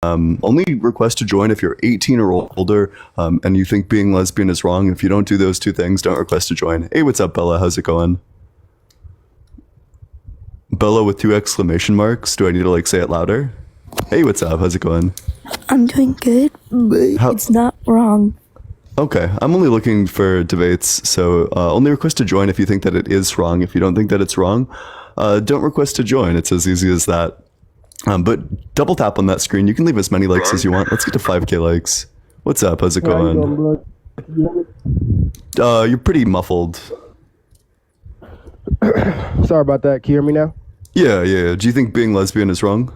Only request to join if you're 18 or older, and you think being lesbian is wrong. If you don't do those two things, don't request to join. Hey, what's up, Bella? How's it going? Bella with 2 exclamation marks. Do I need to like say it louder? Hey, what's up? How's it going? I'm doing good, but it's not wrong. Okay, I'm only looking for debates, so only request to join if you think that it is wrong. If you don't think that it's wrong, don't request to join. It's as easy as that. But double tap on that screen. You can leave as many likes as you want. Let's get to 5K likes. What's up? How's it going? You're pretty muffled. Sorry about that. Can you hear me now? Yeah. Do you think being lesbian is wrong?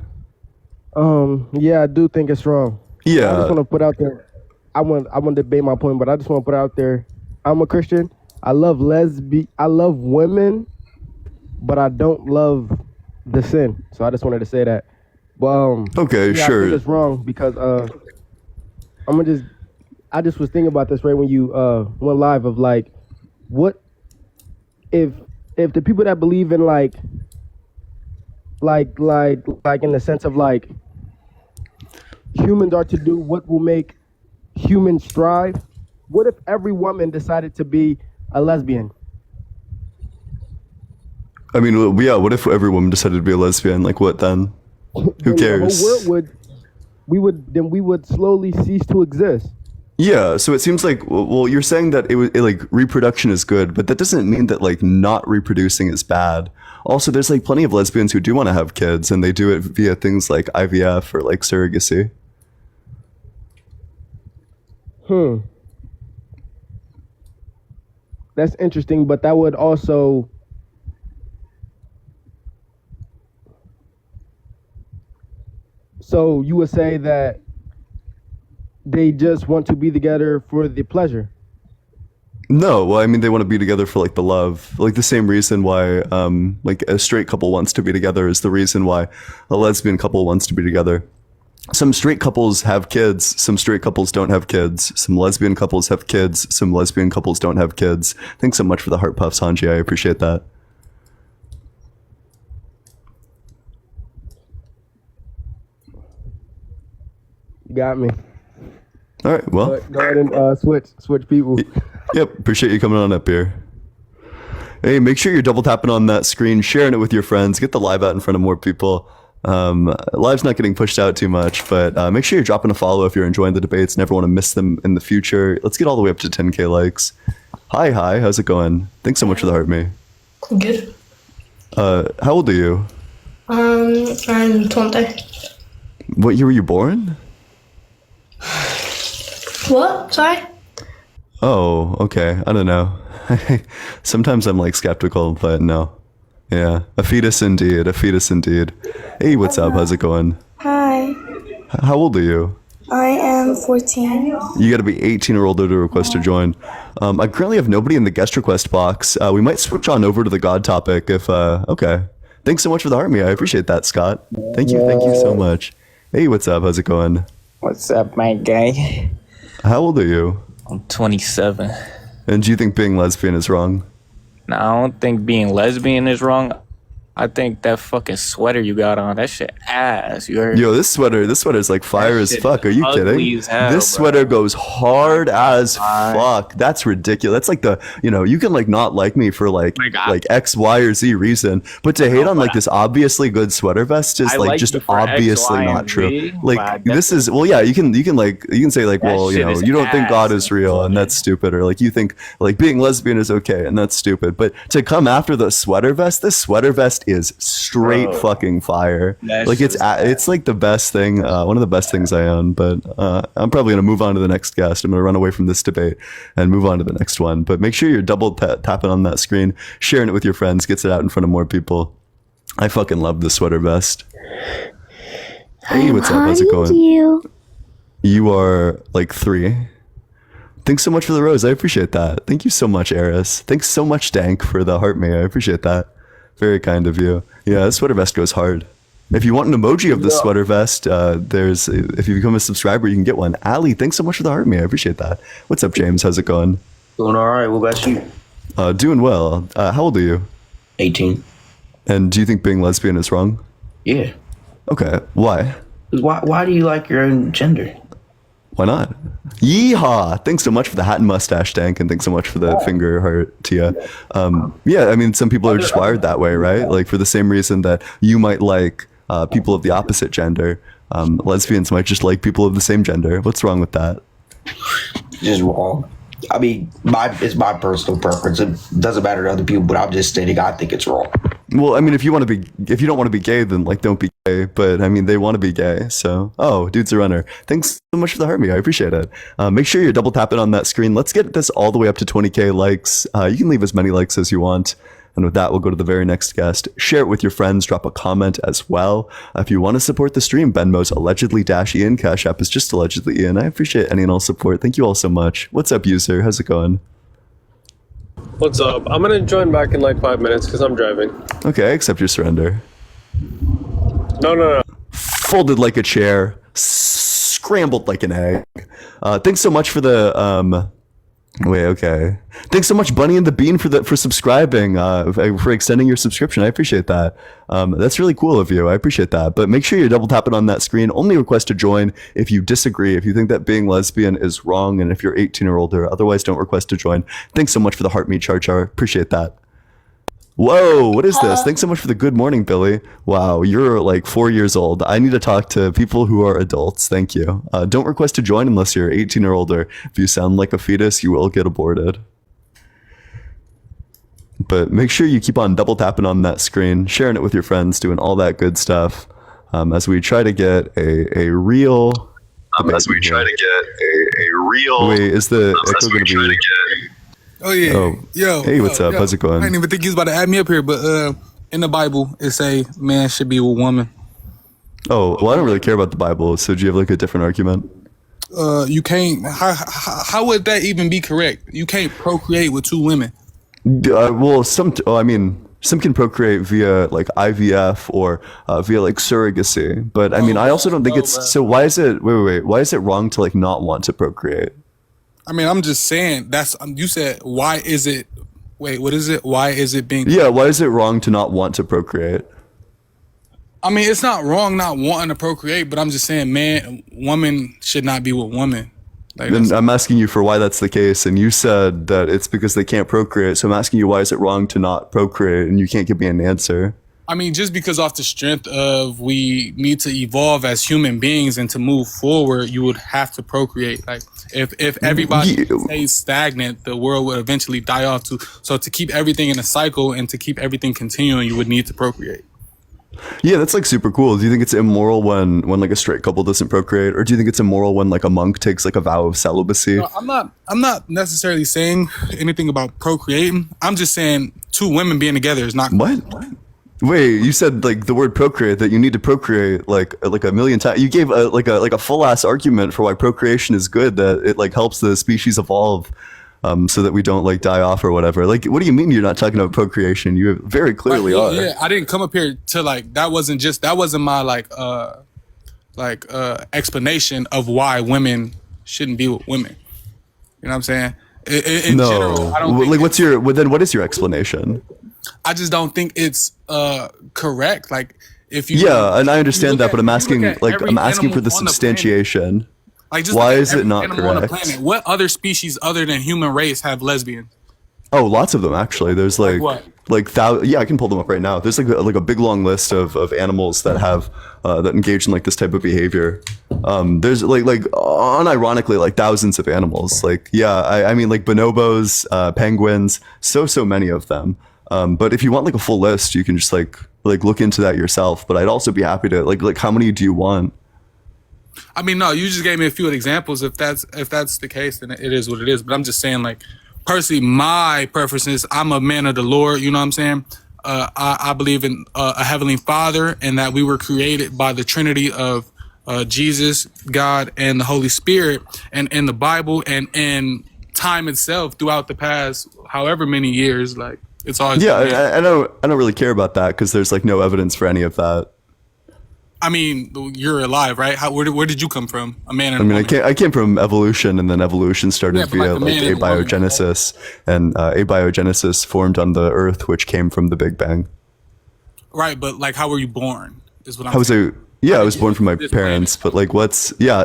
Yeah, I do think it's wrong. Yeah. I just want to put out there. I want to debate my point, but I just want to put out there. I'm a Christian. I love women, but I don't love the sin. So I just wanted to say that. But okay, yeah, sure. I think it's wrong because I just was thinking about this right when you went live of like, what if the people that believe in like in the sense of like humans are to do what will make humans strive, what if every woman decided to be a lesbian? I mean, yeah, what if every woman decided to be a lesbian? Like, what then? Who cares? The whole world we would slowly cease to exist. Yeah, so it seems like, well, you're saying that like reproduction is good, but that doesn't mean that like not reproducing is bad. Also, there's like plenty of lesbians who do want to have kids, and they do it via things like IVF or like surrogacy. That's interesting, but that would also so you would say that they just want to be together for the pleasure? No, well, I mean, they want to be together for like the love, like the same reason why like a straight couple wants to be together is the reason why a lesbian couple wants to be together. Some straight couples have kids, some straight couples don't have kids, some lesbian couples have kids, some lesbian couples don't have kids. Thanks so much for the heart puffs, Hanji. I appreciate that. You got me. All right, well. Go ahead and switch people. Yep, appreciate you coming on up here. Hey, make sure you're double tapping on that screen, sharing it with your friends, get the live out in front of more people. Live's not getting pushed out too much, but make sure you're dropping a follow if you're enjoying the debates. Never want to miss them in the future. Let's get all the way up to 10K likes. Hi, how's it going? Thanks so much for the heart, me. Good. How old are you? I'm 20. What year were you born? What? Sorry? Oh, okay. I don't know. Sometimes I'm like skeptical, but no. Yeah, a fetus indeed, a fetus indeed. Hey, what's up? How's it going? Hi, How old are you? I am 14. You got to be 18 or older to request to join. I currently have nobody in the guest request box. We might switch on over to the God topic if, okay. Thanks so much for the heart, me. I appreciate that, Scott. Thank you so much. Hey, what's up? How's it going? What's up, my guy? How old are you? I'm 27. And do you think being lesbian is wrong? Now, I don't think being lesbian is wrong. I think that fucking sweater you got on, that shit ass. You heard? Yo, this sweater's like fire as fuck. Are you kidding? As hell, this bro. sweater goes hard as fuck. That's ridiculous. That's like the, you can like not like me for like X, Y, or Z reason, but to hate on like this obviously good sweater vest is like just obviously not true. Like this is, well, yeah, you can say like, well, you don't think God is real and that's stupid, or like you think like being lesbian is okay and that's stupid. But to come after the sweater vest, this sweater vest is straight fucking fire. Like it's like the best thing, one of the best things I own. But I'm probably gonna move on to the next guest. I'm gonna run away from this debate and move on to the next one. But make sure you're double tapping on that screen, sharing it with your friends, gets it out in front of more people. I fucking love this sweater vest. Hey, what's up? How's it going? You are like 3. Thanks so much for the rose. I appreciate that. Thank you so much, Eris. Thanks so much, Dank, for the heart me. I appreciate that. Very kind of you. Yeah, this sweater vest goes hard. If you want an emoji of the sweater vest, if you become a subscriber, you can get one. Ali, thanks so much for the heart me. I appreciate that. What's up, James? How's it going? Doing all right. What about you? Doing well. How old are you? 18. And do you think being lesbian is wrong? Yeah. Okay. Why? Why do you like your own gender? Why not? Yeehaw! Thanks so much for the hat and mustache, Dank, and thanks so much for the finger heart, Tia. Yeah, I mean, some people are just wired that way, right? Like, for the same reason that you might like people of the opposite gender, lesbians might just like people of the same gender. What's wrong with that? Just wrong. I mean, it's my personal preference. It doesn't matter to other people, but I'm just stating I think it's wrong. Well, I mean, if you don't want to be gay, then like don't be gay. But I mean, they want to be gay, so dude's a runner. Thanks so much for the heart me. I appreciate it. Make sure you're double tapping on that screen. Let's get this all the way up to 20K likes. You can leave as many likes as you want. And with that, we'll go to the very next guest. Share it with your friends. Drop a comment as well. If you want to support the stream, Venmo's allegedly-Ian. Cash App is just allegedly Ian. I appreciate any and all support. Thank you all so much. What's up, user? How's it going? What's up? I'm gonna join back in like 5 minutes because I'm driving. Okay, I accept your surrender. No. Folded like a chair. Scrambled like an egg. Thanks so much for the... Wait, okay. Thanks so much, Bunny and the Bean, for subscribing, for extending your subscription. I appreciate that. That's really cool of you. I appreciate that. But make sure you're double tapping on that screen. Only request to join if you disagree, if you think that being lesbian is wrong, and if you're 18 or older. Otherwise, don't request to join. Thanks so much for the heart meat, Char Char. Appreciate that. Whoa, what is this? Thanks so much for the good morning, Billy. Wow, you're like 4 years old. I need to talk to people who are adults. Thank you. Don't request to join unless you're 18 or older. If you sound like a fetus, you will get aborted. But make sure you keep on double tapping on that screen, sharing it with your friends, doing all that good stuff as we try to get a real... Wait, is the echo going to be... Oh yeah. Oh. Yo. Hey, what's up? How's it going? I didn't even think you was about to add me up here, but in the Bible it say man should be with woman. Oh, well, I don't really care about the Bible, so do you have like a different argument? You can't. How would that even be correct? You can't procreate with two women. Well, some can procreate via like IVF or via like surrogacy, but I mean, I also don't think it's so. Why is it? Wait. Why is it wrong to like not want to procreate? I mean, I'm just saying that's, you said, why is it, wait, what is it? Why is it being? Yeah, why is it wrong to not want to procreate? I mean, it's not wrong not wanting to procreate, but I'm just saying, woman should not be with woman. Like, then I'm asking you for why that's the case, and you said that it's because they can't procreate, so I'm asking you why is it wrong to not procreate, and you can't give me an answer. I mean, just because off the strength of we need to evolve as human beings and to move forward, you would have to procreate. Like if everybody stays stagnant, the world would eventually die off too. So to keep everything in a cycle and to keep everything continuing, you would need to procreate. Yeah, that's like super cool. Do you think it's immoral when like a straight couple doesn't procreate, or do you think it's immoral when like a monk takes like a vow of celibacy? No, I'm not necessarily saying anything about procreating. I'm just saying two women being together is not. What? Wait, you said like the word procreate, that you need to procreate like a million times. You gave a full ass argument for why procreation is good, that it like helps the species evolve, so that we don't like die off or whatever. Like, what do you mean you're not talking about procreation? You very clearly are. Yeah, I didn't come up here to like that wasn't my explanation of why women shouldn't be with women. You know what I'm saying? In general, I don't think what is your explanation? I just don't think it's correct. Like if you and I understand that, but I'm asking for the substantiation. Like, just why is it not correct? What other species other than human race have lesbians? Oh, lots of them actually. There's like what? Yeah, I can pull them up right now. There's like a big long list of animals that have that engage in like this type of behavior. There's like unironically like thousands of animals. Like I mean like bonobos, penguins, so many of them. But if you want like a full list, you can just like look into that yourself. But I'd also be happy to like how many do you want? I mean, no, you just gave me a few examples. If that's the case, then it is what it is. But I'm just saying, like, personally, my preference is I'm a man of the Lord. You know what I'm saying? I believe in a heavenly Father, and that we were created by the Trinity of Jesus, God, and the Holy Spirit, and in the Bible and in time itself throughout the past however many years, like it's always I don't really care about that because there's like no evidence for any of that. I mean, you're alive, right? Where did you come from? A man and a woman. I came from evolution, and then evolution started via like abiogenesis, and abiogenesis formed on the Earth, which came from the Big Bang. Right, but like, how were you born? Is what I'm saying. Yeah, I was born from my parents, but like,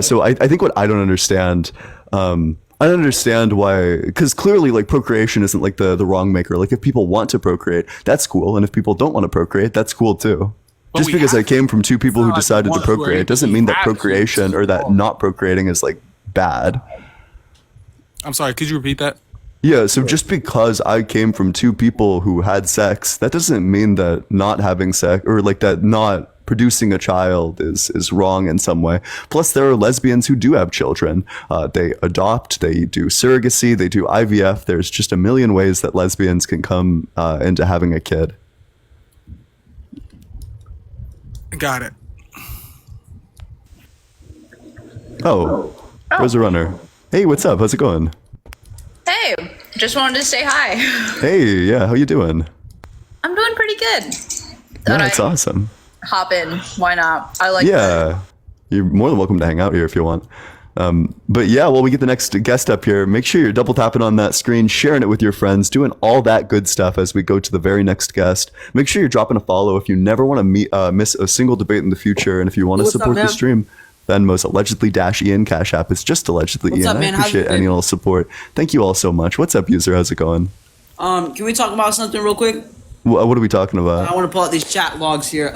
so I think what I don't understand, I don't understand why, because clearly like procreation isn't like the wrong maker. Like if people want to procreate, that's cool. And if people don't want to procreate, that's cool too. But Just because I came from two people who decided to procreate doesn't mean that procreation or that not procreating is like bad. I'm sorry, could you repeat that? Yeah, so just because I came from two people who had sex, that doesn't mean that not having sex or like that not producing a child is wrong in some way. Plus, there are lesbians who do have children. They adopt, they do surrogacy, they do IVF. There's just a million ways that lesbians can come into having a kid. Got it. Oh, Rosa Runner. Hey, what's up? How's it going? Hey, just wanted to say hi. Hey, yeah, how you doing? I'm doing pretty good. Yeah, that's awesome. Hop in. Why not? I like Yeah, you're more than welcome to hang out here if you want. But yeah, while we get the next guest up here, make sure you're double tapping on that screen, sharing it with your friends, doing all that good stuff as we go to the very next guest. Make sure you're dropping a follow if you never want to miss a single debate in the future, and if you want to support the stream. Venmo's allegedly -Ian, Cash App is just allegedly Ian. I appreciate any and all support. Thank you all so much. What's up, user? How's it going? Can we talk about something real quick? What are we talking about? I want to pull out these chat logs here.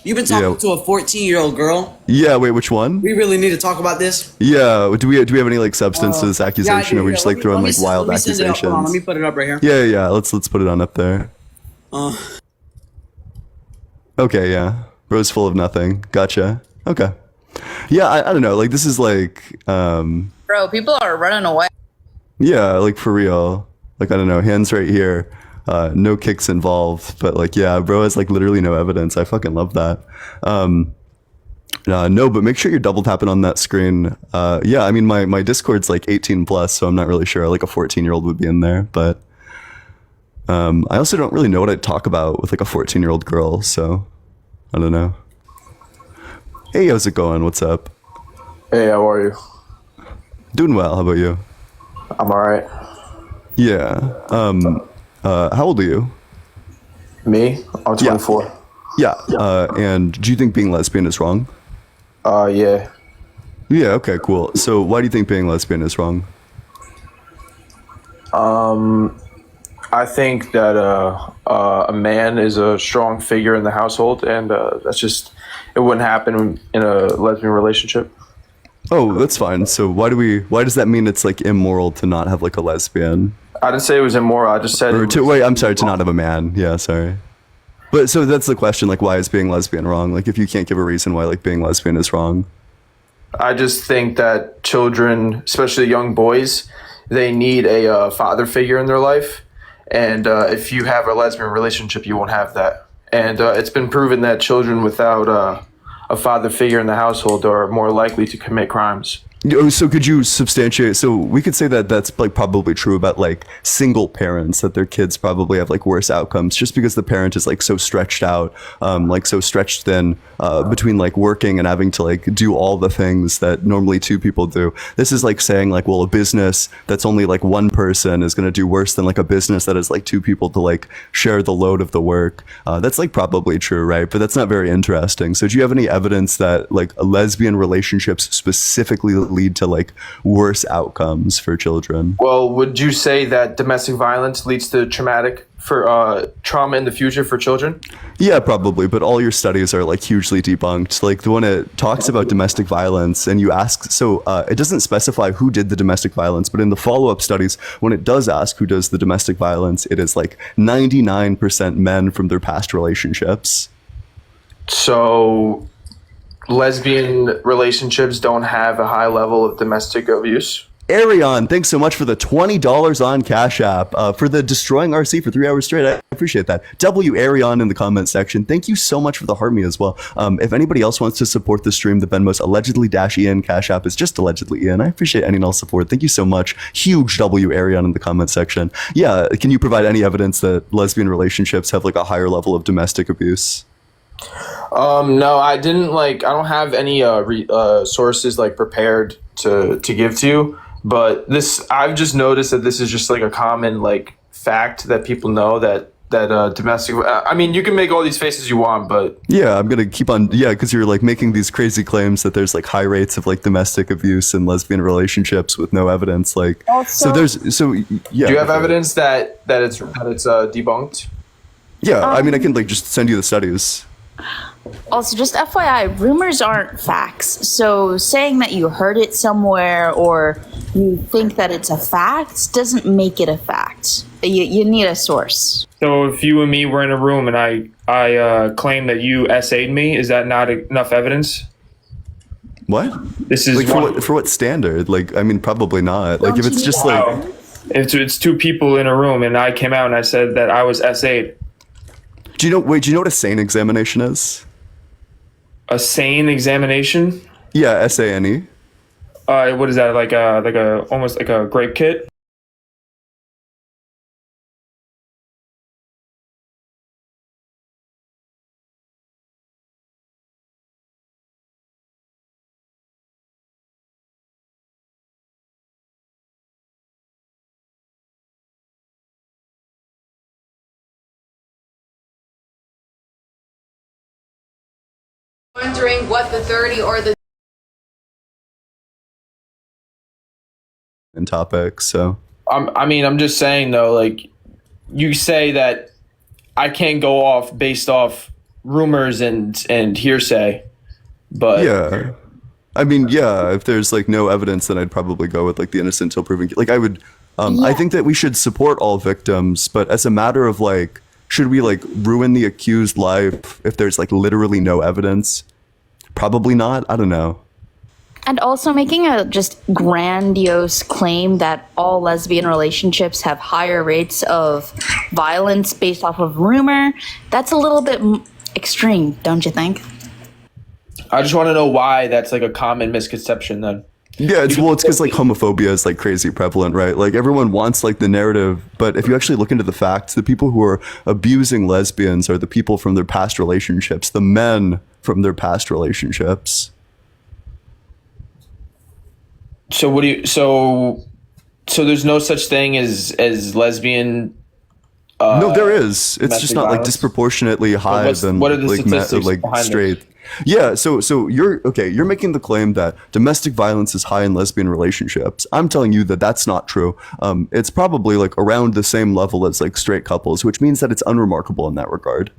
You've been talking to a 14-year-old girl. Yeah, wait, which one? We really need to talk about this. Yeah, do we have any like substance to this accusation, or we just like throwing like wild accusations? Hold on, let me put it up right here. Yeah. Let's put it on up there. Okay, yeah. Rose full of nothing. Gotcha. Okay. Yeah, I don't know. Like this is like Bro, people are running away. Yeah, like for real. Like I don't know, hands right here. No kicks involved, but like yeah, bro has like literally no evidence. I fucking love that. No, but make sure you're double tapping on that screen. Yeah, I mean my Discord's like 18 plus, so I'm not really sure like a 14-year-old would be in there, but I also don't really know what I'd talk about with like a 14-year-old girl, so I don't know. Hey, how's it going? What's up? Hey, how are you? Doing well. How about you? I'm alright. Yeah. How old are you? Me? I'm 24. Yeah. And do you think being lesbian is wrong? Yeah. Yeah, okay, cool. So why do you think being lesbian is wrong? I think that a man is a strong figure in the household, and that's just, it wouldn't happen in a lesbian relationship. Oh, that's fine. So why does that mean it's like immoral to not have like a lesbian? I didn't say it was immoral. I just said to not have a man. Yeah, sorry. But so that's the question, like why is being lesbian wrong? Like if you can't give a reason why like being lesbian is wrong. I just think that children, especially young boys, they need a father figure in their life. And if you have a lesbian relationship, you won't have that. And it's been proven that children without a father figure in the household are more likely to commit crimes. So could you substantiate? So we could say that that's like probably true about like single parents, that their kids probably have like worse outcomes just because the parent is like so stretched out, like so stretched thin between like working and having to like do all the things that normally two people do. This is like saying like, well, a business that's only like one person is going to do worse than like a business that has like two people to like share the load of the work. That's like probably true, right? But that's not very interesting. So do you have any evidence that like lesbian relationships specifically lead to like worse outcomes for children? Well, would you say that domestic violence leads to trauma in the future for children? Yeah, probably, but all your studies are like hugely debunked. Like the one that talks about domestic violence and you ask, so it doesn't specify who did the domestic violence, but in the follow-up studies, when it does ask who does the domestic violence, it is like 99% men from their past relationships. So lesbian relationships don't have a high level of domestic abuse? Arion, thanks so much for the $20 on Cash App for the Destroying RC for 3 hours straight. I appreciate that. W Arion in the comment section. Thank you so much for the heart me as well. If anybody else wants to support the stream, the Venmo's allegedly-Ian. Cash App is just allegedly Ian. I appreciate any and all support. Thank you so much. Huge W Arion in the comment section. Yeah, can you provide any evidence that lesbian relationships have like a higher level of domestic abuse? No, I don't have any sources like prepared to give to you, but I've just noticed that this is just like a common like fact that people know, that domestic. I mean, you can make all these faces you want, but yeah, I'm gonna keep on. Yeah, because you're like making these crazy claims that there's like high rates of like domestic abuse in lesbian relationships with no evidence. Like, Also, yeah. do you have evidence that it's debunked? Yeah, I mean, I can like just send you the studies. Also, just FYI, rumors aren't facts. So saying that you heard it somewhere or you think that it's a fact doesn't make it a fact. You need a source. So if you and me were in a room and I claim that you essayed me, is that not enough evidence? What? This is like for what standard? Like, I mean, probably not. Like, if it's just like if it's two people in a room and I came out and I said that I was essayed. Do you know what a sane examination is? A sane examination? Yeah, SANE. What is that? Like a almost like a grape kit? Wondering what the 30 or the in topics. So I'm just saying though, like you say that I can't go off based off rumors and hearsay, but yeah, I mean, yeah, if there's like no evidence, then I'd probably go with like the innocent till proven. Like I would, I think that we should support all victims, but as a matter of like, should we like ruin the accused life if there's like literally no evidence? Probably not. I don't know. And also making a just grandiose claim that all lesbian relationships have higher rates of violence based off of rumor, that's a little bit extreme, don't you think? I just want to know why that's like a common misconception then. Yeah, it's because like homophobia is like crazy prevalent, right? Like everyone wants like the narrative, but if you actually look into the facts, the people who are abusing lesbians are the people from their past relationships, the men from their past relationships. So what do you so there's no such thing as lesbian no, there is. It's just not violence? like disproportionately high than what are the like statistics like behind straight. this? Yeah, so you're making the claim that domestic violence is high in lesbian relationships. I'm telling you that that's not true. It's probably like around the same level as like straight couples, which means that it's unremarkable in that regard.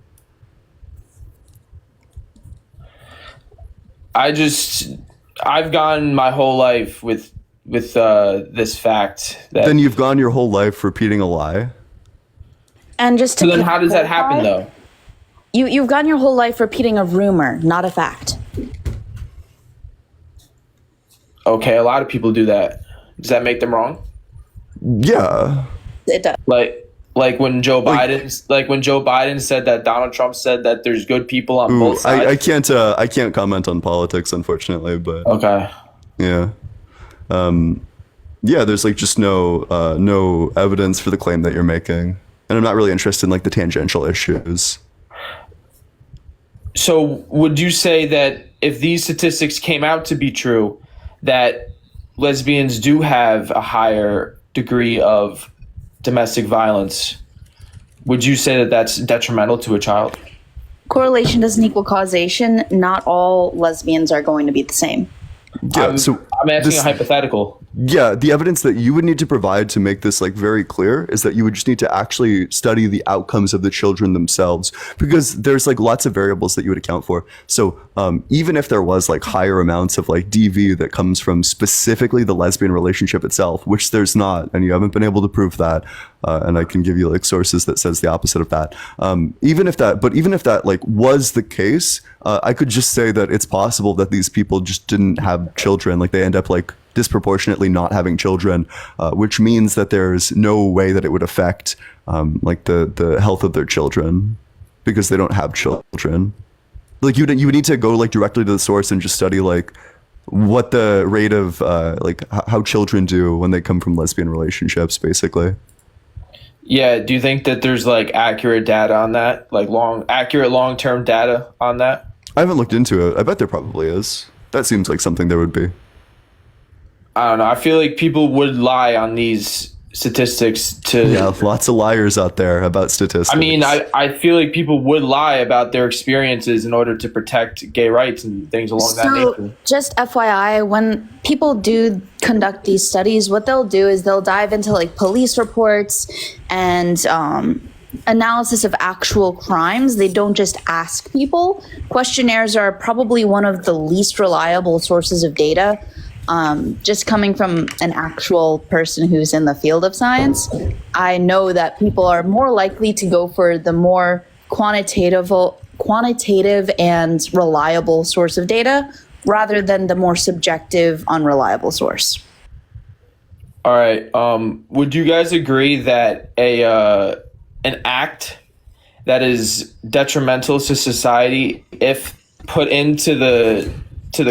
I've gone my whole life with this fact that then you've gone your whole life repeating a lie. And just to so then how does that happen though? You've gone your whole life repeating a rumor, not a fact. Okay, a lot of people do that. Does that make them wrong? Yeah. It does. Like when Joe Biden said that Donald Trump said that there's good people on both sides. I can't comment on politics, unfortunately, but okay. Yeah. Yeah, there's like just no evidence for the claim that you're making. And I'm not really interested in like the tangential issues. So would you say that if these statistics came out to be true, that lesbians do have a higher degree of domestic violence, would you say that that's detrimental to a child? Correlation doesn't equal causation. Not all lesbians are going to be the same. Yeah, I'm asking a hypothetical. Yeah, the evidence that you would need to provide to make this like very clear is that you would just need to actually study the outcomes of the children themselves, because there's like lots of variables that you would account for. So even if there was like higher amounts of like DV that comes from specifically the lesbian relationship itself, which there's not, and you haven't been able to prove that, and I can give you like sources that says the opposite of that. Even if that like was the case, I could just say that it's possible that these people just didn't have children, like they end up like disproportionately not having children, which means that there's no way that it would affect like the health of their children because they don't have children. Like you would need to go like directly to the source and just study like what the rate of like how children do when they come from lesbian relationships, basically. Yeah, do you think that there's like accurate data on that, like long-term data on that? I haven't looked into it. I bet there probably is. That seems like something there would be. I don't know. I feel like people would lie on these statistics to. Yeah, lots of liars out there about statistics. I mean, I feel like people would lie about their experiences in order to protect gay rights and things along that nature. Just FYI, when people do conduct these studies, what they'll do is they'll dive into like police reports and analysis of actual crimes. They don't just ask people. Questionnaires are probably one of the least reliable sources of data. Just coming from an actual person who's in the field of science, I know that people are more likely to go for the more quantitative and reliable source of data rather than the more subjective, unreliable source. All right. Would you guys agree that an act that is detrimental to society, if put into the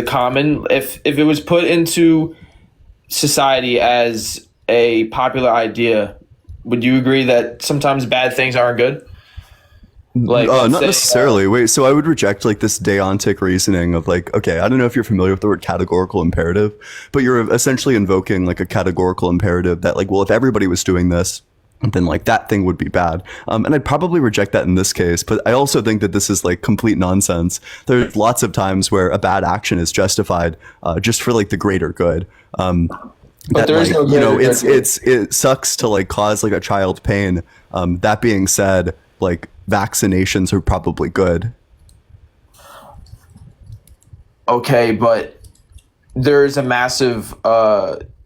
common, if it was put into society as a popular idea, would you agree that sometimes bad things aren't good? Like, not necessarily. Wait, so I would reject like this deontic reasoning of like, okay, I don't know if you're familiar with the word categorical imperative, but you're essentially invoking like a categorical imperative that like, well, if everybody was doing this, then like that thing would be bad. And I'd probably reject that in this case, but I also think that this is like complete nonsense. There's lots of times where a bad action is justified just for like the greater good. But there is like, no you know, greater it sucks to like cause like a child pain. That being said, like vaccinations are probably good. Okay, but there's a massive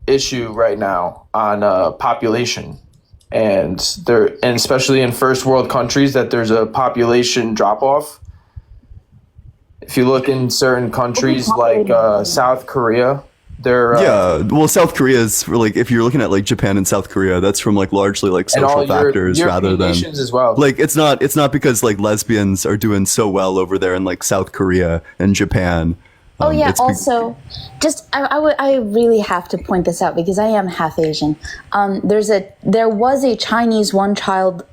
issue right now on population. And especially in first world countries, that there's a population drop off. If you look in certain countries like South Korea, South Korea is like, if you're looking at like Japan and South Korea, that's from like largely like social factors rather than as well. Like it's not because like lesbians are doing so well over there in like South Korea and Japan. Also, I really have to point this out because I am half Asian. There was a Chinese one-child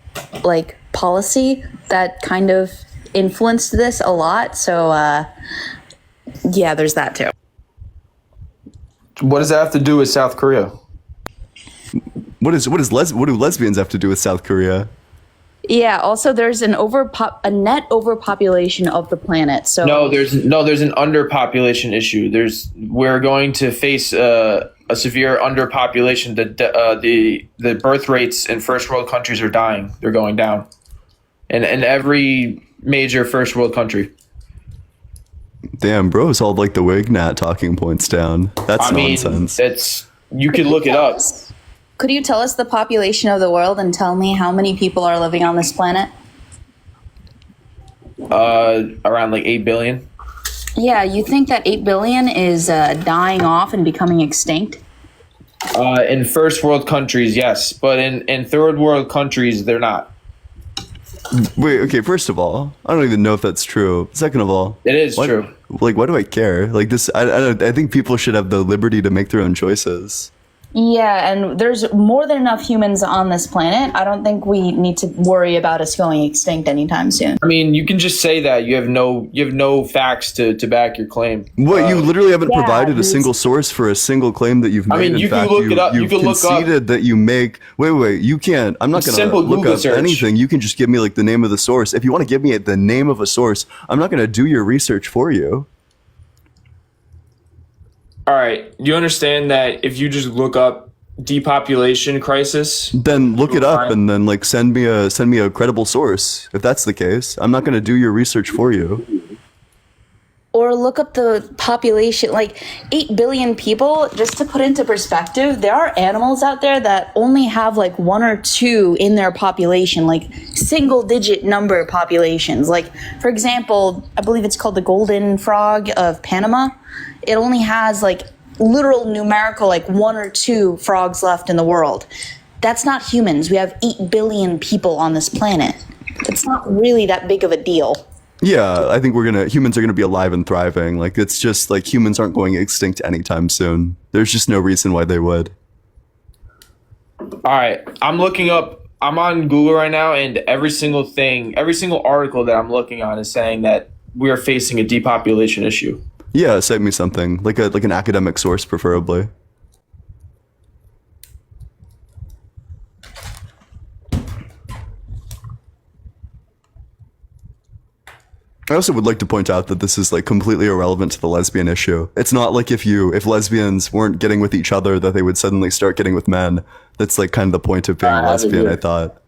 like policy that kind of influenced this a lot. So, there's that too. What does that have to do with South Korea? What do lesbians have to do with South Korea? Yeah. Also, there's a net overpopulation of the planet. So there's an underpopulation issue. We're going to face a severe underpopulation. The birth rates in first world countries are dying. They're going down, in every major first world country. Damn, bro, it's all like the Wignat talking points down. That's nonsense. You could look it up. Could you tell us the population of the world and tell me how many people are living on this planet? Around like 8 billion. Yeah, you think that 8 billion is dying off and becoming extinct? In first world countries, yes. But in third world countries, they're not. Wait, okay, first of all, I don't even know if that's true. Second of all, it is true. Like, why do I care? Like this, I think people should have the liberty to make their own choices. Yeah, and there's more than enough humans on this planet. I don't think we need to worry about us going extinct anytime soon. I mean, you can just say that. You have no facts to back your claim. What, you literally haven't provided a single source for a single claim that you've made. I mean, you can look it up. You can look up. Conceded that you make. Wait, you can't. I'm not going to look up anything. You can just give me like the name of the source. If you want to give me the name of a source, I'm not going to do your research for you. All right. You understand that if you just look up depopulation crisis, then look it up and then like send me a credible source. If that's the case, I'm not going to do your research for you. Or look up the population, like 8 billion people. Just to put into perspective, there are animals out there that only have like 1 or 2 in their population, like single digit number populations. Like, for example, I believe it's called the golden frog of Panama. It only has like literal numerical, like 1 or 2 frogs left in the world. That's not humans. We have 8 billion people on this planet. It's not really that big of a deal. Yeah, I think humans are gonna be alive and thriving. Like, it's just like humans aren't going extinct anytime soon. There's just no reason why they would. All right, I'm on Google right now, and every single article that I'm looking on is saying that we are facing a depopulation issue. Yeah, cite me something like an academic source, preferably. I also would like to point out that this is like completely irrelevant to the lesbian issue. It's not like if lesbians weren't getting with each other that they would suddenly start getting with men. That's like kind of the point of being a lesbian, I thought.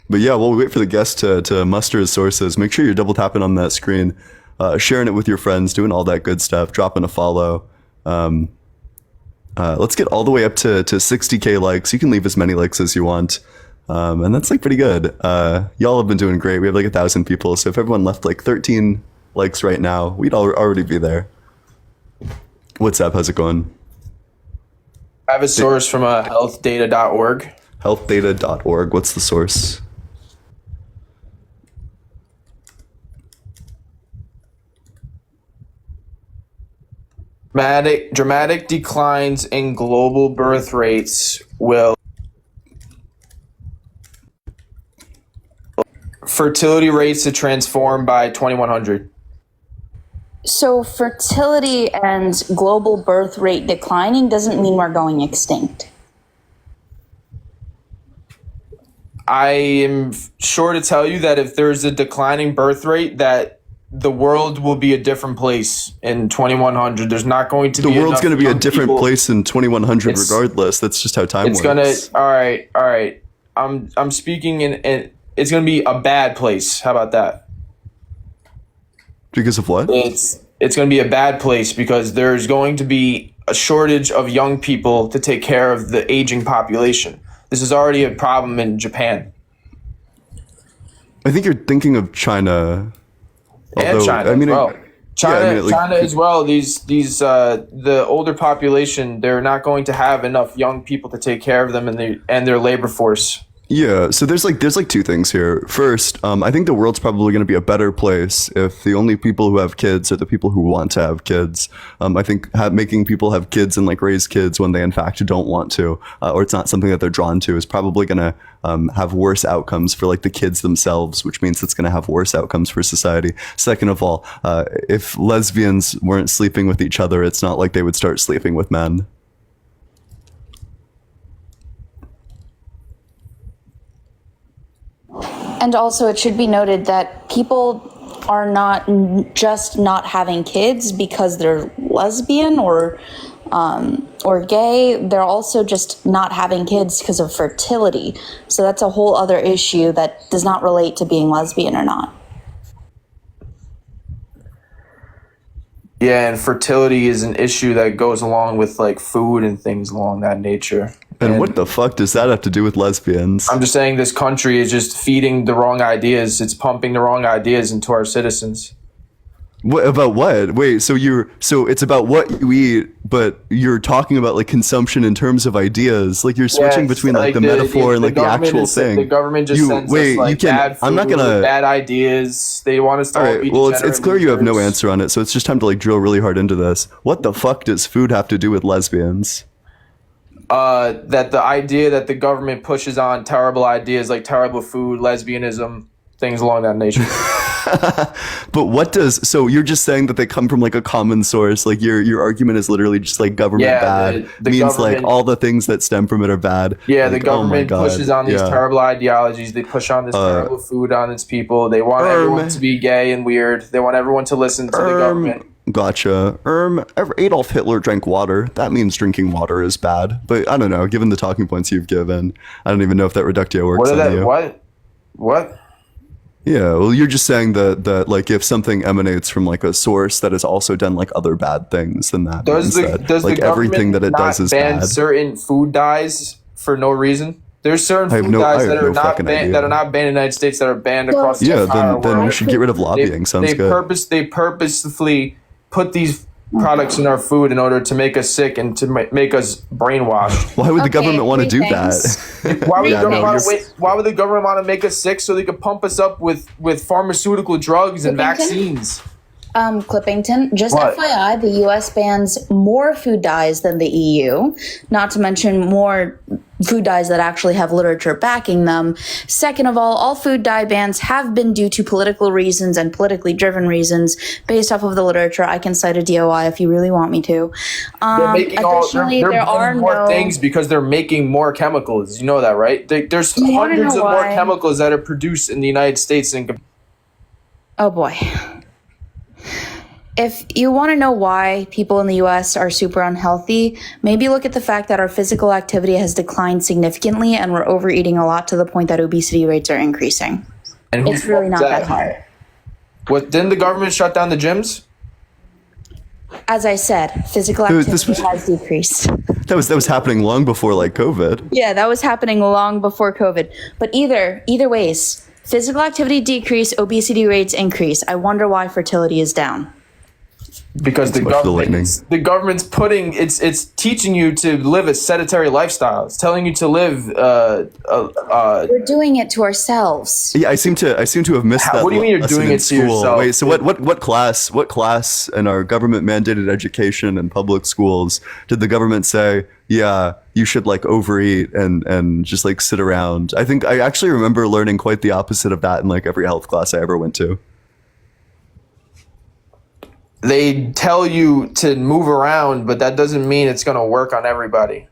But yeah, while we wait for the guest to muster his sources, make sure you're double tapping on that screen, sharing it with your friends, doing all that good stuff, dropping a follow. Let's get all the way up to 60K likes. You can leave as many likes as you want. And that's like pretty good. Y'all have been doing great. We have like 1,000 people. So if everyone left like 13 likes right now, we'd already be there. What's up? How's it going? I have a source from healthdata.org. Healthdata.org. What's the source? Dramatic declines in global birth rates will fertility rates to transform by 2100. So fertility and global birth rate declining doesn't mean we're going extinct. I am sure to tell you that if there's a declining birth rate, that the world will be a different place in 2100. There's not going to be the world's going to be a different people. place in 2100 regardless. That's just how time works. All right. I'm speaking in it's going to be a bad place. How about that? Because of what? It's going to be a bad place because there's going to be a shortage of young people to take care of the aging population. This is already a problem in Japan. I think you're thinking of China. And China as well. China as well. The older population, they're not going to have enough young people to take care of them and their labor force. Yeah, so there's like two things here. First, I think the world's probably going to be a better place if the only people who have kids are the people who want to have kids. I think making people have kids and like raise kids when they in fact don't want to, or it's not something that they're drawn to, is probably going to have worse outcomes for like the kids themselves, which means it's going to have worse outcomes for society. Second of all, if lesbians weren't sleeping with each other, it's not like they would start sleeping with men. And also, it should be noted that people are not just not having kids because they're lesbian or gay. They're also just not having kids because of fertility. So that's a whole other issue that does not relate to being lesbian or not. Yeah, and fertility is an issue that goes along with like food and things along that nature. And what the fuck does that have to do with lesbians? I'm just saying this country is just feeding the wrong ideas. It's pumping the wrong ideas into our citizens. What about what? Wait, so it's about what you eat, but you're talking about like consumption in terms of ideas. Like you're switching between like the metaphor and like the actual thing. The government just sends us like bad food, bad ideas. They want us to all be well, it's clear you have no answer on it, so it's just time to like drill really hard into this. What the fuck does food have to do with lesbians? That the idea that the government pushes on terrible ideas like terrible food, lesbianism, things along that nature. But so you're just saying that they come from like a common source, like your argument is literally just like government bad the means like all the things that stem from it are bad. Yeah, like, the government pushes on these terrible ideologies. They push on this terrible food on its people. They want everyone to be gay and weird. They want everyone to listen to the government. Gotcha. Adolf Hitler drank water. That means drinking water is bad. But I don't know, given the talking points you've given, I don't even know if that reductio works on you. What? Yeah, well, you're just saying that like if something emanates from like a source that has also done like other bad things, then that does like everything that it does is ban bad. Certain food dyes for no reason. There's certain food dyes that are not banned in the United States that are banned across the entire world. Then we should get rid of lobbying. Sounds good. They purposefully put these products in our food in order to make us sick and to make us brainwashed. Why would the government want to do that? Why would the government want to make us sick so they could pump us up with pharmaceutical drugs and vaccines? Clippington, just FYI, the US bans more food dyes than the EU, not to mention more food dyes that actually have literature backing them. Second of all food dye bans have been due to political reasons and politically driven reasons based off of the literature. I can cite a DOI if you really want me to. They're making Additionally, there are more things because they're making more chemicals. You know that, right? There's hundreds of more chemicals that are produced in the United States. Oh boy. If you want to know why people in the US are super unhealthy, maybe look at the fact that our physical activity has declined significantly and we're overeating a lot to the point that obesity rates are increasing. And it's really not that hard. What, didn't the government shut down the gyms? As I said, physical activity has decreased. That was happening long before like COVID. Yeah, that was happening long before COVID. But either ways, physical activity decrease, obesity rates increase. I wonder why fertility is down. Because the government's putting it's teaching you to live a sedentary lifestyle. It's telling you to live. We're doing it to ourselves. Yeah, I seem to have missed that. What do you mean you're doing it to yourself? Wait, so what class in our government mandated education and public schools did the government say, yeah, you should like overeat and just like sit around? I think I actually remember learning quite the opposite of that in like every health class I ever went to. They tell you to move around, but that doesn't mean it's going to work on everybody.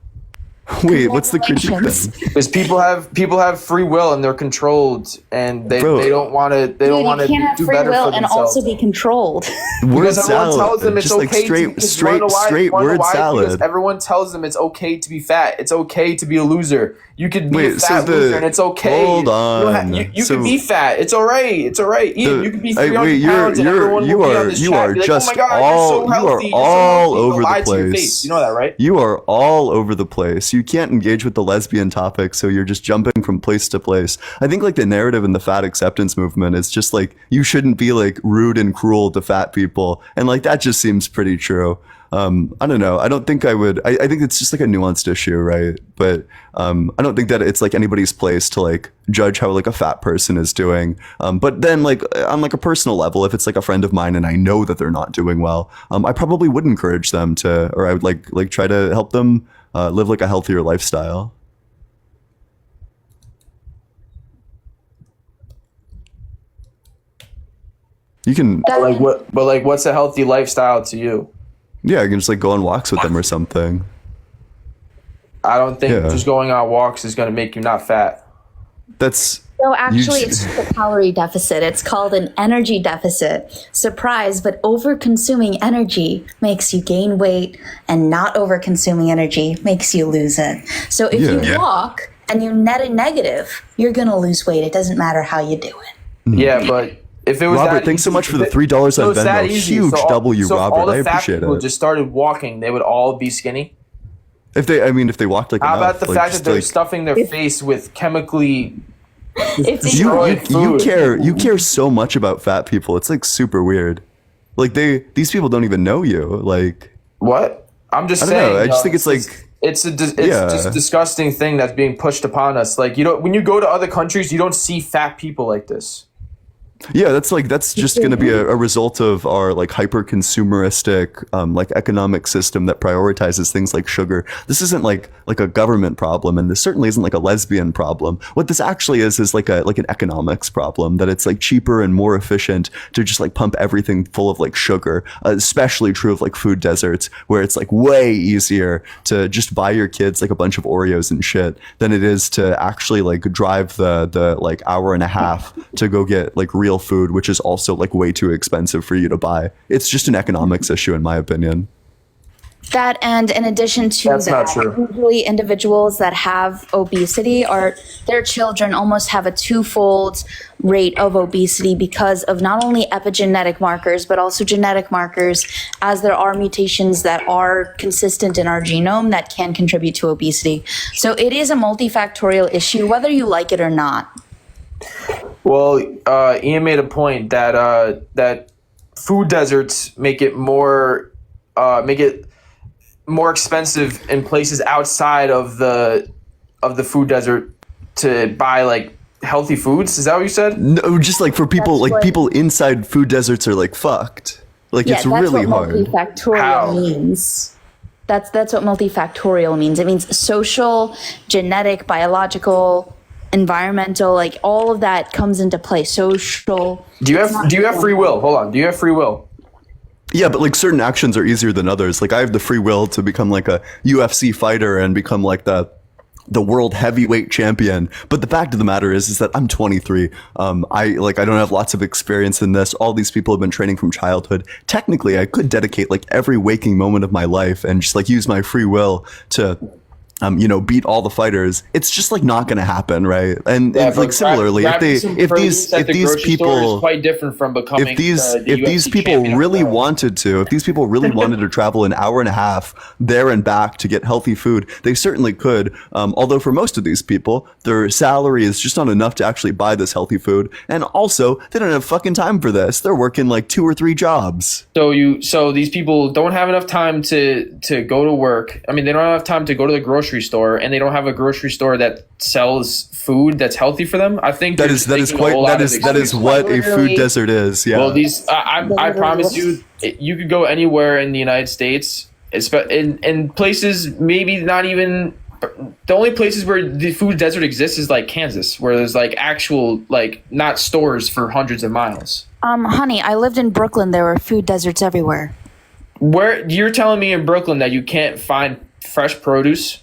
Wait, what's the critique then? Because people have free will and they're controlled, and they don't want to. They don't want to do better for themselves. You can't have free will and also be controlled. Word salad. Tells them it's just like okay straight word salad. Because everyone tells them it's okay to be fat. It's okay to be a loser. You could be a fat loser, and it's okay. Hold on. You can be fat. It's all right. It's all right. Ian, you can be 300 pounds, and everyone will be on this chat. Be like, oh my God, you're so healthy. You are all over the place. You know that, right? You are all over the place. You can't engage with the lesbian topic, so you're just jumping from place to place. I think like the narrative in the fat acceptance movement is just like you shouldn't be like rude and cruel to fat people, and like that just seems pretty true. I don't know. I don't think I would. I think it's just like a nuanced issue, right? But I don't think that it's like anybody's place to like judge how like a fat person is doing. But then like on like a personal level, if it's like a friend of mine and I know that they're not doing well, I probably would encourage them to, or I would like try to help them live like a healthier lifestyle. You can but what's a healthy lifestyle to you? Yeah, I can just like go on walks with them or something. I don't think just going on walks is going to make you not fat. So actually, it's just a calorie deficit. It's called an energy deficit. Surprise, but over-consuming energy makes you gain weight, and not over-consuming energy makes you lose it. So if you walk and you net a negative, you're going to lose weight. It doesn't matter how you do it. Yeah, but if it was Robert, thanks so much for the $3 on Venmo. Huge W, Robert. All the I appreciate people it. Just started walking, they would all be skinny. If they walked like how enough, about the fact that they're stuffing their face with chemically you care so much about fat people. It's like super weird. Like these people don't even know you. Like what? I'm just saying. I don't know. I just think it's like it's just a disgusting thing that's being pushed upon us. Like when you go to other countries, you don't see fat people like this. Yeah, that's just going to be a result of our like hyper consumeristic like economic system that prioritizes things like sugar. This isn't like a government problem, and this certainly isn't like a lesbian problem. What this actually is like an economics problem, that it's like cheaper and more efficient to just like pump everything full of like sugar. Especially true of like food deserts, where it's like way easier to just buy your kids like a bunch of Oreos and shit than it is to actually like drive the like hour and a half to go get like real food, which is also like way too expensive for you to buy. It's just an economics issue, in my opinion. That, and in addition to that, usually individuals that have obesity or their children almost have a twofold rate of obesity because of not only epigenetic markers, but also genetic markers, as there are mutations that are consistent in our genome that can contribute to obesity. So it is a multifactorial issue, whether you like it or not. Well, Ian made a point that that food deserts make it more expensive in places outside of the food desert to buy like healthy foods. Is that what you said? No, just like for people, people inside food deserts are like fucked. Like it's really hard. Multifactorial means. That's what multifactorial means. It means social, genetic, biological, environmental, like all of that comes into play. Social. Do you have free will? Hold on. Do you have free will? Yeah, but like certain actions are easier than others. Like I have the free will to become like a UFC fighter and become like the world heavyweight champion. But the fact of the matter is that I'm 23. I don't have lots of experience in this. All these people have been training from childhood. Technically, I could dedicate like every waking moment of my life and just like use my free will to beat all the fighters. It's just like not going to happen, right? And like similarly, if these people, quite different from becoming if these people really wanted to travel an hour and a half there and back to get healthy food, they certainly could. Although for most of these people, their salary is just not enough to actually buy this healthy food, and also they don't have fucking time for this. They're working like 2 or 3 jobs. So these people don't have enough time to go to work. I mean, they don't have enough time to go to the grocery store, and they don't have a grocery store that sells food that's healthy for them. I think that is what a food desert is. Yeah. Well, I promise you, you could go anywhere in the United States, in places maybe not even. The only places where the food desert exists is like Kansas, where there's like actual like not stores for hundreds of miles. Honey, I lived in Brooklyn. There were food deserts everywhere. Where you're telling me in Brooklyn that you can't find fresh produce?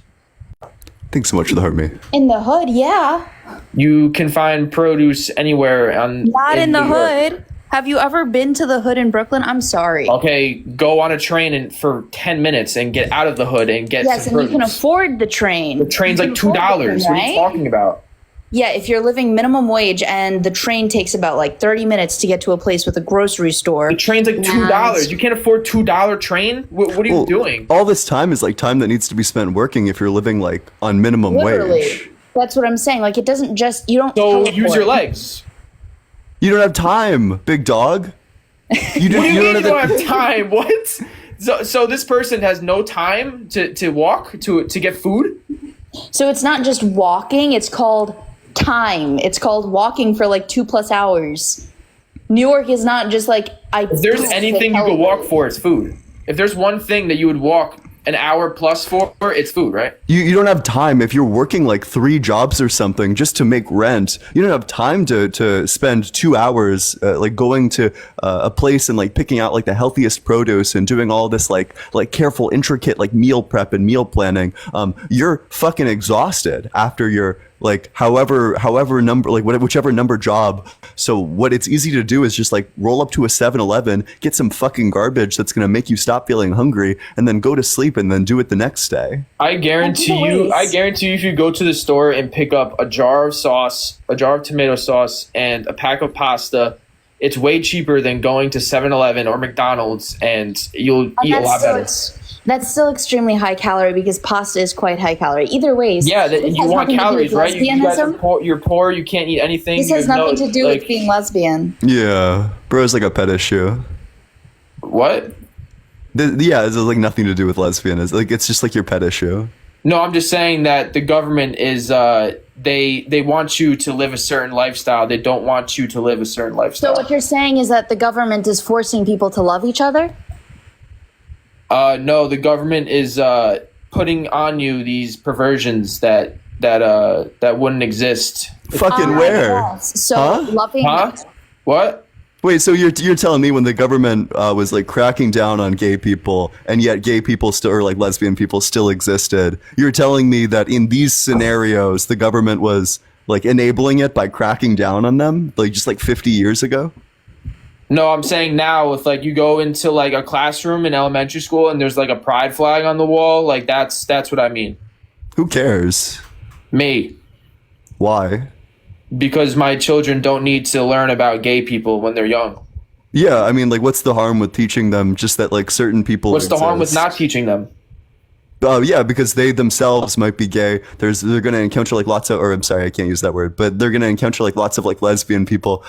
Thanks so much for the heart, mate. In the hood, yeah. You can find produce anywhere Not in the hood. Have you ever been to the hood in Brooklyn? I'm sorry. Okay, go on a train for 10 minutes and get out of the hood and get some produce. You can afford the train. The train's like $2. Right? What are you talking about? Yeah, if you're living minimum wage and the train takes about like 30 minutes to get to a place with a grocery store. The train's like $2. You can't afford $2 train? What are you doing? All this time is like time that needs to be spent working if you're living like on minimum wage. That's what I'm saying. Like it doesn't just, you don't teleport. Use your legs. You don't have time, big dog. You don't have time? What? So this person has no time to walk to get food? So it's not just walking, it's called time. It's called walking for like 2+ hours. New York is not just like if there's anything you could walk for, it's food. If there's one thing that you would walk an hour plus for, it's food, right? You don't have time. If you're working like 3 jobs or something just to make rent, you don't have time to spend 2 hours like going to a place and like picking out like the healthiest produce and doing all this like careful, intricate like meal prep and meal planning. You're fucking exhausted after your like however number, like whichever number job. So what it's easy to do is just like roll up to a 7-Eleven, get some fucking garbage that's going to make you stop feeling hungry, and then go to sleep and then do it the next day. I guarantee you if you go to the store and pick up a jar of sauce, a jar of tomato sauce, and a pack of pasta, it's way cheaper than going to 7-Eleven or McDonald's, and you'll eat a lot better. That's still extremely high calorie because pasta is quite high calorie. Either way, yeah, you want calories, right? You guys are poor, you're poor. You can't eat anything. This has nothing to do with being lesbian. Yeah, bro's like a pet issue. What? Yeah, it's like nothing to do with lesbian. It's just like your pet issue. No, I'm just saying that the government is they want you to live a certain lifestyle. They don't want you to live a certain lifestyle. So what you're saying is that the government is forcing people to love each other? No, the government is putting on you these perversions that wouldn't exist. Fucking where? Yes. So loving. Huh? What? Wait, so you're telling me when the government was like cracking down on gay people, and yet gay people still, or like lesbian people still existed, you're telling me that in these scenarios the government was like enabling it by cracking down on them, like just like 50 years ago? No, I'm saying now, if like you go into like a classroom in elementary school and there's like a pride flag on the wall, like that's what I mean. Who cares? Me. Why? Because my children don't need to learn about gay people when they're young. Yeah, I mean, like, what's the harm with teaching them just that like certain people What's the harm with not teaching them? Yeah, because they themselves might be gay. They're going to encounter like lots of, or I'm sorry, I can't use that word, but they're going to encounter like lots of like lesbian people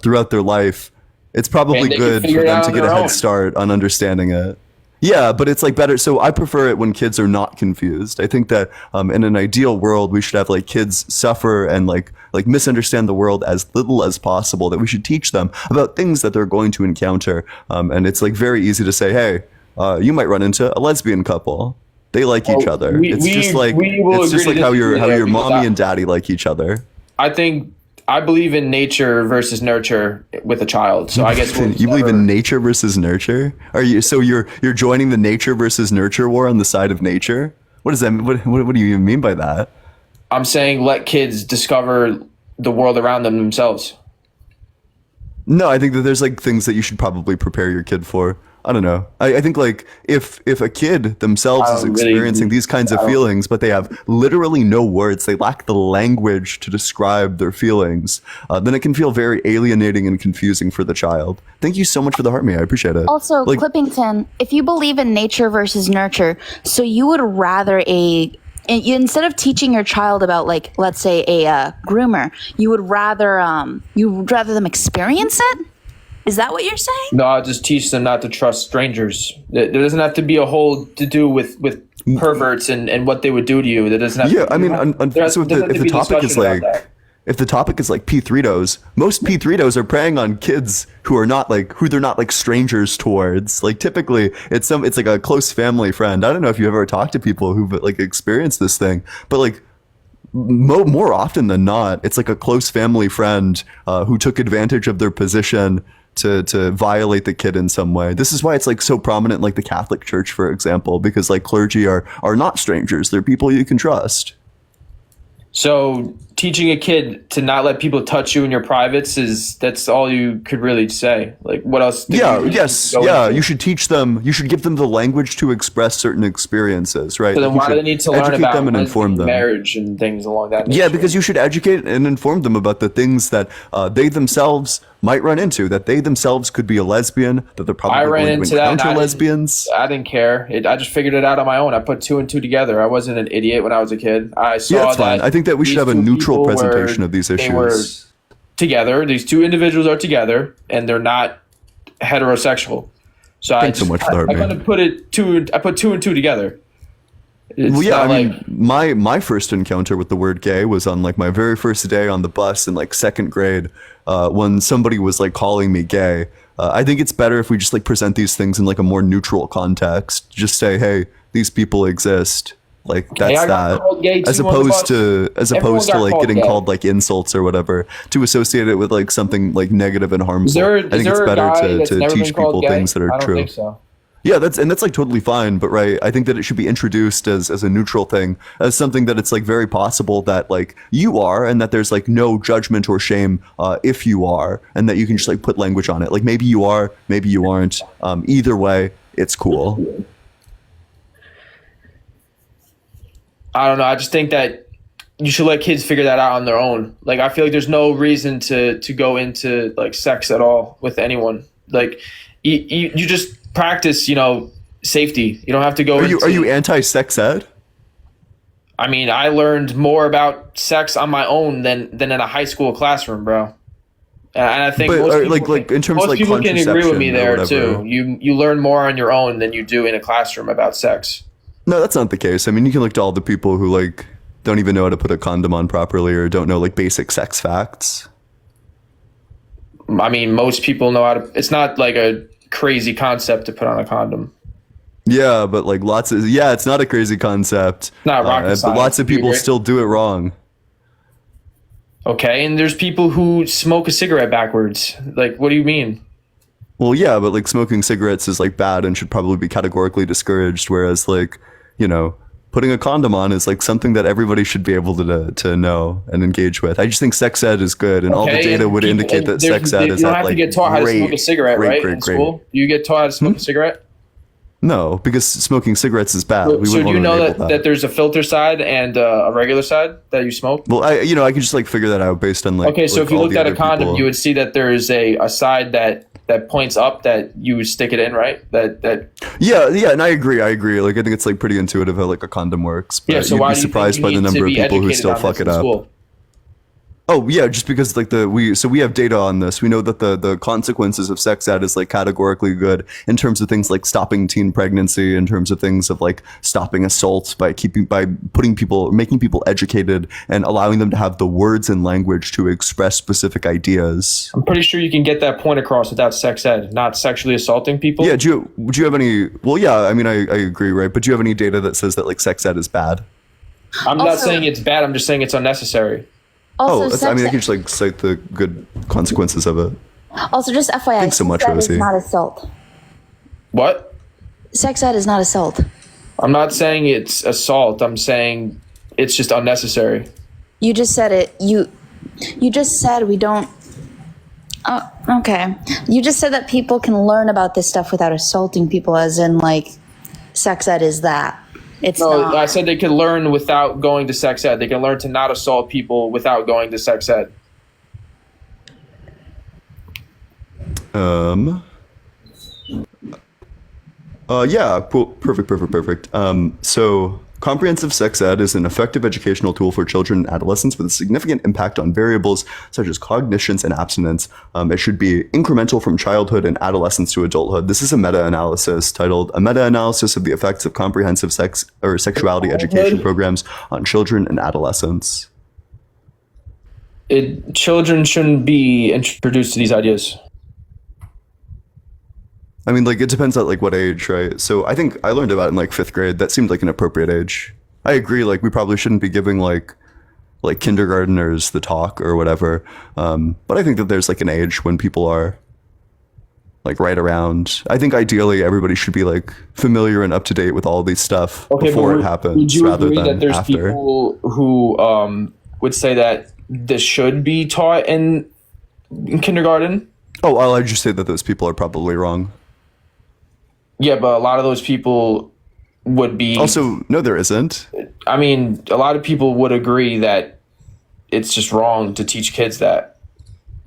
throughout their life. It's probably good for them to get a head start on understanding it. Yeah, but it's like better. So I prefer it when kids are not confused. I think that in an ideal world, we should have like kids suffer and like misunderstand the world as little as possible, that we should teach them about things that they're going to encounter. And it's like very easy to say, hey, you might run into a lesbian couple. They like each other. It's just like how your mommy and daddy like each other. I believe in nature versus nurture with a child. So I guess you believe in nature versus nurture. You're joining the nature versus nurture war on the side of nature? What does that mean? What do you even mean by that? I'm saying let kids discover the world around them themselves. No, I think that there's like things that you should probably prepare your kid for. I don't know. I think like if a kid themselves is experiencing these kinds of feelings, but they have literally no words, they lack the language to describe their feelings, then it can feel very alienating and confusing for the child. Thank you so much for the heart, me. I appreciate it. Also, Clippington, if you believe in nature versus nurture, so you would rather instead of teaching your child about, like, let's say a groomer, you would rather them experience it? Is that what you're saying? No, I just teach them not to trust strangers. There doesn't have to be a whole to do with perverts and what they would do to you. That doesn't have so if the topic is like P3dos, most P3dos are preying on kids who they're not like strangers towards. Like typically it's like a close family friend. I don't know if you ever talked to people who've like experienced this thing, but like more often than not, it's like a close family friend who took advantage of their position to violate the kid in some way. This is why it's like so prominent, like the Catholic Church, for example, because like clergy are not strangers. They're people you can trust. So teaching a kid to not let people touch you in your privates that's all you could really say. Like what else? You should teach them. You should give them the language to express certain experiences, right? So then why do they need to learn about them and inform them? Marriage and things along that nature? Yeah, because you should educate and inform them about the things that they themselves might run into, that they themselves could be a lesbian, that they're probably going to encounter lesbians. I didn't care. I just figured it out on my own. I put 2 and 2 together. I wasn't an idiot when I was a kid. I saw that's fine. I think that we should have a neutral presentation of these issues. They were together. These 2 individuals are together, and they're not heterosexual. So Thanks so much for the heart, man. I put 2 and 2 together. My first encounter with the word gay was on like my very first day on the bus in like 2nd grade, when somebody was like calling me gay. I think it's better if we just like present these things in like a more neutral context. Just say, hey, these people exist. Like that's that, as opposed to like getting called like insults or whatever, to associate it with like something like negative and harmful. I think it's better to teach people things that are true. Think so. Yeah, that's like totally fine, but right, I think that it should be introduced as a neutral thing, as something that it's like very possible that like you are, and that there's like no judgment or shame if you are, and that you can just like put language on it. Like maybe you are, maybe you aren't. Either way, it's cool. I don't know. I just think that you should let kids figure that out on their own. Like I feel like there's no reason to go into like sex at all with anyone. Like you just practice, safety. You don't have to go. Are you anti-sex ed? I mean, I learned more about sex on my own than in a high school classroom, bro. And I think most people can agree with me there too. You learn more on your own than you do in a classroom about sex. No, that's not the case. I mean, you can look to all the people who like don't even know how to put a condom on properly or don't know like basic sex facts. I mean, most people know how to. It's not like a crazy concept to put on a condom. Yeah, but like it's not a crazy concept. Not rocket science. But lots of people still do it wrong. Okay, and there's people who smoke a cigarette backwards. Like, what do you mean? Well, yeah, but like smoking cigarettes is like bad and should probably be categorically discouraged. Whereas like, putting a condom on is like something that everybody should be able to know and engage with. I just think sex ed is good, and all the data would indicate that sex ed is you don't have to get taught how to smoke a cigarette, right? In school, you get taught how to smoke a cigarette. No, because smoking cigarettes is bad. So do you know that there's a filter side and a regular side that you smoke? Well, I can just like figure that out based on like. Okay, so if you looked at a condom, you would see that there is a side that points up that you would stick it in, right? Yeah, and I agree. Like I think it's like pretty intuitive how like a condom works. But yeah, so you'd why be surprised by the number of people who still fuck it up. Oh yeah, just because like we have data on this. We know that the consequences of sex ed is like categorically good in terms of things like stopping teen pregnancy, in terms of things of like stopping assault by making people educated and allowing them to have the words and language to express specific ideas. I'm pretty sure you can get that point across without sex ed, not sexually assaulting people. Yeah, do you have any? Well, yeah, I mean, I agree, right? But do you have any data that says that like sex ed is bad? I'm not saying it's bad. I'm just saying it's unnecessary. Also, I mean, I can just like cite the good consequences of it. Also, just FYI, Thanks so much, sex ed Rosie. is not assault. What? Sex ed is not assault. I'm not saying it's assault. I'm saying it's just unnecessary. You just said it. You just said we don't. Oh, okay. You just said that people can learn about this stuff without assaulting people, as in like, sex ed is that. It's not. I said they can learn without going to sex ed. They can learn to not assault people without going to sex ed. Yeah, perfect. So comprehensive sex ed is an effective educational tool for children and adolescents with a significant impact on variables such as cognitions and abstinence. It should be incremental from childhood and adolescence to adulthood. This is a meta-analysis titled "A Meta-Analysis of the Effects of Comprehensive Sex or Sexuality Education Programs on Children and Adolescents." Children shouldn't be introduced to these ideas. I mean, like, it depends at, like, what age, right? So I think I learned about it in, like, 5th grade. That seemed like an appropriate age. I agree, like, we probably shouldn't be giving, like kindergarteners the talk or whatever. But I think that there's, like, an age when people are, like, right around. I think ideally everybody should be, like, familiar and up to date with all these stuff before it happens, would you rather agree than that there's after. people who would say that this should be taught in kindergarten? Oh, I'll just say that those people are probably wrong. Yeah, but a lot of those people would be... Also, no, there isn't. I mean, a lot of people would agree that it's just wrong to teach kids that.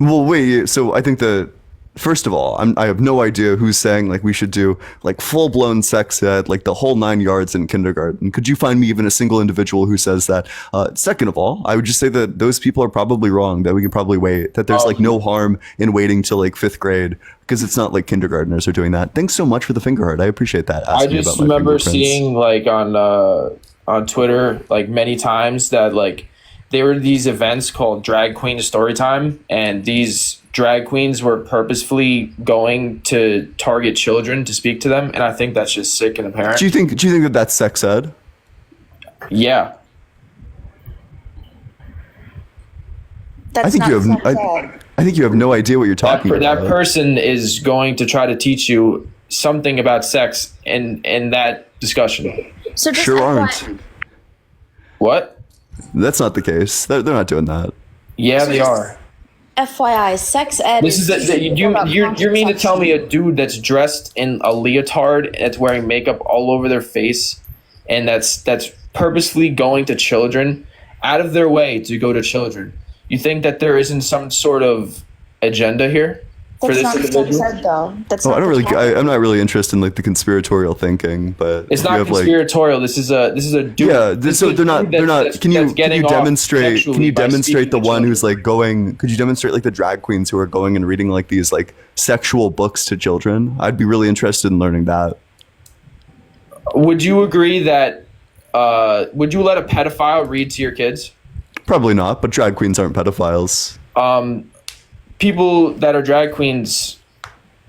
Well, wait, so I think that, first of all, I have no idea who's saying, like, we should do, like, full-blown sex ed, like, the whole 9 yards in kindergarten. Could you find me even a single individual who says that? Second of all, I would just say that those people are probably wrong, that we can probably wait, that there's, like, no harm in waiting till, like, 5th grade, because it's not like kindergartners are doing that. Thanks so much for the finger heart. I appreciate that. I just remember seeing, like, on Twitter, like, many times that, like, there were these events called Drag Queen Storytime, and these drag queens were purposefully going to target children to speak to them, and I think that's just sick and apparent. Do you think that that's sex ed? Yeah. That's I think you have no idea what you're talking about. That person is going to try to teach you something about sex in that discussion. So just Sure FYI, aren't. What? That's not the case. They're not doing that. Yeah, they are. FYI, sex ed. This is you mean to tell me a dude that's dressed in a leotard, that's wearing makeup all over their face, and that's purposely going to children, out of their way to go to children? You think that there isn't some sort of agenda here for this individual? That's not sex ed, though. That's not I don't the really. topic. I'm not really interested in like the conspiratorial thinking, but It's you not have, like, conspiratorial. This is a dude. Yeah, this so is a they're not. dude They're not. that's Can you getting off demonstrate? sexually Can you by demonstrate the speaking to one who's children. like going? Could you demonstrate like the drag queens who are going and reading like these like sexual books to children? I'd be really interested in learning that. Would you agree that? Would you let a pedophile read to your kids? Probably not, but drag queens aren't pedophiles. People that are drag queens,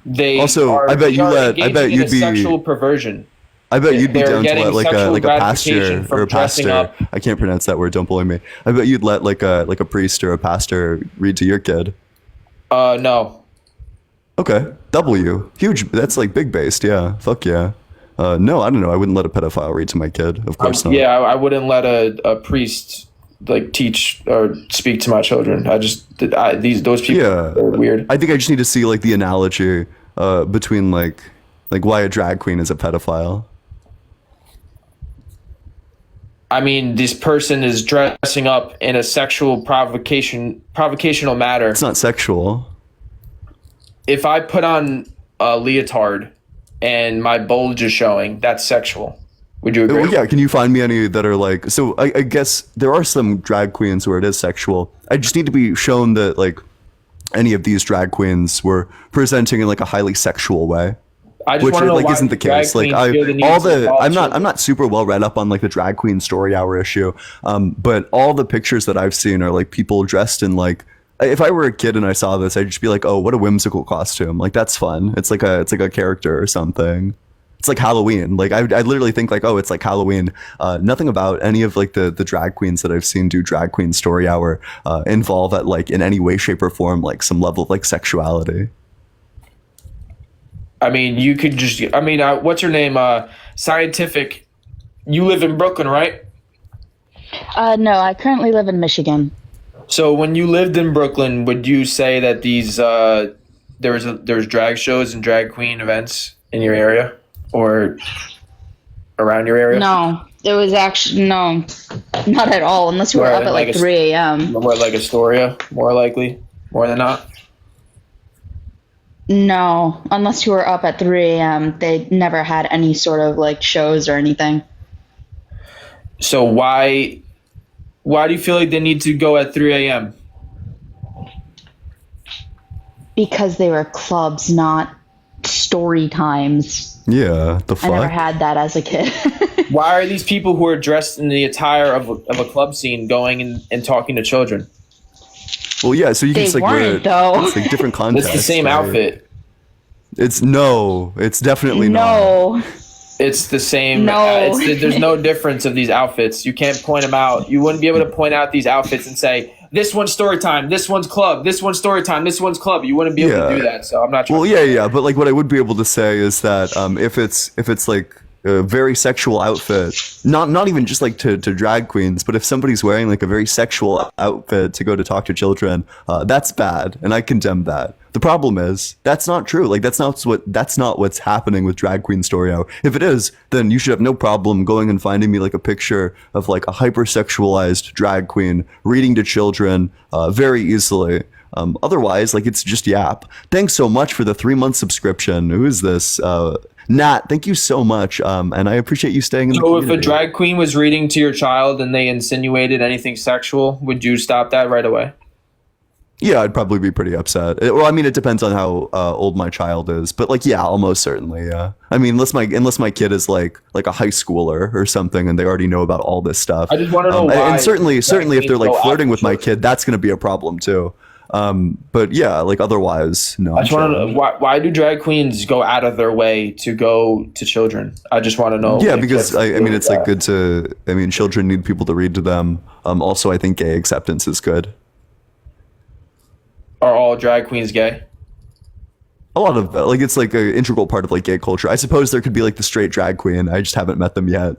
they Also, are, I bet you are let- I engaging bet in you'd a be- sexual perversion. I bet you'd be They're down to getting let like sexual a pastor gratification from or a dressing pastor. up. I can't pronounce that word. Don't bully me. I bet you'd let like a priest or a pastor read to your kid. No. Okay, W, huge. That's like big based. Yeah, fuck yeah. No, I don't know. I wouldn't let a pedophile read to my kid. Of course not. Yeah, I wouldn't let a priest like teach or speak to my children. Those people are weird. I think I just need to see like the analogy between like why a drag queen is a pedophile. I mean, this person is dressing up in a sexual provocational matter. It's not sexual. If I put on a leotard and my bulge is showing, that's sexual. Would you agree? Well, yeah, can you find me any that are like, so I guess there are some drag queens where it is sexual. I just need to be shown that like any of these drag queens were presenting in like a highly sexual way. I just Which want to know like why isn't the drag case. Like queens feel the need all to the involve I'm children. not super well read up on like the drag queen story hour issue. But all the pictures that I've seen are like people dressed in like, if I were a kid and I saw this, I'd just be like, oh, what a whimsical costume. Like that's fun. It's like a character or something. It's like Halloween. Like I literally think like, oh, it's like Halloween. Nothing about any of like the drag queens that I've seen do drag queen story hour involve at like in any way, shape, or form like some level of like sexuality. I mean, you could just. I mean, what's your name? Scientific. You live in Brooklyn, right? No, I currently live in Michigan. So when you lived in Brooklyn, would you say that these there's drag shows and drag queen events in your area or around your area? No, there was actually no, not at all. Unless you were up at like 3 a.m. More like Astoria, more likely, more than not. No, unless you were up at 3 a.m. They never had any sort of like shows or anything. So why do you feel like they need to go at 3 a.m.? Because they were clubs, not story times. Yeah, the fuck? I never had that as a kid. Why are these people who are dressed in the attire of a club scene going and talking to children? Well, yeah, so you can They just like weren't, wear it. though. It's like different context. It's the same right? outfit. It's definitely not. No. It's the same. No. There's no difference of these outfits. You can't point them out. You wouldn't be able to point out these outfits and say, this one's story time, this one's club, this one's story time, this one's club. You wouldn't be able to do that. So I'm not trying. Well, yeah, but like what I would be able to say is that if it's like a very sexual outfit, not even just like to drag queens, but if somebody's wearing like a very sexual outfit to go to talk to children, that's bad, and I condemn that. The problem is that's not true. Like that's not what's happening with Drag Queen Story Hour. If it is, then you should have no problem going and finding me like a picture of like a hypersexualized drag queen reading to children very easily. Otherwise, like it's just yap. Thanks so much for the 3-month subscription. Who is this? Nat, thank you so much. And I appreciate you staying in the community. So if a drag queen was reading to your child and they insinuated anything sexual, would you stop that right away? Yeah, I'd probably be pretty upset. Well, I mean, it depends on how old my child is, but like, yeah, almost certainly, yeah. I mean, unless my kid is like a high schooler or something, and they already know about all this stuff. I just want to know why. And certainly, if they're like go flirting after with my kid, that's going to be a problem too. But yeah, like otherwise, no. I just want to know why do drag queens go out of their way to go to children? I just want to know. Yeah, because I mean, it's like good to. I mean, children need people to read to them. Also, I think gay acceptance is good. Are all drag queens gay? A lot of like it's like an integral part of like gay culture. I suppose there could be like the straight drag queen. I just haven't met them yet.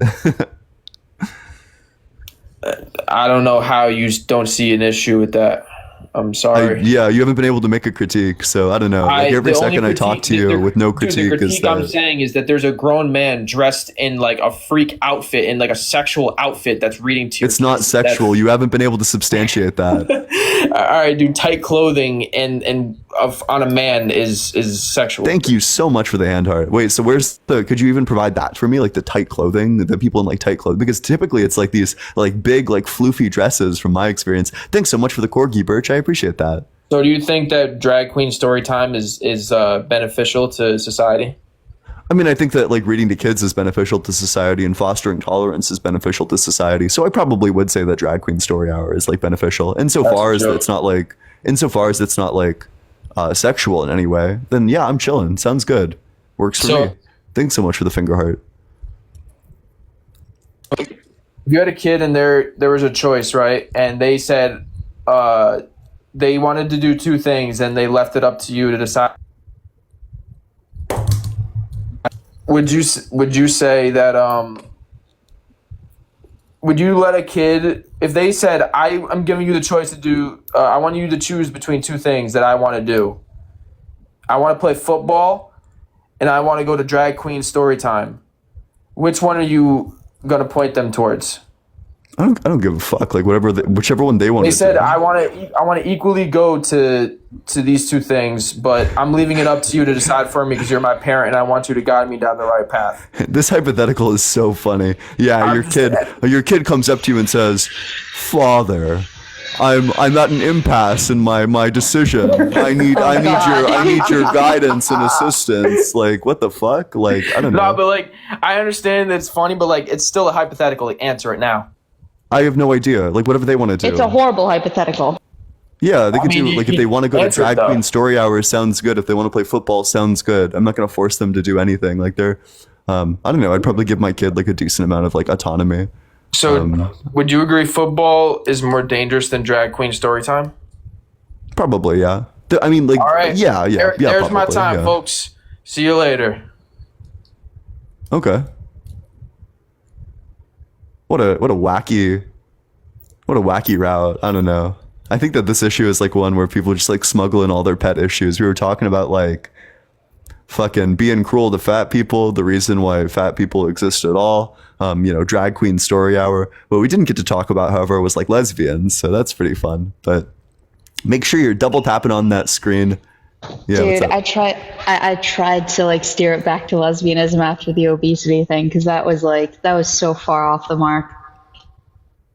I don't know how you don't see an issue with that. I'm sorry. Yeah, you haven't been able to make a critique, so I don't know. Like every second I talk to you with no critique, the critique is that I'm saying is that there's a grown man dressed in like a freak outfit, in like a sexual outfit that's reading to. It's not sexual. You haven't been able to substantiate that. All right, dude. Tight clothing on a man is sexual. Thank you so much for the hand heart. Wait, so could you even provide that for me, like the tight clothing, the people in like tight clothing? Because typically it's like these like big like floofy dresses from my experience. Thanks so much for the corgi, Birch. I appreciate that. So do you think that drag queen story time is beneficial to society? I mean, I think that like reading to kids is beneficial to society and fostering tolerance is beneficial to society. So I probably would say that Drag Queen Story Hour is like beneficial. Insofar as it's not like sexual in any way, then yeah, I'm chilling. Sounds good. Works for me. Thanks so much for the finger heart. If you had a kid and there was a choice, right? And they said they wanted to do two things and they left it up to you to decide. Would you say that would you let a kid, if they said I'm giving you the choice to do I want you to choose between two things that I want to do. I want to play football and I want to go to drag queen story time. Which one are you going to point them towards? I don't give a fuck. Like whatever, whichever one they want. They to said do. I want to equally go to these two things, but I'm leaving it up to you to decide for me because you're my parent and I want you to guide me down the right path. This hypothetical is so funny. Yeah, your kid comes up to you and says, "Father, I'm at an impasse in my decision. I need your guidance and assistance." Like, what the fuck? Like, I don't know. No, but like, I understand that it's funny, but like, it's still a hypothetical. Like, answer it now. I have no idea. Like, whatever they want to do. It's a horrible hypothetical. Yeah, they could do, like, if they want to go to drag queen story hours, sounds good. If they want to play football, sounds good. I'm not going to force them to do anything. Like, they're, I don't know. I'd probably give my kid like a decent amount of like autonomy. So, would you agree football is more dangerous than drag queen story time? Probably, yeah. I mean, like, all right. Yeah. There's probably, my time, yeah. folks. See you later. Okay. What a wacky route. I don't know. I think that this issue is like one where people just like smuggle in all their pet issues. We were talking about like fucking being cruel to fat people, the reason why fat people exist at all. Drag queen story hour. What we didn't get to talk about, however, was like lesbians. So that's pretty fun. But make sure you're double tapping on that screen. Yeah, dude, I tried to like steer it back to lesbianism after the obesity thing because that was so far off the mark.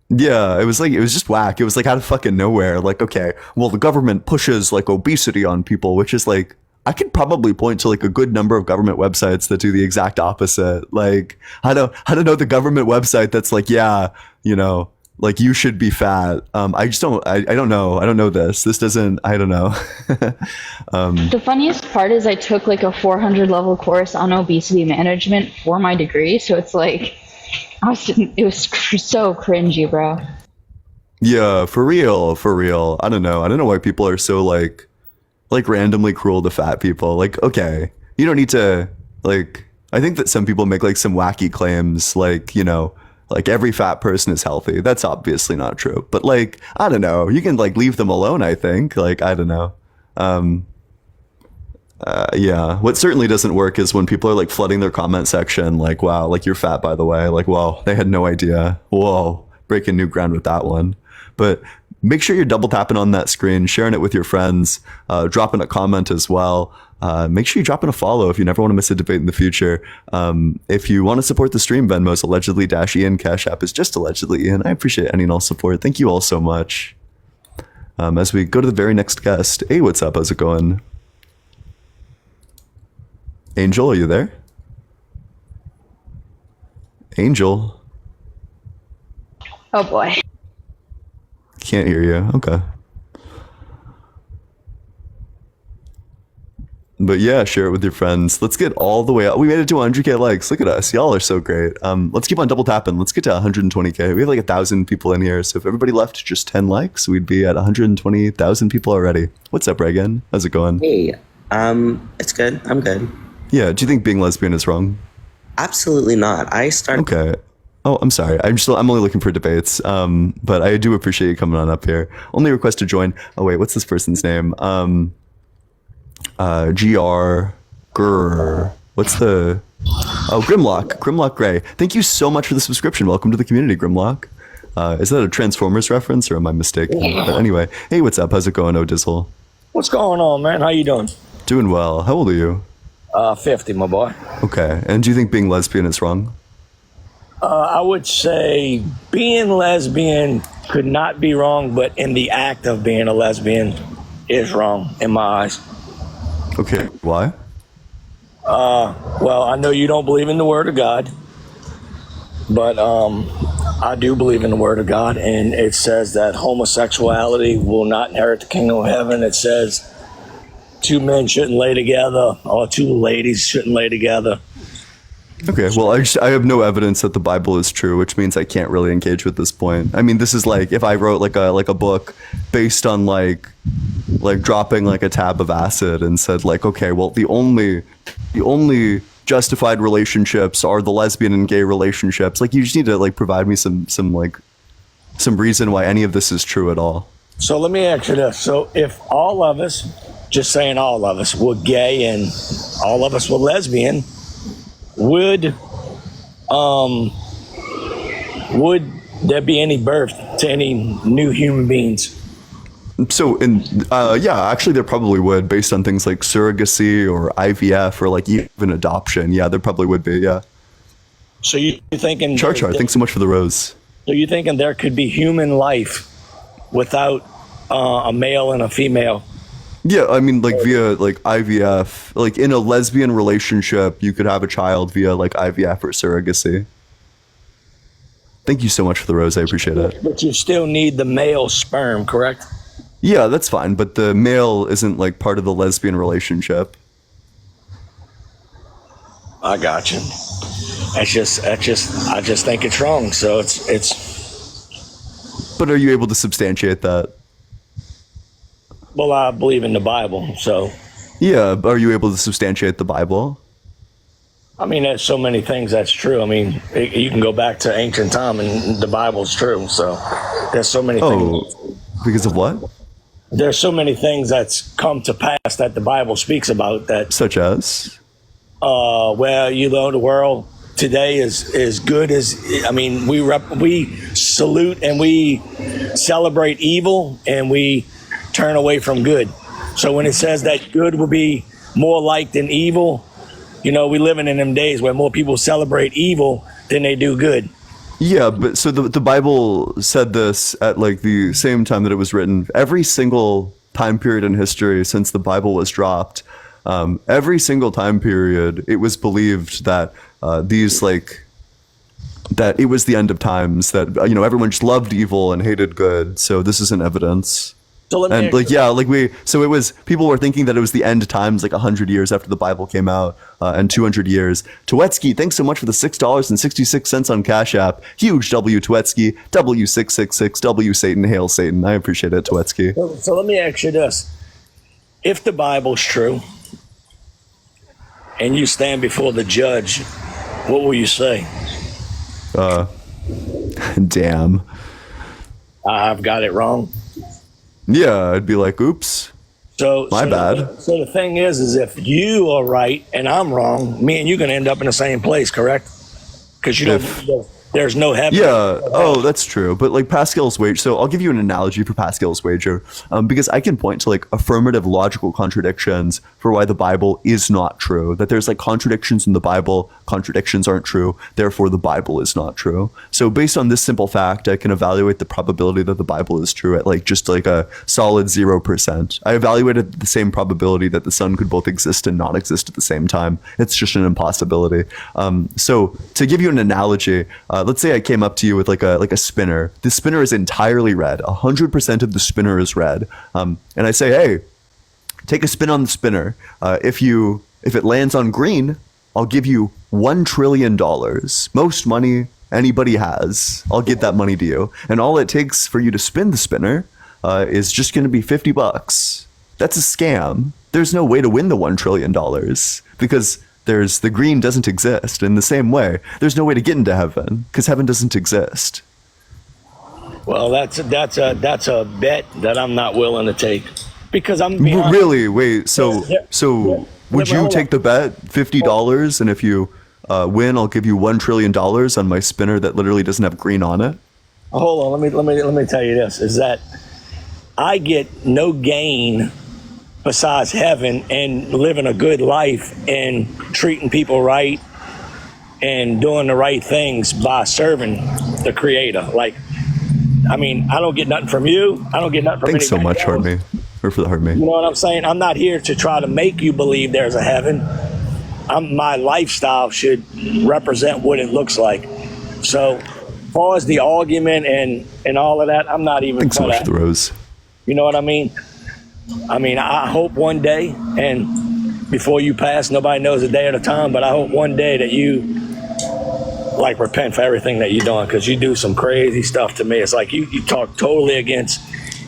Yeah, it was just whack. It was like out of fucking nowhere. Like, okay, well, the government pushes like obesity on people, which is like, I could probably point to like a good number of government websites that do the exact opposite. Like, I don't know the government website that's like, yeah, like you should be fat. I don't know. I don't know this. This doesn't, I don't know. The funniest part is I took like a 400 level course on obesity management for my degree. So it's like, it was so cringy, bro. Yeah, for real. I don't know why people are so like randomly cruel to fat people. Like, okay, you don't need to like, I think that some people make like some wacky claims like, like every fat person is healthy. That's obviously not true. But like, I don't know. You can like leave them alone, I think. Like, I don't know. Yeah. What certainly doesn't work is when people are like flooding their comment section like, wow, like you're fat, by the way. Like, wow, they had no idea. Whoa, breaking new ground with that one. But make sure you're double tapping on that screen, sharing it with your friends, dropping a comment as well. Make sure you drop in a follow if you never want to miss a debate in the future. If you want to support the stream, Venmo's allegedly-Ian. Cash App is just allegedly Ian. I appreciate any and all support. Thank you all so much. As we go to the very next guest. Hey, what's up? How's it going? Angel, are you there? Angel. Oh boy. Can't hear you. Okay. But yeah, share it with your friends. Let's get all the way up. We made it to 100K likes. Look at us. Y'all are so great. Let's keep on double tapping. Let's get to 120K. We have like 1,000 people in here. So if everybody left just 10 likes, we'd be at 120,000 people already. What's up, Reagan? How's it going? Hey, it's good. I'm good. Yeah. Do you think being lesbian is wrong? Absolutely not. Okay. Oh, I'm sorry. I'm only looking for debates. But I do appreciate you coming on up here. Only request to join. Oh wait, what's this person's name? What's the? Oh, Grimlock Gray. Thank you so much for the subscription. Welcome to the community, Grimlock. Is that a Transformers reference or am I mistaken? But anyway, hey, what's up? How's it going, O'Dizzle? What's going on, man? How you doing? Doing well. How old are you? 50, my boy. Okay. And do you think being lesbian is wrong? I would say being lesbian could not be wrong, but in the act of being a lesbian is wrong in my eyes. Okay. Why? Well, I know you don't believe in the word of God, but I do believe in the word of God, and it says that homosexuality will not inherit the kingdom of heaven. It says two men shouldn't lay together, or two ladies shouldn't lay together. Okay, well, I have no evidence that the Bible is true, which means I can't really engage with this point. I mean, this is like if I wrote like a book based on like dropping like a tab of acid and said like, okay, well, the only justified relationships are the lesbian and gay relationships. Like, you just need to like provide me some reason why any of this is true at all. So let me ask you this: so if all of us, just saying all of us, were gay and all of us were lesbian, would there be any birth to any new human beings? So, yeah, actually, there probably would, based on things like surrogacy or IVF or like even adoption. Yeah, there probably would be. Yeah. So you thinking? Char, thanks so much for the rose. So you thinking there could be human life without a male and a female? Yeah, I mean, like via like IVF, like in a lesbian relationship, you could have a child via like IVF or surrogacy. Thank you so much for the rose. I appreciate it. But you still need the male sperm, correct? Yeah, that's fine, but the male isn't like part of the lesbian relationship. I got you. I just think it's wrong. So it's. But are you able to substantiate that? Well, I believe in the Bible, so. Yeah, are you able to substantiate the Bible? I mean, there's so many things that's true. I mean, you can go back to ancient time and the Bible's true. So there's so many things. Because of what? There's so many things that's come to pass that the Bible speaks about that. Such as? Well, you know, the world today is good as, I mean, we salute and we celebrate evil and we turn away from good. So when it says that good will be more liked than evil, you know, we living in them days where more people celebrate evil than they do good. Yeah, but so the Bible said this at like the same time that it was written. Every single time period in history since the Bible was dropped, every single time period, it was believed that that it was the end of times, that, you know, everyone just loved evil and hated good. So this is an evidence. So and like, yeah, like it was, people were thinking that it was the end times, like 100 years after the Bible came out, and 200 years. Tuetsky, thanks so much for the $6.66 on Cash App. Huge W Tuetsky, W666, W Satan, hail Satan. I appreciate it, Tuetsky. So let me ask you this. If the Bible's true and you stand before the judge, what will you say? Damn. I've got it wrong. Yeah, I'd be like, oops. My bad. So the thing is if you are right and I'm wrong, me and you going to end up in the same place, correct? Because there's no heaven. Yeah. Oh, that's true. But like Pascal's wager. So I'll give you an analogy for Pascal's wager, because I can point to like affirmative logical contradictions for why the Bible is not true. That there's like contradictions in the Bible. Contradictions aren't true. Therefore, the Bible is not true. So based on this simple fact, I can evaluate the probability that the Bible is true at like just like a solid 0%. I evaluated the same probability that the sun could both exist and not exist at the same time. It's just an impossibility. So to give you an analogy, let's say I came up to you with like a spinner. The spinner is entirely red. 100% of the spinner is red. And I say, hey, take a spin on the spinner. If it lands on green, I'll give you $1 trillion. Most money anybody has. I'll give that money to you. And all it takes for you to spin the spinner is just going to be $50. That's a scam. There's no way to win the $1 trillion because the green doesn't exist. In the same way, there's no way to get into heaven because heaven doesn't exist. Well, that's a bet that I'm not willing to take because I'm being honest. Really. Wait. So would you take the bet $50, and if you win, I'll give you $1 trillion on my spinner that literally doesn't have green on it? Hold on. Let me tell you this: is that I get no gain besides heaven and living a good life and treating people right and doing the right things by serving the Creator. Like, I mean, I don't get nothing from you. I don't get nothing from Thanks so much, Hartme. Or for the Hartme. You know what I'm saying? I'm not here to try to make you believe there's a heaven. My lifestyle should represent what it looks like. So, as far as the argument and all of that, I'm not even. Thanks so much for the rose. You know what I mean? I hope one day, and before you pass, nobody knows the day or the time, but I hope one day that you like repent for everything that you're doing, because you do some crazy stuff to me. It's like you talk totally against,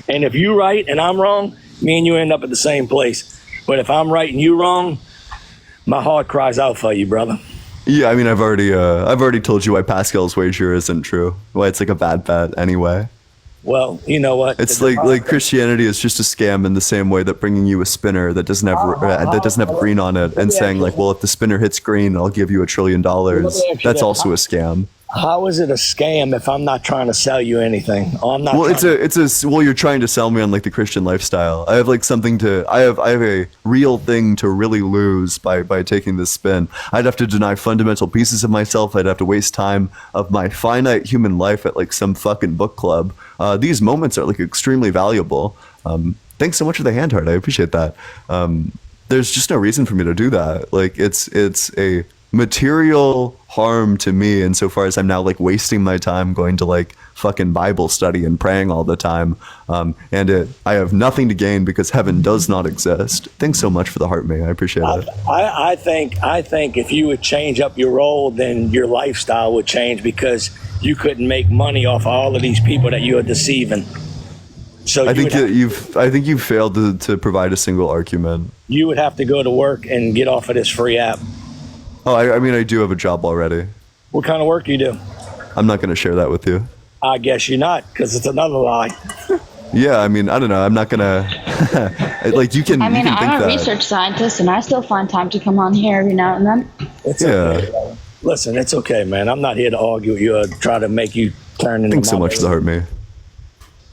and if you're right and I'm wrong, me and you end up at the same place. But if I'm right and you wrong, my heart cries out for you, brother. Yeah, I mean, I've already told you why Pascal's wager isn't true. Why it's like a bad bet anyway. Well, you know what? It's like Christianity is just a scam in the same way that bringing you a spinner that doesn't have green on it and saying like, well, if the spinner hits green, I'll give you $1 trillion. That's also a scam. How is it a scam if I'm not trying to sell you anything? Oh, I'm not. Well, well, you're trying to sell me on like the Christian lifestyle. I have like something to, I have a real thing to really lose by taking this spin. I'd have to deny fundamental pieces of myself. I'd have to waste time of my finite human life at like some fucking book club. These moments are like extremely valuable. Thanks so much for the hand heart. I appreciate that. There's just no reason for me to do that. Like it's a material harm to me insofar as I'm now like wasting my time going to like fucking Bible study and praying all the time. I have nothing to gain because heaven does not exist. Thanks so much for the heart, May. I appreciate it. I think if you would change up your role, then your lifestyle would change because you couldn't make money off all of these people that you are deceiving. So I think you've failed to provide a single argument. You would have to go to work and get off of this free app. Oh, I mean, I do have a job already. What kind of work do you do? I'm not going to share that with you. I guess you're not, because it's another lie. Yeah, I mean, I don't know. I'm not going to... like, you can I'm think a research scientist, and I still find time to come on here every now and then. It's okay. Listen, it's okay, man. I'm not here to argue with you or try to make you turn into... Thanks so much for the heart, me.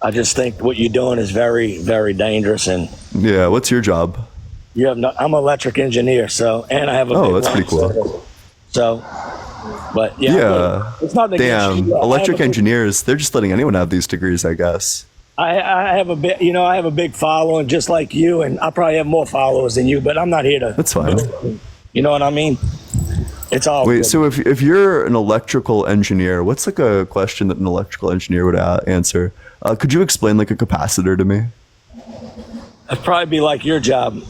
I just think what you're doing is very, very dangerous. And yeah, what's your job? I'm an electric engineer, and I have a that's pretty cool. So, but yeah. It's not damn, electric engineers, they're just letting anyone have these degrees, I guess. I have a bit, I have a big following just like you, and I probably have more followers than you, but I'm not here to. That's fine. You know what I mean? It's all. Wait, good. so if you're an electrical engineer, what's like a question that an electrical engineer would answer? Could you explain like a capacitor to me? It'd probably be like your job.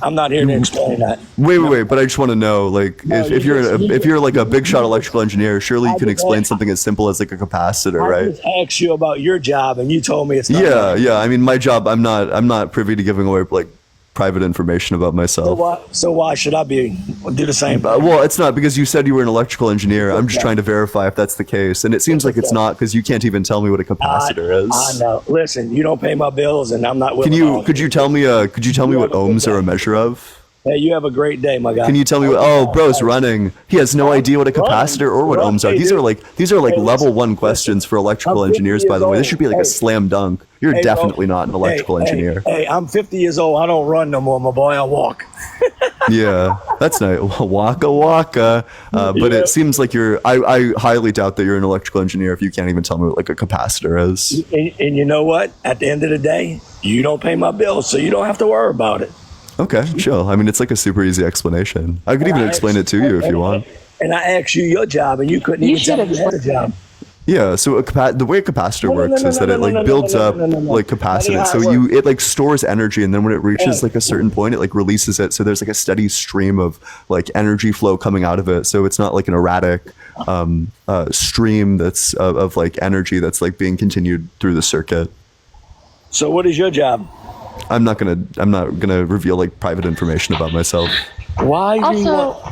I'm not here to explain that. Wait, but I just want to know, like, if you're like a big shot electrical engineer, surely you can explain something as simple as like a capacitor, right? I just asked you about your job, and you told me it's not. Yeah. I mean, my job, I'm not privy to giving away like private information about myself. So why should I do the same? Well, it's not because you said you were an electrical engineer. I'm just trying to verify if that's the case, and it seems like it's not because you can't even tell me what a capacitor is. I know. Listen, you don't pay my bills, and I'm not. Could you tell me what ohms are a measure of? Hey, you have a great day, my guy. Can you tell me what? Oh, bro's running. He has no idea what a capacitor or what ohms are. These are like level 1 questions for electrical engineers. By the way, this should be like a slam dunk. You're definitely not an electrical engineer. Hey, I'm 50 years old. I don't run no more, my boy. I walk. Yeah, that's nice. Waka. But it seems like I highly doubt that you're an electrical engineer if you can't even tell me what like a capacitor is. And you know what? At the end of the day, you don't pay my bills, so you don't have to worry about it. Okay, chill. I mean, it's like a super easy explanation. I could even explain it to you if you want. And I asked you your job, and you couldn't even tell me you had a job. Yeah, so the way a capacitor works is that it like builds up like capacitance. So it like stores energy, and then when it reaches like a certain point, it like releases it. So there's like a steady stream of like energy flow coming out of it. So it's not like an erratic stream that's of like energy that's like being continued through the circuit. So what is your job? I'm not gonna reveal like private information about myself. Why? Also,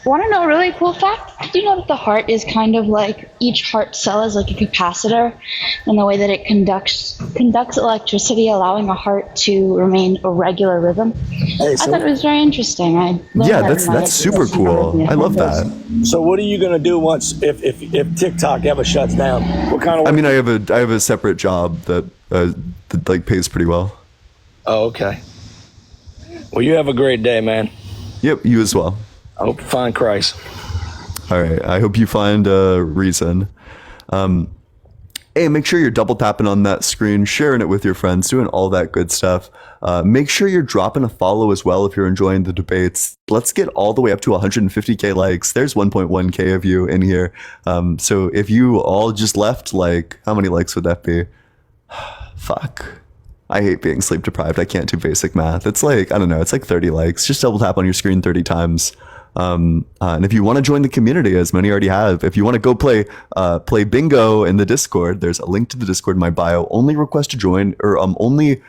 want to know a really cool fact? Do you know that the heart is kind of like each heart cell is like a capacitor in the way that it conducts electricity, allowing a heart to remain a regular rhythm? I thought it was very interesting. That's super cool. I love that. So what are you gonna do if TikTok ever shuts down? What kind of work? I mean, I have a separate job that like pays pretty well. Oh, okay. Well, you have a great day, man. Yep, you as well. I hope you find Christ. All right, I hope you find a reason. Hey, make sure you're double tapping on that screen, sharing it with your friends, doing all that good stuff. Make sure you're dropping a follow as well if you're enjoying the debates. Let's get all the way up to 150K likes. There's 1.1K of you in here. So if you all just left, like, how many likes would that be? Fuck. I hate being sleep deprived. I can't do basic math. It's like, I don't know, it's like 30 likes. Just double tap on your screen 30 times. And if you want to join the community, as many already have, if you want to go play bingo in the Discord, there's a link to the Discord in my bio. Only request to join, or only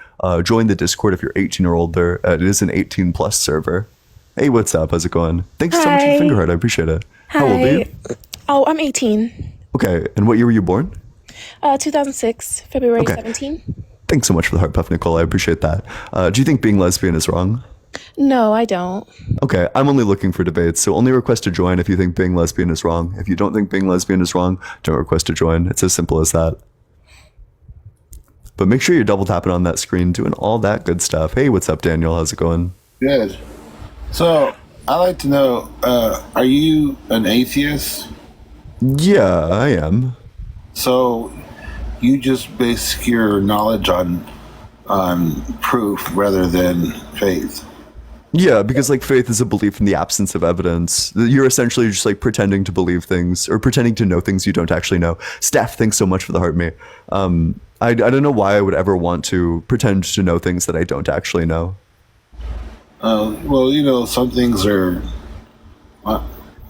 join the Discord if you're 18 or older. It is an 18 plus server. Hey, what's up? How's it going? Thanks so much for the finger heart. I appreciate it. Hi. How old are you? Oh, I'm 18. Okay. And what year were you born? 2006, February 17. Thanks so much for the heart puff, Nicole. I appreciate that. Do you think being lesbian is wrong? No, I don't. Okay, I'm only looking for debates, so only request to join if you think being lesbian is wrong. If you don't think being lesbian is wrong, don't request to join. It's as simple as that. But make sure you're double tapping on that screen, doing all that good stuff. Hey, what's up, Daniel? How's it going? Good. So, I'd like to know, are you an atheist? Yeah, I am. So, you just base your knowledge on proof rather than faith? Yeah, because like faith is a belief in the absence of evidence. You're essentially just like pretending to believe things or pretending to know things you don't actually know. Steph, thanks so much for the heart me. I don't know why I would ever want to pretend to know things that I don't actually know. Well, you know, some things are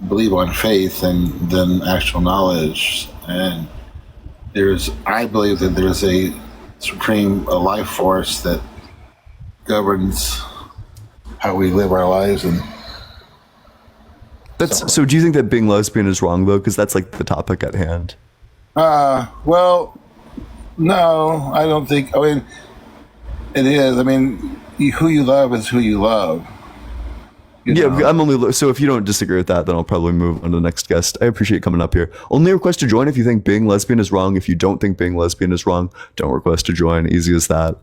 believe on faith and then actual knowledge. And I believe that there's a supreme life force that governs how we live our lives. And so do you think that being lesbian is wrong though? Because that's like the topic at hand. Well, no, I don't think. I mean, it is. I mean, who you love is who you love. I'm only so if you don't disagree with that, then I'll probably move on to the next guest. I appreciate coming up here. Only request to join if you think being lesbian is wrong. If you don't think being lesbian is wrong, don't request to join. Easy as that.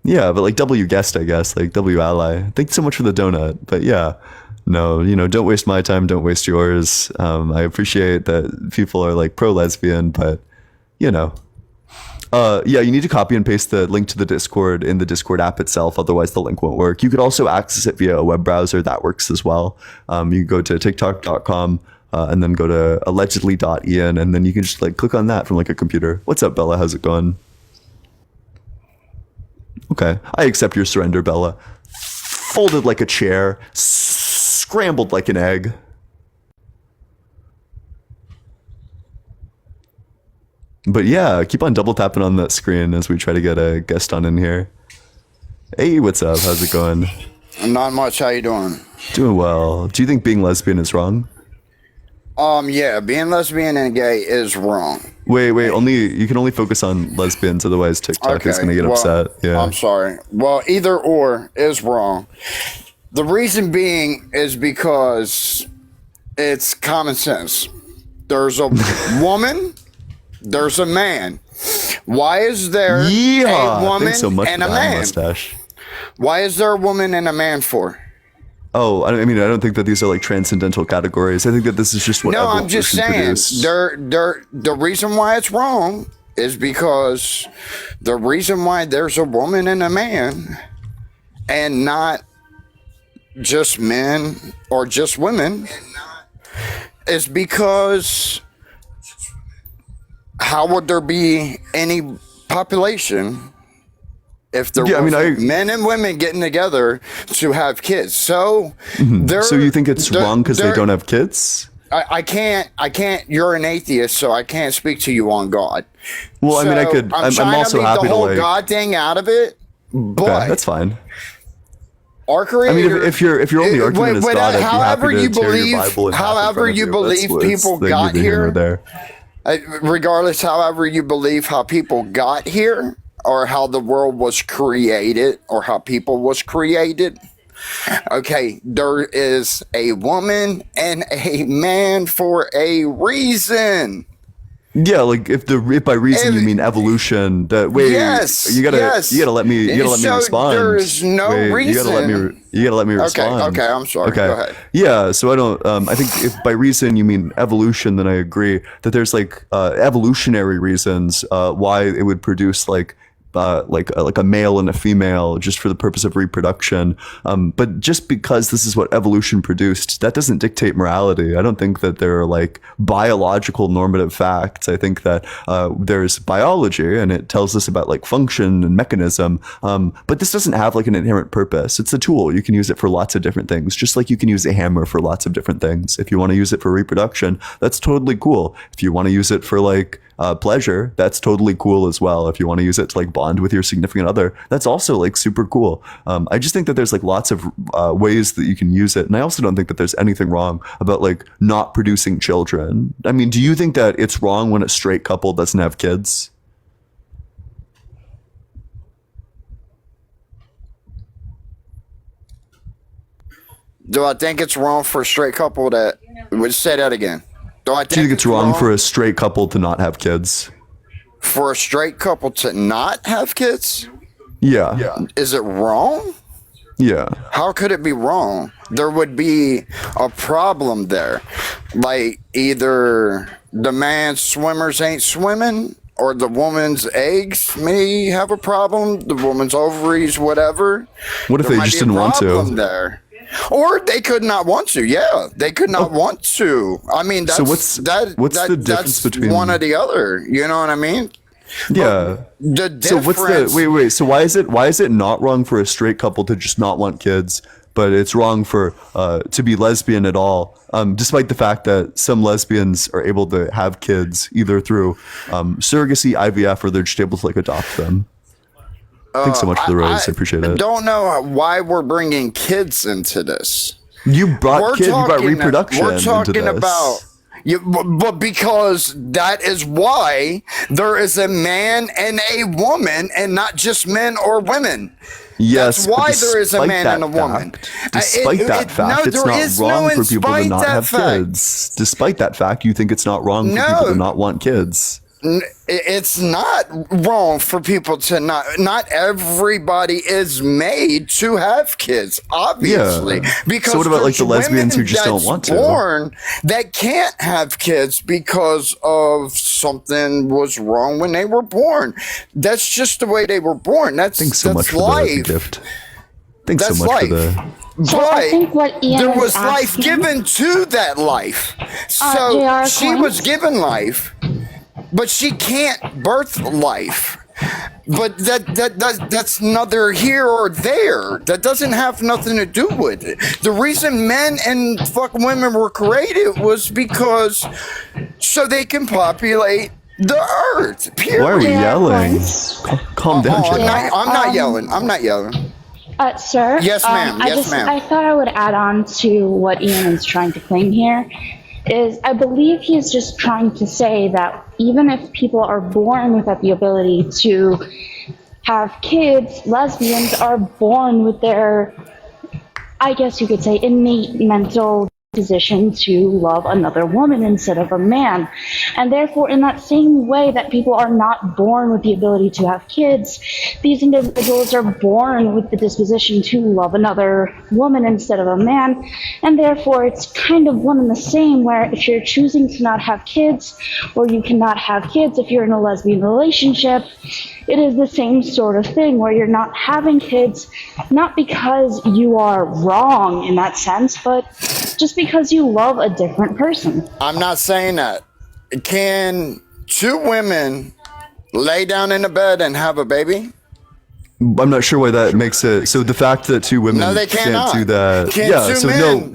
Yeah, but like W guest, I guess, like W ally. Thanks so much for the donut. But yeah, no, don't waste my time. Don't waste yours. I appreciate that people are like pro lesbian, but yeah, you need to copy and paste the link to the Discord in the Discord app itself. Otherwise the link won't work. You could also access it via a web browser. That works as well. You can go to tiktok.com and then go to allegedly.ian and then you can just like click on that from like a computer. What's up, Bella? How's it going? Okay, I accept your surrender, Bella. Folded like a chair, scrambled like an egg. But yeah, keep on double tapping on that screen as we try to get a guest on in here. Hey, what's up? How's it going? Not much. How you doing? Doing well. Do you think being lesbian is wrong? Yeah, being lesbian and gay is wrong. Wait, you can only focus on lesbians, otherwise TikTok is gonna get upset. Yeah. I'm sorry. Well, either or is wrong. The reason being is because it's common sense. There's a woman, there's a man. Why is there a woman and a man? Mustache. Why is there a woman and a man for? Oh, I mean, I don't think that these are like transcendental categories. I think that this is just what evolution I'm just saying. produced. The reason why it's wrong is because the reason why there's a woman and a man and not just men or just women is because how would there be any population if there were men and women getting together to have kids? So, so you think it's wrong because they don't have kids? I can't. You're an atheist, so I can't speak to you on God. Well, I mean, I could. I'm also happy the whole to God thing out of it, but okay, that's fine. Our Creator. I mean, if your only argument is God, I'd be happy to tear your Bible in half however you believe people got here. Regardless, however you believe how people got here, or how the world was created, or how people was created. Okay, there is a woman and a man for a reason. Yeah, like if by reason you mean evolution, that way you gotta let me respond. There is no reason. You gotta let me respond. Okay, I'm sorry. Okay. Go ahead. Yeah, so I don't. I think if by reason you mean evolution, then I agree that there's like evolutionary reasons why it would produce like a male and a female just for the purpose of reproduction. But just because this is what evolution produced, that doesn't dictate morality. I don't think that there are like biological normative facts. I think that there's biology and it tells us about like function and mechanism. But this doesn't have like an inherent purpose. It's a tool. You can use it for lots of different things, just like you can use a hammer for lots of different things. If you want to use it for reproduction, that's totally cool. If you want to use it for like pleasure, that's totally cool as well. If you want to use it to like bond with your significant other, that's also like super cool. I just think that there's like lots of ways that you can use it. And I also don't think that there's anything wrong about like not producing children. I mean, do you think that it's wrong when a straight couple doesn't have kids? Do I think it's wrong for a straight couple that would say that again? Do you think it's wrong for a straight couple to not have kids? For a straight couple to not have kids? Yeah. Is it wrong? Yeah. How could it be wrong? There would be a problem there. Like either the man's swimmers ain't swimming, or the woman's eggs may have a problem, the woman's ovaries, whatever. What if they just didn't want to? There. Or they could not want to. Yeah, they could not want to. I mean, that's, so what's the difference between one or the other? You know what I mean? Yeah. The difference. So what's the wait? So why is it not wrong for a straight couple to just not want kids, but it's wrong for to be lesbian at all? Despite the fact that some lesbians are able to have kids either through surrogacy, IVF, or they're just able to like adopt them. Thanks so much for the rose. I appreciate it. I don't know why we're bringing kids into this. You brought reproduction. We're talking into this. about. But because that is why there is a man and a woman and not just men or women. Yes, that's why there is a man and a woman. Despite that fact, it's not wrong for people to not have kids. Despite that fact, you think it's not wrong for people to not want kids. It's not wrong for people to not everybody is made to have kids, obviously. Yeah. Because so what about like the lesbians who just don't want to? Born that can't have kids because of something was wrong when they were born. That's just the way they were born. Thanks so much for the gift. Thanks so much for the. So I think what Ian there is was life asking, given to that life. So JR she was given life. But she can't birth life. But that's neither here or there. That doesn't have nothing to do with it. The reason men and fucking women were created was because so they can populate the earth. Period. Why are we yelling? Calm down, I'm not yelling. I'm not yelling. Sir? Yes, ma'am. Yes, ma'am. I thought I would add on to what Ian is trying to claim here. Is I believe he's just trying to say that even if people are born without the ability to have kids, lesbians are born with their, I guess you could say, innate mental disposition to love another woman instead of a man. And therefore, in that same way that people are not born with the ability to have kids, these individuals are born with the disposition to love another woman instead of a man. And therefore, it's kind of one and the same, where if you're choosing to not have kids, or you cannot have kids if you're in a lesbian relationship, it is the same sort of thing where you're not having kids, not because you are wrong in that sense, but just because you love a different person. I'm not saying that. Can two women lay down in a bed and have a baby? I'm not sure why that makes it. So the fact that two women can't do that.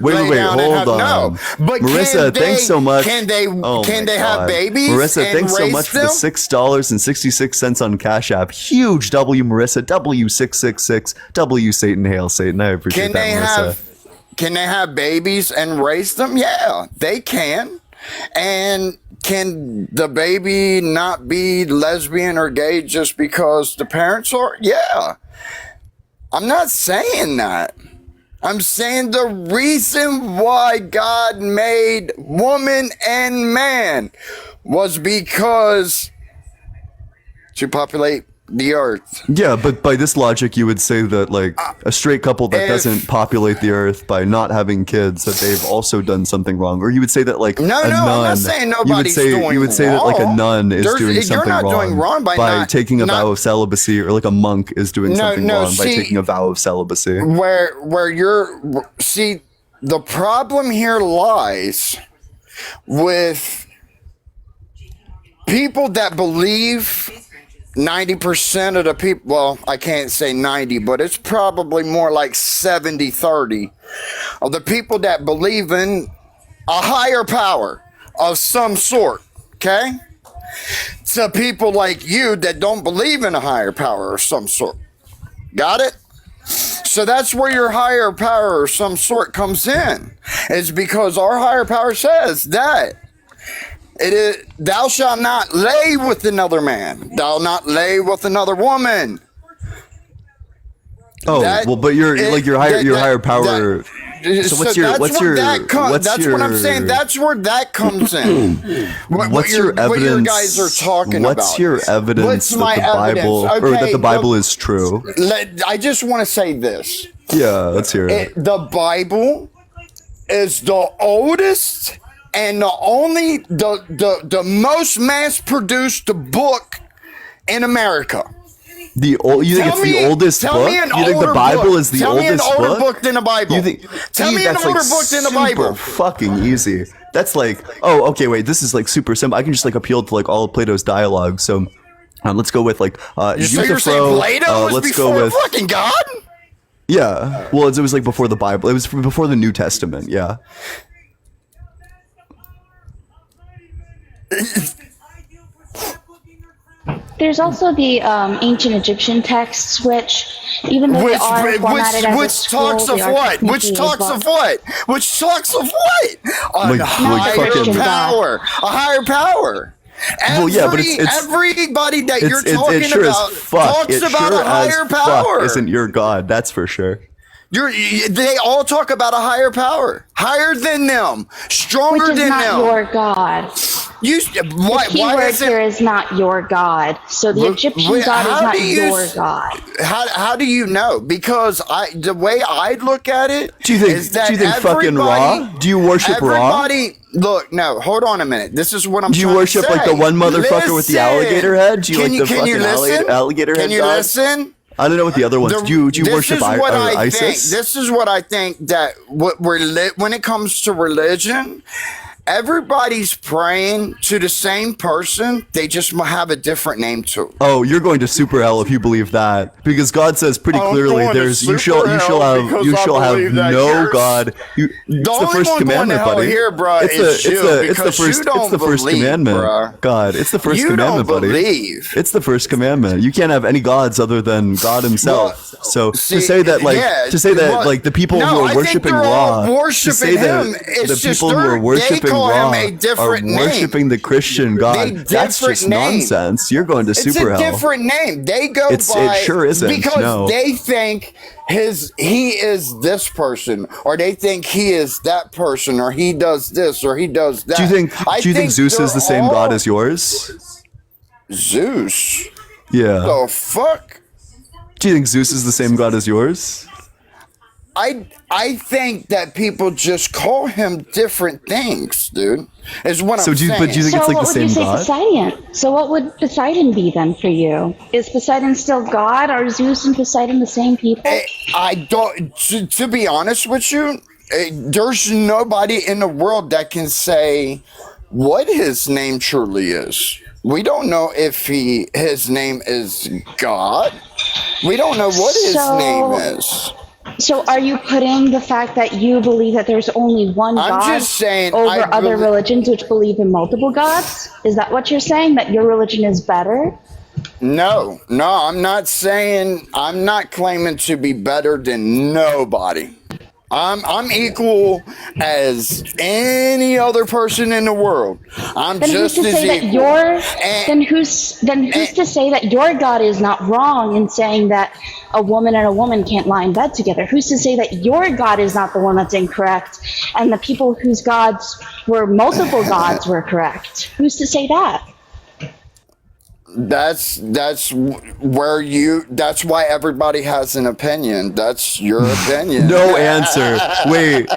Wait, hold on. No. But Marissa, thanks so much. Can they have babies? Marissa, and thanks so much for the $6.66 on Cash App. Huge W, Marissa. W666. W Satan, hail Satan. I appreciate that, Marissa. Can they have babies and raise them? Yeah, they can. And can the baby not be lesbian or gay just because the parents are? Yeah. I'm not saying that. I'm saying the reason why God made woman and man was because to populate the earth. Yeah, but by this logic, you would say that like a straight couple that doesn't populate the earth by not having kids, that they've also done something wrong. Or you would say that like no, I'm not saying nobody's doing wrong. You would say that like a nun is doing something you're not wrong, doing wrong by taking a vow of celibacy, or like a monk is doing something wrong by taking a vow of celibacy. Where you're see, the problem here lies with people that believe 90% of the people, well, I can't say 90, but it's probably more like 70-30 of the people that believe in a higher power of some sort, okay? To people like you that don't believe in a higher power of some sort. Got it? So that's where your higher power of some sort comes in. It's because our higher power says that it is, thou shalt not lay with another man. Thou not lay with another woman. Oh, well, but your higher power So what's your that's what I'm saying. That's where that comes in. What's your evidence? What your guys are talking about? What's your evidence What's that my the Bible evidence? or that the Bible look, is true? I just want to say this. Yeah, let's hear it. The Bible is the oldest and the most mass-produced book in America. You think it's the oldest book? You think the Bible is the oldest book? Tell me an older book than the Bible. Tell me an older book than the Bible. Fucking easy. That's like, oh, okay, wait. This is like super simple. I can just like appeal to like all of Plato's dialogue. So let's go with like so you're saying Plato was before fucking God? Yeah. Well, it was like before the Bible. It was before the New Testament. Yeah. There's also the ancient Egyptian texts, which, even though they are formatted as a scroll, talks of what? Which talks of what? Which talks of what? A higher power. A higher power. Well, yeah, but it's everybody that you're talking sure about talks about a higher power. Isn't your God? That's for sure. They all talk about a higher power, higher than them, stronger than them. Which is not your God. The key word here is not your God. So the Egyptian God is not your God. How do you know? Because the way I look at it, do you think fucking Ra? Do you worship Ra? Look, no, hold on a minute. This is what I'm trying to say. Do you worship like the one motherfucker with the alligator head? Do you like the fucking alligator head? Can you listen? I don't know what the other ones. Do you worship ISIS? This is what I think that when it comes to religion, everybody's praying to the same person. They just have a different name to it. Oh, you're going to super hell if you believe that, because God says pretty clearly, you shall have no God. It's the first commandment, buddy. Here, bro, it's the first commandment. Bro. God, it's the first commandment, buddy. It's the first commandment. You can't have any gods other than God Himself. So to say that like the people who are worshiping Ra, to say that the people who are worshiping Ra are worshiping the Christian God, that's just nonsense. You're going to super hell. It's a different name. They go by it sure isn't, because they think he is this person, or they think he is that person, or he does this, or he does that. Do you think Zeus is the same God as yours? Zeus? Yeah. The fuck? Do you think Zeus is the same God as yours? I think that people just call him different things, dude. Is what I'm saying. But do you think it's like the same God? Poseidon? So what would Poseidon be then for you? Is Poseidon still God? Are Zeus and Poseidon the same people? I don't. To be honest with you, there's nobody in the world that can say what his name truly is. We don't know if his name is God. We don't know what his name is. So are you putting the fact that you believe that there's only one God over other religions which believe in multiple gods? Is that what you're saying? That your religion is better? No, I'm not saying, I'm not claiming to be better than nobody. I'm equal as any other person in the world. I'm just as equal. Then who's to say that your God is not wrong in saying that a woman and a woman can't lie in bed together? Who's to say that your God is not the one that's incorrect and the people whose gods were multiple gods were correct? Who's to say that? That's why everybody has an opinion. That's your opinion. No answer. Wait,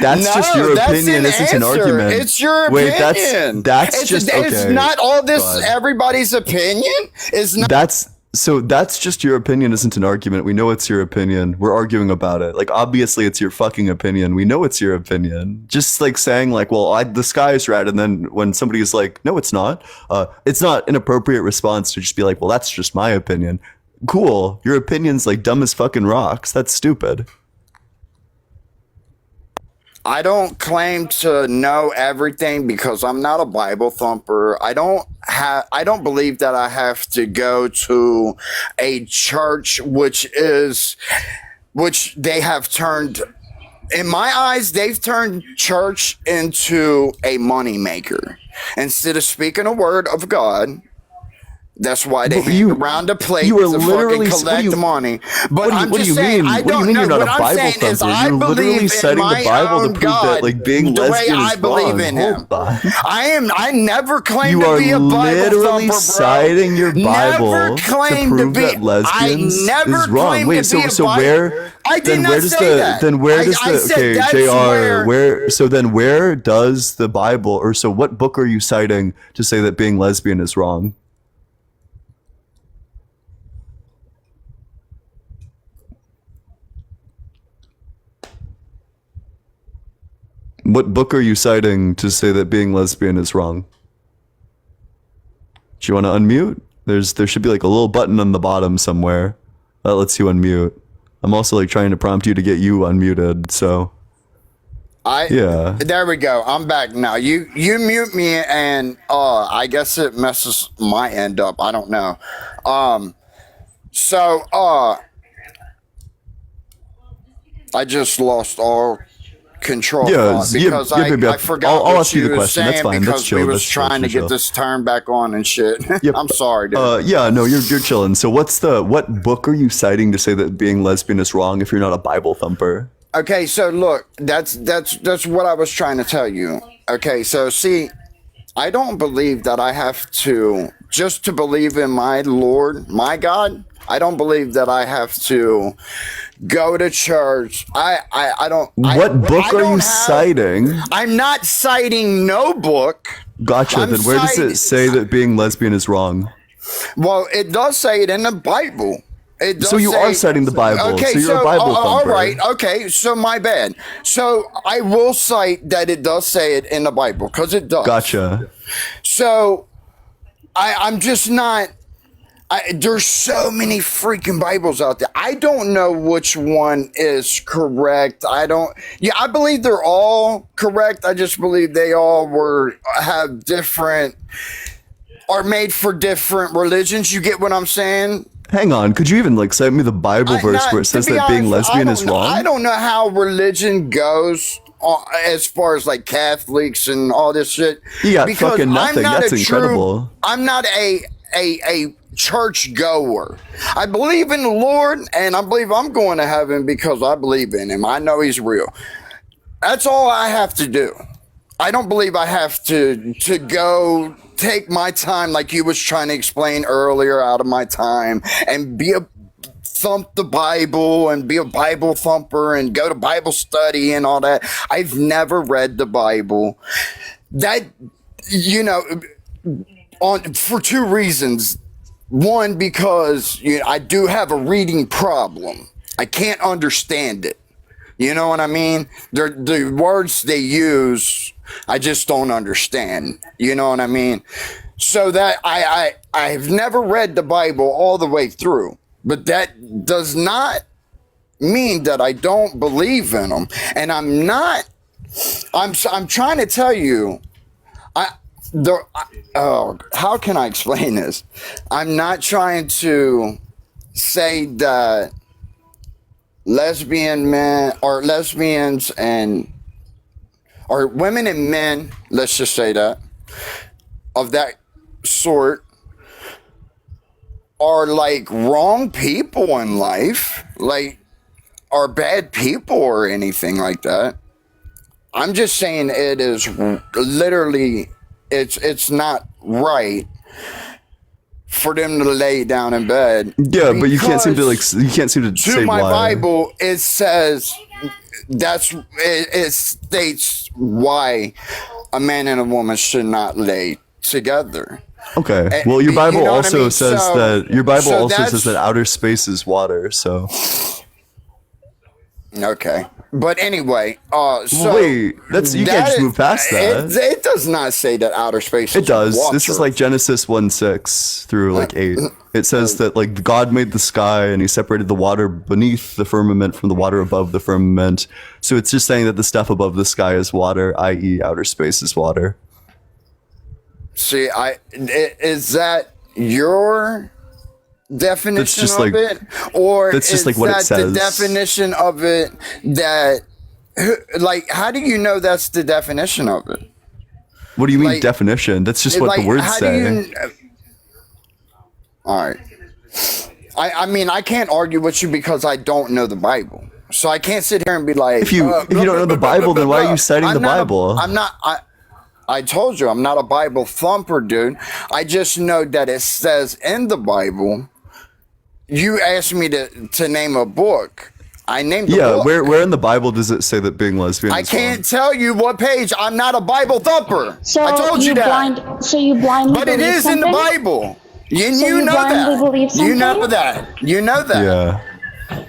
that's just your opinion. Isn't an argument. It's your opinion. That's just okay. It's not all this everybody's opinion. It's not. That's just your opinion isn't an argument. We know it's your opinion. We're arguing about it. Like, obviously it's your fucking opinion. We know it's your opinion. Just like saying like, well, the sky is red. And then when somebody is like, no, it's not an appropriate response to just be like, well, that's just my opinion. Cool. Your opinion's like dumb as fucking rocks. That's stupid. I don't claim to know everything because I'm not a Bible thumper. I don't believe that I have to go to a church which they have turned, in my eyes, they've turned church into a money maker. Instead of speaking a word of God, That's why they But hang around the plate you are to fucking literally collect money. But I'm what do just you saying, mean? I What do you don't mean know. you're not What a I'm Bible saying is thumper? I You're literally believe in citing the my Bible to own prove God that like being the way lesbian I is believe wrong. in Him. Hold on. I never claimed You to are be a Bible literally thumper, bro. citing your Bible Never to claimed to prove be. that lesbians I never is wrong. claimed Wait, to be a so Bible. where? I did Then not where does say the that. then where does I the said okay that's Jr. where so then where does the Bible or so what book are you citing to say that being lesbian is wrong? What book are you citing to say that being lesbian is wrong? Do you want to unmute? There should be like a little button on the bottom somewhere that lets you unmute. I'm also like trying to prompt you to get you unmuted, so yeah. There we go. I'm back now. You mute me and I guess it messes my end up. I don't know. So I just lost all control because I forgot I'll what ask you the was question. That's saying fine. That's because chill. we was That's chill. trying to Chill. get this turned back on and shit. Yep. I'm sorry, dude. Yeah, no, you're chilling. So what book are you citing to say that being lesbian is wrong if you're not a Bible thumper? Okay, so look, that's what I was trying to tell you. Okay, so see, I don't believe that I have to just to believe in my Lord, my God. I don't believe that I have to go to church. I don't. What book are you citing? I'm not citing no book. Gotcha. Then where does it say that being lesbian is wrong? Well, it does say it in the Bible. It does so you are citing the Bible. Okay, so you're a Bible thumper. all right. Okay, so my bad. So I will cite that it does say it in the Bible because it does. Gotcha. So I'm just not. There's so many freaking Bibles out there. I don't know which one is correct. I believe they're all correct. I just believe they all have different, are made for different religions. You get what I'm saying? Hang on, could you even like cite me the Bible verse where it says that being lesbian is wrong? I don't know how religion goes as far as like Catholics and all this shit. You got fucking nothing. That's incredible. I'm not a church goer. I believe in the Lord and I believe I'm going to heaven because I believe in Him. I know He's real. That's all I have to do. I don't believe I have to go take my time like you was trying to explain earlier out of my time and thump the Bible and be a Bible thumper and go to Bible study and all that. I've never read the Bible. That, for two reasons. One, because I do have a reading problem. I can't understand it. You know what I mean? The words they use, I just don't understand. You know what I mean? So that I've never read the Bible all the way through, but that does not mean that I don't believe in them. And I'm trying to tell you, how can I explain this? I'm not trying to say that lesbian men or lesbians or women and men, let's just say that, of that sort are like wrong people in life, like are bad people or anything like that. I'm just saying it is literally, it's not right for them to lay down in bed. Yeah, but you can't seem to say my why. Bible, it says it states why a man and a woman should not lay together. Okay. Well, your Bible also says that says that outer space is water. So. Okay. But anyway, wait, you can't just move past that. It does not say that outer space is water. It does. This is like Genesis 1:6 through like 8. It says that like God made the sky and He separated the water beneath the firmament from the water above the firmament. So it's just saying that the stuff above the sky is water, i.e., outer space is water. See, is that your definition of it, or that's just is like what that it says. the definition of it? That, like, how do you know that's the definition of it? What do you mean definition? That's just what the words say. All right. I mean, I can't argue with you because I don't know the Bible. So I can't sit here and be like, if you don't know the Bible, then why are you citing the Bible? I told you I'm not a Bible thumper, dude. I just know that it says in the Bible. You asked me to name a book. I named the book. Where in the Bible does it say that being lesbian I is can't wrong? tell you what page. I'm not a Bible thumper. So I told you that. So you blindly But it is in the Bible. You know that. You know that. You know that. Yeah.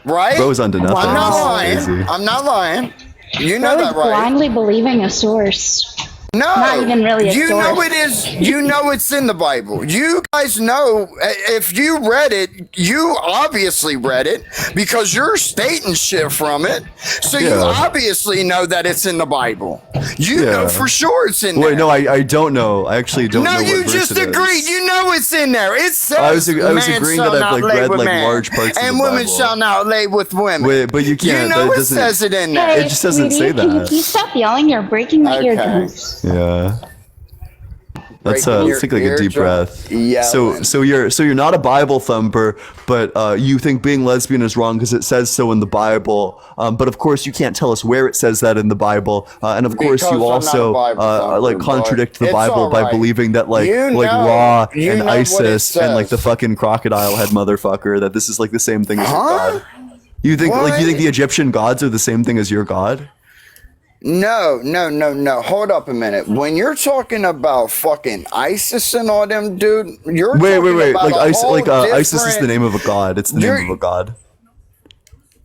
Right? Bro's onto nothing. I'm not lying. Crazy. I'm not lying. You know Bro that, is right? blindly believing a source. No, Not even really a you source. know it is. You know it's in the Bible. You guys know if you read it, you obviously read it because you're stating shit from it. So you obviously know that it's in the Bible. You know for sure it's in there. Wait, no, I don't know. I actually don't know. No, you what verse just it agreed. is. You know it's in there. It says I was agreeing shall that I've not lay read with man, large parts of and the women Bible. shall not lay with women. Wait, but you can't. You know that it doesn't, says it in there. Hey, It just doesn't sweetie, say Can you that. please stop yelling? You're breaking my eardrums. Yeah. Let's take like a deep breath. Yeah. So you're not a Bible thumper, but you think being lesbian is wrong because it says so in the Bible. But of course you can't tell us where it says that in the Bible. And of course you also contradict the Bible by believing that like Ra and Isis and like the fucking crocodile head motherfucker, that this is like the same thing as your God. You think the Egyptian gods are the same thing as your God? No. Hold up a minute. When you're talking about fucking ISIS and all them, dude, you're wait. about ISIS is the name of a god. It's the name of a god.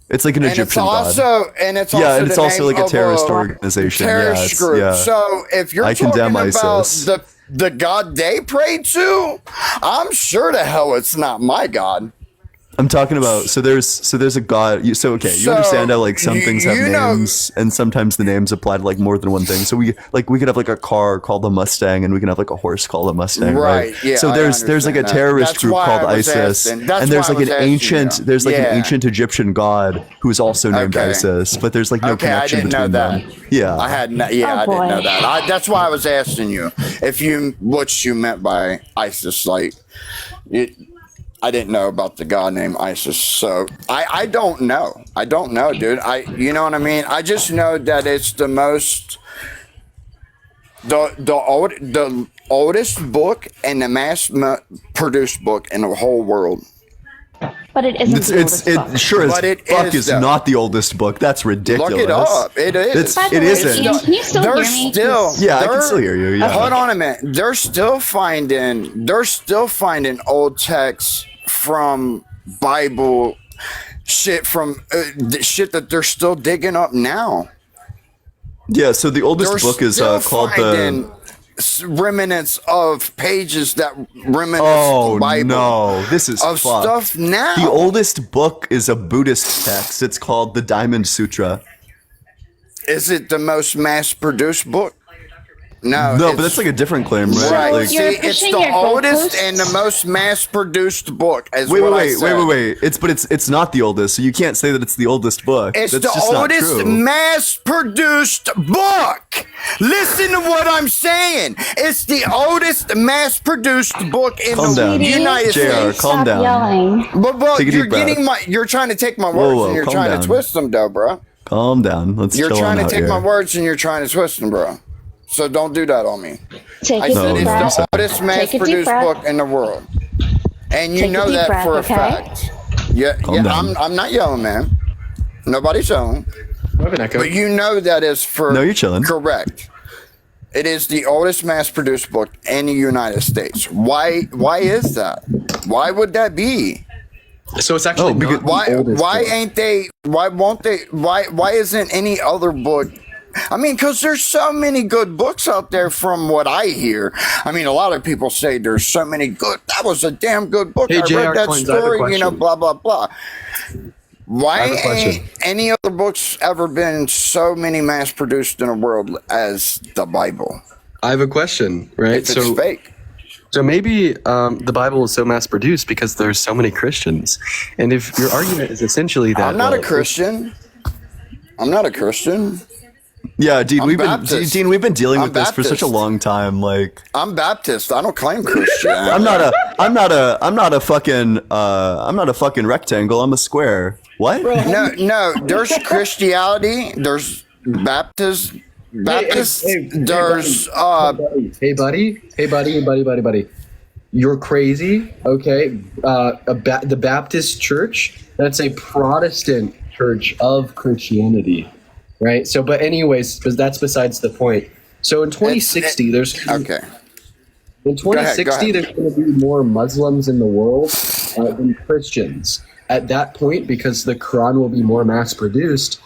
It's like an Egyptian god. And it's also it's also like a terrorist organization. Terrorist group. Yeah. So if you're talking about the god they pray to, I'm sure the hell it's not my god. I'm talking about so there's a god. You understand how like some things have names and sometimes the names apply to like more than one thing. So we could have like a car called a Mustang and we can have like a horse called a Mustang, right? Yeah. So there's like a terrorist group called ISIS, and there's like an ancient an ancient Egyptian god who's also named ISIS, but there's like no connection between them. Yeah, I didn't know that. That's why I was asking you what you meant by ISIS, like it. I didn't know about the god named ISIS, so I don't know. I don't know, dude. You know what I mean? I just know that it's the oldest book and the mass-produced book in the whole world. But it isn't. It sure as fuck is not the oldest book. That's ridiculous. Look it up. It is. It isn't. Can you still hear me? Yeah, I can still hear you. Yeah. Hold on a minute. They're still finding old texts from Bible shit from shit that they're still digging up now. Yeah. So the oldest book is called the remnants of pages that remnants of the Bible. No, this is of fucked. Stuff now. The oldest book is a Buddhist text. It's called the Diamond Sutra. Is it the most mass-produced book? No, but that's like a different claim, right? Right. Like, See, it's the oldest and the most mass-produced book. Wait. It's not the oldest, so you can't say that it's the oldest book. It's that's the just oldest not true. mass-produced book. Listen to what I'm saying. It's the oldest mass-produced book in the United States. Calm down. Yelling. But you're trying to take my words and you're trying to twist them, though, bro. Calm down. You're trying to take my words and you're trying to twist them, bro. So don't do that on me. I said it's the oldest mass-produced book in the world, and you know that for a fact. Yeah, I'm not yelling, man. Nobody's yelling. But you know that is for you're chilling. Correct. It is the oldest mass-produced book in the United States. Why is that? Why would that be? So it's actually why isn't any other book? I mean, because there's so many good books out there from what I hear. I mean, a lot of people say there's so many good. That was a damn good book. Hey, I read that story, blah, blah, blah. Why ain't any other books ever been so many mass-produced in the world as the Bible? I have a question, right? If it's fake. So maybe the Bible is so mass-produced because there's so many Christians. And if your argument is essentially that... I'm not a Christian. Yeah, Dean, I'm we've Baptist. been dealing with I'm this for such a Baptist. long time. Like, I'm Baptist. I don't claim Christian. I'm not a fucking rectangle. I'm a square. What? No. There's Christianity. There's Baptist. There's Hey buddy. You're crazy. Okay. The Baptist Church. That's a Protestant church of Christianity, right? So, but anyways, that's besides the point. So in 2060, there's okay. In 2060, Go ahead. there's going to be more Muslims in the world than Christians. At that point, because the Quran will be more mass produced,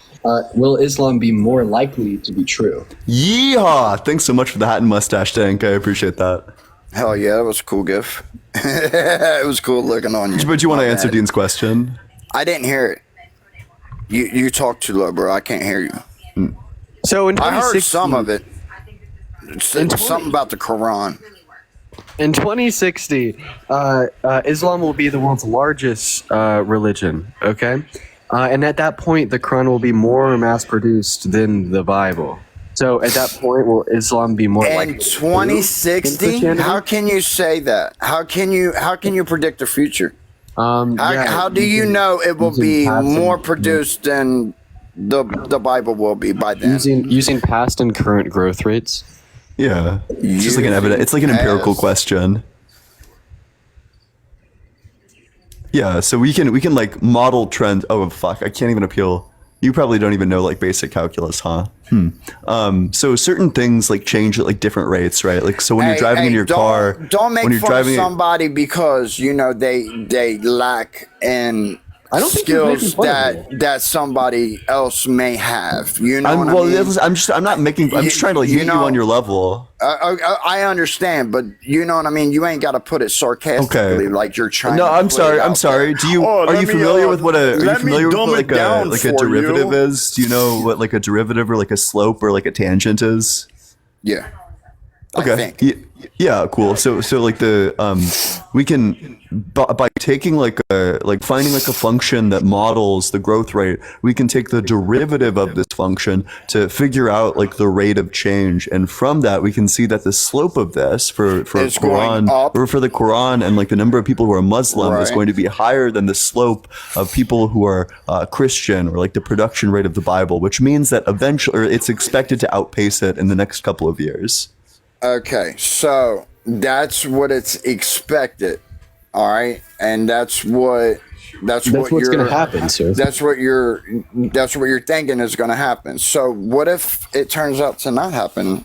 will Islam be more likely to be true? Yeehaw! Thanks so much for the hat and mustache, Tank. I appreciate that. Hell yeah, that was a cool gif. It was cool looking on you. But you want to My answer bad. Dean's question? I didn't hear it. You talk too low, bro. I can't hear you. So in I heard 2060 some of it. Something about the Quran. In 2060, Islam will be the world's largest religion, okay? And at that point, the Quran will be more mass-produced than the Bible. So at that point, will Islam be more likely? In 2060, how can you say that? How can you predict the future? How do you know it will be more produced than the Bible will be by then? Using past and current growth rates. Yeah, it's just like an evidence. It's like an empirical question. Yeah, so we can like model trend. Oh fuck, I can't even appeal. You probably don't even know like basic calculus, huh? So certain things like change at like different rates, right? Like so when you're driving in your car, don't make when you're fun driving of somebody because they lack in skills that somebody else may have. You know what I mean? I'm just trying to like meet you on your level. I understand, but you know what I mean. You ain't got to put it sarcastically like you're trying. No, to I'm put sorry. it I'm out sorry. there. Are you familiar with what a like a derivative you. is? Do you know what like a derivative or like a slope or like a tangent is? Yeah. Okay. Yeah. Cool. So like the we can by taking like finding like a function that models the growth rate, we can take the derivative of this function to figure out like the rate of change, and from that we can see that the slope of this for Quran or for the Quran and like the number of people who are Muslim is going to be higher than the slope of people who are Christian, or like the production rate of the Bible, which means that eventually or it's expected to outpace it in the next couple of years. Okay, so that's what it's expected, all right, and that's what's going to happen, sir. That's what you're thinking is going to happen. So what if it turns out to not happen?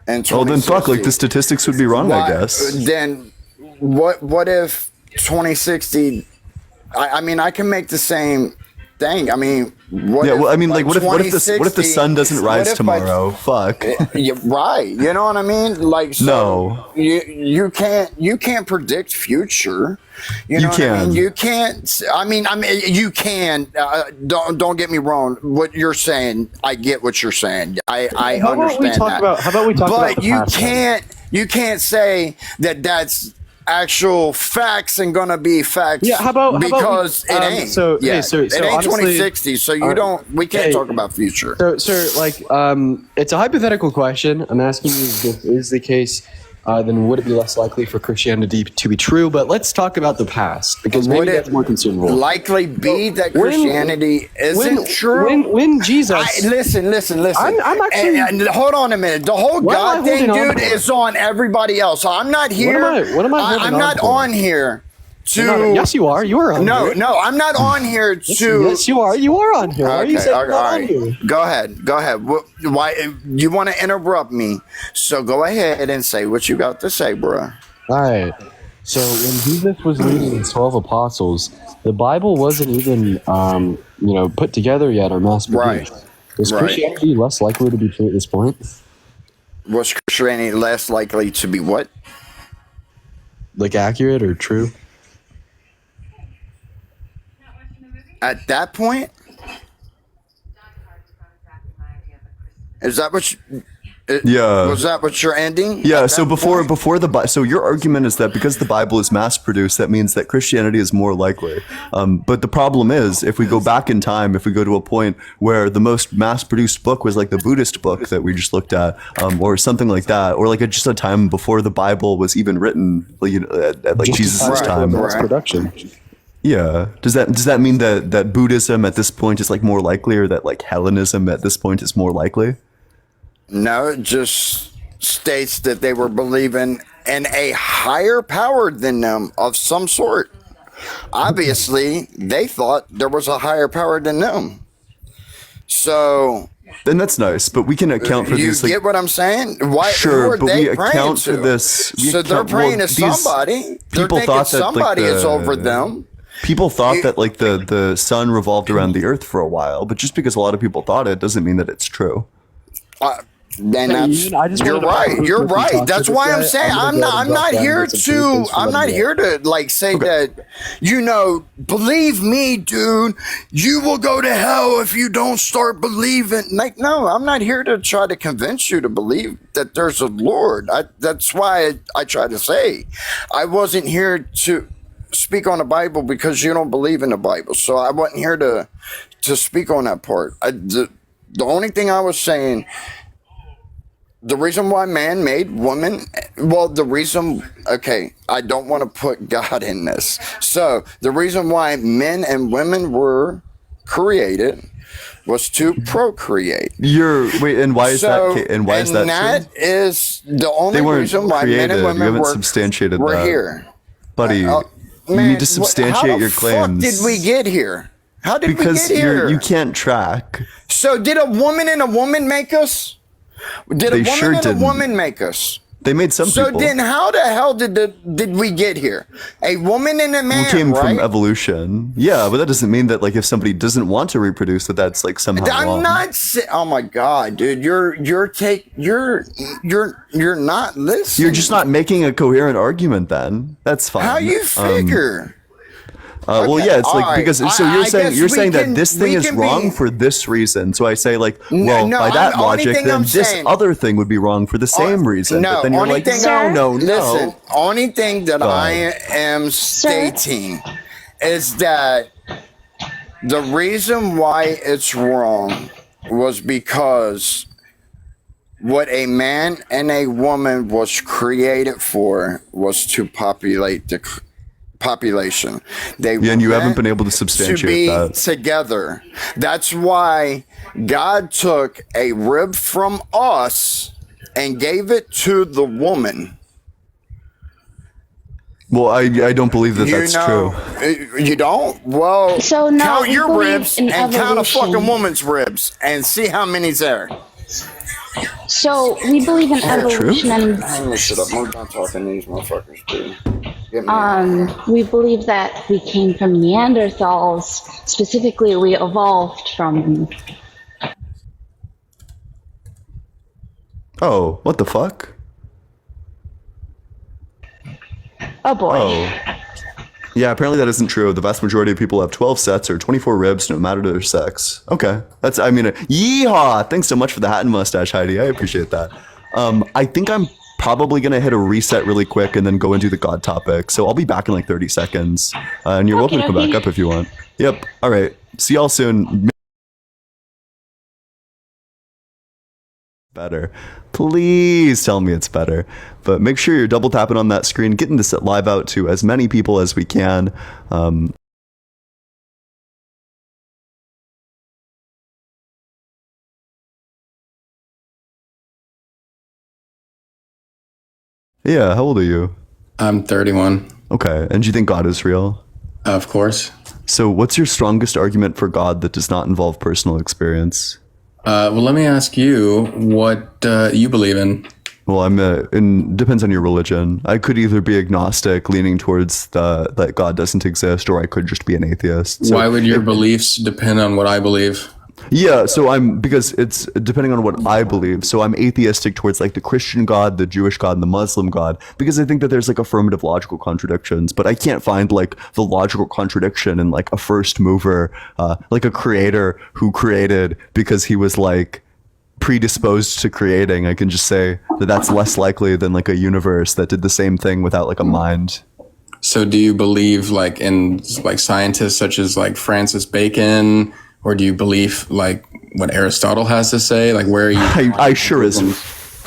And well, then fuck. Like the statistics would be wrong, I guess. Then what if 2060? I mean, I can make the same thing. I mean, what if the sun doesn't rise tomorrow? Fuck. Right. You know what I mean? Like, so no, you can't predict future. You know what I mean? You can't. I mean, you can. Don't get me wrong. What you're saying, I get what you're saying. I understand that. How about we talk about But you can't say that that's actual facts and gonna be facts. Yeah, because it ain't. It ain't honestly, 2060. So we can't talk about future. So, sir, like, it's a hypothetical question. I'm asking you if this is the case. Then would it be less likely for Christianity to be true? But let's talk about the past, because maybe that's more consumable. Likely be that Christianity isn't true. When Jesus, listen. I'm actually. And hold on a minute. The whole God thing, dude, is on everybody else. So I'm not here. What am I? I'm not on here. Yes, you are. You are on here. No, I'm not on here to. Yes, you are. You are on here. Why are you saying you're not on here? Go ahead. Why you want to interrupt me? So go ahead and say what you got to say, bro. All right. So when Jesus was leading his 12 apostles, the Bible wasn't even, put together yet or mass produced. Right. Is Christianity less likely to be true at this point? Was Christianity less likely to be what? Like accurate or true? At that point, is that what Yeah. Was that what you're ending? Yeah. So before so your argument is that because the Bible is mass produced, that means that Christianity is more likely. But the problem is, if we go back in time, if we go to a point where the most mass produced book was like the Buddhist book that we just looked at, or something like that, or like just a time before the Bible was even written, at like Jesus' time. Mass production. Yeah. Does that mean that Buddhism at this point is like more likely, or that like Hellenism at this point is more likely? No, it just states that they were believing in a higher power than them of some sort. Obviously, they thought there was a higher power than them. So then that's nice, but we can account for these. You get what I'm saying? Why? Sure, who are but they we praying account to? for this. So they're praying to somebody. They're People thinking thought that somebody is over them. People thought that like the sun revolved around the earth for a while, but just because a lot of people thought it doesn't mean that it's true. Then you're right. You're right. That's why I'm saying I'm not here to like say that, believe me, dude, you will go to hell if you don't start believing. Like, no, I'm not here to try to convince you to believe that there's a Lord. That's why I try to say I wasn't here to speak on the Bible because you don't believe in the Bible. So I wasn't here to speak on that part. The only thing I was saying, the reason why man made woman, I don't want to put God in this. So the reason why men and women were created was to procreate. And why is that? And why is that? And that is the only reason why men and women were here. Buddy, you need to substantiate your claims. How the fuck did we get here? How did we get here? You can't track. So did a woman and a woman make us? Did a woman and a woman make us? They made some people. So then how the hell did we get here? A woman and a man, we came from evolution. Yeah, but that doesn't mean that like if somebody doesn't want to reproduce that's like somehow wrong. I'm not oh my god, dude, you're not listening. You're just not making a coherent argument then. That's fine. How you figure? Well, yeah, it's like right. because so you're saying that this thing is wrong for this reason. So I say like, well, by that logic, then this other thing would be wrong for the same reason. No, but then you're like, no. Listen, only thing that I am stating is that the reason why it's wrong was because what a man and a woman was created for was to populate the population. And you haven't been able to substantiate that. Together. That's why God took a rib from us and gave it to the woman. Well, I don't believe that's true. You don't? Well, so now count your ribs and count a fucking woman's ribs and see how many's there. So we believe in evolution and Hang this shit up. We're done talking to these motherfuckers, dude. we believe that we came from Neanderthals. Specifically, we evolved from. Oh, what the fuck? Oh boy. Oh. Yeah, apparently that isn't true. The vast majority of people have 12 sets or 24 ribs, no matter their sex. Okay. Yeehaw! Thanks so much for the hat and mustache, Heidi. I appreciate that. I think I'm probably going to hit a reset really quick and then go into the God topic. So I'll be back in like 30 seconds. And you're welcome to come back up if you want. Yep. All right. See y'all soon. Better. Please tell me it's better. But make sure you're double tapping on that screen, getting this live out to as many people as we can. Yeah, how old are you? I'm 31. Okay, and do you think God is real? Of course. So what's your strongest argument for God that does not involve personal experience? Well, let me ask you what you believe in. Well, depends on your religion. I could either be agnostic, leaning towards that God doesn't exist, or I could just be an atheist. So why would your beliefs depend on what I believe? Yeah, so because it's depending on what I believe. So I'm atheistic towards like the Christian God, the Jewish God, and the Muslim God, because I think that there's like affirmative logical contradictions, but I can't find like the logical contradiction in like a first mover, like a creator who created because he was like predisposed to creating. I can just say that that's less likely than like a universe that did the same thing without like a mind. So do you believe like in like scientists such as like Francis Bacon, or do you believe like what Aristotle has to say? Like where are you? I sure as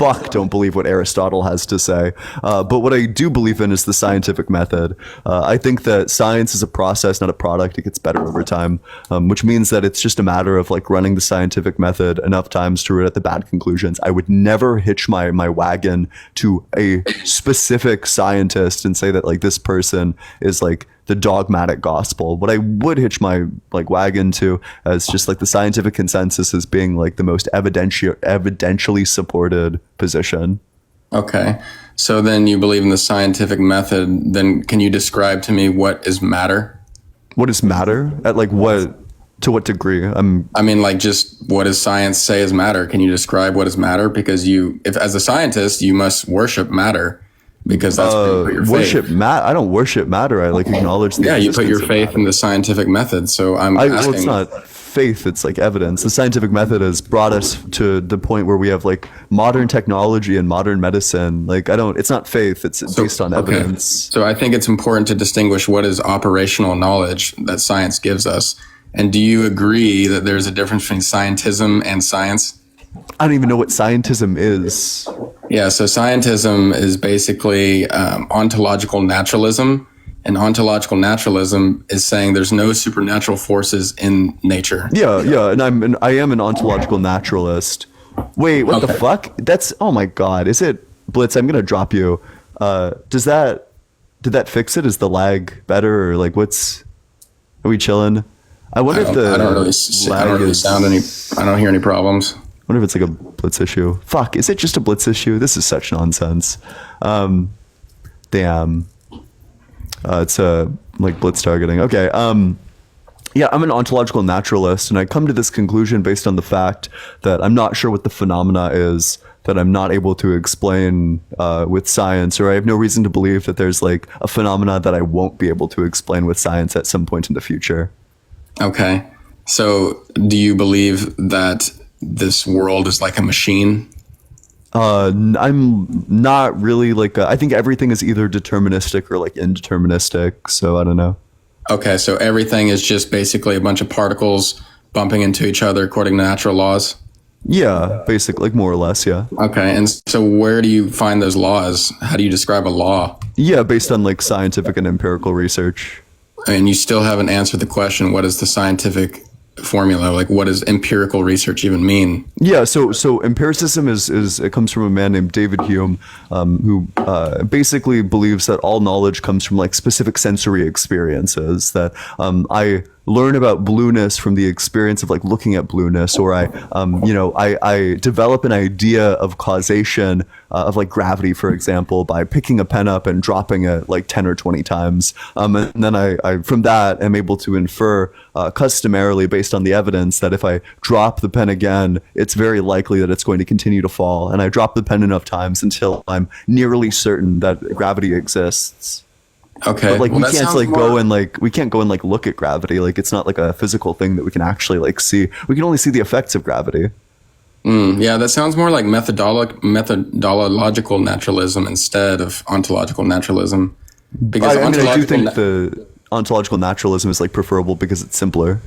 fuck don't believe what Aristotle has to say. But what I do believe in is the scientific method. I think that science is a process, not a product. It gets better over time, which means that it's just a matter of like running the scientific method enough times to root out the bad conclusions. I would never hitch my wagon to a specific scientist and say that like this person is like the dogmatic gospel. What I would hitch my like wagon to as just like the scientific consensus as being like the most evidentially supported position. Okay. So then you believe in the scientific method. Then can you describe to me what is matter? What is matter? At like what, to what degree? I mean, like just what does science say is matter? Can you describe what is matter? Because if as a scientist, you must worship matter. Because that's where you put your faith. I don't worship matter. I like acknowledge the you put your faith in the scientific method. So asking. Well, it's not faith, it's like evidence. The scientific method has brought us to the point where we have like modern technology and modern medicine. Like it's not faith, it's based on evidence. So I think it's important to distinguish what is operational knowledge that science gives us. And do you agree that there's a difference between scientism and science? I don't even know what scientism is. Yeah, so scientism is basically ontological naturalism. And ontological naturalism is saying there's no supernatural forces in nature. Yeah, and I am an ontological naturalist. Wait, what the fuck? That's, oh my god, is it Blitz? I'm gonna drop you. Did that fix it? Is the lag better, or like are we chilling? I wonder if the I don't hear any problems. I wonder if it's like a Blitz issue. Fuck, is it just a Blitz issue? This is such nonsense. Damn. It's like Blitz targeting. Okay. Yeah, I'm an ontological naturalist, and I come to this conclusion based on the fact that I'm not sure what the phenomena is that I'm not able to explain with science, or I have no reason to believe that there's like a phenomena that I won't be able to explain with science at some point in the future. Okay. So do you believe that this world is like a machine? I'm not really like I think everything is either deterministic or like indeterministic, so I don't know. Okay, so everything is just basically a bunch of particles bumping into each other according to natural laws? Yeah, basically, like more or less, yeah. Okay, and so where do you find those laws? How do you describe a law? Yeah, based on like scientific and empirical research. And you still haven't answered the question, what is the scientific formula? Like, what does empirical research even mean? Yeah, so empiricism is it comes from a man named David Hume, who basically believes that all knowledge comes from like specific sensory experiences. That I learn about blueness from the experience of like looking at blueness, or I develop an idea of causation of like gravity, for example, by picking a pen up and dropping it like 10 or 20 times. And then I from that am able to infer customarily based on the evidence that if I drop the pen again, it's very likely that it's going to continue to fall. And I drop the pen enough times until I'm nearly certain that gravity exists. Okay. But like we can't go and like look at gravity. Like it's not like a physical thing that we can actually like see. We can only see the effects of gravity. Yeah, that sounds more like methodological naturalism instead of ontological naturalism. Because I do think the ontological naturalism is like preferable because it's simpler.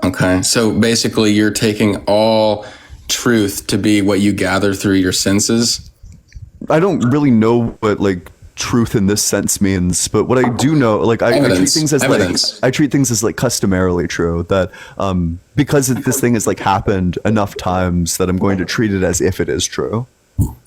Okay, so basically you're taking all truth to be what you gather through your senses? I don't really know what like truth in this sense means, but what I do know, like I treat things as like customarily true, that because this thing has like happened enough times that I'm going to treat it as if it is true.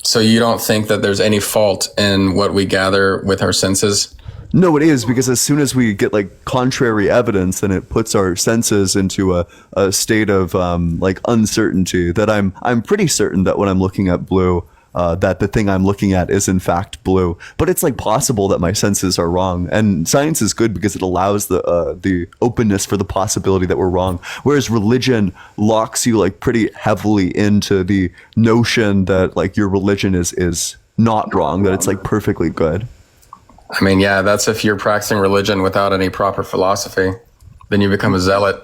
So you don't think that there's any fault in what we gather with our senses? No, it is, because as soon as we get like contrary evidence, then it puts our senses into a state of like uncertainty, that I'm pretty certain that when I'm looking at blue, that the thing I'm looking at is in fact blue. But it's like possible that my senses are wrong, and science is good because it allows the openness for the possibility that we're wrong. Whereas religion locks you like pretty heavily into the notion that like your religion is not wrong, that it's like perfectly good. I mean, yeah, that's if you're practicing religion without any proper philosophy, then you become a zealot.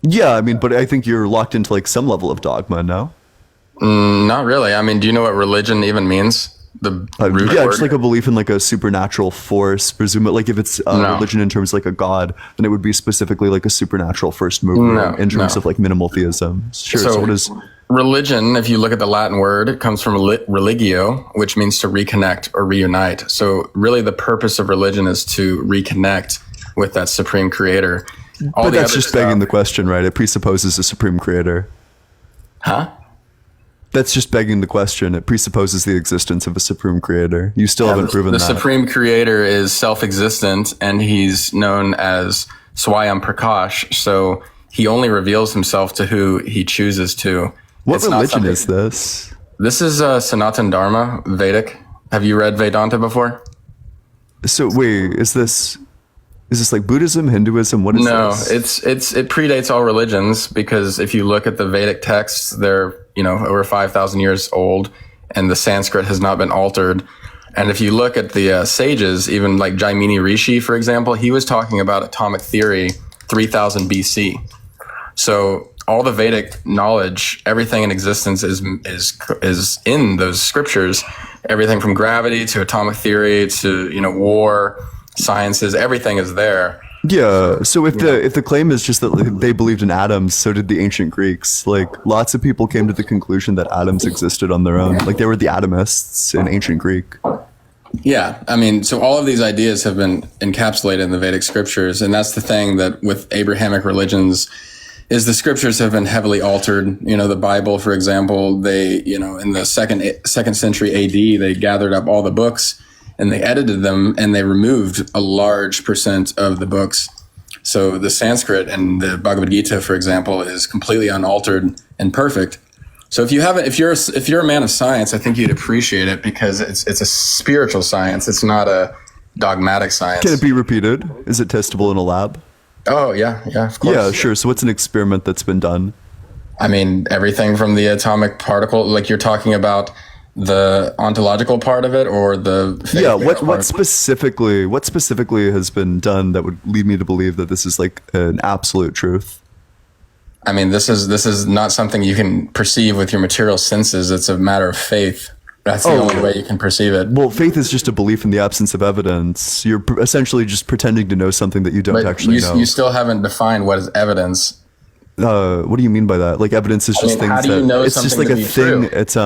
Yeah, I mean, but I think you're locked into like some level of dogma, no? Not really. I mean, do you know what religion even means? The root yeah, word? just like a belief in like a supernatural force. Presumably, like if it's religion in terms of like a god, then it would be specifically like a supernatural first mover in terms of like minimal theism. Sure. So what is religion? If you look at the Latin word, it comes from religio, which means to reconnect or reunite. So really, the purpose of religion is to reconnect with that supreme creator. But that's just begging the question, right? It presupposes a supreme creator. Huh? That's just begging the question. It presupposes the existence of a supreme creator. You still haven't proven that. The supreme creator is self-existent, and he's known as Swayam Prakash. So he only reveals himself to who he chooses to. What religion is this? This is Sanatan Dharma, Vedic. Have you read Vedanta before? So wait, is this like Buddhism, Hinduism? What is this? No, it predates all religions, because if you look at the Vedic texts, they're over 5,000 years old, and the Sanskrit has not been altered. And if you look at the sages, even like Jaimini Rishi, for example, he was talking about atomic theory 3000 BC. So all the Vedic knowledge, everything in existence is in those scriptures. Everything from gravity to atomic theory to war, sciences, everything is there. Yeah. So if the claim is just that they believed in atoms, so did the ancient Greeks. Like lots of people came to the conclusion that atoms existed on their own. Like they were the atomists in ancient Greek. Yeah, I mean, so all of these ideas have been encapsulated in the Vedic scriptures, and that's the thing that with Abrahamic religions is the scriptures have been heavily altered. The Bible, for example, they, in the second century AD, they gathered up all the books and they edited them, and they removed a large percent of the books. So the Sanskrit and the Bhagavad Gita, for example, is completely unaltered and perfect. So if you're a man of science, I think you'd appreciate it, because it's a spiritual science. It's not a dogmatic science. Can it be repeated? Is it testable in a lab? Oh yeah, of course. Yeah, sure. So what's an experiment that's been done? I mean, everything from the atomic particle, like you're talking about the ontological part of it, or the what specifically has been done that would lead me to believe that this is like an absolute truth? I mean, this is not something you can perceive with your material senses. It's a matter of faith. That's the only way you can perceive it. Well, faith is just a belief in the absence of evidence. You're essentially just pretending to know something that you don't actually know. You still haven't defined what is evidence. What do you mean by that? Like evidence is just things that it's just like a thing. True? It's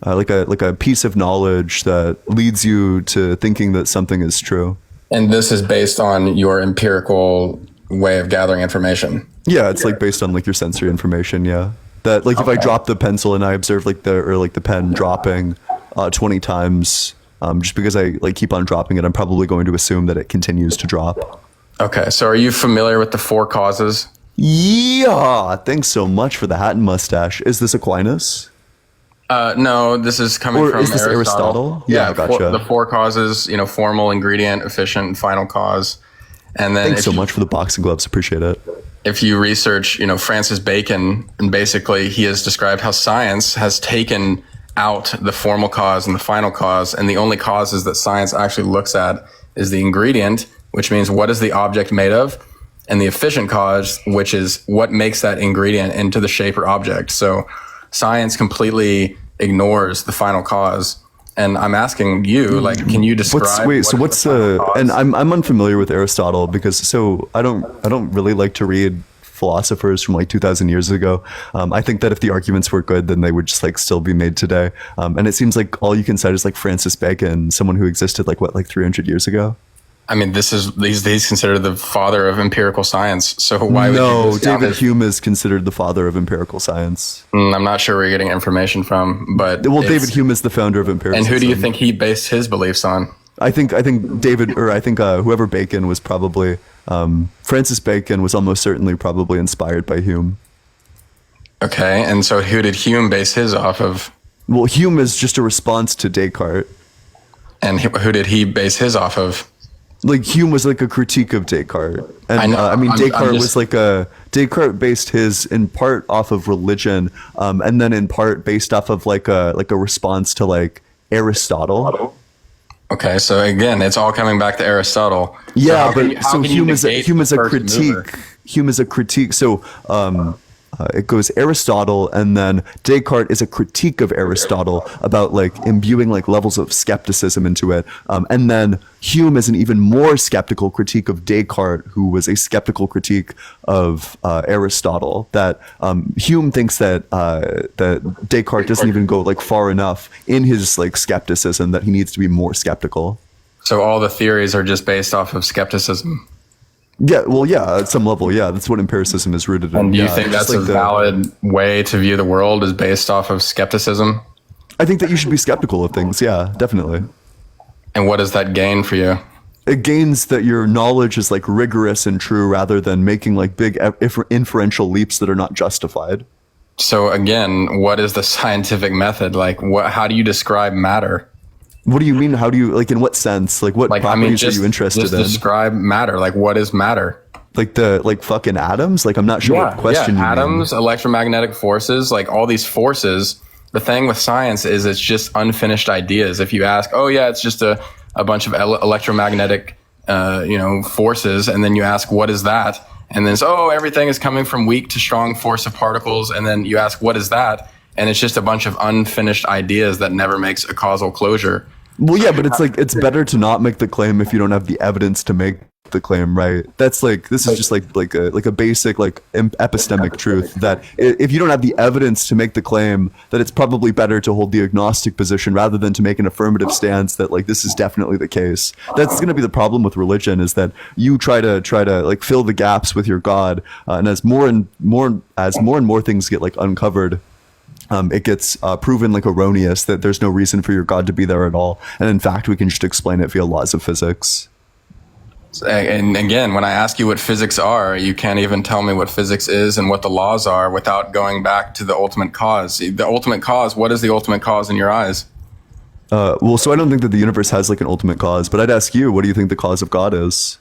like a piece of knowledge that leads you to thinking that something is true. And this is based on your empirical way of gathering information. Yeah, it's like based on like your sensory information. Yeah, that like if I drop the pencil and I observe the pen dropping 20 times, just because I like keep on dropping it, I'm probably going to assume that it continues to drop. Okay, so are you familiar with the four causes? Yeah, thanks so much for the hat and mustache. Is this Aquinas? No, this is coming from Aristotle. Yeah, gotcha. The four causes, formal, ingredient, efficient, and final cause. And then thanks so much for the boxing gloves. Appreciate it. If you research, Francis Bacon, and basically he has described how science has taken out the formal cause and the final cause, and the only causes that science actually looks at is the ingredient, which means what is the object made of, and the efficient cause, which is what makes that ingredient into the shape or object. So science completely ignores the final cause. And I'm asking you, can you describe? And I'm unfamiliar with Aristotle because I don't really like to read philosophers from like 2,000 years ago. I think that if the arguments were good, then they would just like still be made today. And it seems like all you can cite is like Francis Bacon, someone who existed like 300 years ago. I mean, he's considered the father of empirical science. So why would you David Hume is considered the father of empirical sance. I'm not sure where you're getting information from, but David Hume is the founder of empiricism. And who do you think he based his beliefs on? I think whoever Bacon was probably Francis Bacon was almost certainly probably inspired by Hume. Okay, and so who did Hume base his off of? Well, Hume is just a response to Descartes. And who did he base his off of? Like Hume was like a critique of Descartes, and Descartes based his in part off of religion, and then in part based off of like a response to like Aristotle. Okay, so again, it's all coming back to Aristotle. Yeah, so Hume is a critique. Hume is a critique. So it goes Aristotle, and then Descartes is a critique of Aristotle about like imbuing like levels of skepticism into it. And then Hume is an even more skeptical critique of Descartes, who was a skeptical critique of Aristotle. That Hume thinks that that Descartes doesn't even go like far enough in his like skepticism, that he needs to be more skeptical. So all the theories are just based off of skepticism. Yeah, well, yeah, at some level, yeah, that's what empiricism is rooted in. And do you Yeah, think just that's like a valid way to view the world, is based off of skepticism? I think that you should be skeptical of things. Yeah, definitely. And what does that gain for you? It gains that your knowledge is like rigorous and true, rather than making like big inferential leaps that are not justified. So again, what is the scientific method? Like, how do you describe matter? What do you mean? How do you, like, in what sense? Like, what properties are you interested in? Just describe matter. Like, what is matter? Like the, like, fucking atoms? Like, I'm not sure what question you mean. Atoms, electromagnetic forces, like all these forces. The thing with science is it's just unfinished ideas. If you ask, oh yeah, it's just a bunch of electromagnetic, forces. And then you ask, what is that? And then it's, oh, everything is coming from weak to strong force of particles. And then you ask, what is that? And it's just a bunch of unfinished ideas that never makes a causal closure. Well, yeah, but it's like, it's better to not make the claim if you don't have the evidence to make the claim, right? That's like, this is just like a basic like epistemic truth, that if you don't have the evidence to make the claim, that it's probably better to hold the agnostic position rather than to make an affirmative stance that like this is definitely the case. That's going to be the problem with religion, is that you try to like fill the gaps with your God, and as more and more things get like uncovered, it gets proven like erroneous, that there's no reason for your God to be there at all. And in fact, we can just explain it via laws of physics. And again, when I ask you what physics are, you can't even tell me what physics is and what the laws are without going back to the ultimate cause. The ultimate cause, what is the ultimate cause in your eyes? Well, so I don't think that the universe has like an ultimate cause, but I'd ask you, what do you think the cause of God is?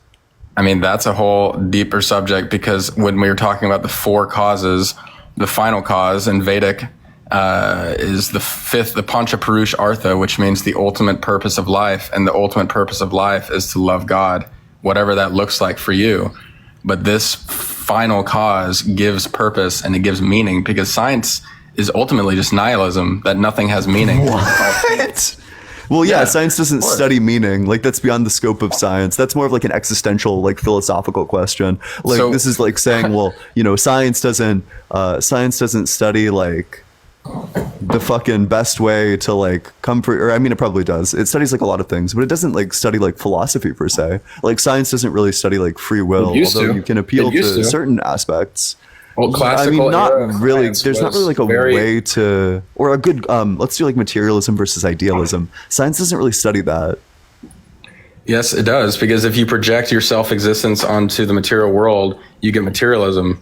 I mean, that's a whole deeper subject, because when we were talking about the four causes, the final cause in Vedic is the fifth, the Panchapurush Artha, which means the ultimate purpose of life. And the ultimate purpose of life is to love God, whatever that looks like for you. But this final cause gives purpose and it gives meaning, because science is ultimately just nihilism, that nothing has meaning. What? Well, yeah, science doesn't study meaning. Like, that's beyond the scope of science. That's more of like an existential, like philosophical question. Like, this is like saying, well, science doesn't study like the fucking best way to like comfort, or I mean, it probably does. It studies like a lot of things, but it doesn't like study like philosophy per se. Like, science doesn't really study like free will, although you can appeal to certain aspects. Well, classical, not really. There's not really like a way to, or a good. Let's do like materialism versus idealism. Science doesn't really study that. Yes, it does, because if you project your self-existence onto the material world, you get materialism.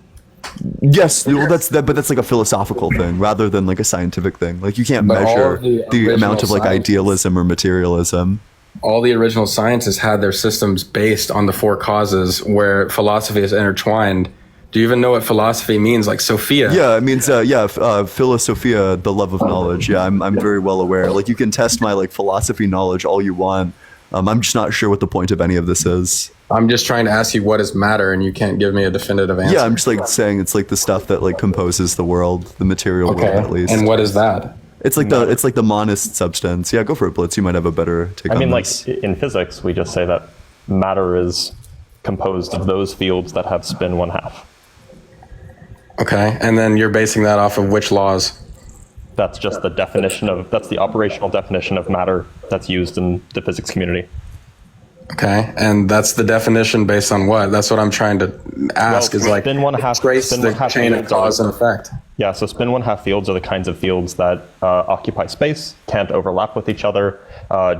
Yes, well, that's like a philosophical thing rather than like a scientific thing. Like, you can't measure the amount of like idealism or materialism. All the original scientists had their systems based on the four causes, where philosophy is intertwined. Do you even know what philosophy means? Like Sophia? Yeah, it means philosophia, the love of knowledge. Yeah, I'm very well aware. Like, you can test my like philosophy knowledge all you want. I'm just not sure what the point of any of this is. I'm just trying to ask you what is matter, and you can't give me a definitive answer. Yeah, I'm just like saying it's like the stuff that like composes the world, the material world at least. And what is that? It's like the monist substance. Yeah, go for it, Blitz. You might have a better take on this. Like in physics, we just say that matter is composed of those fields that have spin 1/2. Okay, and then you're basing that off of which laws? That's just the definition of, that's the operational definition of matter that's used in the physics community. Okay, and that's the definition based on what? That's what I'm trying to ask. Is like, spin 1/2, trace the chain of cause and effect. Yeah, so spin 1/2 fields are the kinds of fields that occupy space, can't overlap with each other,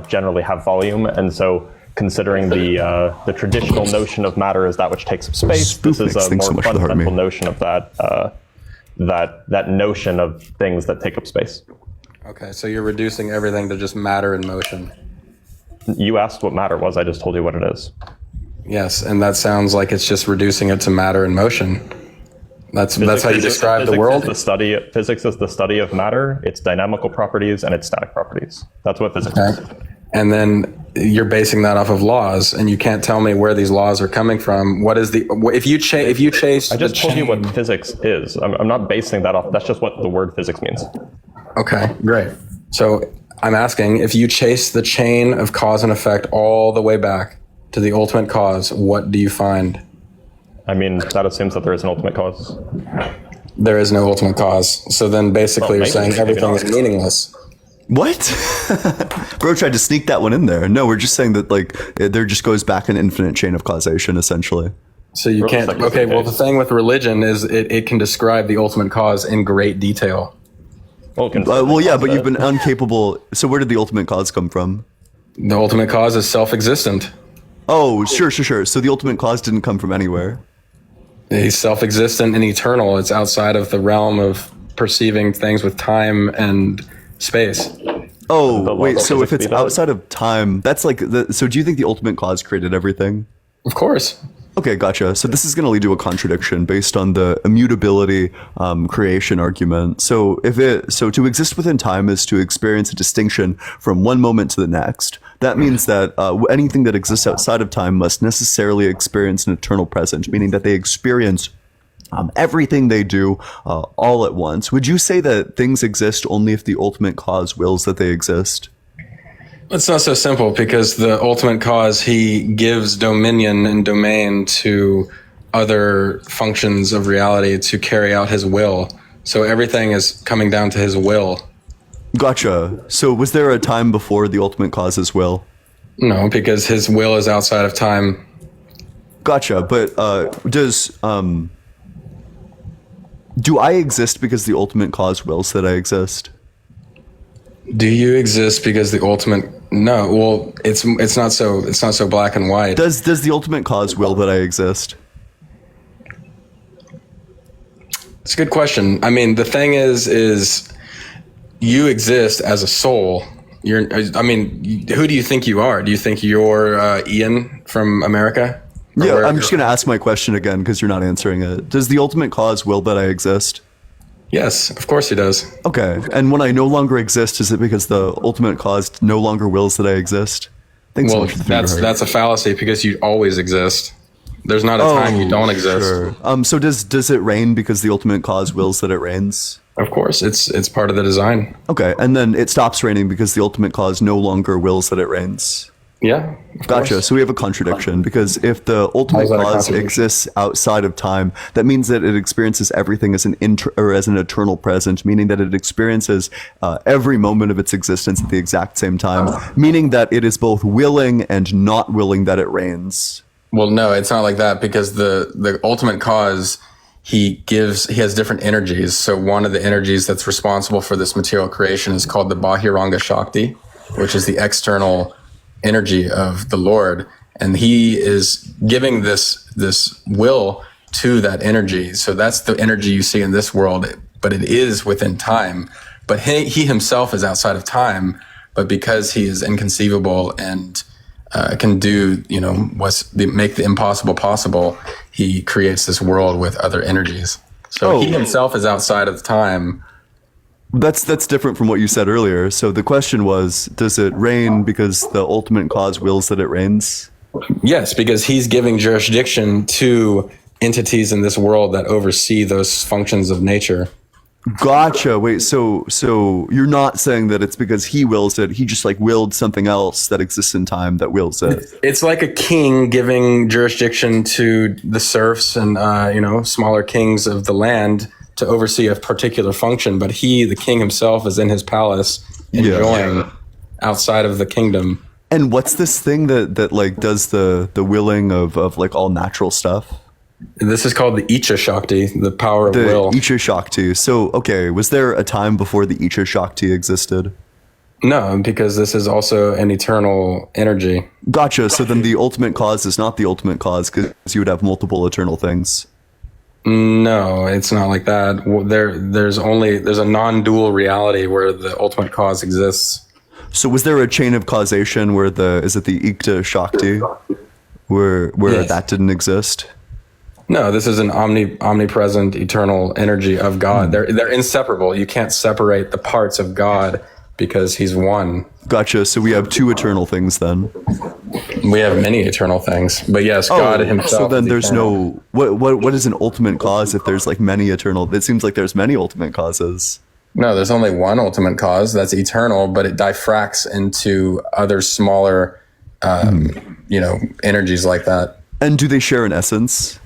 generally have volume, and so considering the traditional notion of matter as that which takes up space, this is a more fundamental notion of that notion of things that take up space. Okay, so you're reducing everything to just matter in motion. You asked what matter was, I just told you what it is. Yes, and that sounds like it's just reducing it to matter in motion. That's how you describe the world? Physics is the study of matter, its dynamical properties, and its static properties. That's what physics is. And then you're basing that off of laws, and you can't tell me where these laws are coming from. What is the if you chase? I just told you what physics is. I'm not basing that off. That's just what the word physics means. Okay, great. So I'm asking, if you chase the chain of cause and effect all the way back to the ultimate cause, what do you find? I mean, that assumes that there is an ultimate cause. There is no ultimate cause. So then basically you're saying everything is meaningless. What? Bro tried to sneak that one in there. No, we're just saying that like there just goes back an infinite chain of causation, essentially. So you can't. Okay, well, the thing with religion is it can describe the ultimate cause in great detail. Well, yeah, but you've been incapable. So where did the ultimate cause come from? The ultimate cause is self-existent. Oh, sure. So the ultimate cause didn't come from anywhere. He's self-existent and eternal. It's outside of the realm of perceiving things with time and space. Oh, wait, so if it's outside of time, that's like, so do you think the ultimate cause created everything? Of course. Okay, gotcha. So this is going to lead to a contradiction based on the immutability creation argument. So to exist within time is to experience a distinction from one moment to the next. That means that anything that exists outside of time must necessarily experience an eternal present, meaning that they experience everything they do all at once. Would you say that things exist only if the ultimate cause wills that they exist? It's not so simple, because the ultimate cause, he gives dominion and domain to other functions of reality to carry out his will. So everything is coming down to his will. Gotcha. So was there a time before the ultimate cause's will? No, because his will is outside of time. Gotcha. But do I exist because the ultimate cause wills that I exist? Do you exist because the ultimate? No. Well, it's not so black and white. Does the ultimate cause will that I exist? It's a good question. I mean, the thing is you exist as a soul. Who do you think you are? Do you think you're Ian from America? Yeah, I'm just going to ask my question again because you're not answering it. Does the ultimate cause will that I exist? Yes, of course he does. Okay, and when I no longer exist, is it because the ultimate cause no longer wills that I exist? Thanks so much for the finger heart. That's a fallacy, because you always exist. There's not a time you don't exist. Sure. So does it rain because the ultimate cause wills that it rains? Of course, it's part of the design. Okay, and then it stops raining because the ultimate cause no longer wills that it rains. Yeah. Gotcha. So we have a contradiction, because if the ultimate cause exists outside of time, that means that it experiences everything as an eternal present, meaning that it experiences every moment of its existence at the exact same time, meaning that it is both willing and not willing that it rains. Well, no, it's not like that, because the ultimate cause, he has different energies. So one of the energies that's responsible for this material creation is called the Bahiranga Shakti, which is the external energy of the Lord, and he is giving this will to that energy. So that's the energy you see in this world, but it is within time. But he himself is outside of time, but because he is inconceivable and can do, make the impossible possible, he creates this world with other energies. So he himself is outside of time. That's different from what you said earlier. So the question was, does it rain because the ultimate cause wills that it rains? Yes, because he's giving jurisdiction to entities in this world that oversee those functions of nature. Gotcha. Wait, so you're not saying that it's because he wills it, he just willed something else that exists in time that wills it. It's like a king giving jurisdiction to the serfs and smaller kings of the land to oversee a particular function, but the king himself, is in his palace enjoying outside of the kingdom. And what's this thing that does the willing of all natural stuff? This is called the Icha Shakti, the power of will. The Icha Shakti. So, okay, was there a time before the Icha Shakti existed? No, because this is also an eternal energy. Gotcha. So then the ultimate cause is not the ultimate cause, because you would have multiple eternal things. No, it's not like that. There's a non-dual reality where the ultimate cause exists. So was there a chain of causation where is it the Ikta Shakti, where yes, that didn't exist? No, this is an omnipresent eternal energy of God. They're inseparable. You can't separate the parts of God because he's one. Gotcha. So we have two eternal things then. We have many eternal things, but yes, God himself. So then is there's eternal. what is an ultimate cause if there's like many eternal? It seems like there's many ultimate causes. No, there's only one ultimate cause that's eternal, but it diffracts into other smaller, energies like that. And do they share an essence?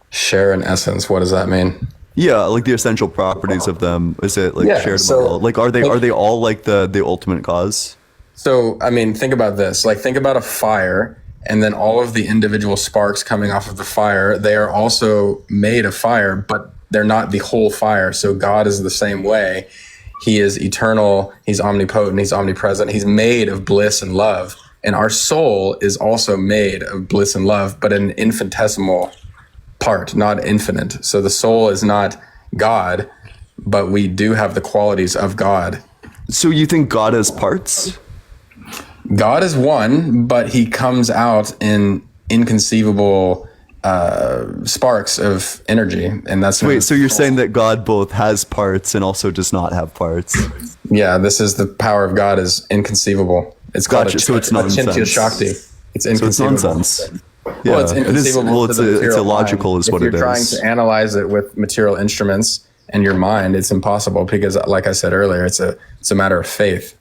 Share an essence. What does that mean? Yeah, like the essential properties of them. Is it like shared? So, like are they all like the ultimate cause? So, I mean, think about this. Like, think about a fire, and then all of the individual sparks coming off of the fire. They are also made of fire, but they're not the whole fire. So God is the same way. He is eternal. He's omnipotent. He's omnipresent. He's made of bliss and love. And our soul is also made of bliss and love, but an infinitesimal part, not infinite. So the soul is not God, but we do have the qualities of God. So you think God has parts? God is one, but he comes out in inconceivable sparks of energy, and that's wait. So you're saying that God both has parts and also does not have parts? Yeah, this is the power of God is inconceivable. It's called so it's nonsense. Achintya Shakti. It's inconceivable. So it's nonsense. Yeah, well, it's inconceivable. It's illogical, is what it is. If you're trying to analyze it with material instruments and your mind, it's impossible because, like I said earlier, it's a matter of faith.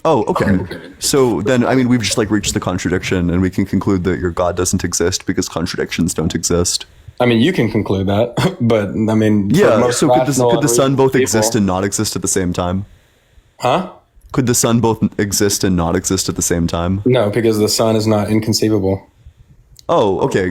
Oh, okay. So then, I mean, we've just like reached the contradiction, and we can conclude that your God doesn't exist because contradictions don't exist. I mean, you can conclude that, but I mean, yeah. So could the sun both exist and not exist at the same time? Huh? Could the sun both exist and not exist at the same time? No, because the sun is not inconceivable. Oh, okay.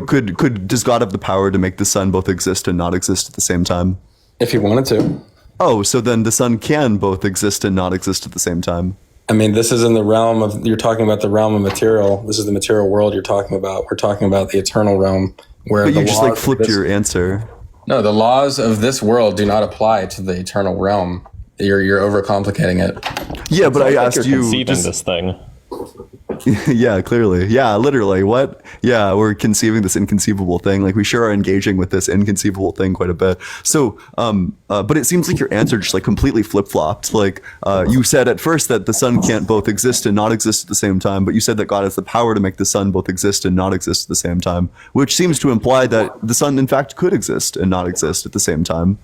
Does God have the power to make the sun both exist and not exist at the same time? If he wanted to. Oh, so then the sun can both exist and not exist at the same time. I mean, this is in the realm of, you're talking about the realm of material. This is the material world you're talking about. We're talking about the eternal realm where but you just like flipped your answer. No, the laws of this world do not apply to the eternal realm. You're overcomplicating it. Yeah, but I asked you conceiving this thing. Yeah, clearly. Yeah, literally. What? Yeah, we're conceiving this inconceivable thing. Like we sure are engaging with this inconceivable thing quite a bit. So, but it seems like your answer just like completely flip-flopped. Like you said at first that the sun can't both exist and not exist at the same time, but you said that God has the power to make the sun both exist and not exist at the same time, which seems to imply that the sun in fact could exist and not exist at the same time.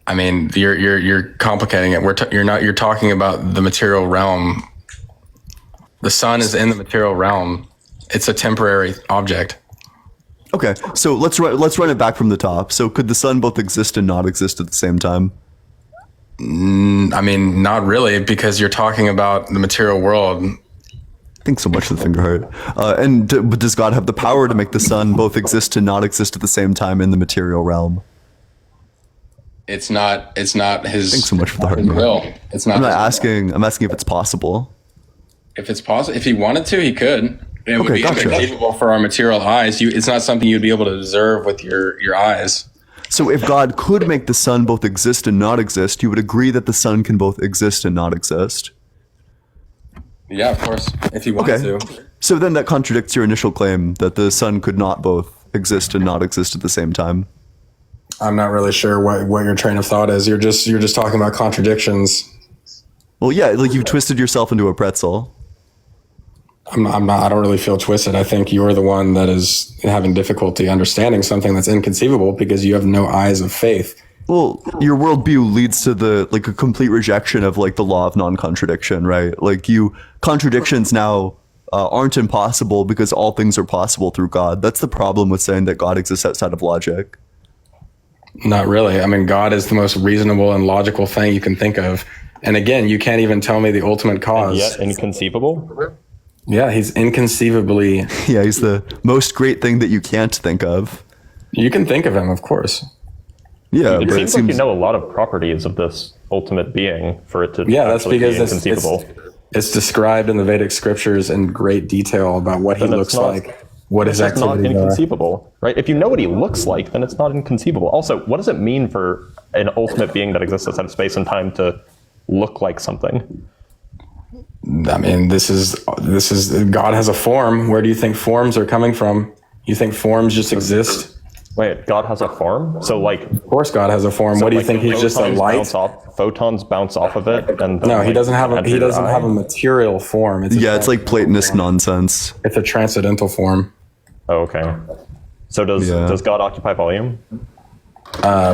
I mean, you're complicating it. You're talking about the material realm. The sun is in the material realm. It's a temporary object. Okay, so let's run it back from the top. So could the sun both exist and not exist at the same time? I mean, not really, because you're talking about the material world. Thanks so much for the finger heart. But does God have the power to make the sun both exist and not exist at the same time in the material realm? It's not his. Thanks so much for the heart. Will. It's not. I'm asking if it's possible. If it's possible, if he wanted to, he could. It would be inconceivable for our material eyes. It's not something you'd be able to observe with your eyes. So if God could make the sun both exist and not exist, you would agree that the sun can both exist and not exist? Yeah, of course, if he wanted to. So then that contradicts your initial claim that the sun could not both exist and not exist at the same time. I'm not really sure what your train of thought is. You're just talking about contradictions. Well, yeah, like you've twisted yourself into a pretzel. I'm not. I don't really feel twisted. I think you're the one that is having difficulty understanding something that's inconceivable because you have no eyes of faith. Well, your worldview leads to a complete rejection of like the law of non-contradiction, right? Like contradictions now aren't impossible because all things are possible through God. That's the problem with saying that God exists outside of logic. Not really. I mean, God is the most reasonable and logical thing you can think of. And again, you can't even tell me the ultimate cause. And yet inconceivable? Yeah, he's inconceivably... Yeah, he's the most great thing that you can't think of. You can think of him, of course. Yeah, it seems like you know a lot of properties of this ultimate being for it to that's because be inconceivable. It's described in the Vedic scriptures in great detail about what he looks like, what his activities are. Not inconceivable, right? If you know what he looks like, then it's not inconceivable. Also, what does it mean for an ultimate being that exists outside of space and time to look like something? I mean, this is God has a form. Where do you think forms are coming from? You think forms just exist? Wait, God has a form? So like, of course, God has a form. so what do you like think? He's just a light? Photons bounce off of it, and then, No, he like, doesn't have a enter he your doesn't eye? have a material form. It's Yeah, it's like Platonist nonsense. It's a transcendental form. Oh, okay. So does God occupy volume?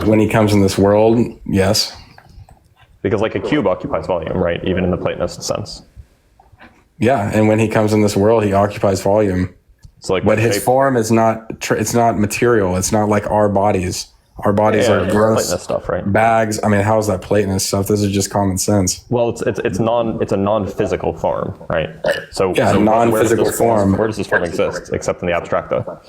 When he comes in this world, yes. Because like a cube occupies volume, right? Even in the Platonist sense. Yeah, and when he comes in this world, he occupies volume. So like, but his form is not. It's not material. It's not like our bodies. Our bodies are gross Platonist stuff, right? bags. I mean, how is that Platonist stuff? This is just common sense. Well, it's a non-physical form, right? So Yeah, so non-physical form. Where does this form exist, except in the abstract, though?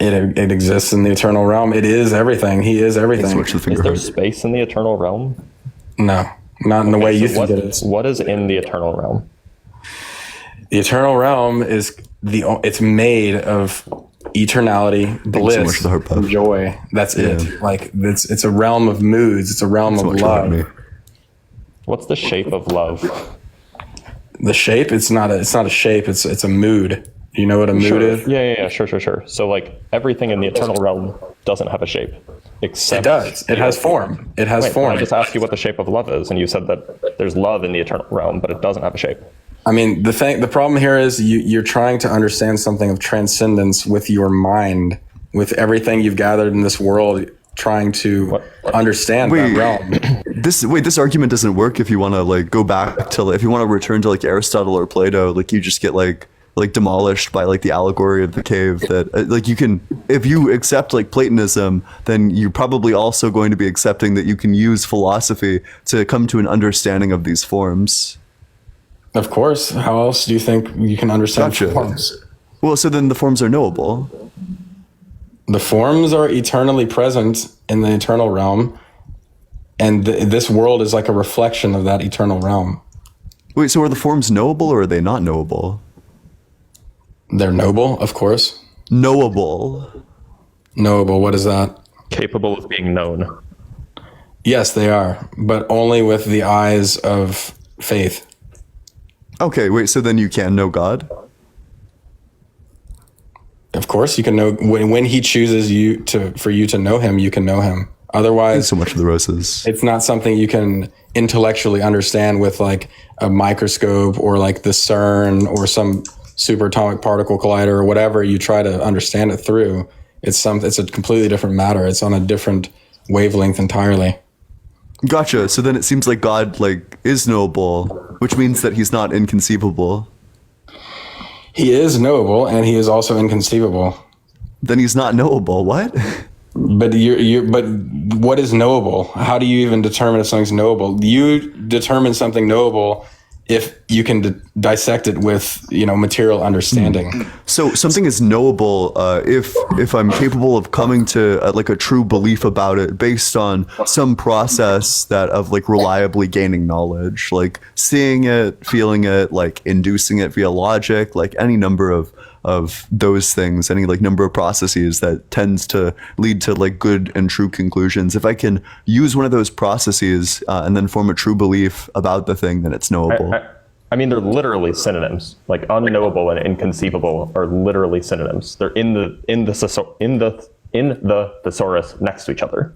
It exists in the eternal realm. It is everything. He is everything. Is there space in the eternal realm? No, not in the way you think what, it is. What is in the eternal realm? The eternal realm is it's made of eternality, bliss, and joy. That's it. Like it's a realm of moods. It's a realm of love. What's the shape of love? The shape? It's not a shape. It's a mood. Do you know what a mood is? Yeah. Sure. So like everything in the eternal realm doesn't have a shape. Except it does. It has form. It has form. I just asked you what the shape of love is, and you said that there's love in the eternal realm, but it doesn't have a shape. I mean, the problem here is you're trying to understand something of transcendence with your mind, with everything you've gathered in this world, trying to understand that realm. This argument doesn't work if you want to like go back to, if you want to return to like Aristotle or Plato. Like you just get like demolished by like the allegory of the cave. That like you can, if you accept like Platonism, then you're probably also going to be accepting that you can use philosophy to come to an understanding of these forms. Of course. How else do you think you can understand forms? Well, so then the forms are knowable. The forms are eternally present in the eternal realm, and this world is like a reflection of that eternal realm. Wait, so are the forms knowable or are they not knowable? They're noble, of course. Knowable. Knowable, what is that? Capable of being known. Yes, they are, but only with the eyes of faith. Okay, wait, so then you can know God? Of course, you can know when he chooses for you to know him, you can know him. Otherwise, thanks so much for the roses. It's not something you can intellectually understand with like a microscope or like the CERN or some superatomic particle collider or whatever you try to understand it through. It's a completely different matter. It's on a different wavelength entirely. Gotcha. So then it seems like God like is knowable, which means that he's not inconceivable. He is knowable and he is also inconceivable. Then he's not knowable. What? But but what is knowable? How do you even determine if something's knowable? You determine something knowable if you can dissect it with, material understanding. So something is knowable if I'm capable of coming to like a true belief about it based on some process that of like reliably gaining knowledge, like seeing it, feeling it, like inducing it via logic, like any number of those things, any like number of processes that tends to lead to like good and true conclusions. If I can use one of those processes and then form a true belief about the thing, then it's knowable. I mean, they're literally synonyms. Like unknowable and inconceivable are literally synonyms. They're in the thesaurus next to each other.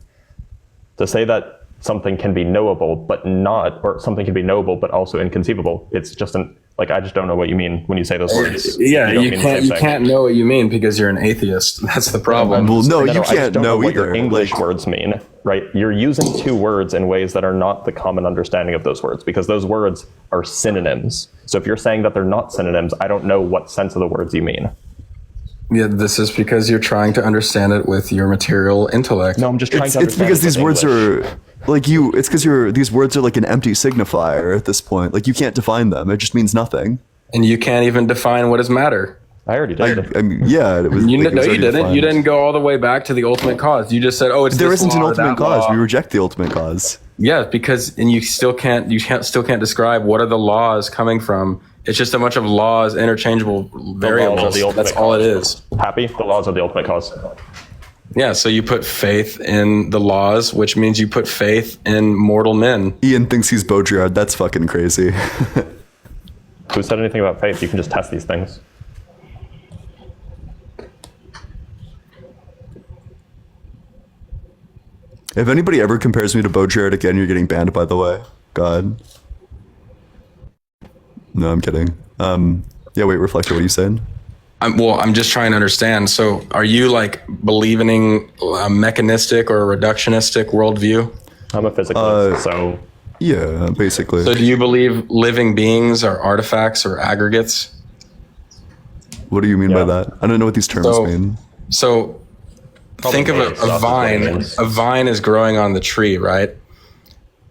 To say that something can be knowable but not, or something can be knowable but also inconceivable, it's just I just don't know what you mean when you say those words. Yeah, you can't know what you mean because you're an atheist. That's the problem. Well, no, you I can't just don't know what either. your English words mean, right? You're using two words in ways that are not the common understanding of those words because those words are synonyms. So if you're saying that they're not synonyms, I don't know what sense of the words you mean. Yeah, this is because you're trying to understand it with your material intellect. No, I'm just trying to It's understand because it these with words English. are like it's because these words are like an empty signifier at this point. Like you can't define them. It just means nothing. And you can't even define what is matter. I already did. I mean, yeah, it was. No, you already didn't. defined. You didn't go all the way back to the ultimate cause. You just said, "Oh, it's There this isn't an law or ultimate that cause. law." We reject the ultimate cause. Yeah, because you still can't describe what are the laws coming from. It's just a bunch of laws, interchangeable variables. That's all it is. Happy? The laws are the ultimate cause. Yeah, so you put faith in the laws, which means you put faith in mortal men. Ian thinks he's Baudrillard. That's fucking crazy. Who said anything about faith? You can just test these things. If anybody ever compares me to Bo Jared again, you're getting banned, by the way. God. No, I'm kidding. Yeah, wait, Reflector, what are you saying? I'm just trying to understand. So are you like believing a mechanistic or a reductionistic worldview? I'm a physicalist, so... Yeah, basically. So do you believe living beings are artifacts or aggregates? What do you mean by that? I don't know what these terms mean. So think of a vine. A vine is growing on the tree, right?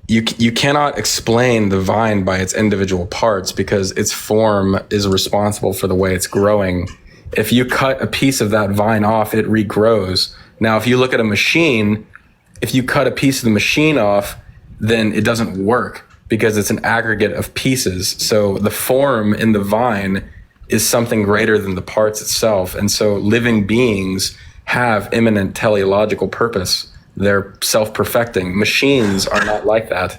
You cannot explain the vine by its individual parts because its form is responsible for the way it's growing. If you cut a piece of that vine off, it regrows. Now, if you look at a machine, if you cut a piece of the machine off, then it doesn't work because it's an aggregate of pieces. So the form in the vine is something greater than the parts itself. And so living beings have imminent teleological purpose. They're self-perfecting. Machines are not like that.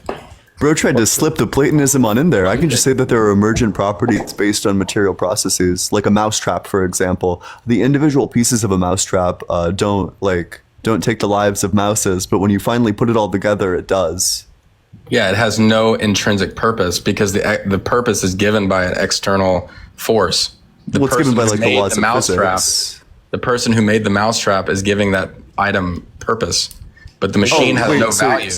Bro tried to slip the Platonism on in there. I can just say that there are emergent properties based on material processes, like a mousetrap, for example. The individual pieces of a mousetrap don't take the lives of mouses, but when you finally put it all together, it does. Yeah, it has no intrinsic purpose because the purpose is given by an external force. What's given by like the laws of physics? The person who made the mousetrap is giving that item purpose, but the machine has no value.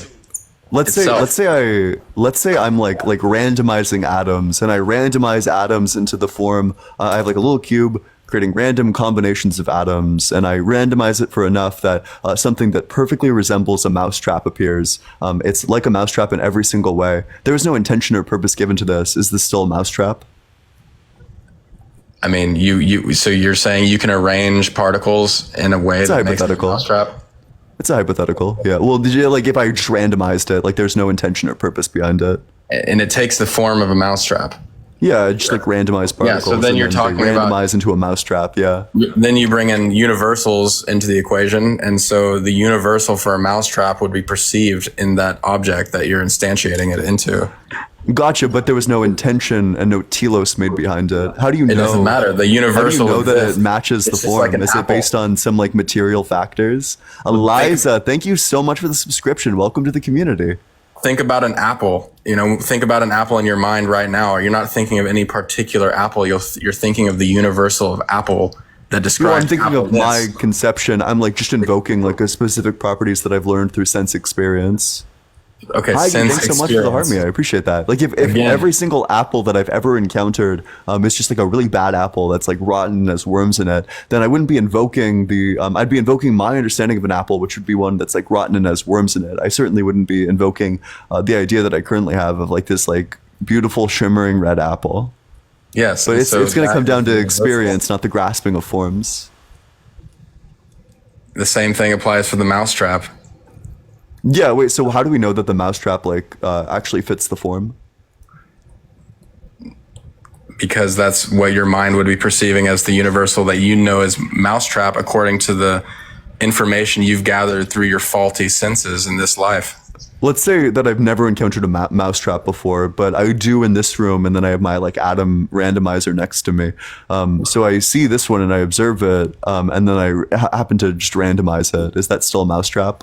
Let's say I'm like randomizing atoms, and I randomize atoms into the form. I have like a little cube creating random combinations of atoms, and I randomize it for enough that something that perfectly resembles a mousetrap appears. It's like a mousetrap in every single way. There was no intention or purpose given to this. Is this still a mousetrap? I mean, so you're saying you can arrange particles in a way that makes it a mousetrap? It's a hypothetical, yeah. Well, did you like if I just randomized it, like there's no intention or purpose behind it? And it takes the form of a mousetrap. Yeah, just like randomized particles. Yeah, so then you're talking about randomize into a mousetrap, yeah. Then you bring in universals into the equation, and so the universal for a mousetrap would be perceived in that object that you're instantiating it into. Gotcha, but there was no intention and no telos made behind it. How do you know? It doesn't matter. The universal. How do you know that it matches the form? Like Is it based on some like material factors? Eliza, thank you so much for the subscription. Welcome to the community. Think about an apple. Think about an apple in your mind right now. You're not thinking of any particular apple. You're thinking of the universal of apple that describes. I'm thinking of my conception. I'm like just invoking like a specific properties that I've learned through sense experience. Okay, Hi, thanks so much for the harmony. I appreciate that. Like if every single apple that I've ever encountered is just like a really bad apple that's like rotten and has worms in it, then I wouldn't be invoking I'd be invoking my understanding of an apple, which would be one that's like rotten and has worms in it. I certainly wouldn't be invoking the idea that I currently have of like this like beautiful shimmering red apple. Yes, but it's going to come down to experience, not the grasping of forms. The same thing applies for the mousetrap. Yeah, wait, so how do we know that the mousetrap actually fits the form? Because that's what your mind would be perceiving as the universal that you know as mousetrap according to the information you've gathered through your faulty senses in this life. Let's say that I've never encountered a mousetrap before, but I do in this room, and then I have my like atom randomizer next to me. So I see this one and I observe it, and then I happen to just randomize it. Is that still a mousetrap?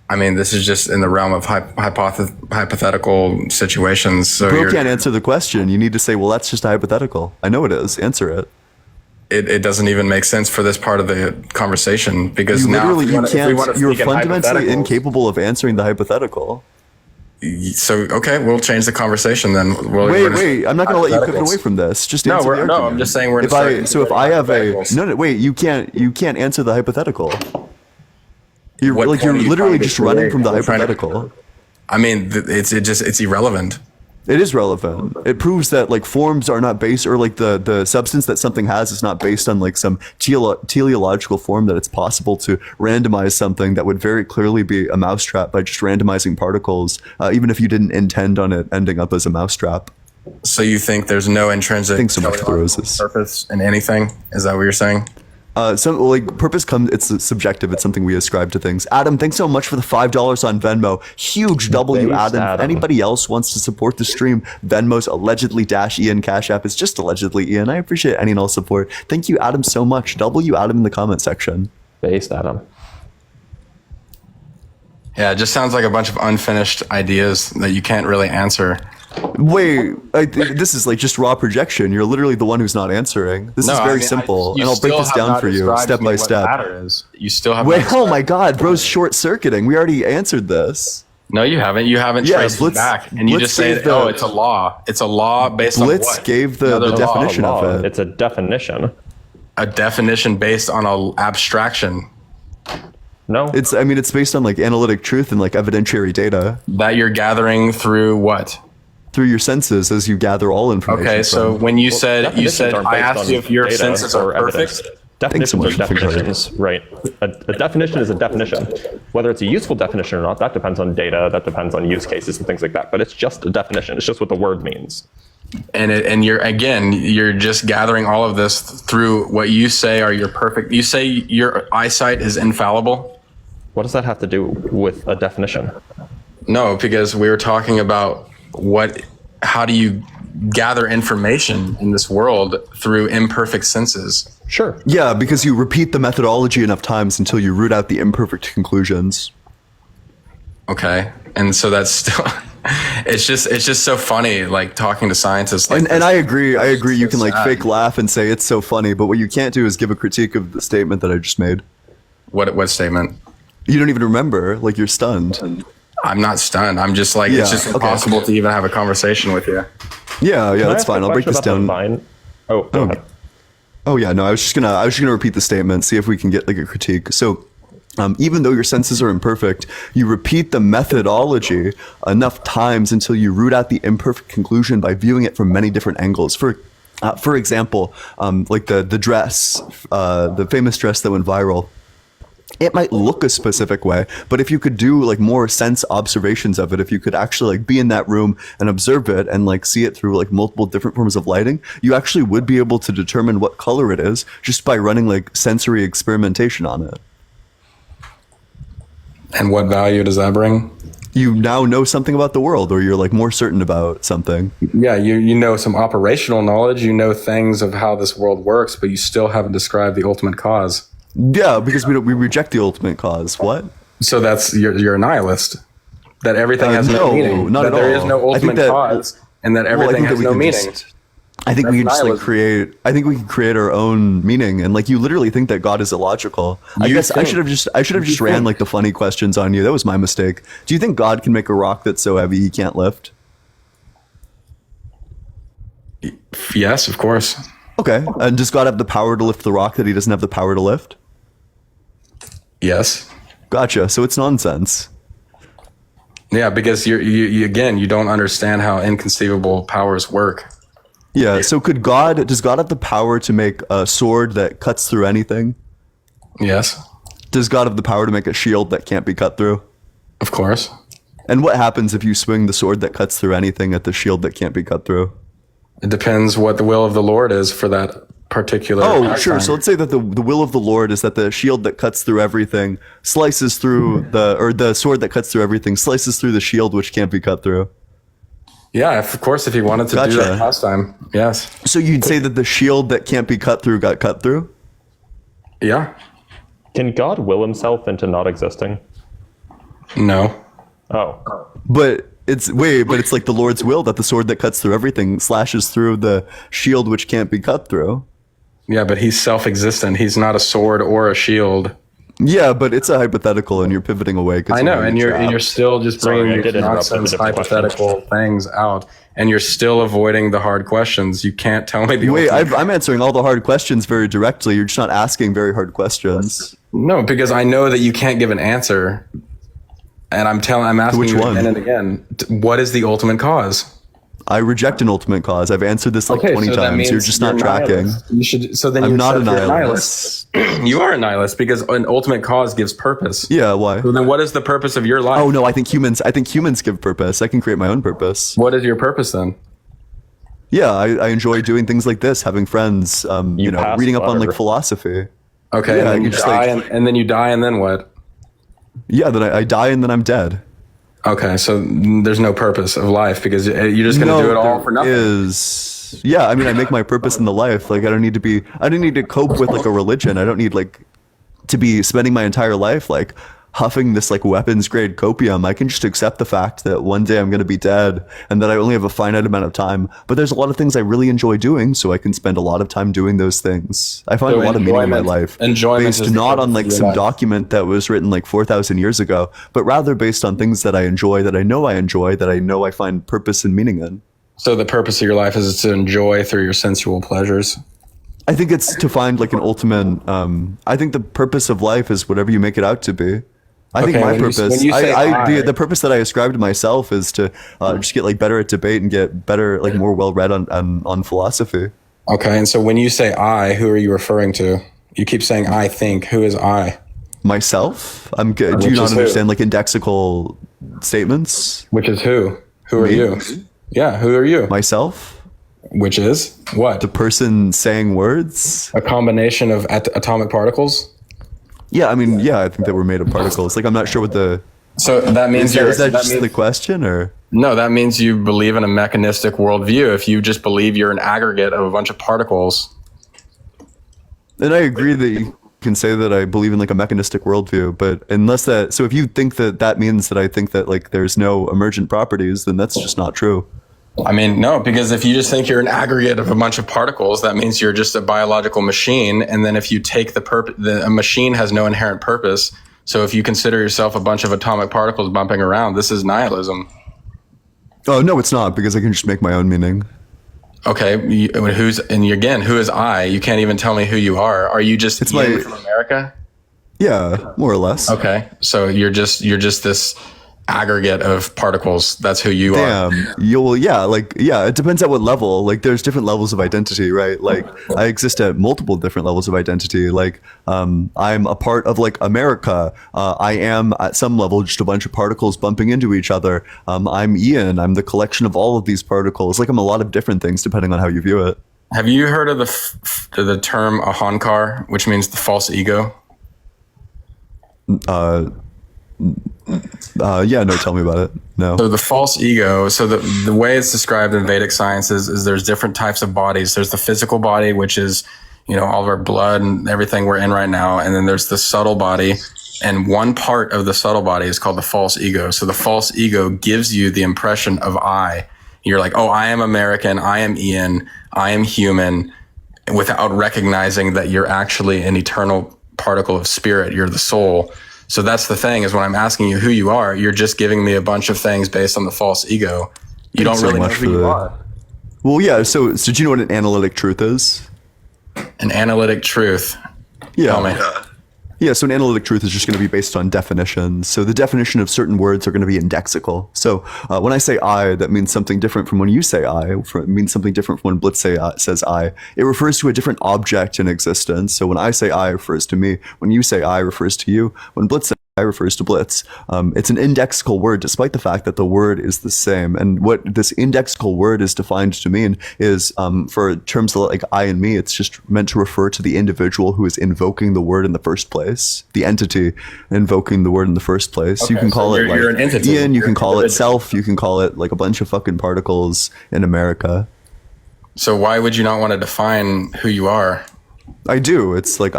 I mean, this is just in the realm of hypothetical situations. So Bro can't answer the question. You need to say, well, that's just a hypothetical. I know it is. Answer it. It doesn't even make sense for this part of the conversation because you're fundamentally incapable of answering the hypothetical. So, okay, we'll change the conversation then. Wait, I'm not going to let you pivot away from this. Just answer the argument. I'm just saying we're if I have wait, you can't answer the hypothetical. You're literally just running from the hypothetical. I mean, it's irrelevant. It is relevant. It proves that like forms are not based, or like the substance that something has is not based on like some teleological form, that it's possible to randomize something that would very clearly be a mousetrap by just randomizing particles, even if you didn't intend on it ending up as a mousetrap. So you think there's no intrinsic purpose in anything? Is that what you're saying? Purpose comes, it's subjective. It's something we ascribe to things. Adam, thanks so much for the $5 on Venmo. Huge W, Adam. If anybody else wants to support the stream, Venmo's allegedly -Ian. Cash App is just allegedly Ian. I appreciate any and all support. Thank you, Adam, so much. W, Adam, in the comment section. Based, Adam. Yeah, it just sounds like a bunch of unfinished ideas that you can't really answer. Wait, this is like just raw projection. You're literally the one who's not answering. This is very simple, and I'll break this down for you step by step. You still have. Wait, oh my God, bro's short circuiting. We already answered this. No, you haven't. You haven't traced it back, and you just say, "Oh, it's a law. It's a law based on what?" Blitz gave the definition of it. It's a definition. A definition based on an abstraction. No, it's based on like analytic truth and like evidentiary data that you're gathering through what? Through your senses as you gather all information. Okay, so when you said I asked you if your senses are perfect. Definitions are definitions, right? A definition is a definition. Whether it's a useful definition or not, that depends on data, that depends on use cases and things like that. But it's just a definition. It's just what the word means. And you're just gathering all of this through what you say are your perfect. You say your eyesight is infallible. What does that have to do with a definition? No, because we were talking about how do you gather information in this world through imperfect senses? Sure. Yeah, because you repeat the methodology enough times until you root out the imperfect conclusions. Okay, and so that's still. It's just so funny, like talking to scientists. Like and I agree. You can like fake laugh and say it's so funny, but what you can't do is give a critique of the statement that I just made. What statement? You don't even remember. Like you're stunned. I'm not stunned. I'm just like it's just impossible to even have a conversation with you. Yeah, that's fine. I'll break this down. Oh yeah, no. I was just gonna repeat the statement. See if we can get like a critique. So. Even though your senses are imperfect, you repeat the methodology enough times until you root out the imperfect conclusion by viewing it from many different angles. For example, like the dress, the famous dress that went viral. It might look a specific way, but if you could do like more sense observations of it, if you could actually like be in that room and observe it and like see it through like multiple different forms of lighting, you actually would be able to determine what color it is just by running like sensory experimentation on it. And what value does that bring? You now know something about the world, or you're like more certain about something. Yeah, you know some operational knowledge, you know things of how this world works, but you still haven't described the ultimate cause. Yeah, because we reject the ultimate cause. What? So that's you're a nihilist. That everything has no meaning. Not that at all. There is no ultimate cause, and that everything has no meaning. I think we can just like create. I think we can create our own meaning, and like you literally think that God is illogical. I guess I should have just ran like the funny questions on you. That was my mistake. Do you think God can make a rock that's so heavy he can't lift? Yes, of course. Okay, and does God have the power to lift the rock that he doesn't have the power to lift? Yes. Gotcha. So it's nonsense. Yeah, because you don't understand how inconceivable powers work. Yeah, so does God have the power to make a sword that cuts through anything? Yes. Does God have the power to make a shield that can't be cut through? Of course. And what happens if you swing the sword that cuts through anything at the shield that can't be cut through? It depends what the will of the Lord is for that particular sure. So let's say that the will of the Lord is that the shield that cuts through everything slices through the sword that cuts through everything slices through the shield which can't be cut through. Yeah, of course, if he wanted to do that last time, yes. So you'd say that the shield that can't be cut through got cut through? Yeah. Can God will himself into not existing? No. Oh. But it's like the Lord's will that the sword that cuts through everything slashes through the shield which can't be cut through. Yeah, but he's self-existent. He's not a sword or a shield. Yeah, but it's a hypothetical, and you're pivoting away. I know, and you're still just bringing these nonsense hypothetical things out, and you're still avoiding the hard questions. You can't tell me the. Wait, I'm answering all the hard questions very directly. You're just not asking very hard questions. No, because I know that you can't give an answer, and I'm asking you again and again. What is the ultimate cause? I reject an ultimate cause. I've answered this like 20 times. You're just not tracking. You should. So then I'm not a nihilist. You are a nihilist because an ultimate cause gives purpose. Yeah. Why? So then, what is the purpose of your life? Oh no, I think humans give purpose. I can create my own purpose. What is your purpose then? Yeah, I enjoy doing things like this, having friends. Reading up on like philosophy. Okay. Yeah, and then you die, and then you die, and then what? Yeah, then I die, and then I'm dead. Okay, so there's no purpose of life because you're just going to do it all for nothing. Yeah, I mean, I make my purpose in the life. Like, I don't need to cope with like a religion. I don't need like to be spending my entire life like huffing this like weapons grade copium. I can just accept the fact that one day I'm going to be dead and that I only have a finite amount of time. But there's a lot of things I really enjoy doing, so I can spend a lot of time doing those things. I find a lot of meaning in my life based not on like some document that was written like 4,000 years ago, but rather based on things that I enjoy, that I know I find purpose and meaning in. So the purpose of your life is to enjoy through your sensual pleasures? I think it's to find like an ultimate, I think the purpose of life is whatever you make it out to be. I think my purpose, the purpose that I ascribe to myself is to just get like better at debate and get better, like more well-read on philosophy. Okay. And so when you say I, who are you referring to? You keep saying I think. Who is I? Myself? I'm good. Do you not understand like indexical statements? Which is who? Who are you? Yeah, who are you? Myself. Which is what? The person saying words. A combination of atomic particles? Yeah, I mean, yeah, I think that we're made of particles. Like, I'm not sure what the... So that means is that just the question, or...? No, that means you believe in a mechanistic worldview. If you just believe you're an aggregate of a bunch of particles. And I agree that you can say that I believe in like a mechanistic worldview, but unless that... So if you think that that means that I think that like there's no emergent properties, then that's just not true. I mean, no, because if you just think you're an aggregate of a bunch of particles, that means you're just a biological machine. And then if you take a machine has no inherent purpose. So if you consider yourself a bunch of atomic particles bumping around, this is nihilism. Oh, no, it's not, because I can just make my own meaning. Okay, who is I? You can't even tell me who you are. Are you just from America? Yeah, more or less. Okay, so you're just this aggregate of particles. That's who you are. It depends at what level. Like there's different levels of identity, right? Like I exist at multiple different levels of identity. Like I'm a part of like America. I am at some level just a bunch of particles bumping into each other. I'm Ian. I'm the collection of all of these particles. Like I'm a lot of different things depending on how you view it. Have you heard of the term ahankar, which means the false ego? Tell me about it. No. So the false ego, so the way it's described in Vedic sciences is there's different types of bodies. There's the physical body, which is, all of our blood and everything we're in right now. And then there's the subtle body. And one part of the subtle body is called the false ego. So the false ego gives you the impression of I. You're like, oh, I am American. I am Ian. I am human, without recognizing that you're actually an eternal particle of spirit. You're the soul. So that's the thing, is when I'm asking you who you are, you're just giving me a bunch of things based on the false ego. You don't really know who you are. Well, yeah. So do you know what an analytic truth is? An analytic truth? Yeah. Tell me. Yeah, so an analytic truth is just going to be based on definitions. So the definition of certain words are going to be indexical. So when I say I, that means something different from when you say I. It means something different from when Blitz says I. It refers to a different object in existence. So when I say I, it refers to me. When you say I, it refers to you. When Blitz says I, refers to Blitz. It's an indexical word, despite the fact that the word is the same. And what this indexical word is defined to mean is, for terms like I and me, it's just meant to refer to the individual who is invoking the word in the first place, the entity invoking the word in the first place. Okay, you can call it like an entity. Ian, you can call it self, you can call it like a bunch of fucking particles in America. So why would you not want to define who you are? I do. It's like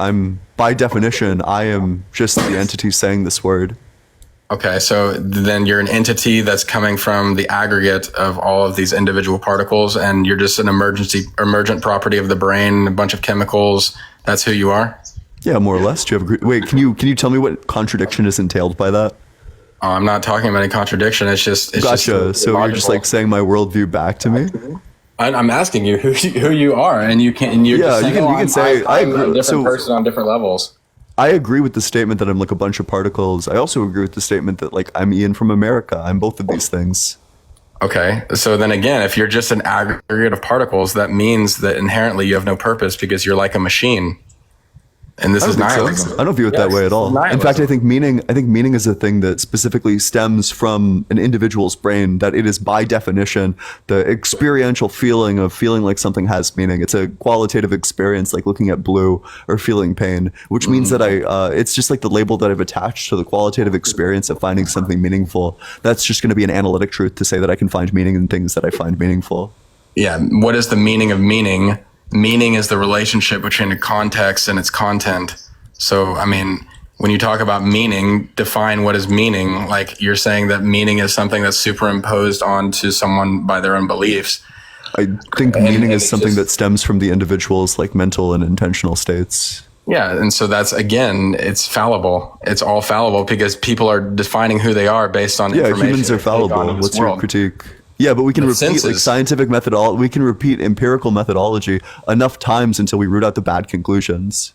by definition, I am just the entity saying this word. Okay, so then you're an entity that's coming from the aggregate of all of these individual particles, and you're just an emergent property of the brain, a bunch of chemicals. That's who you are? Yeah, more or less. Do you have wait, can you tell me what contradiction is entailed by that? Oh, I'm not talking about any contradiction. It's just gotcha. So logical. You're just like saying my worldview back to me? I'm asking you who you are, and you can. You can say I'm a different person on different levels. I agree with the statement that I'm like a bunch of particles. I also agree with the statement that like I'm Ian from America. I'm both of these things. Okay, so then again, if you're just an aggregate of particles, that means that inherently you have no purpose because you're like a machine. And this is nihilism. So. I don't view it that way at all. In fact, I think meaning is a thing that specifically stems from an individual's brain, that it is by definition the experiential feeling of feeling like something has meaning. It's a qualitative experience, like looking at blue or feeling pain, which means that it's just like the label that I've attached to the qualitative experience of finding something meaningful. That's just going to be an analytic truth to say that I can find meaning in things that I find meaningful. Yeah. What is the meaning of meaning? Meaning is the relationship between a context and its content. So, I mean, when you talk about meaning, define what is meaning. Like you're saying that meaning is something that's superimposed onto someone by their own beliefs. I think meaning is something that stems from the individual's like mental and intentional states. Yeah, and so that's, again, it's fallible. It's all fallible because people are defining who they are based on information. Yeah, humans are fallible. What's your critique? Yeah, but we can repeat like scientific methodology. We can repeat empirical methodology enough times until we root out the bad conclusions.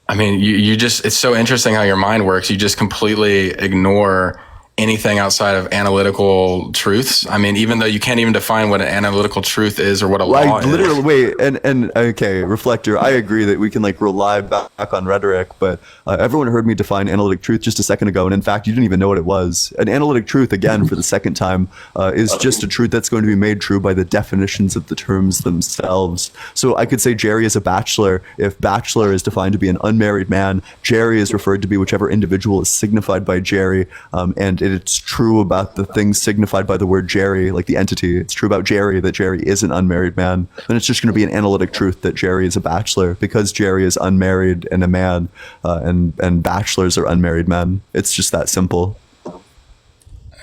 I mean, you just, it's so interesting how your mind works. You just completely ignore anything outside of analytical truths. I mean, even though you can't even define what an analytical truth is or what a law is. Literally, wait, and okay, Reflector, I agree that we can like rely back on rhetoric, but everyone heard me define analytic truth just a second ago, and in fact, you didn't even know what it was. An analytic truth, again, for the second time, is just a truth that's going to be made true by the definitions of the terms themselves. So I could say Jerry is a bachelor. If bachelor is defined to be an unmarried man, Jerry is referred to be whichever individual is signified by Jerry, and it's true about the things signified by the word Jerry, like the entity. It's true about Jerry that Jerry is an unmarried man. Then it's just going to be an analytic truth that Jerry is a bachelor because Jerry is unmarried and a man, and bachelors are unmarried men. It's just that simple.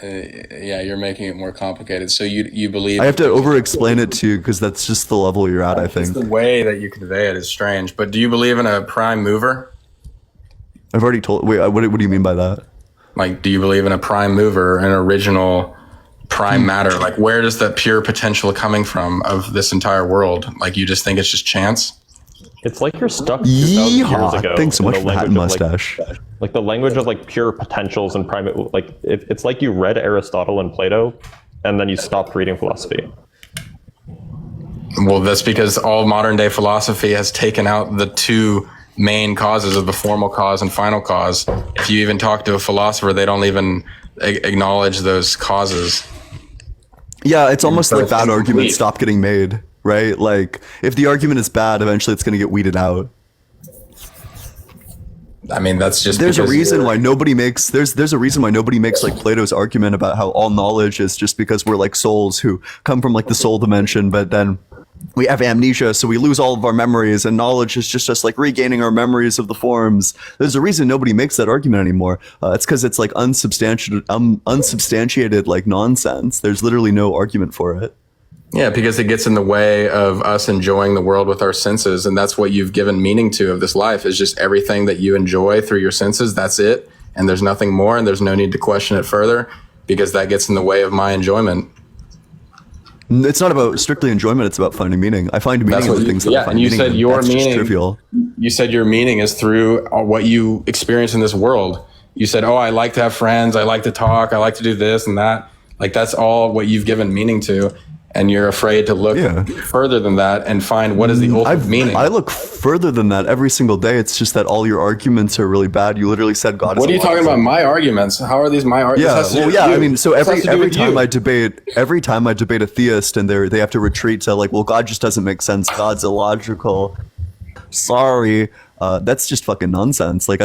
Yeah, you're making it more complicated. So you believe... I have to over-explain it to you because that's just the level you're at, I think. The way that you convey it is strange. But do you believe in a prime mover? I've already told... Wait, what do you mean by that? Like, do you believe in a prime mover, an original prime matter? Like, where does that pure potential coming from of this entire world? Like, you just think it's just chance? It's like you're stuck 2,000 years ago. Thanks so much for that mustache. Like the language of like pure potentials and prime. Like it's like you read Aristotle and Plato, and then you stopped reading philosophy. Well, that's because all modern day philosophy has taken out the two main causes of the formal cause and final cause. If you even talk to a philosopher, they don't even acknowledge those causes. Yeah, it's almost like bad arguments stop getting made, right? Like if the argument is bad, eventually it's going to get weeded out. I mean, that's just there's a reason why nobody makes like Plato's argument about how all knowledge is just because we're like souls who come from like the soul dimension, but then we have amnesia, so we lose all of our memories, and knowledge is just us like regaining our memories of the forms. There's a reason nobody makes that argument anymore. It's because it's like unsubstantiated like nonsense. There's literally no argument for it. Yeah, because it gets in the way of us enjoying the world with our senses, and that's what you've given meaning to of this life, is just everything that you enjoy through your senses, that's it, and there's nothing more, and there's no need to question it further, because that gets in the way of my enjoyment. It's not about strictly enjoyment, it's about finding meaning. I find meaning in the things that I find meaning in. And you said your meaning, trivial. You said your meaning is through what you experience in this world. You said, oh, I like to have friends, I like to talk, I like to do this and that. Like that's all what you've given meaning to. And you're afraid to look further than that and find what is the ultimate meaning. I look further than that every single day. It's just that all your arguments are really bad. You literally said God is. What are you talking about? My arguments? How are these my arguments? Yeah, well, yeah. I mean, so every time I debate a theist, and they have to retreat to like, well, God just doesn't make sense. God's illogical. Sorry. That's just fucking nonsense. Like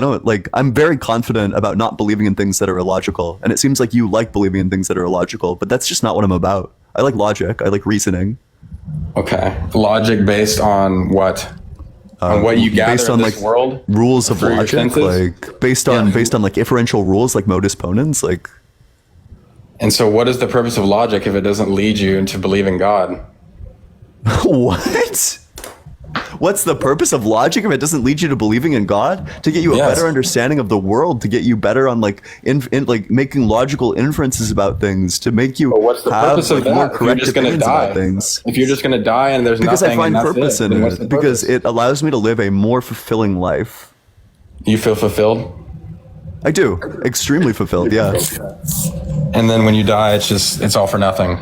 I'm very confident about not believing in things that are illogical, and it seems like you like believing in things that are illogical, but that's just not what I'm about. I like logic. I like reasoning. Okay, logic based on what? On what you gather based on in this like world? Rules of logic, like based on like inferential rules, like modus ponens, like. And so, what is the purpose of logic if it doesn't lead you into believing God? What? What's the purpose of logic if it doesn't lead you to believing in God? To get you a better understanding of the world, to get you better on like like making logical inferences about things, to make you what's the purpose of that? More correct opinions about things. If you're just going to die and there's because nothing, I find purpose in it. Because it allows me to live a more fulfilling life. You feel fulfilled? I do. Extremely fulfilled. Yeah. And then when you die, it's all for nothing.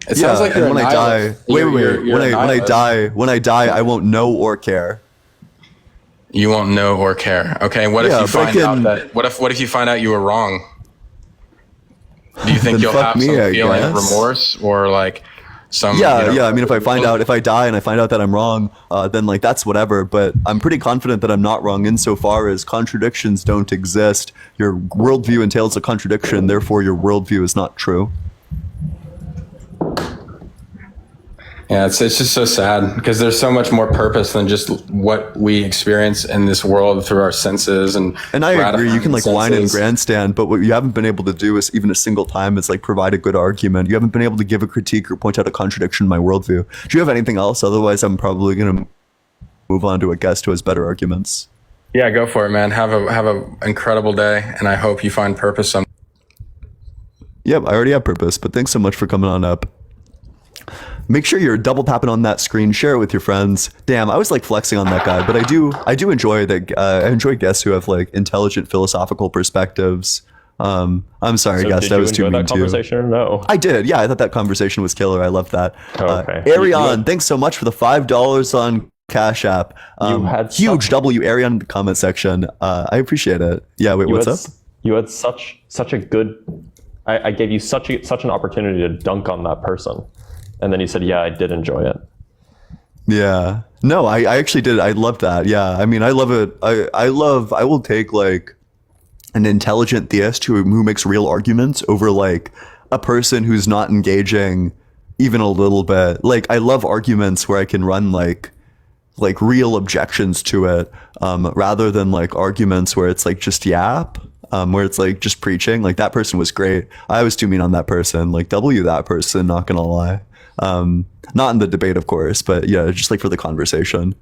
It sounds like when I die, when I die, I won't know or care. You won't know or care. Okay. What if you find out that? What if you find out you were wrong? Do you think you'll have some feeling of remorse or like some? Yeah. I mean, if I die and I find out that I'm wrong, then like that's whatever. But I'm pretty confident that I'm not wrong insofar as contradictions don't exist. Your worldview entails a contradiction, therefore your worldview is not true. Yeah, it's just so sad because there's so much more purpose than just what we experience in this world through our senses. And I agree, you can like whine and senses. grandstand, but what you haven't been able to do is even a single time is like provide a good argument. You haven't been able to give a critique or point out a contradiction in my worldview. Do you have anything else? Otherwise, I'm probably going to move on to a guest who has better arguments. Yeah, go for it, man. Have a incredible day, and I hope you find purpose. Yep, I already have purpose, but thanks so much for coming on up. Make sure you're double tapping on that screen. Share it with your friends. Damn, I was like flexing on that guy, but I do enjoy that. I enjoy guests who have like intelligent philosophical perspectives. I'm sorry, So guest. did I you was too enjoy mean that to you. conversation or no? I did. Yeah, I thought that conversation was killer. I loved that. Oh, okay. Arion, thanks so much for the $5 on Cash App. You had huge W Arion in the comment section. I appreciate it. Yeah. Wait, what's up? You had such a good. I gave you such an opportunity to dunk on that person, and then you said, "Yeah, I did enjoy it." Yeah. No, I actually did. I love that. Yeah. I mean, I love it. I will take like an intelligent theist who makes real arguments over like a person who's not engaging even a little bit. Like, I love arguments where I can run like real objections to it, rather than like arguments where it's like just yap. Where it's like just preaching. Like, that person was great. I was too mean on that person. Like, W that person, not gonna lie. Not in the debate, of course, but yeah, just like for the conversation.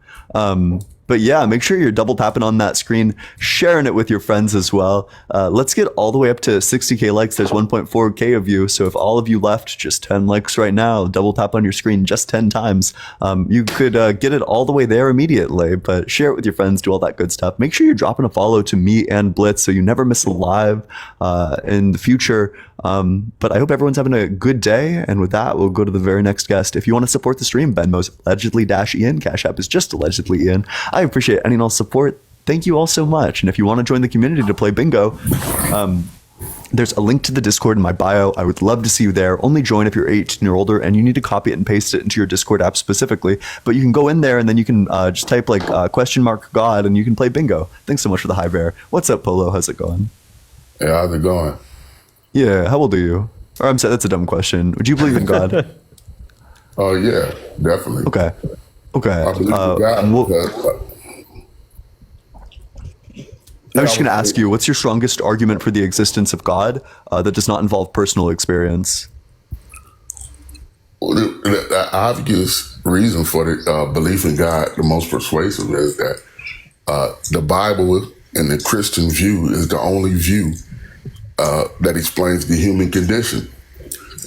But yeah, make sure you're double tapping on that screen, sharing it with your friends as well. Let's get all the way up to 60K likes. There's 1.4K of you. So if all of you left just 10 likes right now, double tap on your screen just 10 times. You could get it all the way there immediately, but share it with your friends, do all that good stuff. Make sure you're dropping a follow to me and Blitz so you never miss a live in the future. But I hope everyone's having a good day. And with that, we'll go to the very next guest. If you want to support the stream, Venmo's allegedly-Ian. Cash App is just allegedly Ian. I appreciate any and all support. Thank you all so much. And if you want to join the community to play bingo, there's a link to the Discord in my bio. I would love to see you there. Only join if you're 18 or older, and you need to copy it and paste it into your Discord app specifically. But you can go in there and then you can just type like $God and you can play bingo. Thanks so much for the hi bear. What's up, Polo? How's it going? Yeah, how's it going? Yeah, how old are you? Or I'm sorry, that's a dumb question. Would you believe in God? Oh yeah, definitely. Okay. I believe in God. I was just going to ask you, what's your strongest argument for the existence of God that does not involve personal experience? Well, the obvious reason for the belief in God, the most persuasive, is that the Bible and the Christian view is the only view that explains the human condition.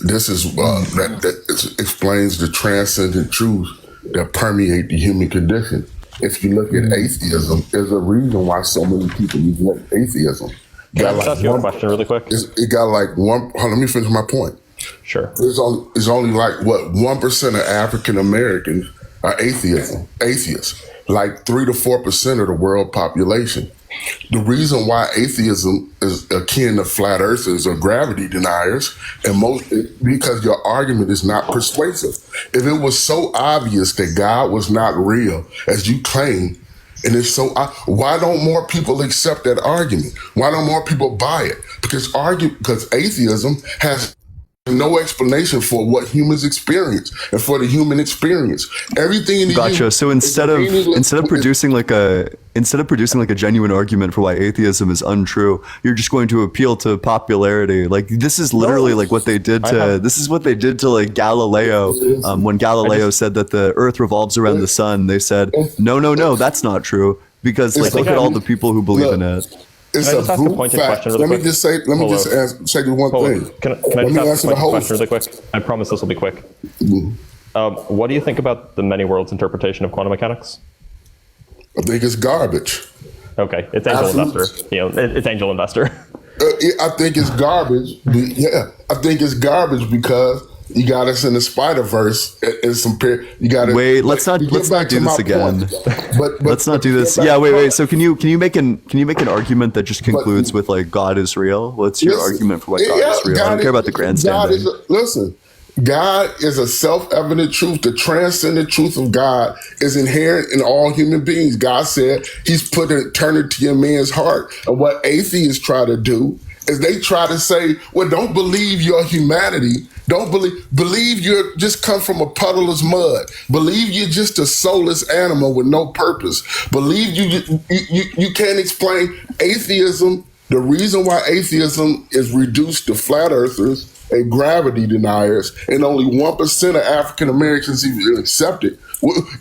This is that explains the transcendent truths that permeate the human condition. If you look at atheism, there's a reason why so many people reject atheism. Can I just ask you a question really quick? It got like one. Hold on, let me finish my point. Sure. It's only like what 1% of African Americans are atheists. Like 3 to 4% of the world population. The reason why atheism is akin to flat earthers or gravity deniers, because your argument is not persuasive. If it was so obvious that God was not real, as you claim, and it's so, why don't more people accept that argument? Why don't more people buy it? Because atheism has no explanation for what humans experience and for the human experience. Everything in the Gotcha. So instead of producing like a genuine argument for why atheism is untrue, you're just going to appeal to popularity. Like, this is literally like what they did to like Galileo. When Galileo said that the Earth revolves around the sun, they said, no, that's not true. Because like, look at all the people who believe in it. It's a brute fact. Let me just say one thing. Can I just ask a question really quick? I promise this will be quick. What do you think about the many worlds interpretation of quantum mechanics? I think it's garbage. Okay, it's angel investor. It's angel investor. I think it's garbage. Yeah, I think it's garbage because you got us in the Spider-Verse and some. You got to wait. Let's not do this again. But let's not do this. Yeah, wait. So can you make an argument that just concludes with like God is real? What's your argument for why God is real? I don't care about the grandstanding. God is a self-evident truth. The transcendent truth of God is inherent in all human beings. God said He's put eternity in man's heart. And what atheists try to do is they try to say, well, don't believe your humanity Don't believe you're just come from a puddle of mud. Believe you're just a soulless animal with no purpose. Believe you can't explain atheism. The reason why atheism is reduced to flat earthers and gravity deniers, and only 1% of African Americans even accept it.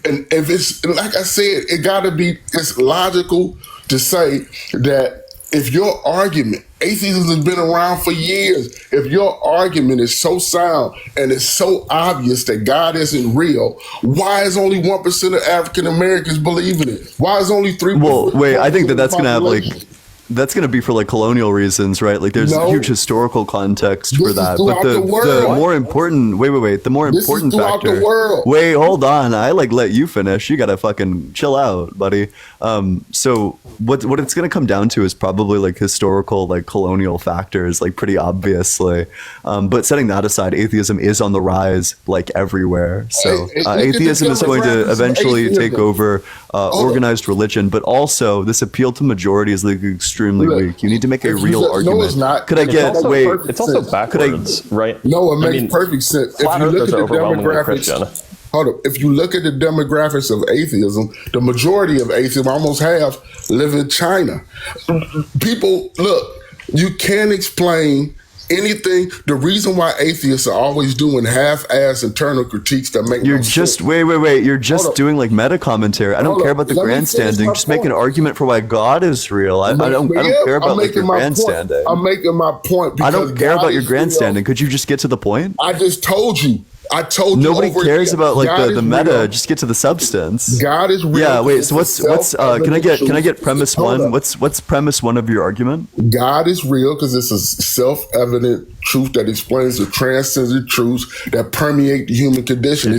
And if it's, like I said, it's logical to say that if your argument, atheism has been around for years, if your argument is so sound and it's so obvious that God isn't real, why is only 1% of African Americans believing it? Why is only 3%? Well, wait, I think that's going to have like, that's going to be for like colonial reasons, right? Like there's a huge historical context for that. But the more important, the more important factor. Wait, hold on. I like let you finish. You got to fucking chill out, buddy. So what it's going to come down to is probably like historical, like colonial factors, like pretty obviously. But setting that aside, atheism is on the rise like everywhere. So atheism is going to eventually take over organized religion, but also this appeal to majority is like extremely weak. You need to make a real argument. No, it's not. Could I get It's also backwards, right? No, it makes perfect sense. If you look at the demographics, hold up. If you look at the demographics of atheism, the majority of atheists, almost half, live in China. People, look, you can't explain anything. The reason why atheists are always doing half-ass internal critiques that make you're just wait. You're just doing like meta commentary. I don't care about the grandstanding. Just make an argument for why God is real. I don't care about like your grandstanding. I'm making my point. I don't care about your grandstanding. Could you just get to the point? I just told you. Nobody cares about like the meta. Real. Just get to the substance. God is real. Yeah. Wait. So what's can I get premise one? What's premise one of your argument? God is real because it's a self-evident truth that explains the transcendent truths that permeate the human condition.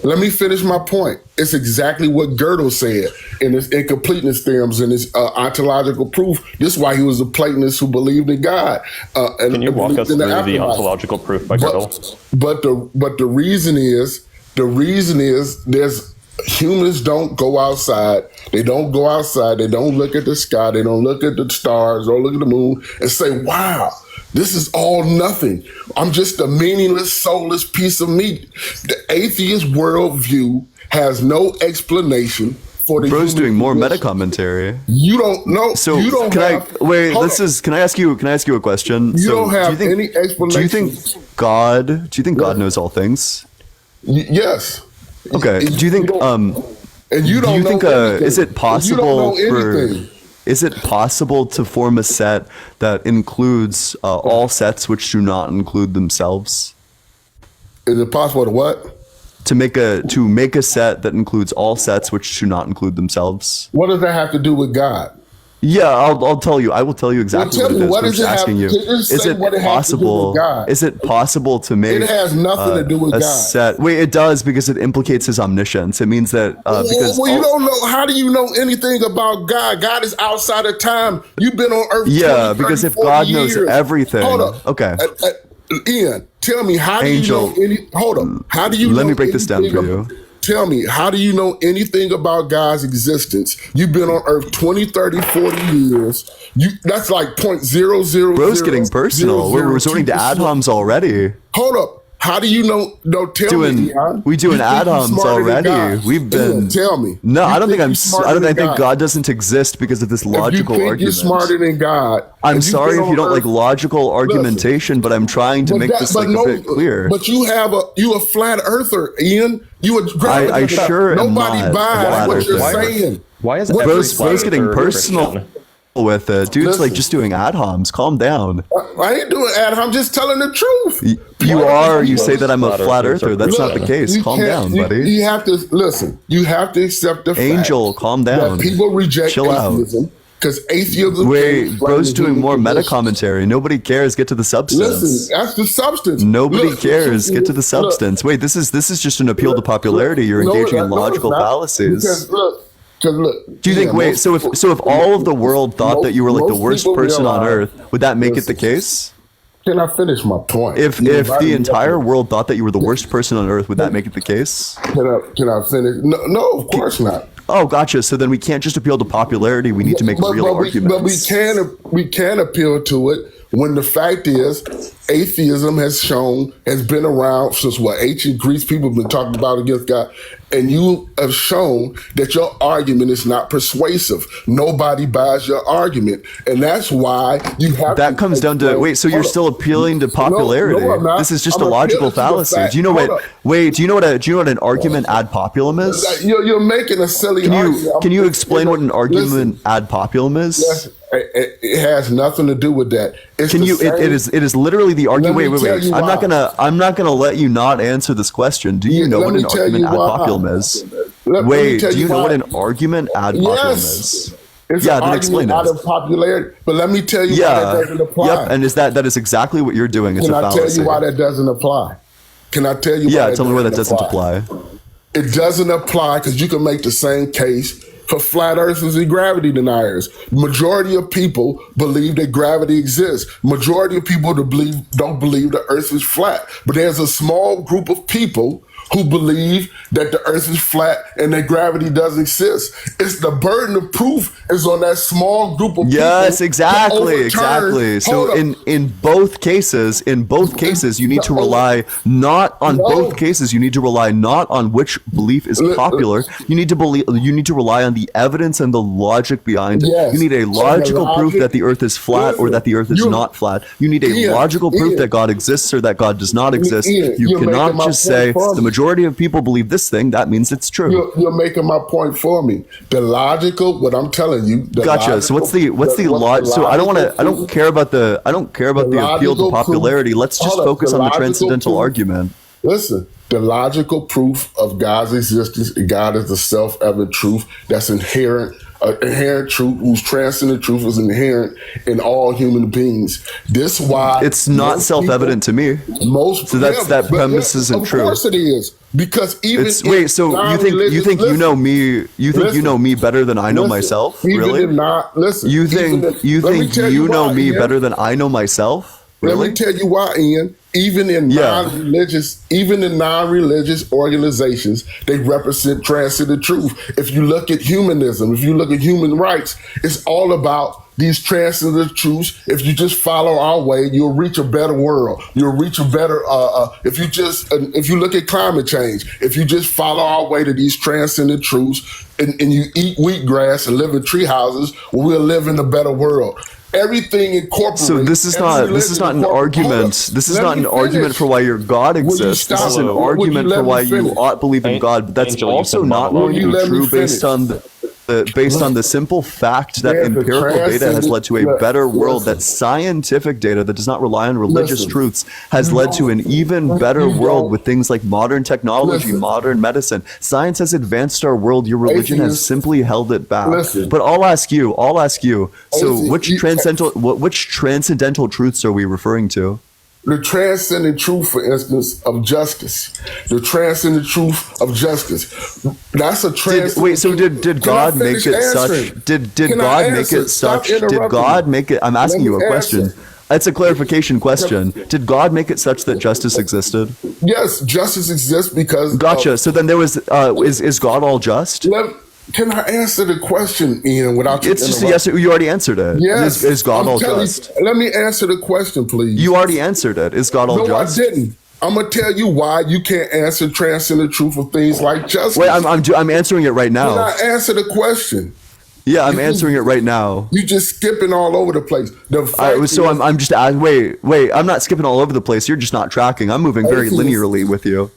Let me finish my point. It's exactly what Gödel said in his incompleteness theorems and his ontological proof. This is why he was a Platonist who believed in God. Can you walk us through the ontological proof by Gödel? But the reason is there's humans don't go outside. They don't go outside. They don't look at the sky. They don't look at the stars or look at the moon and say, wow, this is all nothing. I'm just a meaningless, soulless piece of meat. The atheist worldview has no explanation for the Bro's doing more meta commentary. You don't know. So you don't can I ask you a question? You don't have any explanation. Do you think God knows all things? Yes. Okay. Do you think is it possible is it possible to form a set that includes all sets which do not include themselves? Is it possible to what? To make a set that includes all sets which do not include themselves. What does that have to do with God? Yeah, I'll tell you. I will tell you exactly what it is. What I'm just asking you. Is it possible? Is it possible to make? It has nothing to do with God. Set? Wait, it does because it implicates his omniscience. It means that because you don't know. How do you know anything about God? God is outside of time. You've been on Earth. Yeah, because if God knows everything, okay. Ian, tell me how do you know any? Hold on. How do you? Let me break this down for you. Tell me, how do you know anything about God's existence? You've been on Earth 20, 30, 40 years. That's like 0.00. Bro's getting personal. We're resorting to ad homs already. Hold up. How do you know? No, tell me. We doing ad homs already. We've been. Tell me. No, I don't think I think God doesn't exist because of this logical argument. You're smarter than God. I'm sorry if you don't like logical argumentation, but I'm trying to make this like a bit clear. But you a flat earther, Ian. I sure am not. Nobody buys what you're saying. Why is Bro's getting personal with it? Dude's like just doing ad homs. Calm down. I ain't doing ad homs. I'm just telling the truth. You say that I'm a flat earther. That's not the case. Calm down, buddy. You have to listen. You have to accept the fact. Angel, calm down. That people reject atheism because atheism. Wait, Bro's doing more meta commentary. Nobody cares. Get to the substance. Listen, that's the substance. Nobody cares. Get to the substance. Wait, this is just an appeal to popularity. You're engaging in logical fallacies. Do you think? Wait. So if all of the world thought that you were like the worst person on Earth, would that make it the case? Can I finish my point? If the entire world thought that you were the worst person on Earth, would that make it the case? Can I finish? No, of course not. Oh, gotcha. So then we can't just appeal to popularity. We need to make real arguments. But we can appeal to it When the fact is, atheism has been around since ancient Greece. People have been talking about against God. And you have shown that your argument is not persuasive. Nobody buys your argument. And that's why you have that comes down to, wait, so you're still appealing to popularity. No, I'm not. This is just I'm a logical fallacy. Do you know what an argument ad populum is? You're making a silly argument. Can you explain what an argument ad populum is? Yes, it has nothing to do with that. It is literally the argument. Wait. I'm not gonna let you not answer this question. Do you know what an argument ad populum is? Do you know what an argument ad populum is? It's an argument out of popularity. But let me tell you why that doesn't apply. Yep, and that is exactly what you're doing. It's a fallacy. Can I tell you why that doesn't apply? Can I tell you why tell me why that doesn't apply. It doesn't apply because you can make the same case for flat earthers and gravity deniers. Majority of people believe that gravity exists. Majority of people don't believe the earth is flat. But there's a small group of people who believe that the earth is flat and that gravity doesn't exist. It's the burden of proof is on that small group of people. Yes, exactly. So in both cases, you need to rely not on which belief is popular. You need to rely on the evidence and the logic behind it. Yes. You need a logical proof that the earth is flat or that the earth is not flat. You need a logical proof that God exists or that God does not exist. You cannot just say the majority of people believe this thing, that means it's true. You're making my point for me. What I'm telling you. Gotcha. So what's the logic? So I don't care about the appeal to popularity. Let's just focus on the transcendental argument. Listen, the logical proof of God's existence, God is the self-evident truth that's inherent truth, whose transcendent truth is inherent in all human beings. This why it's not self-evident to me. That premise isn't true. Of course it is, because even you think you know me? You think you know me better than I know myself? Really? You think you know me better than I know myself? Really? Let me tell you why, Ian. Even in non-religious organizations, they represent transcendent truth. If you look at humanism, if you look at human rights, it's all about these transcendent truths. If you just follow our way, you'll reach a better world. You'll reach a better. If you look at climate change, if you just follow our way to these transcendent truths, and you eat wheatgrass and live in tree houses, we'll live in a better world. Everything incorporates. So this is not an argument. This is not an argument for why your God exists. This is an argument for why you ought believe in God. But that's also not going to be true based on the simple fact that empirical data has led to a better world. That scientific data that does not rely on religious truths has led to an even better world with things like modern technology, modern medicine. Science has advanced our world. Your religion has simply held it back. But I'll ask you. So which transcendental truths are we referring to? The transcendent truth, for instance, of justice. The transcendent truth of justice. That's a transcendent. So did God make it such? Did God make it such? Did God make it? I'm asking you a question. It's a clarification question. Did God make it such that justice existed? Yes, justice exists because. Gotcha. So then there was. Is God all just? Can I answer the question, Ian, without you? It's just a yes. You already answered it. Yes. Is God all just? Let me answer the question, please. You already answered it. Is God all just? No, I didn't. I'm gonna tell you why you can't answer transcendent truth of things like justice. Wait, I'm answering it right now. Can I answer the question? Yeah, I'm answering it right now. You just skipping all over the place. I'm just wait. I'm not skipping all over the place. You're just not tracking. I'm moving very linearly with you.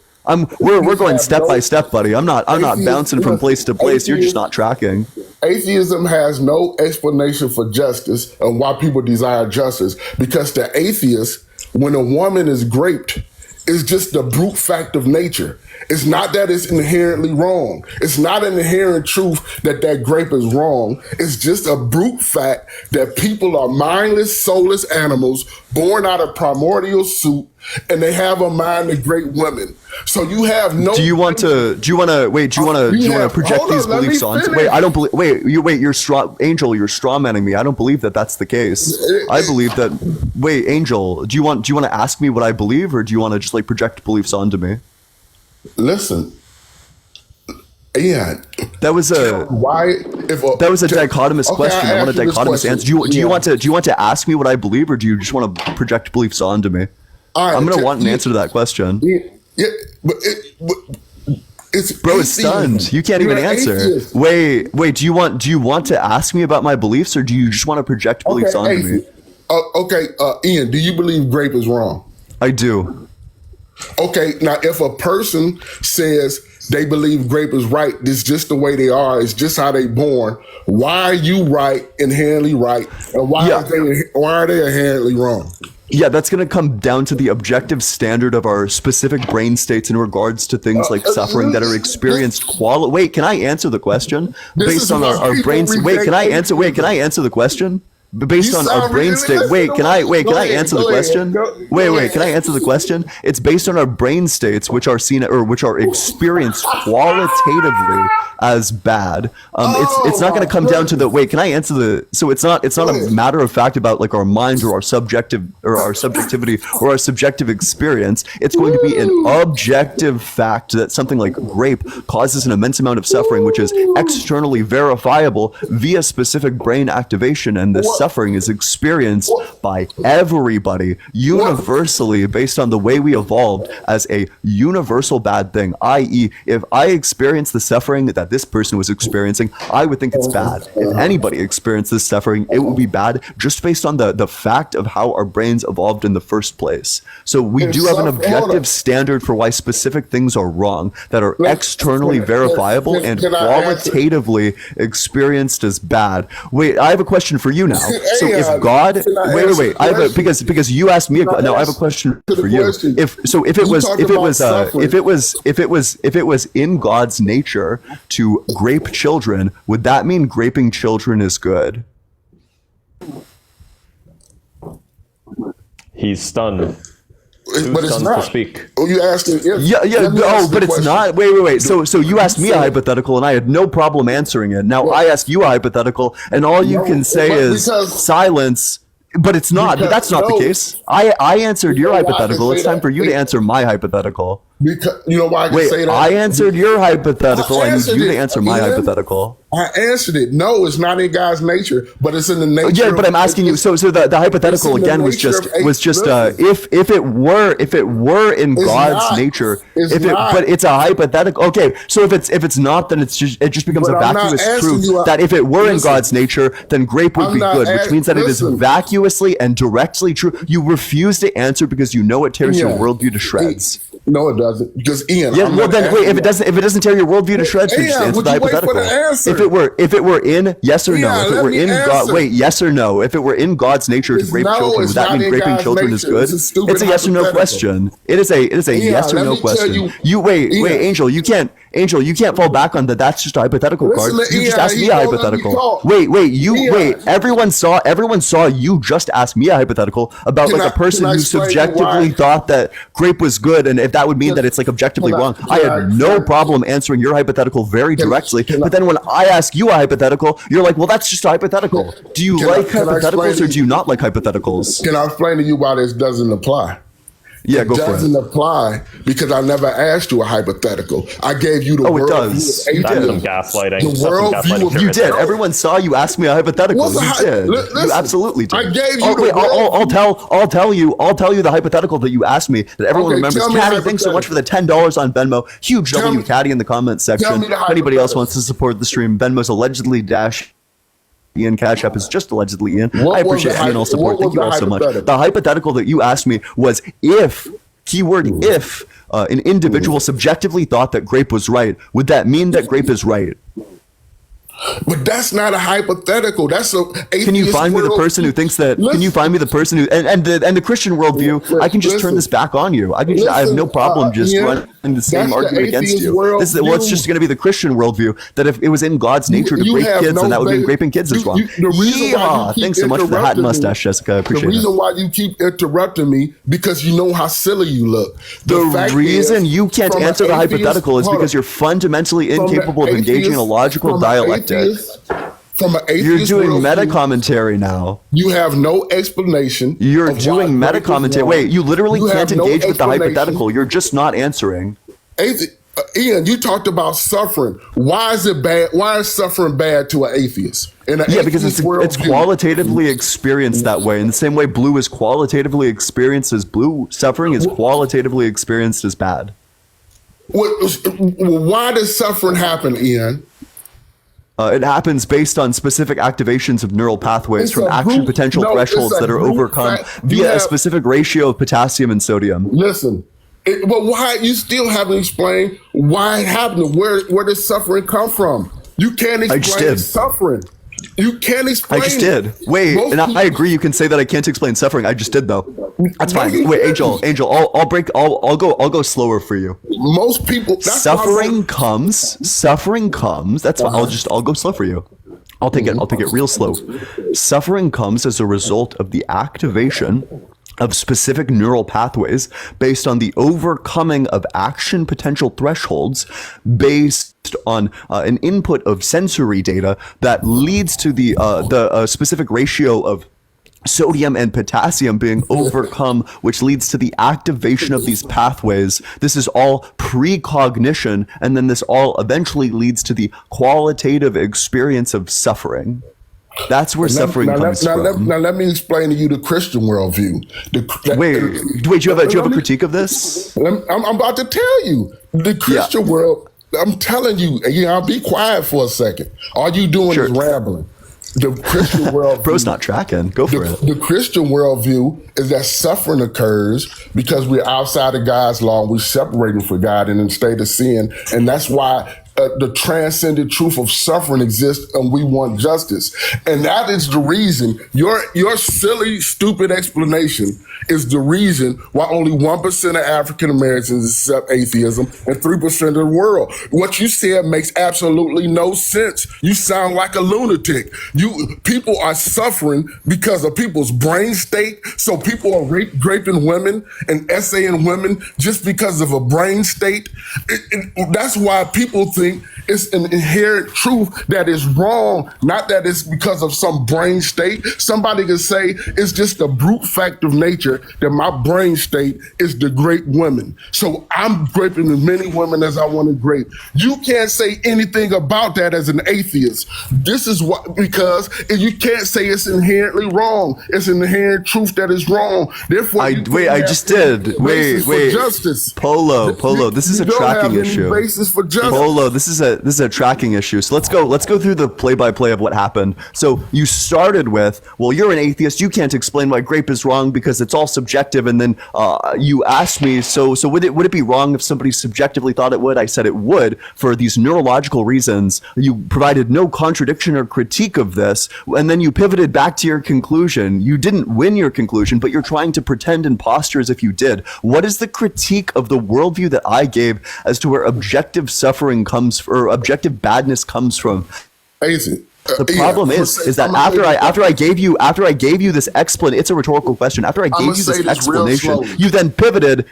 We're going step by step, buddy. I'm not bouncing from place to place. You're just not tracking. Atheism has no explanation for justice and why people desire justice, because the atheist, when a woman is raped, is just the brute fact of nature. It's not that it's inherently wrong. It's not an inherent truth that grape is wrong. It's just a brute fact that people are mindless, soulless animals born out of primordial soup, and they have a mind of great women. So you have no. Do you want to project these beliefs onto? Wait, I don't believe. You're straw manning me. I don't believe that that's the case. I believe that. Wait, Angel, do you want to ask me what I believe, or do you want to just project beliefs onto me? Listen, Ian, That was a dichotomous question. I want a dichotomous answer. Do you want to ask me what I believe, or do you just want to project beliefs onto me? I'm gonna want an answer to that question. Yeah, but it's bro, it's stunned. You can't even answer. Atheist. Wait. Do you want to ask me about my beliefs, or do you just want to project beliefs onto me? Ian, do you believe grape is wrong? I do. Okay, now if a person says they believe grape is right, it's just the way they are, it's just how they born, why are you right, inherently right, and why are they inherently wrong? Yeah, that's going to come down to the objective standard of our specific brain states in regards to things like suffering that are experienced Wait, can I answer the question? Based on our brains. Wait, can I answer the question? Based on our brain state. Can I answer the question? Can I answer the question? It's based on our brain states, which are seen or which are experienced qualitatively as bad. It's not going to come down to the can I answer the so it's not a matter of fact about like our mind or our subjectivity or our subjective experience. It's going to be an objective fact that something like grape causes an immense amount of suffering, which is externally verifiable via specific brain activation, and this suffering is experienced by everybody universally based on the way we evolved as a universal bad thing, i.e. if I experience the suffering that this person was experiencing, I would think it's bad. If anybody experienced this suffering, it would be bad just based on the fact of how our brains evolved in the first place. So we do have an objective standard for why specific things are wrong that are externally verifiable and qualitatively experienced as bad. Wait, I have a question for you now. So if God, I have because you asked me. I have a question for you. If it was in God's nature to grape children, would that mean graping children is good? He's stunned. But it's not. To speak. Oh, you asked it. But it's not. Wait. So you asked me a hypothetical, and I had no problem answering it. Now I ask you a hypothetical, and all you can say is silence. But it's not. But that's not the case. I answered your hypothetical. It's time for you to answer my hypothetical. Because you know why I can say that? I answered your hypothetical. I need you to answer my hypothetical. I answered it. No, it's not in God's nature, but it's in the nature. Yeah, but I'm asking you. So the hypothetical again was just if it were in God's nature, but it's a hypothetical. Okay, so if it's not, then it just becomes a vacuous truth that if it were in God's nature, then grape would be good, which means that it is vacuously and directly true. You refuse to answer because you know it tears your worldview to shreds. No, it doesn't. Because Ian, if it doesn't tear your worldview to shreds, then just answer the hypothetical. If it were in yes or no, if it were in God, yes or no, if it were in God's nature to grape children, would that mean graping children is good? It's a yes or no question. It is a yes or no question. Angel, you can't fall back on that. That's just a hypothetical card. You just asked me a hypothetical. Everyone saw you just ask me a hypothetical about like a person who subjectively thought that grape was good, and if that would mean that it's like objectively wrong. I had no problem answering your hypothetical very directly, but then when I ask you a hypothetical, you're like, well, that's just a hypothetical. Do you like hypotheticals or do you not like hypotheticals? Can I explain to you why this doesn't apply? Yeah, go for it. It doesn't apply because I never asked you a hypothetical. I gave you the world. It does. You did. Some gaslighting. The world you did. Everyone saw you ask me a hypothetical. You did. You absolutely did. I gave you I'll tell you the hypothetical that you asked me that everyone remembers. Caddy, thanks so much for the $10 on Venmo. Huge W Caddy in the comments section. If anybody else wants to support the stream, Venmo's allegedly Ian. Cash App is just allegedly Ian. I appreciate any and all support. Thank you all so much. The hypothetical that you asked me was if, keyword if, an individual subjectively thought that grape was right, would that mean that grape is right? But that's not a hypothetical. That's a atheist. Can you find me the person who thinks that? Can you find me the person who and the Christian worldview? I can just turn this back on you. I have no problem just running the same argument against you. It's just going to be the Christian worldview that if it was in God's nature to grape kids, then that would mean graping kids is wrong. Thanks so much for the hat and mustache, Jessica. I appreciate it. The reason why you keep interrupting me because you know how silly you look. The reason you can't answer the hypothetical is because you're fundamentally incapable of engaging in a logical dialectic. From an atheist, you're doing meta commentary now. You have no explanation. You're doing meta commentary. Wait, you literally can't engage with the hypothetical. You're just not answering. Ian, you talked about suffering. Why is it bad? Why is suffering bad to an atheist? Because it's qualitatively experienced that way. In the same way blue is qualitatively experienced as blue, suffering is qualitatively experienced as bad. Why does suffering happen, Ian? It happens based on specific activations of neural pathways from action potential thresholds that are overcome via a specific ratio of potassium and sodium. Listen, but why you still haven't explained why it happened? Where does suffering come from? You can't explain suffering. You can't explain. I just did. Wait, and I agree. You can say that I can't explain suffering. I just did though. That's fine. Wait, Angel. I'll go slower for you. Most people. Suffering comes. That's fine. I'll go slow for you. I'll take it real slow. Suffering comes as a result of the activation of specific neural pathways based on the overcoming of action potential thresholds based on an input of sensory data that leads to the specific ratio of sodium and potassium being overcome, which leads to the activation of these pathways. This is all precognition, and then this all eventually leads to the qualitative experience of suffering. That's where suffering comes from. Now let me explain to you the Christian worldview. Wait, do you have a critique of this? I'm about to tell you. The Christian world, I'm telling you, I'll be quiet for a second. All you doing is rambling. The Christian worldview. Bro's not tracking. Go for it. The Christian worldview is that suffering occurs because we're outside of God's law and we're separating from God and in a state of sin. And that's why the transcendent truth of suffering exists, and we want justice. And that is the reason your silly, stupid explanation is the reason why only 1% of African Americans accept atheism and 3% of the world. What you said makes absolutely no sense. You sound like a lunatic. People are suffering because of people's brain state. So people are raping women and essaying women just because of a brain state. That's why people think it's an inherent truth that is wrong, not that it's because of some brain state. Somebody can say it's just a brute fact of nature that my brain state is to grape women. So I'm graping as many women as I want to grape. You can't say anything about that as an atheist. This is what, because you can't say it's inherently wrong. It's an inherent truth that is wrong. Therefore, I just did. Wait. Justice. Polo. This is a tracking issue. Basis for justice. Polo, this is a tracking issue. So let's go through the play-by-play of what happened. So you started with, well, you're an atheist. You can't explain why grape is wrong because it's all subjective. And then you asked me, so would it be wrong if somebody subjectively thought it would? I said it would for these neurological reasons. You provided no contradiction or critique of this, and then you pivoted back to your conclusion. You didn't win your conclusion, but you're trying to pretend and posture as if you did. What is the critique of the worldview that I gave as to where objective suffering comes, or objective badness comes from? The problem is that after I gave you this explanation, it's a rhetorical question. After I gave you this explanation, you then pivoted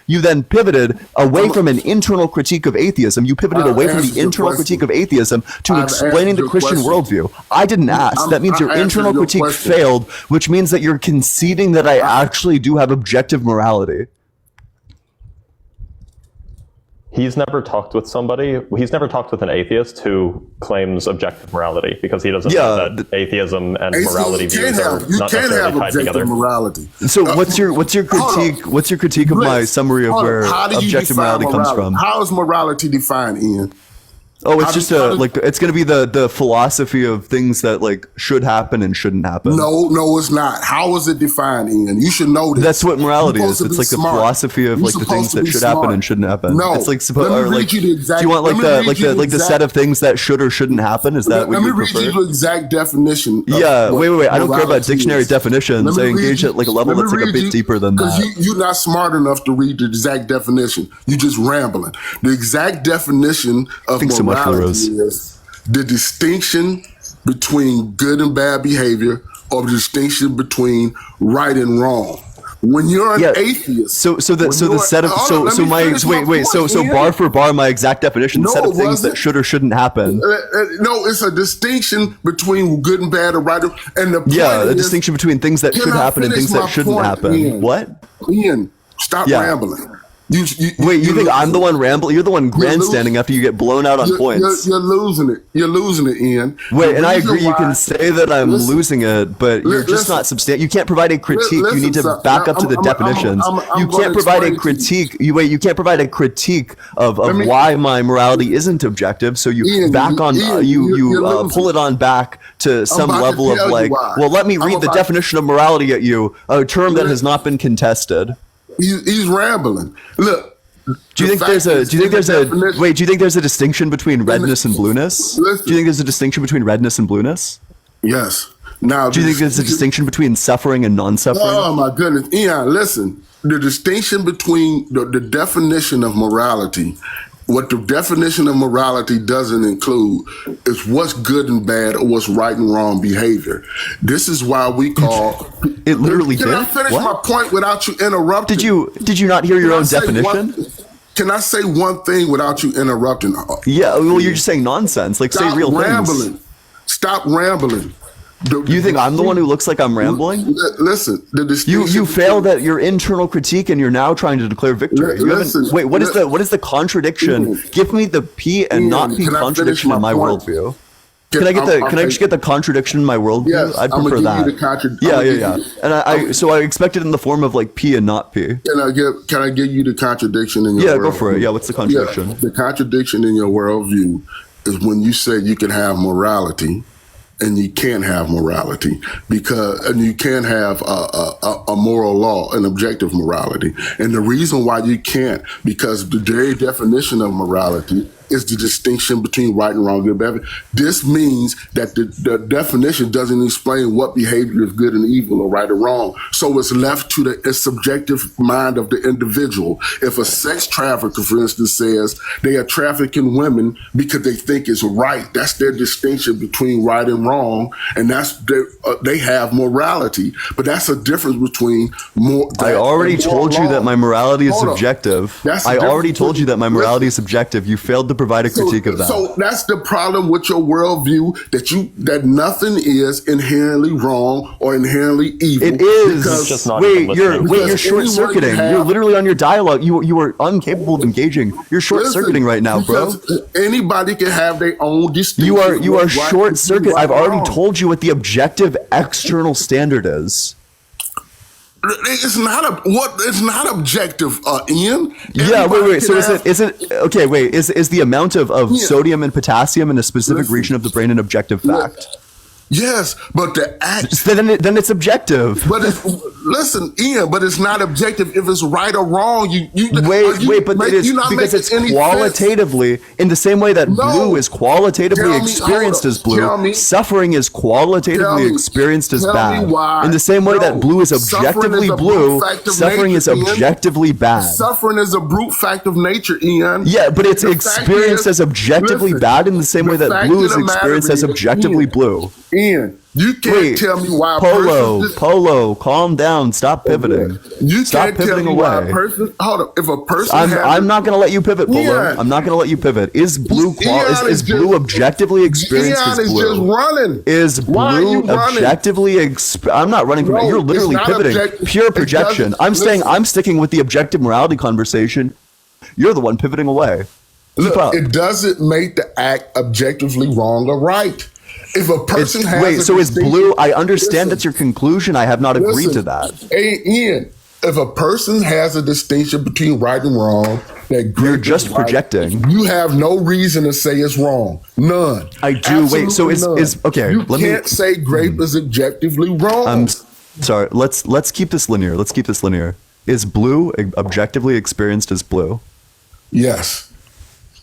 away from an internal critique of atheism. You pivoted away from the internal critique of atheism to explaining the Christian worldview. I didn't ask. That means your internal critique failed, which means that you're conceding that I actually do have objective morality. He's never talked with an atheist who claims objective morality, because he doesn't know that atheism and morality views are not necessarily tied together. Morality. So what's your critique? What's your critique of my summary of where objective morality comes from? How is morality defined, Ian? Oh, it's just it's going to be the philosophy of things that should happen and shouldn't happen. No, it's not. How is it defined, Ian? You should know this. That's what morality is. It's like the philosophy of the things that should happen and shouldn't happen. No, it's do you want the set of things that should or shouldn't happen? Is that what you prefer? Let me read you the exact definition. Yeah, wait. I don't care about dictionary definitions. I engage at a level that's a bit deeper than that. Because you're not smart enough to read the exact definition. You're just rambling. The exact definition of morality is the distinction between good and bad behavior, or the distinction between right and wrong. When you're an atheist, so bar for bar, my exact definition, the set of things that should or shouldn't happen. No, it's a distinction between good and bad, or right and the distinction between things that should happen and things that shouldn't happen. Ian. What? Ian, stop rambling. Wait, you think I'm the one rambling? You're the one grandstanding after you get blown out on points. You're losing it. You're losing it, Ian. Wait, and I agree. You can say that I'm losing it, but you're just not substantial. You can't provide a critique. You need to back up to the definitions. You can't provide a critique. You can't provide a critique of why my morality isn't objective. So you back on. You pull it on back to some level of like. Well, let me read the definition of morality at you. A term that has not been contested. He's rambling. Look. Do you think there's a distinction between redness and blueness? Do you think there's a distinction between redness and blueness? Yes. Now, do you think there's a distinction between suffering and non-suffering? Oh my goodness, Ian, listen. The distinction between the definition of morality, what the definition of morality doesn't include is what's good and bad or what's right and wrong behavior. This is why we call it literally. Can I finish my point without you interrupting? Did you not hear your own definition? Can I say one thing without you interrupting? Yeah, well, you're just saying nonsense. Like, say real things. Stop rambling. You think I'm the one who looks like I'm rambling? Listen, you failed at your internal critique, and you're now trying to declare victory. Wait, what is the contradiction? Give me the P and not P contradiction in my worldview. Can I just get the contradiction in my worldview? Yes, I'd prefer that. Yeah. And I expect it in the form of like P and not P. Can I give you the contradiction in your worldview? Yeah, go for it. Yeah, what's the contradiction? Yeah, the contradiction in your worldview is when you say you can have morality and you can't have morality and you can't have a moral law, an objective morality. And the reason why you can't, because the very definition of morality is the distinction between right and wrong, good and bad. This means that the definition doesn't explain what behavior is good and evil or right or wrong. So it's left to the subjective mind of the individual. If a sex trafficker, for instance, says they are trafficking women because they think it's right, that's their distinction between right and wrong, and they have morality. But that's a difference between I already told you that my morality is subjective. I already told you that my morality is subjective. You failed to provide a critique of that. So that's the problem with your worldview, that nothing is inherently wrong or inherently evil. It is. You're short circuiting. You're literally on your dialogue. You are incapable of engaging. You're short circuiting right now, bro. Anybody can have their own distinction. You are short circuit. I've already told you what the objective external standard is. It's not objective, Ian. Yeah, wait. So is the amount of sodium and potassium in a specific region of the brain an objective fact? Yes, but the act. Then it's objective. But listen, Ian. But it's not objective if it's right or wrong. Because it's qualitatively in the same way that blue is qualitatively experienced as blue. Suffering is qualitatively experienced as bad. In the same way that blue is objectively blue, suffering is objectively bad. Suffering is a brute fact of nature, Ian. Yeah, but it's experienced as objectively bad in the same way that blue is experienced as objectively blue. Ian, you can't tell me why Polo, calm down. Stop pivoting. Stop pivoting away. If a person I'm not going to let you pivot, Polo. I'm not going to let you pivot. Is blue objectively experienced as blue? Ian is just running. Is blue objectively I'm not running from it. You're literally pivoting. Pure projection. I'm sticking with the objective morality conversation. You're the one pivoting away. Look, it doesn't make the act objectively wrong or right. If a person is blue? I understand that's your conclusion. I have not agreed to that. Hey, Ian, if a person has a distinction between right and wrong, you're just projecting. You have no reason to say it's wrong. None. I do. Absolutely. Wait. So is okay. You can't say grape is objectively wrong. I'm sorry. Let's keep this linear. Is blue objectively experienced as blue? Yes.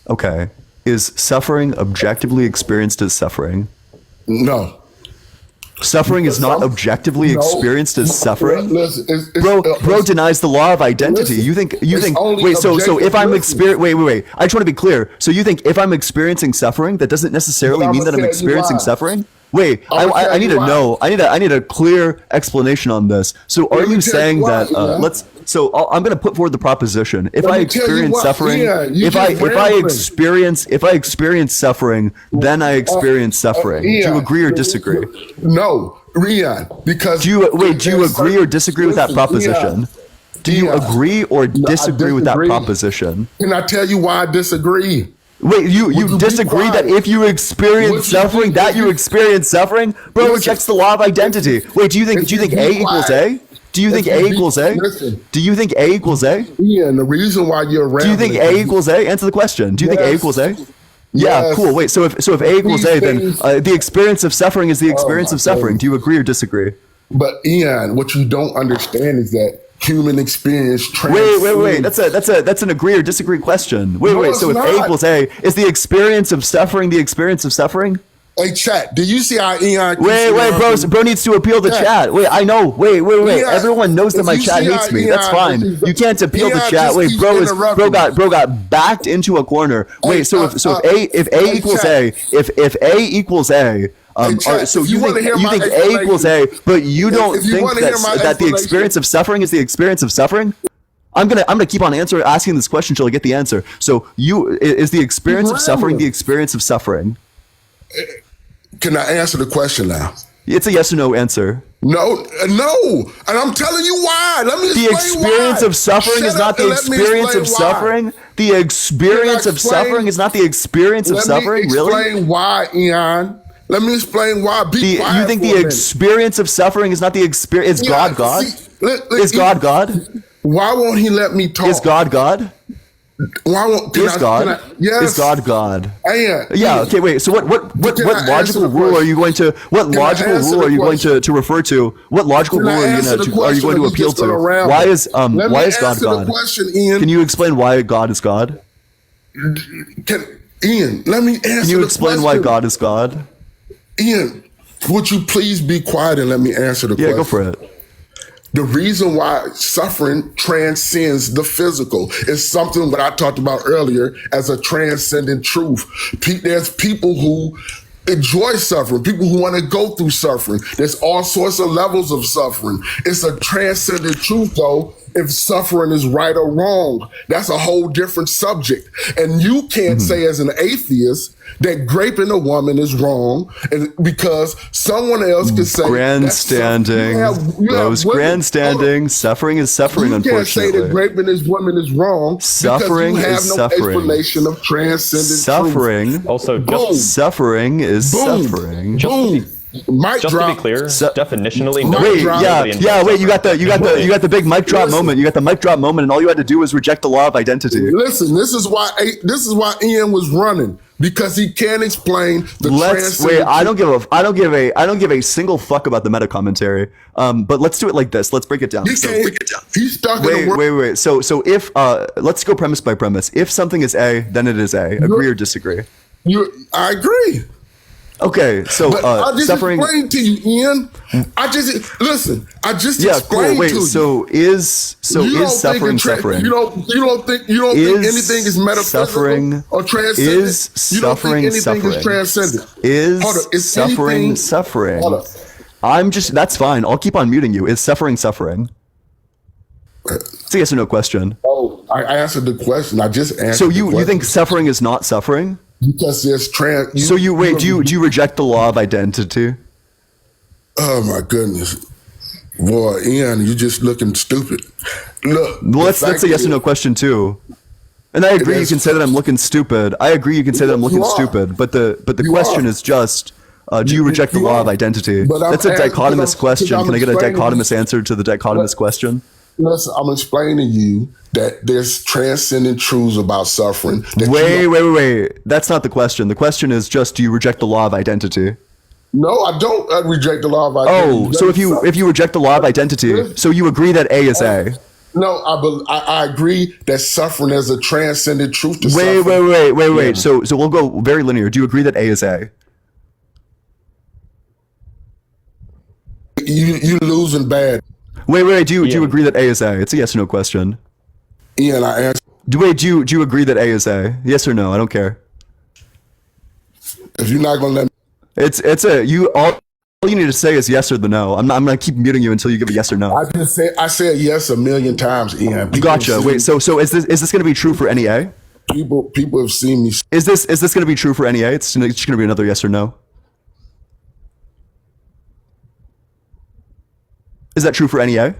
Okay. Is suffering objectively experienced as suffering? No. Suffering is not objectively experienced as suffering. Bro denies the law of identity. You think wait, so if I'm wait. I just want to be clear. So you think if I'm experiencing suffering, that doesn't necessarily mean that I'm experiencing suffering? Wait, I need to know. I need a clear explanation on this. So are you saying that I'm going to put forward the proposition. If I experience suffering, if I experience suffering, then I experience suffering. Do you agree or disagree? No, Rian, because do you agree or disagree with that proposition? Do you agree or disagree with that disagree. proposition? Can I tell you why I disagree? Wait, you disagree that if you experience suffering, that you experience suffering? Bro rejects the law of identity. Wait, do you think A equals A? Do you think A equals A? Do you think A equals A? Yeah, and the reason why you're Do you think A equals A? Answer the question. Do you think A equals A? Yeah, Yes. cool. Wait, so if A equals A, then the experience of suffering is the experience of suffering. Do you agree or disagree? But Ian, what you don't understand is that human experience Wait. That's an agree or disagree question. Wait. So if A equals A, is the experience of suffering the experience of suffering? Hey, chat. Do you see how Ian? Wait, bro needs to appeal the chat. Wait, I know. Wait. Everyone knows that my chat hates me. That's fine. You can't appeal the chat. Wait, bro got backed into a corner. Wait, so if A equals A, if A equals A. So you think A equals A, but you don't think that the experience of suffering is the experience of suffering? I'm gonna keep on asking this question until I get the answer. So is the experience of suffering the experience of suffering? Can I answer the question now? It's a yes or no answer. No, and I'm telling you why. Let me explain the experience why. of suffering is not the experience of suffering. The experience of suffering is not the experience of suffering. Really? Let me explain why, Ian. Let me explain why. You think the experience of suffering is not the experience? Is God God? Is God God? Why won't he let me talk? Is God God? Why won't yes. Is God God? Yeah. Okay. Wait. So what logical rule are you going to? What logical rule are you going to refer to? What logical rule are you going to appeal to? Why is God God? Can you explain why God is God? Ian, let me answer. Can you explain why God is God? Ian, would you please be quiet and let me answer the question? Yeah, go for it. The reason why suffering transcends the physical is something that I talked about earlier as a transcendent truth. There's people who enjoy suffering, people who want to go through suffering. There's all sorts of levels of suffering. It's a transcendent truth, though. If suffering is right or wrong, that's a whole different subject. And you can't say as an atheist that raping a woman is wrong, and because someone else could say grandstanding. Grandstanding. Suffering is suffering. You can't say that raping this woman is wrong. Suffering because you have is no suffering. explanation of transcendent suffering. Truth. Also, suffering is suffering. Mic Just drop. to be clear, definitionally, no. Wait, wait. You got the big mic drop moment. You got the mic drop moment, and all you had to do was reject the law of identity. Listen, this is why Ian was running, because he can't explain the Wait, I don't give a single fuck about the meta commentary. But let's do it like this. Let's break it down. He's stuck in the Wait. So if let's go premise by premise. If something is A, then it is A. Agree or disagree? I agree. Okay, so I just suffering. explained to you, Ian. I just explained to you. So is suffering suffering? You don't think anything is metaphysical suffering, or transcendent? Is suffering you don't think anything is transcendent? Is suffering suffering? That's fine. I'll keep on muting you. Is suffering suffering? It's a yes or no question. Oh, I answered the question. I just answered. So you think suffering is not suffering? Because there's So do you reject the law of identity? Oh my goodness. Boy, Ian, you just looking stupid. Look. Well, that's a yes or no question too. And I agree you can say that I'm looking stupid. I agree you can say that I'm looking stupid. But the question is just do you reject the law of identity? That's a dichotomous question. Can I get a dichotomous answer to the dichotomous question? Listen, I'm explaining to you that there's transcendent truths about suffering. Wait. That's not the question. The question is just, do you reject the law of identity? No, I don't reject the law of identity. Oh, so if you reject the law of identity, so you agree that A is A? No, I agree that suffering is a transcendent truth to suffering. Wait. So we'll go very linear. Do you agree that A is A? You losing bad. Wait. Do you agree that A is A? It's a yes or no question. Ian, I answered. Do you agree that A is A? Yes or no? I don't care. If you're not gonna let me, all you need to say is yes or the no. I'm gonna keep muting you until you give a yes or no. I said yes a million times, Ian. Gotcha. Wait. So is this gonna be true for any A? People have seen me. Is this gonna be true for any A? It's gonna be another yes or no. Is that true for any A?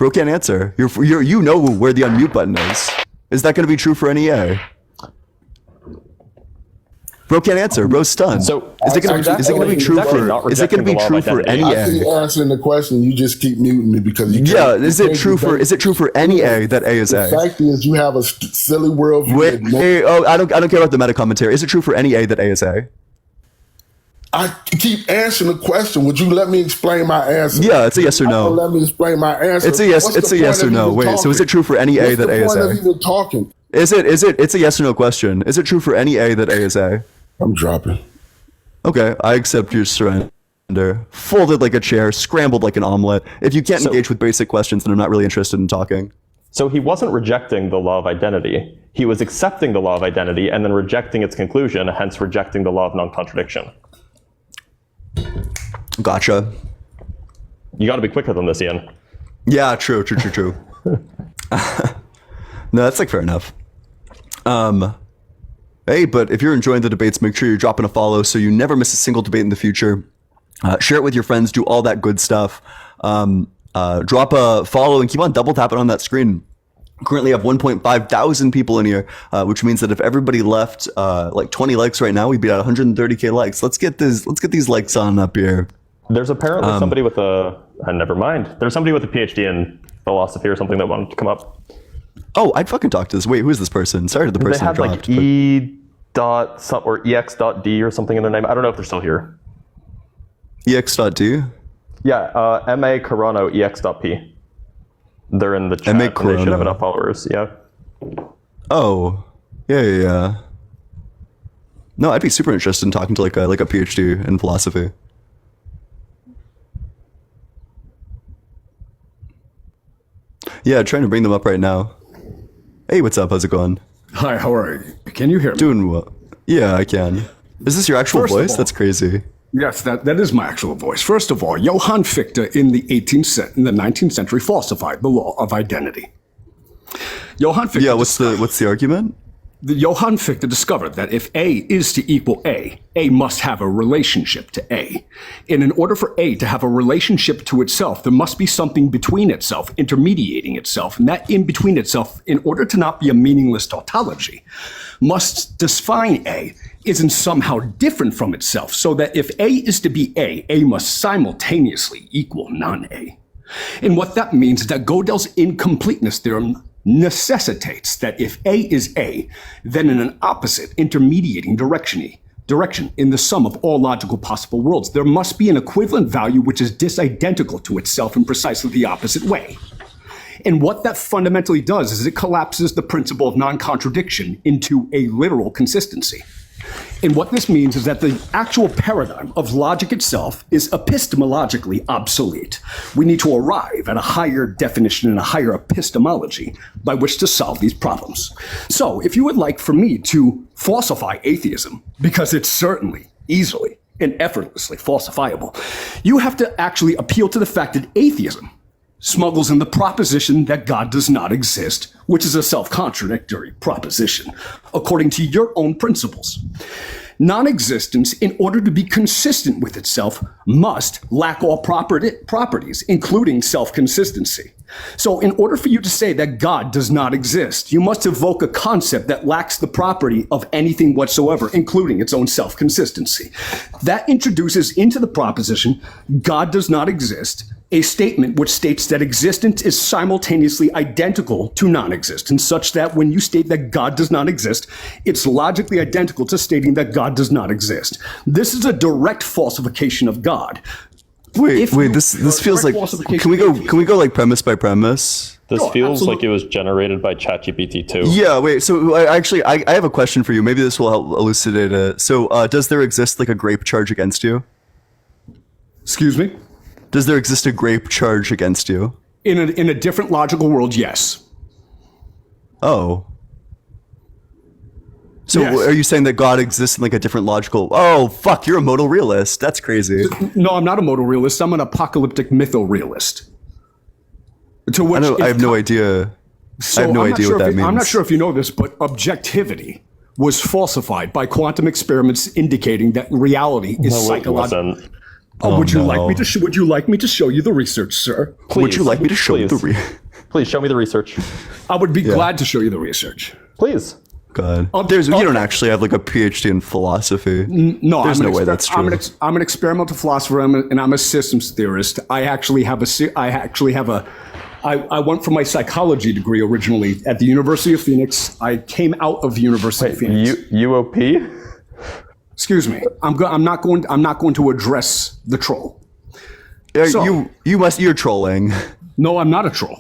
Bro can't answer. You know where the unmute button is. Is that going to be true for any A? Bro can't answer. Bro's stunned. So is it going to be true for? Is it going to be true for any I A? keep answering the question. You just keep muting me because you. Yeah. Is it true for any A that A is A? The fact is, you have a silly worldview. Wait. Oh, I don't care about the meta commentary. Is it true for any A that A is A? I keep answering the question. Would you let me explain my answer? Yeah, it's a yes or no. Let me explain my answer. It's a yes. It's a yes or no. Wait. So is it true for any A that A is A? What's the point of even talking? Is it? It's a yes or no question. Is it true for any A that A is A? I'm dropping. Okay, I accept your surrender. Folded like a chair, scrambled like an omelet. If you can't engage with basic questions, then I'm not really interested in talking. So he wasn't rejecting the law of identity. He was accepting the law of identity and then rejecting its conclusion, hence rejecting the law of non-contradiction. Gotcha. You got to be quicker than this, Ian. Yeah, true. No, that's like fair enough. Hey, but if you're enjoying the debates, make sure you're dropping a follow so you never miss a single debate in the future. Share it with your friends, do all that good stuff. Drop a follow and keep on double tapping on that screen. Currently have 1.5 thousand people in here, which means that if everybody left like 20 likes right now, we'd be at 130k likes. Let's get these likes on up here. There's apparently somebody with never mind. There's somebody with a PhD in philosophy or something that wanted to come up. Oh, I'd fucking talk to this. Wait, who is this person? Sorry to the person they had dropped. Like E dot some or EX.D or something in their name. I don't know if they're still here. EX.D? Yeah, MA Corano EX.P. They're in the chat. MA and they should have Corano. enough followers. Yeah. Oh, yeah. No, I'd be super interested in talking to like a PhD in philosophy. Yeah, trying to bring them up right now. Hey, what's up? How's it going? Hi, how are you? Can you hear me? Doing well. Yeah, I can. Is this your actual voice? That's crazy. Yes, that is my actual voice. First of all, Johann Fichte in the 19th century falsified the law of identity. Johann Fichte. Yeah, what's the argument? Johann Fichte discovered that if A is to equal A must have a relationship to A. And in order for A to have a relationship to itself, there must be something between itself, intermediating itself. And that in between itself, in order to not be a meaningless tautology, must define A isn't somehow different from itself, so that if A is to be A must simultaneously equal non-A. And what that means is that Gödel's incompleteness theorem necessitates that if A is A, then in an opposite intermediating direction in the sum of all logical possible worlds, there must be an equivalent value which is disidentical to itself in precisely the opposite way. And what that fundamentally does is it collapses the principle of non-contradiction into a literal consistency. And what this means is that the actual paradigm of logic itself is epistemologically obsolete. We need to arrive at a higher definition and a higher epistemology by which to solve these problems. So if you would like for me to falsify atheism, because it's certainly easily and effortlessly falsifiable, you have to actually appeal to the fact that atheism smuggles in the proposition that God does not exist, which is a self-contradictory proposition, according to your own principles. Non-existence, in order to be consistent with itself, must lack all properties, including self-consistency. So in order for you to say that God does not exist, you must evoke a concept that lacks the property of anything whatsoever, including its own self-consistency. That introduces into the proposition, God does not exist, a statement which states that existence is simultaneously identical to non-existence, such that when you state that God does not exist, it's logically identical to stating that God does not exist. This is a direct falsification of God. Wait, this feels like, can we go like premise by premise? This feels like it was generated by ChatGPT 2. Yeah, wait, so I have a question for you. Maybe this will help elucidate it. So does there exist like a grape charge against you? Excuse me? Does there exist a grape charge against you? In a different logical world, yes. Oh. So Yes. are you saying that God exists in like a different logical... Oh, fuck, you're a modal realist. That's crazy. No, I'm not a modal realist. I'm an apocalyptic mytho-realist. I have no idea. I have no idea what that means. I'm not sure if you know this, but objectivity was falsified by quantum experiments indicating that reality is psychological. would you like me to? Would you like me to show you the research, sir? Please, would you like me to show you the Please show me the research. I would be glad to show you the research. Please. God. You don't actually have like a PhD in philosophy. No, there's no way that's true. I'm an experimental philosopher, and I'm a systems theorist. I went for my psychology degree originally at the University of Phoenix. I came out of the University of Phoenix. UOP? Excuse me. I'm not going to address the troll. You're trolling. No, I'm not a troll.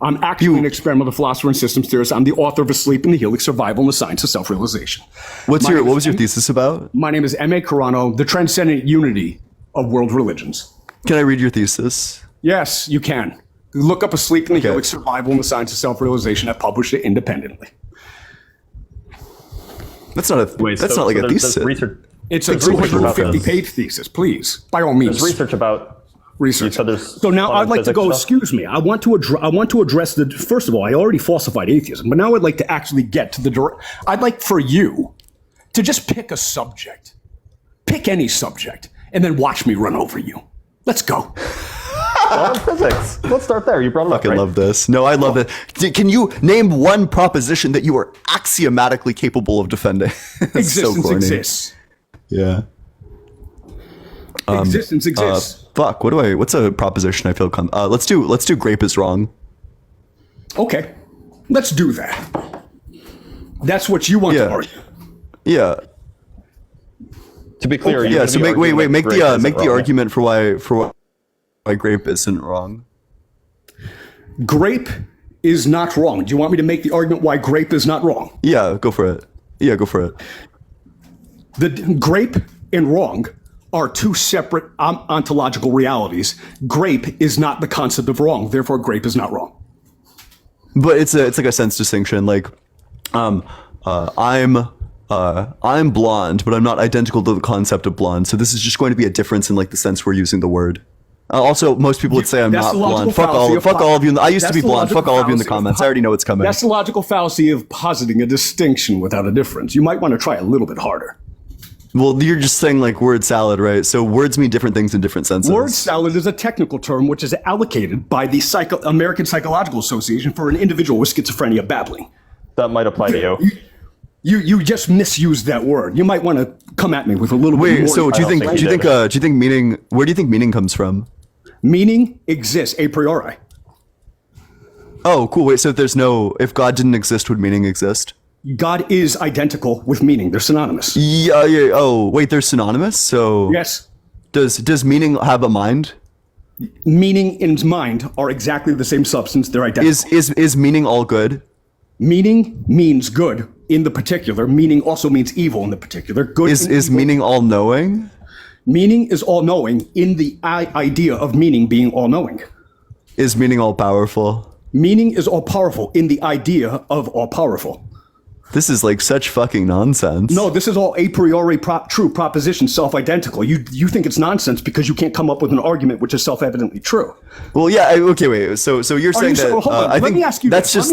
I'm actually an experimental philosopher and systems theorist. I'm the author of Asleep in the Helix, Survival and the Science of Self-Realization. What was your thesis about? My name is M.A. Carano, The Transcendent Unity of World Religions. Can I read your thesis? Yes, you can. Look up Asleep in the Helix, Survival and the Science of Self-Realization. I published it independently. That's not a thesis. It's a 250-page thesis, please, by all means. There's research about research. So now I'd like to go, excuse me, I want to address the, first of all, I already falsified atheism, but now I'd like to actually get to I'd like for you to just pick a subject. Pick any subject, and then watch me run over you. Let's go. Quantum physics. Let's start there. You brought it up, I love this. No, I love it. Can you name one proposition that you are axiomatically capable of defending? Existence so exists. Yeah. Existence exists. Fuck. What's a proposition I feel let's do grape is wrong. Okay. Let's do that. That's what you want to argue. Yeah. To be clear, so make the argument for why grape isn't wrong. Grape is not wrong. Do you want me to make the argument why grape is not wrong? Yeah, go for it. The grape and wrong are two separate ontological realities. Grape is not the concept of wrong, therefore grape is not wrong. But it's like a sense distinction. Like, I'm blonde, but I'm not identical to the concept of blonde. So this is just going to be a difference in like the sense we're using the word. Also, most people would say I'm not blonde. Fuck all of you. I used to be blonde. Fuck all of you in the comments. I already know what's coming. That's the logical fallacy of positing a distinction without a difference. You might want to try a little bit harder. Well, you're just saying like word salad, right? So words mean different things in different senses. Word salad is a technical term which is allocated by the American Psychological Association for an individual with schizophrenia babbling. That might apply to you. You just misused that word. You might want to come at me with a little bit more. Wait, so do you think meaning? Where do you think meaning comes from? Meaning exists a priori. Oh, cool. Wait, so if God didn't exist, would meaning exist? God is identical with meaning. They're synonymous. Yeah. Oh, wait, they're synonymous? So yes. Does meaning have a mind? Meaning and mind are exactly the same substance. They're identical. Is meaning all good? Meaning means good in the particular. Meaning also means evil in the particular. Good is meaning all knowing? Meaning is all knowing in the idea of meaning being all knowing. Is meaning all powerful? Meaning is all powerful in the idea of all powerful. This is like such fucking nonsense. No, this is all a priori true proposition, self-identical. You think it's nonsense because you can't come up with an argument which is self-evidently true. Well, yeah. Okay, wait. So you're saying that? I think that's just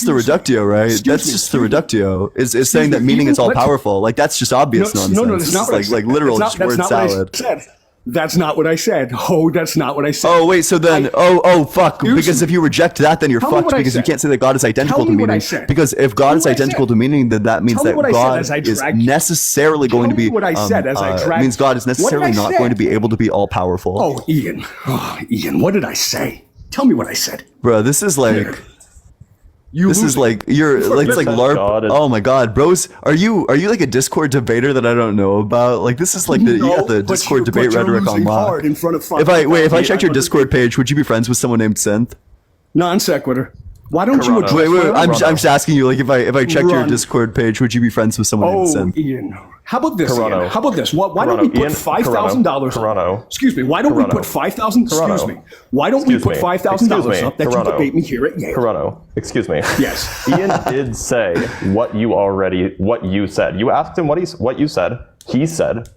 the reductio, right? That's just the reductio. Is saying that meaning is all powerful. Like that's just obvious nonsense. No, it's not. Like literal just word salad. That's not what I said. Oh, that's not what I said. Oh, wait, so then, fuck. Because if you reject that, then you're fucked because you can't say that God is identical to meaning. Because if God is identical to meaning, then that means that God is necessarily going to be, means God is necessarily not going to be able to be all powerful. Oh, Ian, what did I say? Tell me what I said. Bro, this is like... It's like LARP. Oh my god, bros, are you like a Discord debater that I don't know about? Like this is like you got the Discord debate rhetoric on lock. If I checked your Discord page, would you be friends with someone named Synth? Non sequitur. Why don't you address? Wait, I'm just asking you. Like if I checked your Discord page, would you be friends with someone named Synth? Ian. How about this? Ian? How about this? Why don't we put $5,000? Excuse me. Why don't we put $5,000? Excuse me. Why don't we put $5,000 up that you debate me here at Yale? Carano, excuse me. Yes. Ian did say what you said. You asked him what you said. He said.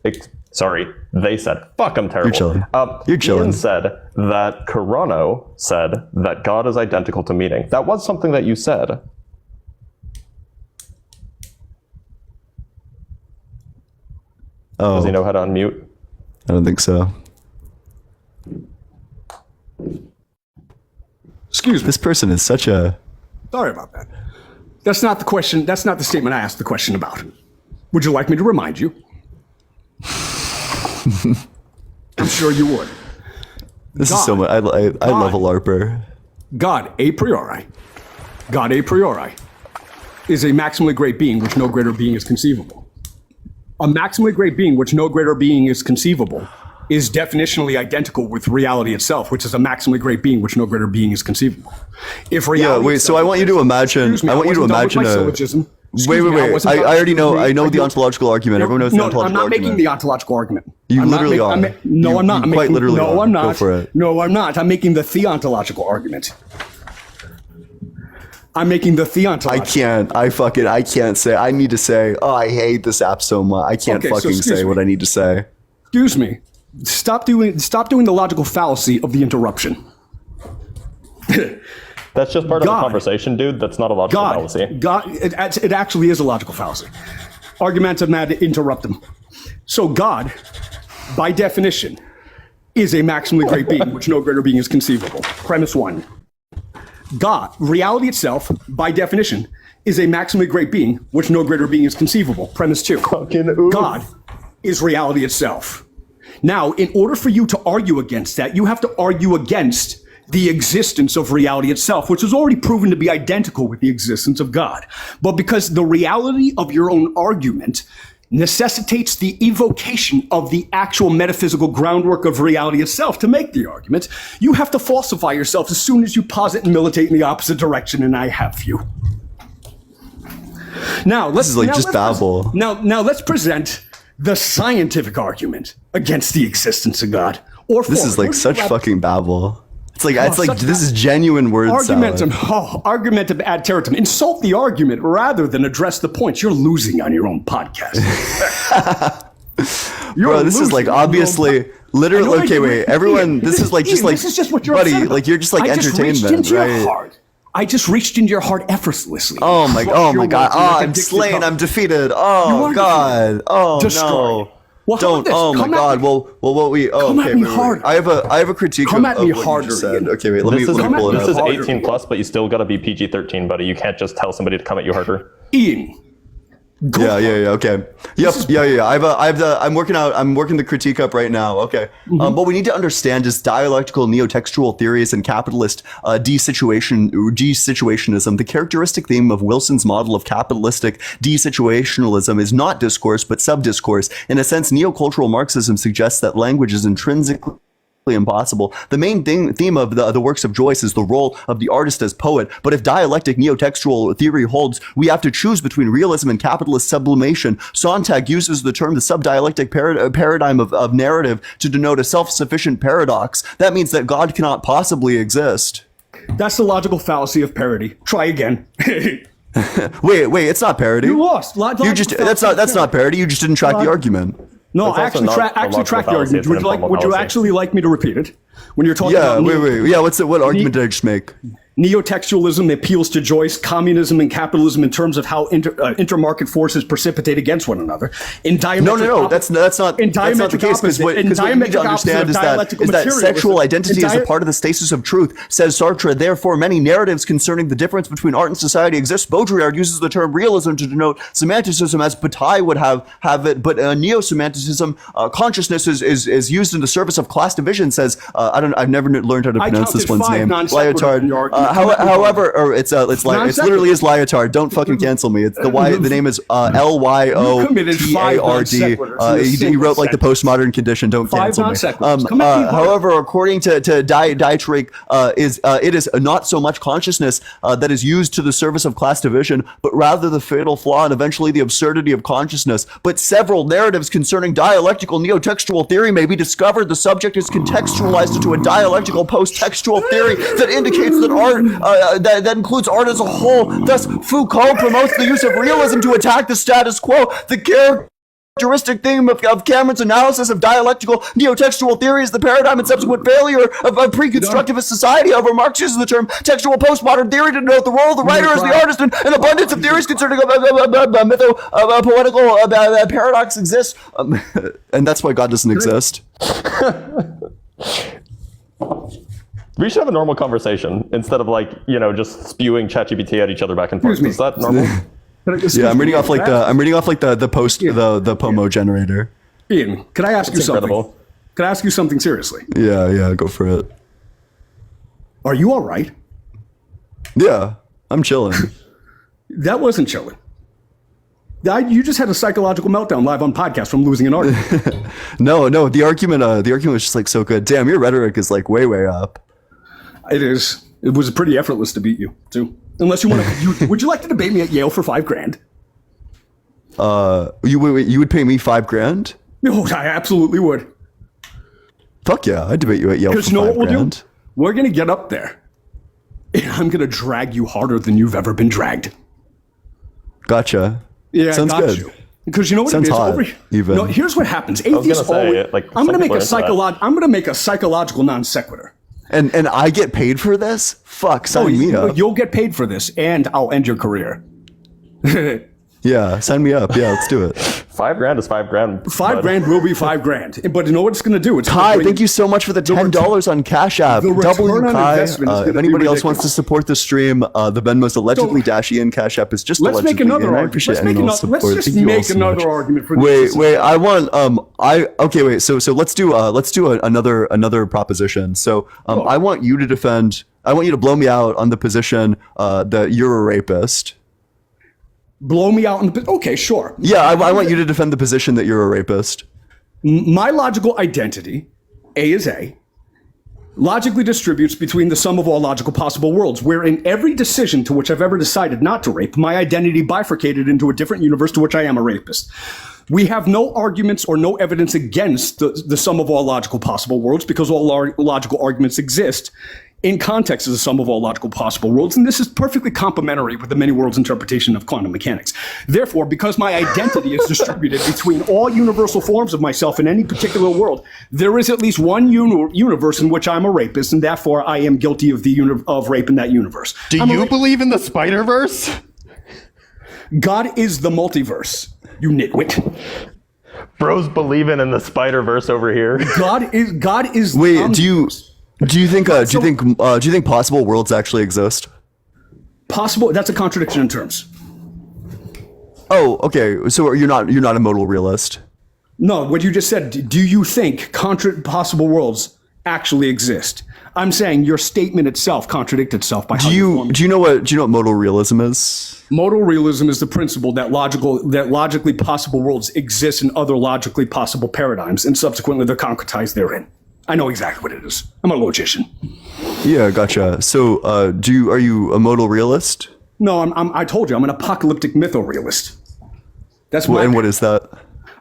Sorry, they said. Fuck, I'm terrible. You're chilling. Ian said that Carano said that God is identical to meaning. That was something that you said. Oh. Does he know how to unmute? I don't think so. Excuse me. This person is such a... Sorry about that. That's not the question. That's not the statement I asked the question about. Would you like me to remind you? I'm sure you would. This is so much... I love a LARPer. God a priori is a maximally great being which no greater being is conceivable. A maximally great being which no greater being is conceivable is definitionally identical with reality itself, which is a maximally great being which no greater being is conceivable. If reality so I want you to imagine... I want you to imagine a... Wait. I already know. I know the ontological argument. Everyone knows the ontological argument. I'm not making the ontological argument. You literally are. I'm not. Quite literally No, I'm not. Go for it. No, I'm not. I'm making the theontological argument. I'm making the theontological. I can't say. I need to say, oh, I hate this app so much. I can't say what I need to say. Excuse me. Stop doing the logical fallacy of the interruption. That's just part of the conversation, dude. That's not a logical fallacy. It actually is a logical fallacy. Argumentum ad interruptum. So God, by definition, is a maximally great being, which no greater being is conceivable. Premise one. God, reality itself, by definition, is a maximally great being, which no greater being is conceivable. Premise two. God is reality itself. Now, in order for you to argue against that, you have to argue against the existence of reality itself, which is already proven to be identical with the existence of God. But because the reality of your own argument necessitates the evocation of the actual metaphysical groundwork of reality itself to make the argument, you have to falsify yourself as soon as you posit and militate in the opposite direction, and I have you. Now, let's babble. Now let's present the scientific argument against the existence of God. This is like such fucking babble. It's like this is genuine word argumentum. Argumentum ad terratum. Insult the argument rather than address the points. You're losing on your own podcast. Bro, this is like obviously literally. Okay, wait, everyone. This is like this is just what you're buddy. upset Like you're just like entertainment, right? I just reached into your heart effortlessly. Oh my god. Oh, I'm slain. I'm defeated. Oh god. Oh no. Well, don't. Oh my god. Well, what we? Oh, come okay. at me hard. I have a critique. Come at me what harder. You just said. Okay, wait. Let me pull it up. This is 18 plus, but you still gotta be PG-13, buddy. You can't just tell somebody to come at you harder. Ian. Yeah. Okay. Yep. Yeah. I'm working the critique up right now. Okay. What we need to understand is dialectical neotextual theories and capitalist desituationism. The characteristic theme of Wilson's model of capitalistic desituationalism is not discourse, but subdiscourse. In a sense, neocultural Marxism suggests that language is intrinsically impossible. The main theme of the works of Joyce is the role of the artist as poet, but if dialectic neotextual theory holds, we have to choose between realism and capitalist sublimation. Sontag uses the term the subdialectic paradigm of narrative to denote a self-sufficient paradox. That means that God cannot possibly exist. That's the logical fallacy of parody. Try again. wait, it's not parody. You lost. That's not parody. You just didn't track the argument. No, I actually track the argument. Would you actually like me to repeat it? When you're talking about... wait. Yeah, what argument did I just make? Neotextualism appeals to Joyce, communism and capitalism in terms of how intermarket forces precipitate against one another. No, that's not the case, because what we need to understand is that sexual identity is a part of the stasis of truth, says Sartre. Therefore, many narratives concerning the difference between art and society exist. Baudrillard uses the term realism to denote semanticism, as Bataille would have it, but neo-semanticism, consciousness is used in the service of class division, says, I've never learned how to pronounce this one's name. Lyotard. However, it's literally is Lyotard. Don't fucking cancel me. It's the name is Lyotard. He wrote like the postmodern condition. Don't cancel me. However, according to Dietrich, it is not so much consciousness that is used to the service of class division, but rather the fatal flaw and eventually the absurdity of consciousness. But several narratives concerning dialectical neotextual theory may be discovered. The subject is contextualized into a dialectical post-textual theory that indicates that art that includes art as a whole. Thus, Foucault promotes the use of realism to attack the status quo. The character characteristic theme of Cameron's analysis of dialectical neotextual theory is the paradigm and subsequent failure of pre-constructivist society. However, Marx uses the term textual postmodern theory to denote the role of the writer as the artist, and an abundance of theories concerning mytho-poetical paradox exists. And that's why God doesn't exist. We should have a normal conversation instead of just spewing ChatGPT at each other back and forth. Is that normal? Yeah, I'm reading off the post the Pomo generator. Ian, could I ask you something? Could I ask you something seriously? Yeah, go for it. Are you all right? Yeah, I'm chilling. That wasn't chilling. You just had a psychological meltdown live on podcast from losing an argument. No, the argument was just so good. Damn, your rhetoric is way up. It is. It was pretty effortless to beat you too. Unless you want to, would you like to debate me at Yale for $5,000? You would pay me $5,000? No, I absolutely would. Fuck yeah, I'd debate you at Yale for $5,000. Because you know what we'll do? We're gonna get up there, and I'm gonna drag you harder than you've ever been dragged. Gotcha. Yeah, sounds good. Because you know what sounds it is. Hot, even. No, here's what happens. Atheists always. I'm gonna make a psychological non sequitur. And I get paid for this? Fuck, sign me up. You'll get paid for this, and I'll end your career. Yeah, sign me up. Yeah, let's do it. $5,000 is $5,000. $5,000 will be $5,000. But you know what it's going to do? Kai, thank you so much for the $10 on Cash App. W Kai. If anybody else wants to support the stream, the Venmo's allegedly Dashian. Cash App is just let's allegedly. Make another I argument. appreciate anyone else support. Let's just make another argument for this. Wait. I want wait. So let's do another proposition. So I want you to defend. I want you to blow me out on the position that you're a rapist. Blow me out. Okay, sure. Yeah, I want you to defend the position that you're a rapist. My logical identity, A is A, logically distributes between the sum of all logical possible worlds, where in every decision to which I've ever decided not to rape, my identity bifurcated into a different universe to which I am a rapist. We have no arguments or no evidence against the sum of all logical possible worlds because all logical arguments exist in context as the sum of all logical possible worlds, and this is perfectly complementary with the many worlds interpretation of quantum mechanics. Therefore, because my identity is distributed between all universal forms of myself in any particular world, there is at least one universe in which I'm a rapist, and therefore I am guilty of rape in that universe. Do you believe in the Spider-Verse? God is the multiverse, you nitwit. Bro's believing in the Spider-Verse over here. God is. Wait, do you think possible worlds actually exist? Possible? That's a contradiction in terms. Oh, okay. So you're not a modal realist. No, what you just said. Do you think possible worlds actually exist? I'm saying your statement itself contradicts itself by. Do you know what modal realism is? Modal realism is the principle that logically possible worlds exist in other logically possible paradigms, and subsequently they're concretized therein. I know exactly what it is. I'm a logician. Yeah, gotcha. So, are you a modal realist? No, I told you, I'm an apocalyptic mythorealist. That's and what is that?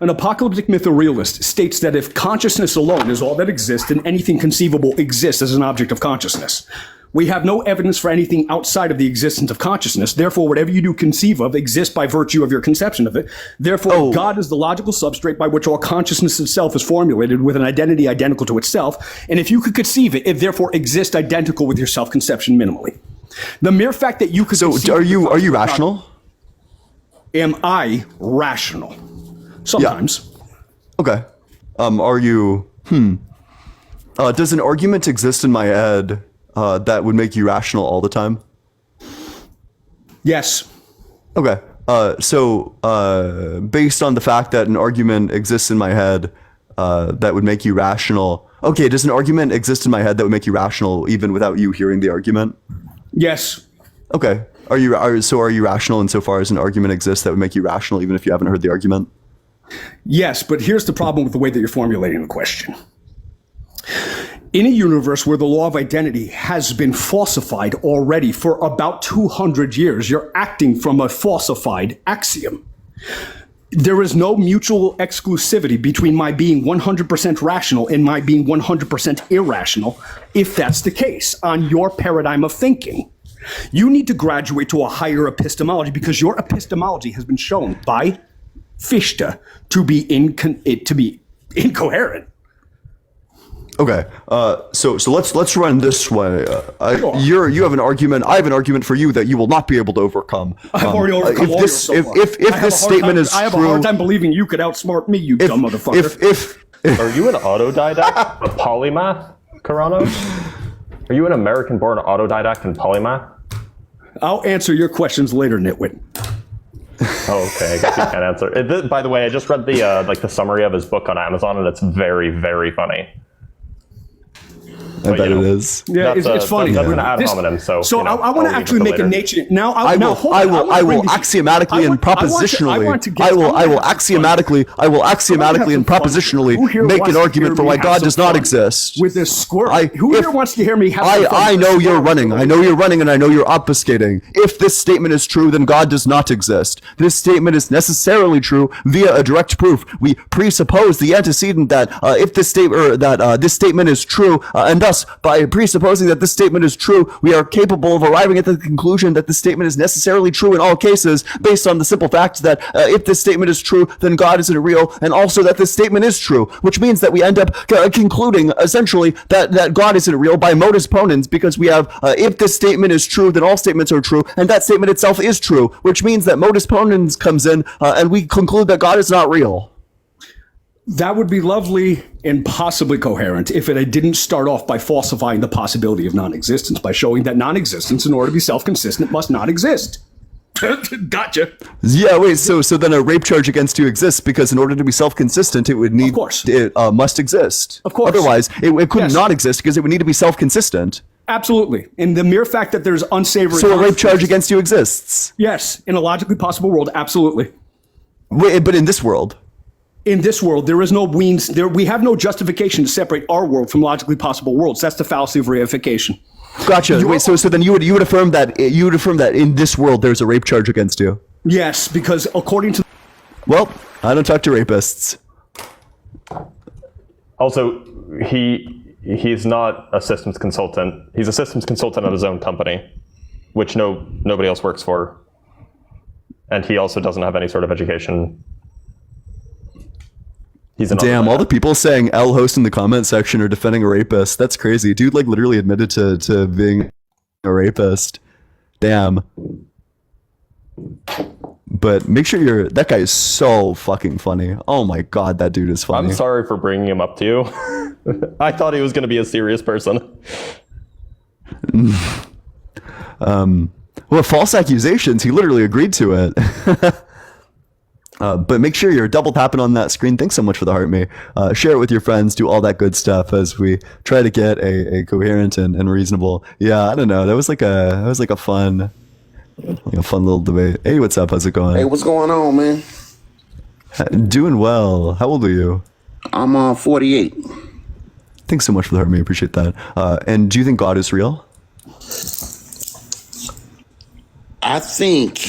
An apocalyptic mythorealist states that if consciousness alone is all that exists, then anything conceivable exists as an object of consciousness. We have no evidence for anything outside of the existence of consciousness. Therefore, whatever you do conceive of exists by virtue of your conception of it. Therefore, God is the logical substrate by which all consciousness itself is formulated with an identity identical to itself. And if you could conceive it, it therefore exists identical with your self-conception minimally. The mere fact that you could. So, are you rational? Am I rational? Sometimes. Yeah. Okay. Are you? Does an argument exist in my head? That would make you rational all the time? Yes. Okay. So based on the fact that an argument exists in my head that would make you rational. Okay, does an argument exist in my head that would make you rational even without you hearing the argument? Yes. Okay. Are you rational insofar as an argument exists that would make you rational even if you haven't heard the argument? Yes, but here's the problem with the way that you're formulating the question. In a universe where the law of identity has been falsified already for about 200 years, you're acting from a falsified axiom. There is no mutual exclusivity between my being 100% rational and my being 100% irrational, if that's the case, on your paradigm of thinking. You need to graduate to a higher epistemology because your epistemology has been shown by Fichte to be incoherent. Okay, so let's run this way. You have an argument. I have an argument for you that you will not be able to overcome. I've already overcome all this. your If this statement is true, I have a hard time believing you could outsmart me, you dumb motherfucker. Are you an autodidact, a polymath, Carano? Are you an American-born autodidact and polymath? I'll answer your questions later, nitwit. Oh, okay. I guess you can't answer. By the way, I just read the summary of his book on Amazon, and it's very, very funny. I bet it is. Yeah, it's funny. That's an ad hominem. So I want to actually make a nature. Now I will axiomatically and propositionally. I will axiomatically and propositionally make an argument for why God does not exist. With this squirrel. Who here wants to hear me? I know you're running. I know you're running, and I know you're obfuscating. If this statement is true, then God does not exist. This statement is necessarily true via a direct proof. We presuppose the antecedent that if this statement this statement is true, and thus by presupposing that this statement is true, we are capable of arriving at the conclusion that the statement is necessarily true in all cases, based on the simple fact that if this statement is true, then God isn't real, and also that this statement is true, which means that we end up concluding essentially that God isn't real by modus ponens, because we have if this statement is true, then all statements are true, and that statement itself is true, which means that modus ponens comes in, and we conclude that God is not real. That would be lovely and possibly coherent if it didn't start off by falsifying the possibility of non-existence, by showing that non-existence, in order to be self-consistent, must not exist. Gotcha. Yeah, wait, so then a rape charge against you exists because in order to be self-consistent, it would need, of course, it must exist. Of course. Otherwise, it could not exist because it would need to be self-consistent. Absolutely. And the mere fact that there's unsavory... So a rape charge against you exists? Yes. In a logically possible world, absolutely. Wait, but in this world? In this world, there is no means. We have no justification to separate our world from logically possible worlds. That's the fallacy of reification. Gotcha. Wait, so then you would affirm that in this world there's a rape charge against you? Yes, because according to... Well, I don't talk to rapists. Also, he's not a systems consultant. He's a systems consultant at his own company, which nobody else works for. And he also doesn't have any sort of education. Damn, all the people saying L host in the comment section are defending a rapist. That's crazy. Dude literally admitted to being a rapist. Damn. But make sure that guy is so fucking funny. Oh my god, that dude is funny. I'm sorry for bringing him up to you. I thought he was going to be a serious person. Well, false accusations, he literally agreed to it. But make sure you're double tapping on that screen. Thanks so much for the heart, me. Share it with your friends. Do all that good stuff as we try to get a coherent and reasonable. Yeah, I don't know. That was like a fun little debate. Hey, what's up? How's it going? Hey, what's going on, man? Doing well. How old are you? I'm 48. Thanks so much for the heart, me. Appreciate that. And do you think God is real? I think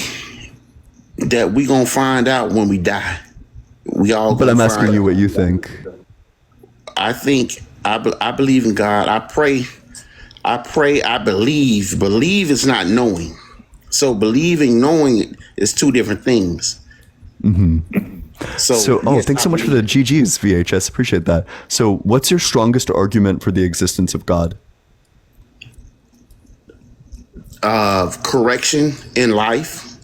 that we gonna find out when we die. We all. But I'm asking you what you think. I think I believe in God. I pray. I believe. Believe is not knowing. So believing, knowing is two different things. Mm-hmm. So thanks so much for the GGs, VHS. Appreciate that. So what's your strongest argument for the existence of God? Correction in life.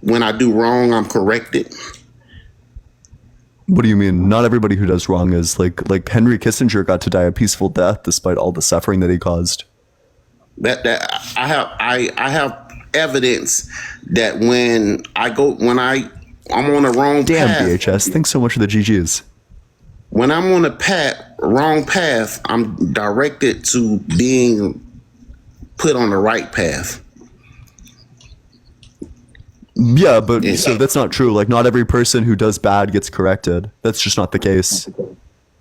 When I do wrong, I'm corrected. What do you mean? Not everybody who does wrong is like Henry Kissinger got to die a peaceful death despite all the suffering that he caused. That I have evidence that when I'm on the wrong path. Damn, VHS. Thanks so much for the GGs. When I'm on the wrong path, I'm directed to being put on the right path. Yeah, but so that's not true. Like, not every person who does bad gets corrected. That's just not the case.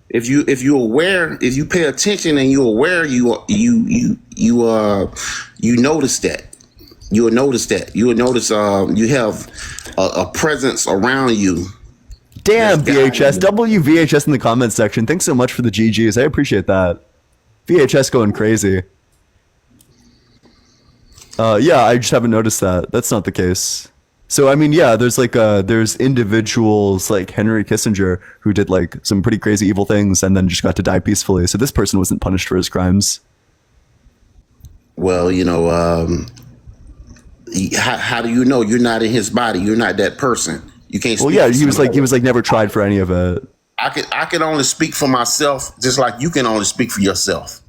If you're aware, if you pay attention and you're aware, you notice that. You will notice that. You will notice you have a presence around you. Damn, VHS. WVHS in the comments section. Thanks so much for the GGs. I appreciate that. VHS going crazy. Yeah, I just haven't noticed that. That's not the case. So I mean, yeah, there's individuals like Henry Kissinger who did like some pretty crazy evil things and then just got to die peacefully. So this person wasn't punished for his crimes. Well, how do you know you're not in his body? You're not that person. You can't. Well, yeah, he was like never tried for any of it. I can only speak for myself, just like you can only speak for yourself.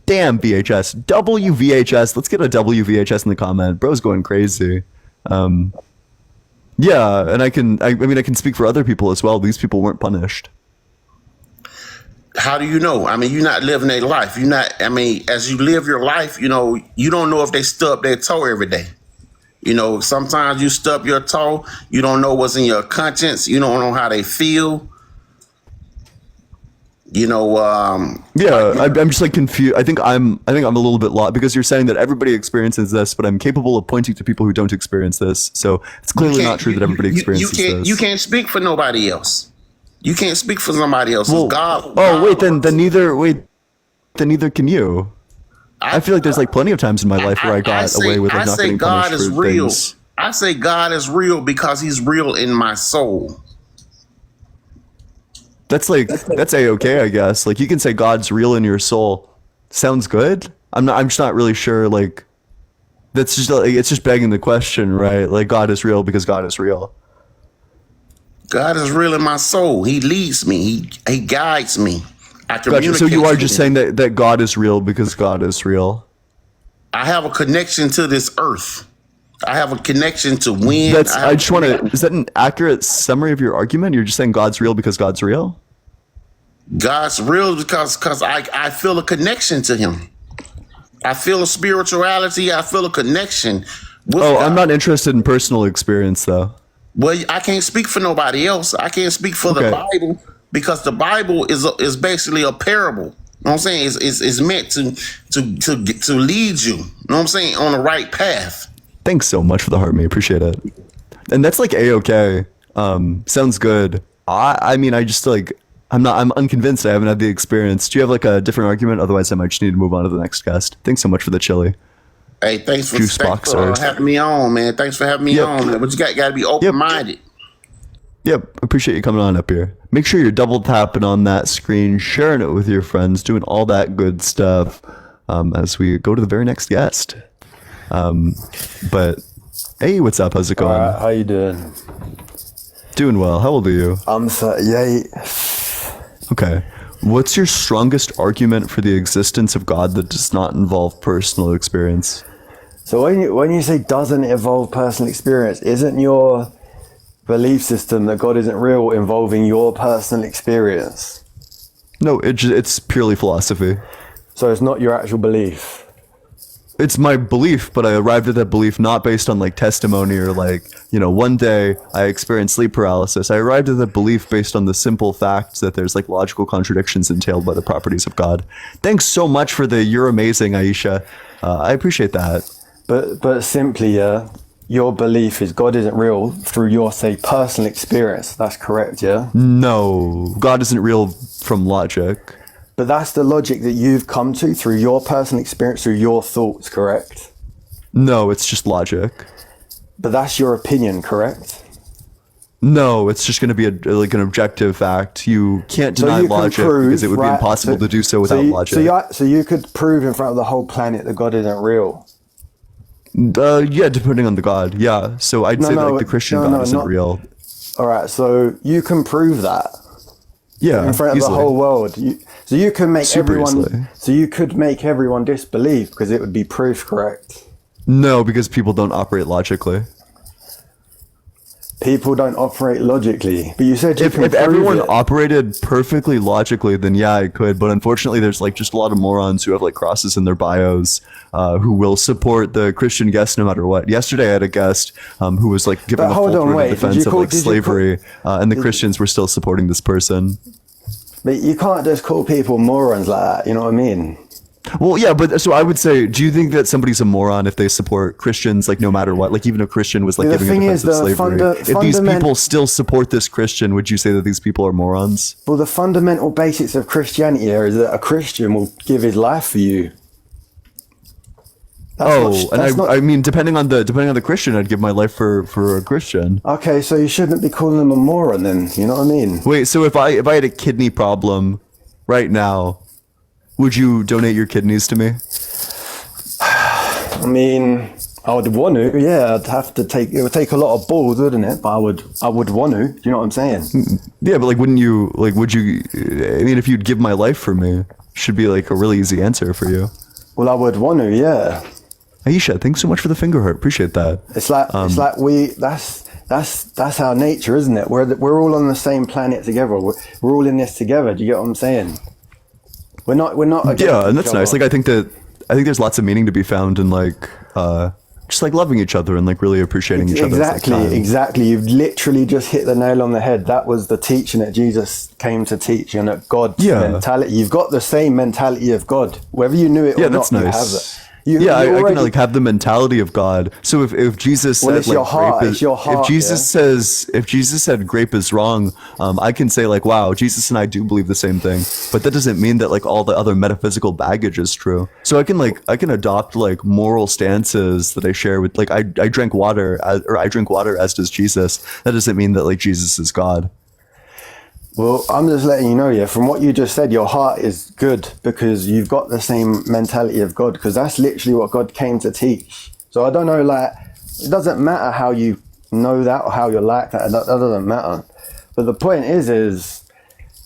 Damn, VHS, WVHS. Let's get a WVHS in the comment. Bro's going crazy. Yeah, and I mean I can speak for other people as well. These people weren't punished. How do you know? I mean, you're not living their life. You're not. I mean, as you live your life, you don't know if they stub their toe every day. Sometimes you stub your toe. You don't know what's in your conscience. You don't know how they feel. Yeah, I'm just like confused. I think I'm a little bit lost because you're saying that everybody experiences this, but I'm capable of pointing to people who don't experience this. So it's clearly not true that everybody experiences this. You can't speak for nobody else. You can't speak for somebody else. Well, God. Then neither can you. I feel like there's like plenty of times in my life where I got away with like not getting punished for things. I say God is real because he's real in my soul. That's A-okay, I guess. Like you can say God's real in your soul. Sounds good. I'm just not really sure. Like that's just it's just begging the question, right? Like God is real because God is real. God is real in my soul. He leads me. He guides me. I gotcha. So you are just saying that God is real because God is real. I have a connection to this earth. I have a connection to wind. I just want to. Is that an accurate summary of your argument? You're just saying God's real because God's real. God's real because I feel a connection to him. I feel a spirituality. I feel a connection. God. I'm not interested in personal experience though. Well, I can't speak for nobody else. I can't speak for the Bible because the Bible is basically a parable. You know what I'm saying? It's meant to lead you. You know what I'm saying? On the right path. Thanks so much for the heart, mate. Appreciate it. And that's like A-okay. Sounds good. I mean, I just like I'm unconvinced. I haven't had the experience. Do you have like a different argument? Otherwise, I might just need to move on to the next guest. Thanks so much for the chili. Hey, thanks for having me on, man. Thanks for having me on, man. But you got to be open-minded. Yep. Appreciate you coming on up here. Make sure you're double tapping on that screen, sharing it with your friends, doing all that good stuff as we go to the very next guest. But hey, what's up? How's it going? How you doing? Doing well. How old are you? I'm 38. Okay. What's your strongest argument for the existence of God that does not involve personal experience? So when you say doesn't involve personal experience, isn't your belief system that God isn't real involving your personal experience? No, it's purely philosophy. So it's not your actual belief? It's my belief, but I arrived at that belief not based on like testimony or like, one day I experienced sleep paralysis. I arrived at that belief based on the simple fact that there's like logical contradictions entailed by the properties of God. Thanks so much for the "you're amazing," Aisha. I appreciate that. But simply, your belief is God isn't real through your, say, personal experience. That's correct, yeah? No, God isn't real from logic. But that's the logic that you've come to through your personal experience, through your thoughts, correct? No, it's just logic. But that's your opinion, correct? No, it's just going to be an objective fact. You can't deny logic because it would be impossible to do so without logic. So you could prove in front of the whole planet that God isn't real? Yeah, depending on the God, yeah. So I'd say that the Christian God isn't real. All right, so you can prove that. Yeah, in front of the whole world. So you can make everyone. So you could make everyone disbelieve because it would be proof, correct? No, because people don't operate logically. People don't operate logically, but you said if everyone operated perfectly logically, then yeah, I could. But unfortunately, there's like just a lot of morons who have like crosses in their bios who will support the Christian guest no matter what. Yesterday, I had a guest who was like giving a full-throated defense of like slavery, and the Christians were still supporting this person. But you can't just call people morons like that. You know what I mean? Well, yeah, but so I would say, do you think that somebody's a moron if they support Christians, like no matter what? Like even a Christian was like giving a defense of slavery. If these people still support this Christian, would you say that these people are morons? Well, the fundamental basics of Christianity is that a Christian will give his life for you. I mean, depending on the Christian, I'd give my life for a Christian. Okay, so you shouldn't be calling them a moron then. You know what I mean? Wait, so if I had a kidney problem right now, would you donate your kidneys to me? I mean, I would want to. Yeah, I'd have to take. It would take a lot of balls, wouldn't it? But I would want to. Do you know what I'm saying? Yeah, but like, wouldn't you? Like, would you? I mean, if you'd give my life for me, should be like a really easy answer for you. Well, I would want to. Yeah. Aisha, thanks so much for the finger heart. Appreciate that. It's like that's our nature, isn't it? We're all on the same planet together. We're all in this together. Do you get what I'm saying? We're not. Yeah, and that's nice. Like, I think there's lots of meaning to be found in like just like loving each other and like really appreciating each other. Exactly. You've literally just hit the nail on the head. That was the teaching that Jesus came to teach, and that God's mentality. You've got the same mentality of God, whether you knew it or not. You have it. I can like have the mentality of God. So if Jesus said it's like your heart, grape is, if Jesus said grape is wrong, I can say like, wow, Jesus and I do believe the same thing. But that doesn't mean that like all the other metaphysical baggage is true. So I can adopt like moral stances that I share with like I drink water as does Jesus. That doesn't mean that like Jesus is God. Well, I'm just letting you know, from what you just said, your heart is good because you've got the same mentality of God, because that's literally what God came to teach. So I don't know, like, it doesn't matter how you know that or how you're like that. That doesn't matter. But the point is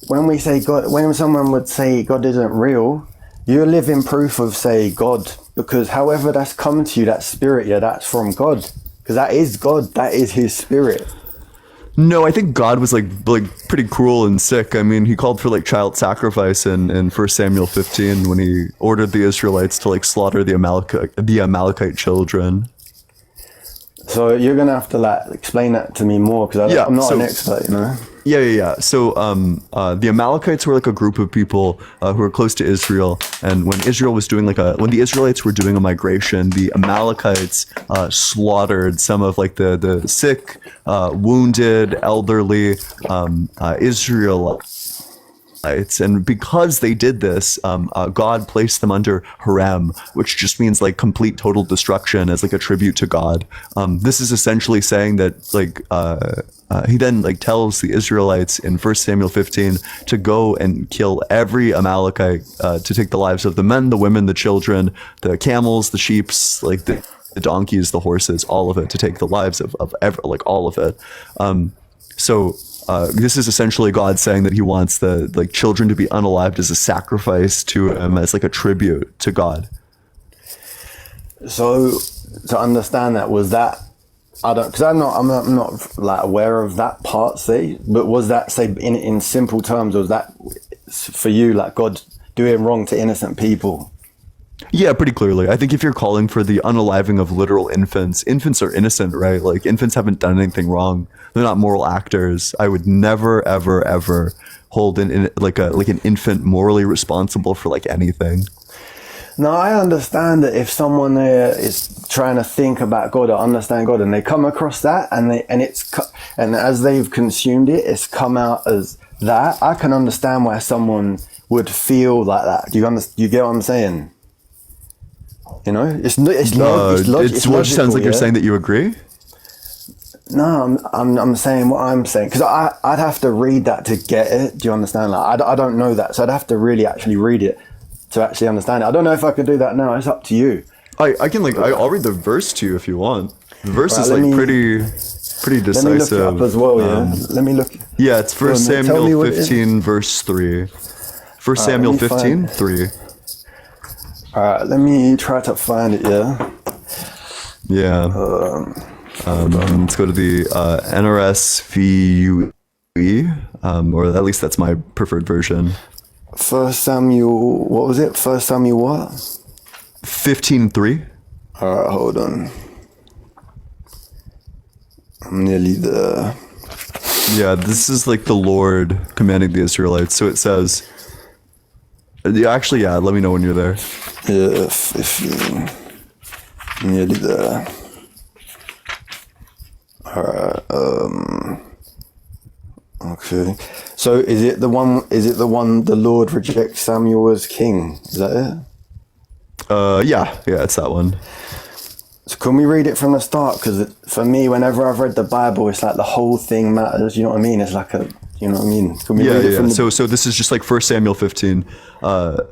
when we say God, when someone would say God isn't real, you're living proof of, say, God, because however that's come to you, that spirit, that's from God, because that is God, that is his spirit. No, I think God was like pretty cruel and sick. I mean, he called for like child sacrifice in 1 Samuel 15 when he ordered the Israelites to like slaughter the Amalekite children. So you're gonna have to like explain that to me more, because I'm not an expert, you know. Yeah. So the Amalekites were like a group of people who were close to Israel, and when Israel was doing when the Israelites were doing a migration, the Amalekites slaughtered some of like the sick, wounded, elderly Israelites. And because they did this, God placed them under harem, which just means like complete total destruction as like a tribute to God. This is essentially saying that like he then like tells the Israelites in 1 Samuel 15 to go and kill every Amalekite, to take the lives of the men, the women, the children, the camels, the sheep, like the donkeys, the horses, all of it, to take the lives of like all of it. This is essentially God saying that he wants the like children to be unalived as a sacrifice to him, as like a tribute to God. So to understand that, was that, I'm not like aware of that part, say, but was that, say, in simple terms, was that for you like God doing wrong to innocent people? Yeah, pretty clearly. I think if you're calling for the unaliving of literal infants are innocent, right? Like infants haven't done anything wrong. They're not moral actors. I would never, ever, ever hold an infant morally responsible for like anything. No, I understand that if someone is trying to think about God or understand God, and they come across that, and as they've consumed it, it's come out as that. I can understand why someone would feel like that. Do you get what I'm saying? You know, it's what sounds like you're saying that you agree. No, I'm saying what I'm saying, because I'd have to read that to get it. Do you understand? Like I don't know that, so I'd have to really actually read it to actually understand it. I don't know if I could do that now. It's up to you. I can I'll read the verse to you if you want. The verse is pretty decisive. Let me look it up as well. Let me look. Yeah, it's 1 Samuel 15 verse 3. 1 Samuel 15 3. All right, let me try to find it. Yeah. Let's go to the NRSVUE, or at least that's my preferred version. 1 Samuel, what was it? 1 Samuel what? 15:3. All right, hold on. I'm nearly there. Yeah, this is like the Lord commanding the Israelites. So it says, let me know when you're there. Yeah, 15. Nearly there. Alright, okay. So is it the one the Lord rejects Samuel as king? Is that it? Yeah, it's that one. So can we read it from the start? Because for me, whenever I've read the Bible, it's like the whole thing matters. You know what I mean? It's like you know what I mean? Can we read it from the... So this is just like 1 Samuel 15,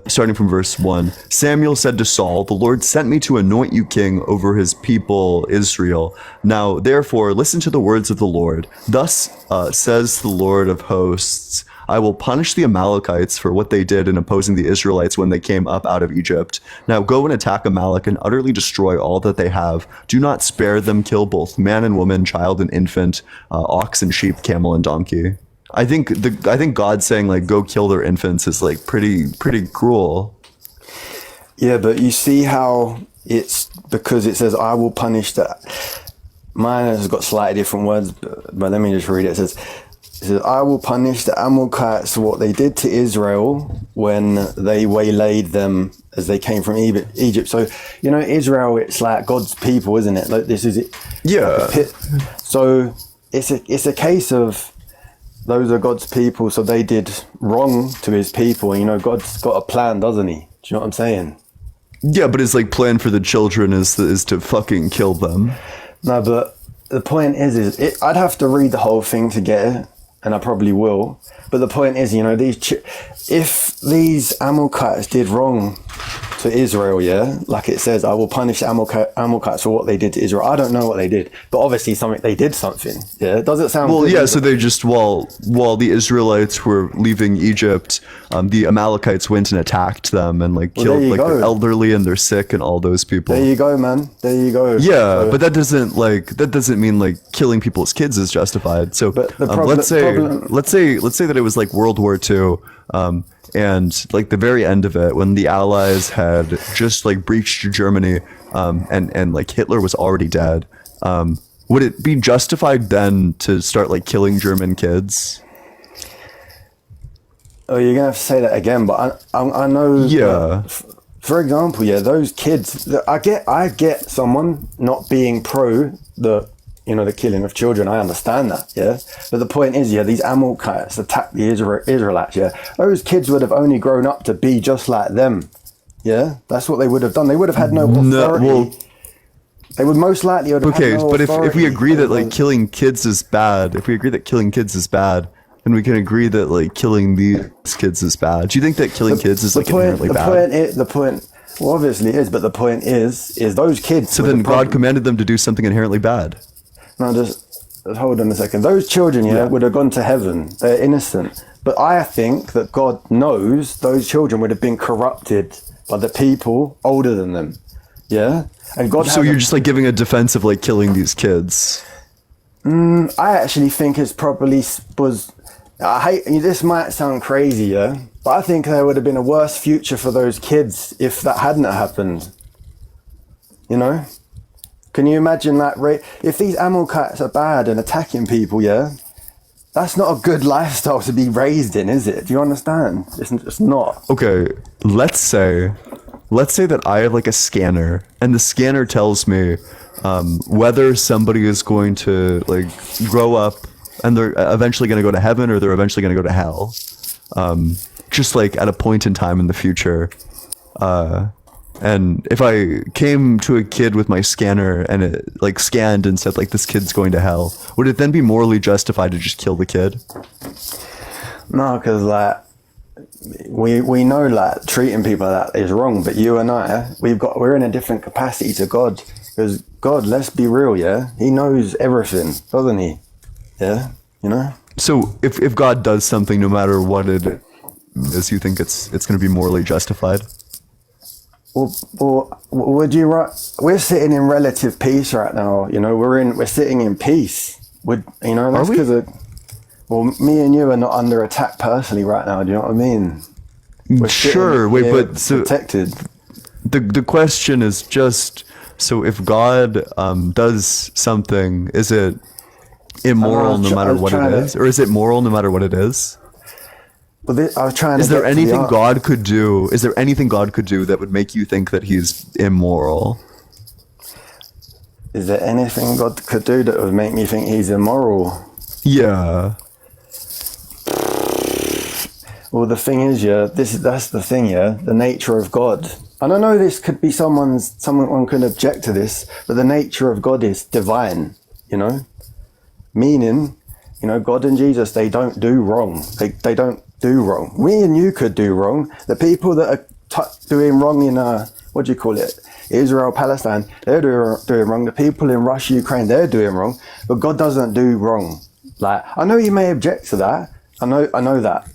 starting from verse 1. Samuel said to Saul, "The Lord sent me to anoint you king over his people Israel. Now, therefore, listen to the words of the Lord. Thus says the Lord of hosts, I will punish the Amalekites for what they did in opposing the Israelites when they came up out of Egypt. Now go and attack Amalek and utterly destroy all that they have. Do not spare them. Kill both man and woman, child and infant, ox and sheep, camel and donkey." I think God saying like go kill their infants is like pretty cruel. Yeah, but you see how it's because it says I will punish that. Mine has got slightly different words, but let me just read it. It says, I will punish the Amalekites for what they did to Israel when they waylaid them as they came from Egypt. So, you know, Israel, it's like God's people, isn't it? Like this is it. Yeah. So it's a case of those are God's people, so they did wrong to his people. And, you know, God's got a plan, doesn't he? Do you know what I'm saying? Yeah, but his like plan for the children is to fucking kill them. No, but the point is I'd have to read the whole thing to get it. And I probably will. But the point is, you know, if these Amalekites did wrong to Israel, yeah, like it says, I will punish Amalekites for what they did to Israel. I don't know what they did, but obviously they did something. Yeah, does it sound? Well, good? yeah. So they just while the Israelites were leaving Egypt, the Amalekites went and attacked them and like killed like their elderly and their sick and all those people. There you go, man. There you go. Yeah, but that doesn't mean like killing people's kids is justified. So let's say that it was like World War II. And like the very end of it, when the Allies had just like breached Germany, and like Hitler was already dead, would it be justified then to start like killing German kids? Oh, you're gonna have to say that again, but I know. Yeah. For example, yeah, those kids. I get someone not being pro the killing of children. I understand that, yeah. But the point is, yeah, these Amalekites attacked the Israelites, yeah. Those kids would have only grown up to be just like them, yeah. That's what they would have done. They would have had no authority. They would most likely have had no but authority. if we agree that like killing kids is bad, then we can agree that like killing these kids is bad. Do you think that killing kids is like inherently bad? The point, well, obviously it is, but the point is those kids. So then God commanded them to do something inherently bad. No, just hold on a second. Those children, would have gone to heaven. They're innocent. But I think that God knows those children would have been corrupted by the people older than them. Yeah? And God. So you're just like giving a defense of like killing these kids. I actually think it's probably was. This might sound crazy, yeah? But I think there would have been a worse future for those kids if that hadn't happened. You know? Can you imagine that? If these Amalekites are bad and attacking people, yeah, that's not a good lifestyle to be raised in, is it? Do you understand? It's not. Okay, let's say that I have like a scanner, and the scanner tells me whether somebody is going to like grow up and they're eventually going to go to heaven or they're eventually going to go to hell, just like at a point in time in the future. And if I came to a kid with my scanner and it like scanned and said like this kid's going to hell, would it then be morally justified to just kill the kid? No, because like we know like treating people like that is wrong, but you and I, we're in a different capacity to God. Because God, let's be real, yeah, He knows everything, doesn't He? Yeah, you know. So if God does something, no matter what it is, you think it's going to be morally justified? Well, would you? We're sitting in relative peace right now. You know, we're sitting in peace. That's because me and you are not under attack personally right now. Do you know what I mean? Sure. Wait, but so protected. The question is just so if God does something, is it immoral no matter what it is, or is it moral no matter what it is? I was trying to. Is there anything God could do? Is there anything God could do that would make you think that He's immoral? Is there anything God could do that would make me think He's immoral? Yeah. Well, the thing is, that's the thing, the nature of God. And I know this could be someone could object to this, but the nature of God is divine, meaning, God and Jesus, they don't do wrong. They don't do wrong. Me and you could do wrong. The people that are doing wrong in, what do you call it? Israel, Palestine, they're doing wrong. The people in Russia, Ukraine, they're doing wrong. But God doesn't do wrong. Like, I know you may object to that. I know that.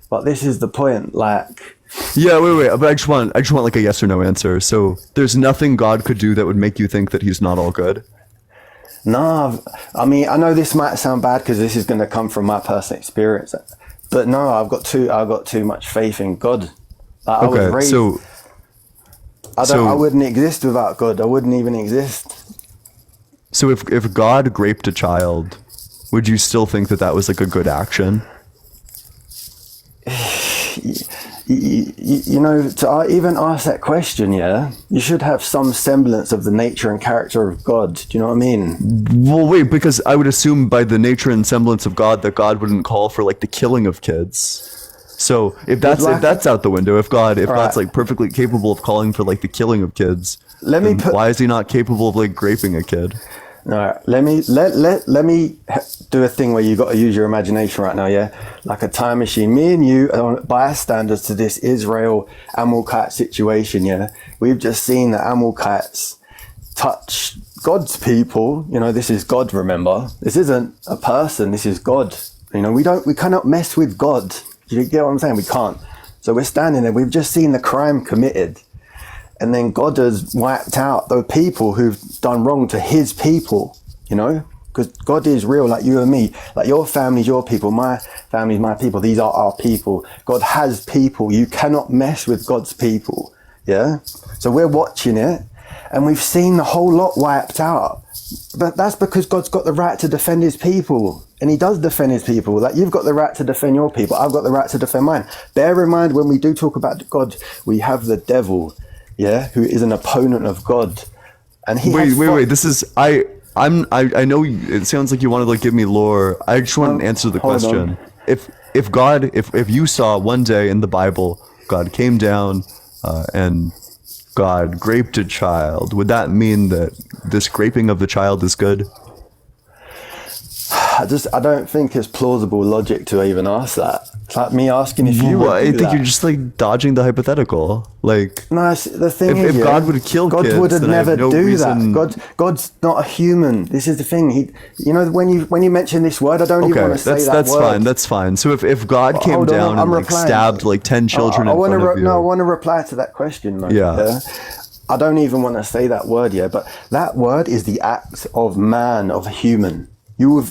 But this is the point, like... Yeah, wait. But I just want like a yes or no answer. So there's nothing God could do that would make you think that he's not all good? No, I mean, I know this might sound bad because this is going to come from my personal experience. But no, I've got too much faith in God. Like, I was raised, I wouldn't exist without God. I wouldn't even exist. So if God raped a child, would you still think that was like a good action? To even ask that question, you should have some semblance of the nature and character of God. Do you know what I mean? Well, wait, because I would assume by the nature and semblance of God that God wouldn't call for like the killing of kids. So if that's out the window, if God's like perfectly capable of calling for like the killing of kids, why is he not capable of like raping a kid? All right, let me do a thing where you got to use your imagination right now, like a time machine. Me and you are bystanders to this Israel Amalekite situation, We've just seen the Amalekites touch God's people. This is God. Remember, this isn't a person. This is God. We cannot mess with God. You get what I'm saying? We can't. So we're standing there. We've just seen the crime committed. And then God has wiped out the people who've done wrong to his people, because God is real, like you and me, like your family's your people, my family's my people. These are our people. God has people. You cannot mess with God's people. Yeah. So we're watching it and we've seen the whole lot wiped out, but that's because God's got the right to defend his people. And he does defend his people. Like, you've got the right to defend your people. I've got the right to defend mine. Bear in mind, when we do talk about God, we have the devil, who is an opponent of God. And he wait. This is I know it sounds like you want to like give me lore. I just want to answer the question. If you saw one day in the Bible, God came down and God raped a child, would that mean that this raping of the child is good? I don't think it's plausible logic to even ask that. It's like me asking if you would I think you're just like dodging the hypothetical. Like, no, the thing is, if God would kill God kids, would have never no do reason... that. God's not a human. This is the thing. When you mention this word, I don't even want to say that word. That's fine. So if God came down and like stabbed like 10 children in front of you, I want to reply to that question. Man. Yeah. I don't even want to say that word but that word is the act of man, of a human. You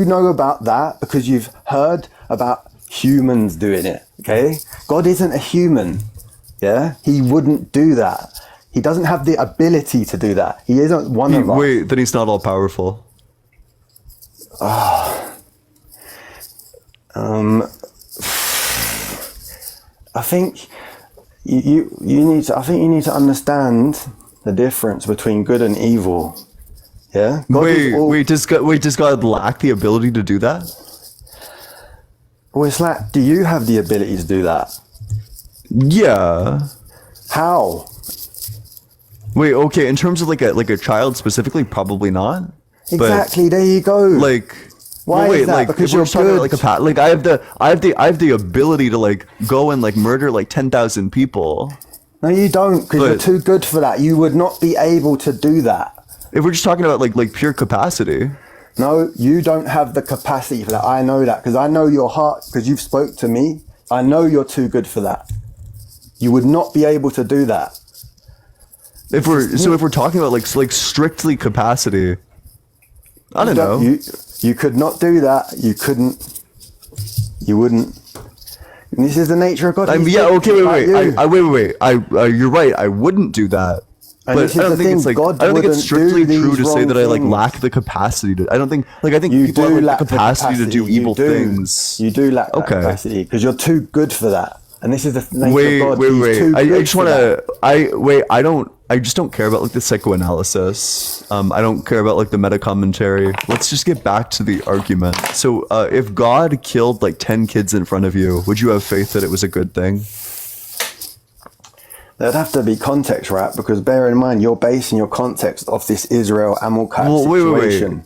know about that because you've heard about humans doing it, okay? God isn't a human, He wouldn't do that. He doesn't have the ability to do that. He isn't one of us. Wait, then he's not all powerful. I think you need to understand the difference between good and evil. Yeah. Does God lack the ability to do that? Well, it's like, do you have the ability to do that? Yeah. How? Wait, okay. In terms of like a child specifically, probably not. Exactly. There you go. Like, why is that? Like, because you're good. I have the ability to like go and like murder like 10,000 people. No, you don't, because you're too good for that. You would not be able to do that. If we're just talking about like pure capacity. No, you don't have the capacity for that. I know that because I know your heart, because you've spoke to me. I know you're too good for that. You would not be able to do that. If we're talking about like strictly capacity, I don't know. You could not do that. You couldn't. You wouldn't. And this is the nature of God. Wait. You're right. I wouldn't do that. And but I don't think it's like I don't think it's strictly true to say that I like lack the capacity to. I think people have like the capacity to do evil things. You do lack that capacity because you're too good for that. And this is the nature of God. Wait. I just want to. I just don't care about like the psychoanalysis. I don't care about like the meta commentary. Let's just get back to the argument. So, if God killed like 10 kids in front of you, would you have faith that it was a good thing? There'd have to be context, right? Because bear in mind, you're basing your context off this Israel Amalekite situation.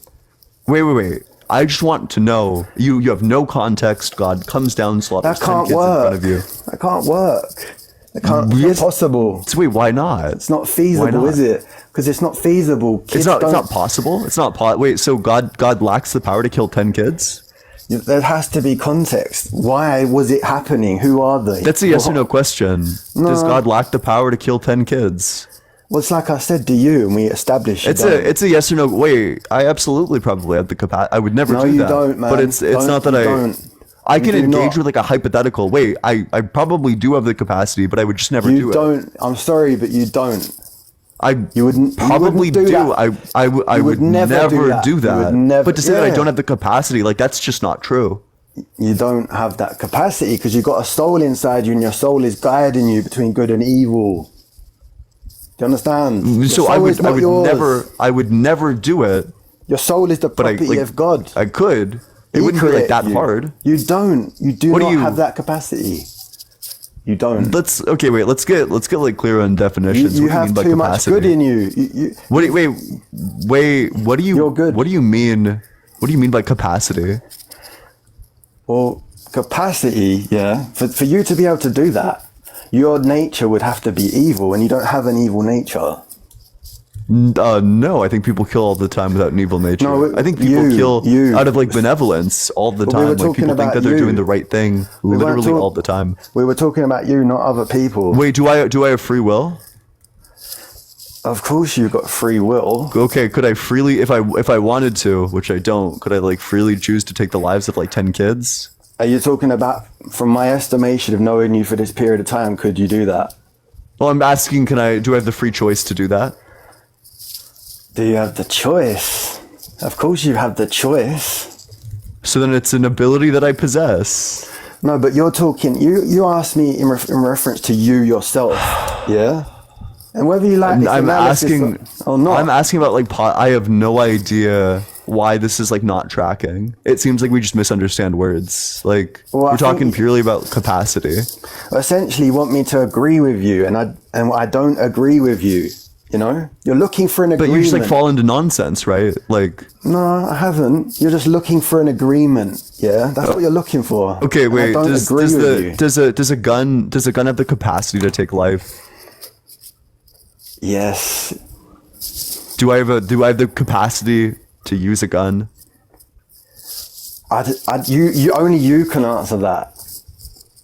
Wait. I just want to know. You have no context. God comes down, slaughters 10 kids in front of you. That can't work. It's not possible. So wait, why not? It's not feasible, is it? Because it's not feasible. It's not possible. It's not. Wait, so God lacks the power to kill 10 kids? There has to be context. Why was it happening? Who are they? That's a yes or no question. No. Does God lack the power to kill 10 kids? Well, it's like I said to you, and we established. It's a yes or no. Wait, I absolutely probably have the capacity. I would never do that. No, you don't, man. But it's not that I can engage with like a hypothetical. Wait, I probably do have the capacity, but I would just never do it. You don't. I'm sorry, but you don't. You wouldn't probably do. I would never do that. But to say that I don't have the capacity, like that's just not true. You don't have that capacity because you've got a soul inside you, and your soul is guiding you between good and evil. Do you understand? So I would never do it. Your soul is the property of God. I could. It wouldn't be like that hard. You don't. You do not have that capacity. You don't. Let's get like clearer on definitions. You have too much good in you. Wait. What do you? You're good. What do you mean? What do you mean by capacity? Well, capacity, yeah. For you to be able to do that, your nature would have to be evil, and you don't have an evil nature. No, I think people kill all the time without an evil nature. No, I think people kill out of like benevolence all the time. Like people think that they're doing the right thing literally all the time. We were talking about you, not other people. Wait, do I have free will? Of course you've got free will. Okay, could I freely, if I wanted to, which I don't, could I like freely choose to take the lives of like 10 kids? Are you talking about, from my estimation of knowing you for this period of time, could you do that? Well, I'm asking, do I have the free choice to do that? Do you have the choice? Of course you have the choice. So then it's an ability that I possess. No, but you're talking, you asked me in reference to you yourself, yeah? And whether you like I'm asking or not. I'm asking about like, I have no idea why this is like not tracking. It seems like we just misunderstand words. Like we're talking purely about capacity. Essentially you want me to agree with you, and I don't agree with you. You know, you're looking for an agreement. But you just like fall into nonsense, right? Like, no, I haven't. You're just looking for an agreement. Yeah, that's what you're looking for. Okay, wait. Does a gun have the capacity to take life? Yes. Do I have the capacity to use a gun? Only you can answer that.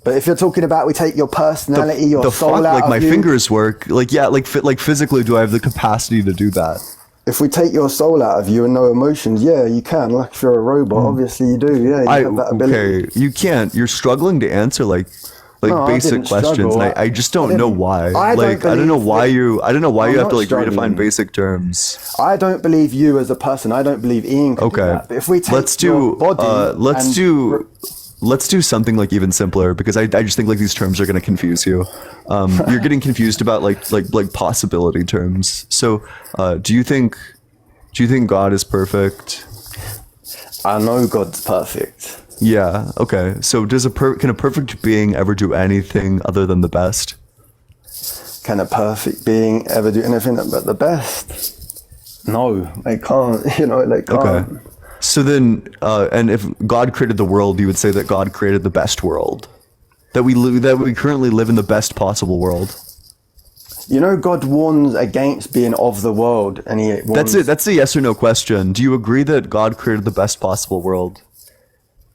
But if you're talking about we take your personality, your soul out like of my you, fingers work, like yeah, like physically, do I have the capacity to do that? If we take your soul out of you and no emotions, yeah, you can. Like if you're a robot, obviously you do. Yeah, you have that ability. Okay, you can't. You're struggling to answer like basic questions, and I just don't know why. I don't know why you have to like redefine basic terms. I don't believe you as a person. I don't believe Ian can do that. But if we take your body, let's do something like even simpler, because I just think like these terms are going to confuse you. You're getting confused about like possibility terms. So do you think God is perfect? I know God's perfect. Yeah. Okay. So can a perfect being ever do anything other than the best? Can a perfect being ever do anything but the best? No, they can't. You know, they can't. Okay. So then, and if God created the world, you would say that God created the best world, that we currently live in the best possible world. You know, God warns against being of the world, and he warns... That's it. That's a yes or no question. Do you agree that God created the best possible world?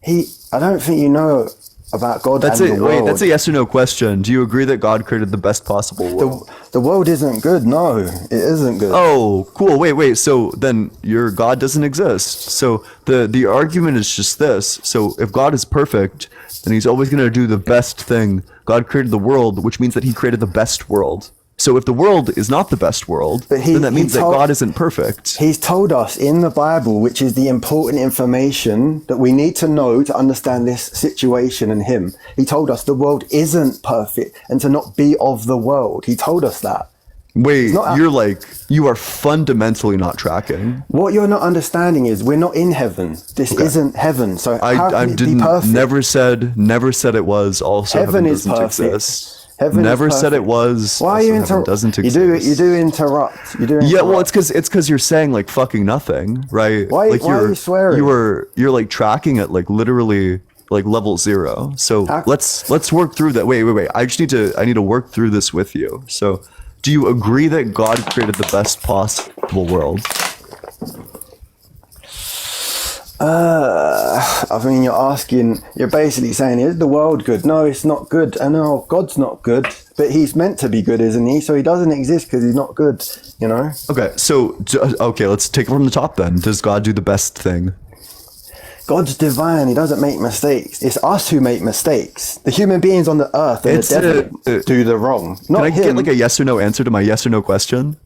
I don't think you know about God and the world. Wait, that's a yes or no question. Do you agree that God created the best possible world? The world isn't good. No, it isn't good. Oh, cool. Wait. So then your God doesn't exist. So the argument is just this. So if God is perfect, then he's always going to do the best thing. God created the world, which means that he created the best world. So if the world is not the best world, then that means that God isn't perfect. He's told us in the Bible, which is the important information that we need to know to understand this situation and him. He told us the world isn't perfect and to not be of the world. He told us that. Wait, you are fundamentally not tracking. What you're not understanding is we're not in heaven. This isn't heaven. So how can it be perfect? Never said it was. Also, heaven is perfect. Exist. Heaven never said it was. Why are you doesn't exist. You do interrupt. Yeah, well, it's because you're saying like fucking nothing, right? Why are you swearing? You're like tracking at like literally like level 0. So let's work through that. Wait. I need to work through this with you. So, do you agree that God created the best possible world? I mean, you're basically saying, is the world good? No, it's not good. And no, God's not good, but he's meant to be good, isn't he? So he doesn't exist because he's not good, you know? Okay, so, let's take it from the top then. Does God do the best thing? God's divine. He doesn't make mistakes. It's us who make mistakes. The human beings on the earth and the devil do the wrong. Not Can I him. get like a yes or no answer to my yes or no question?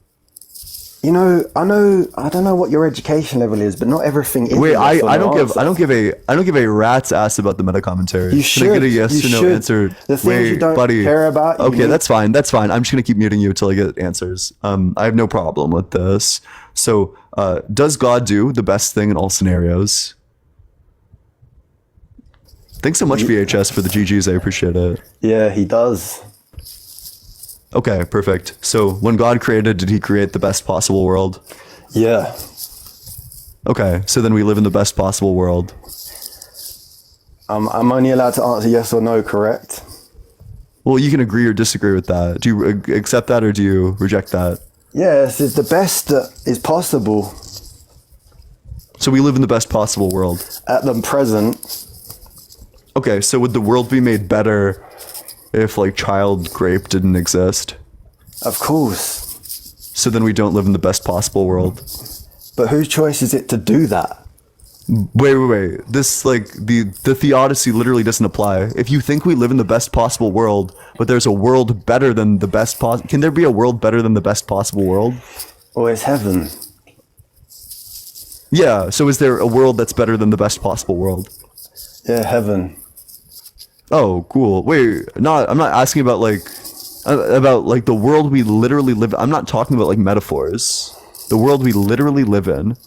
You know, I don't know what your education level is, but not everything is. Wait, I don't give a rat's ass about the meta commentary. You should. Can I get a yes or no answer? The things you don't buddy. care about. Okay, that's fine. I'm just gonna keep muting you until I get answers. I have no problem with this. So, does God do the best thing in all scenarios? Thanks so much, VHS, for the GGs. I appreciate it. Yeah, he does. Okay, perfect. So when God created, did he create the best possible world? Yeah. Okay, so then we live in the best possible world. I'm only allowed to answer yes or no, correct? Well, you can agree or disagree with that. Do you accept that or do you reject that? Yes, it's the best that is possible. So we live in the best possible world. At the present. Okay, so would the world be made better if like child grape didn't exist? Of course. So then we don't live in the best possible world. But whose choice is it to do that? Wait. This like the theodicy literally doesn't apply. If you think we live in the best possible world, but there's a world better than the best can there be a world better than the best possible world? Well, it's heaven. Yeah, so is there a world that's better than the best possible world? Yeah, heaven. Oh, cool. Wait, I'm not asking about like the world we literally live. I'm not talking about like metaphors. The world we literally live in.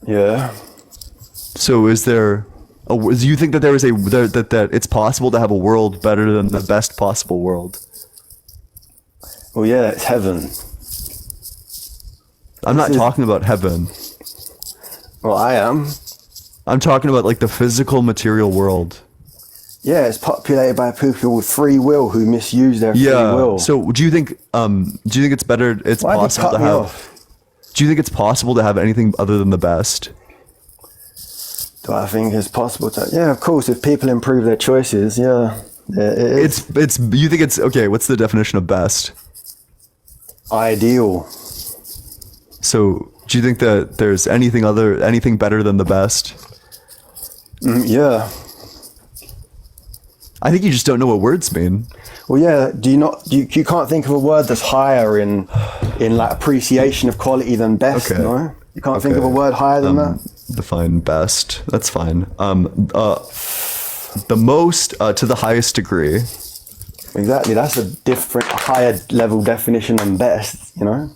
Yeah. So is there do you think that there is that it's possible to have a world better than the best possible world? Well, yeah, it's heaven. I'm not talking about heaven. Well, I am. I'm talking about like the physical material world. Yeah, it's populated by people with free will who misuse their free will. So do you think it's better possible to have Do you think it's possible to have anything other than the best? Do I think it's possible to? Yeah, of course, if people improve their choices, yeah. It's you think it's okay, what's the definition of best? Ideal. So, do you think that there's anything better than the best? Yeah. I think you just don't know what words mean. Well, yeah. You can't think of a word that's higher in like appreciation of quality than best. Okay. No, you can't think of a word higher than that. Define best. That's fine. The most to the highest degree. Exactly. That's a different, higher level definition than best. You know.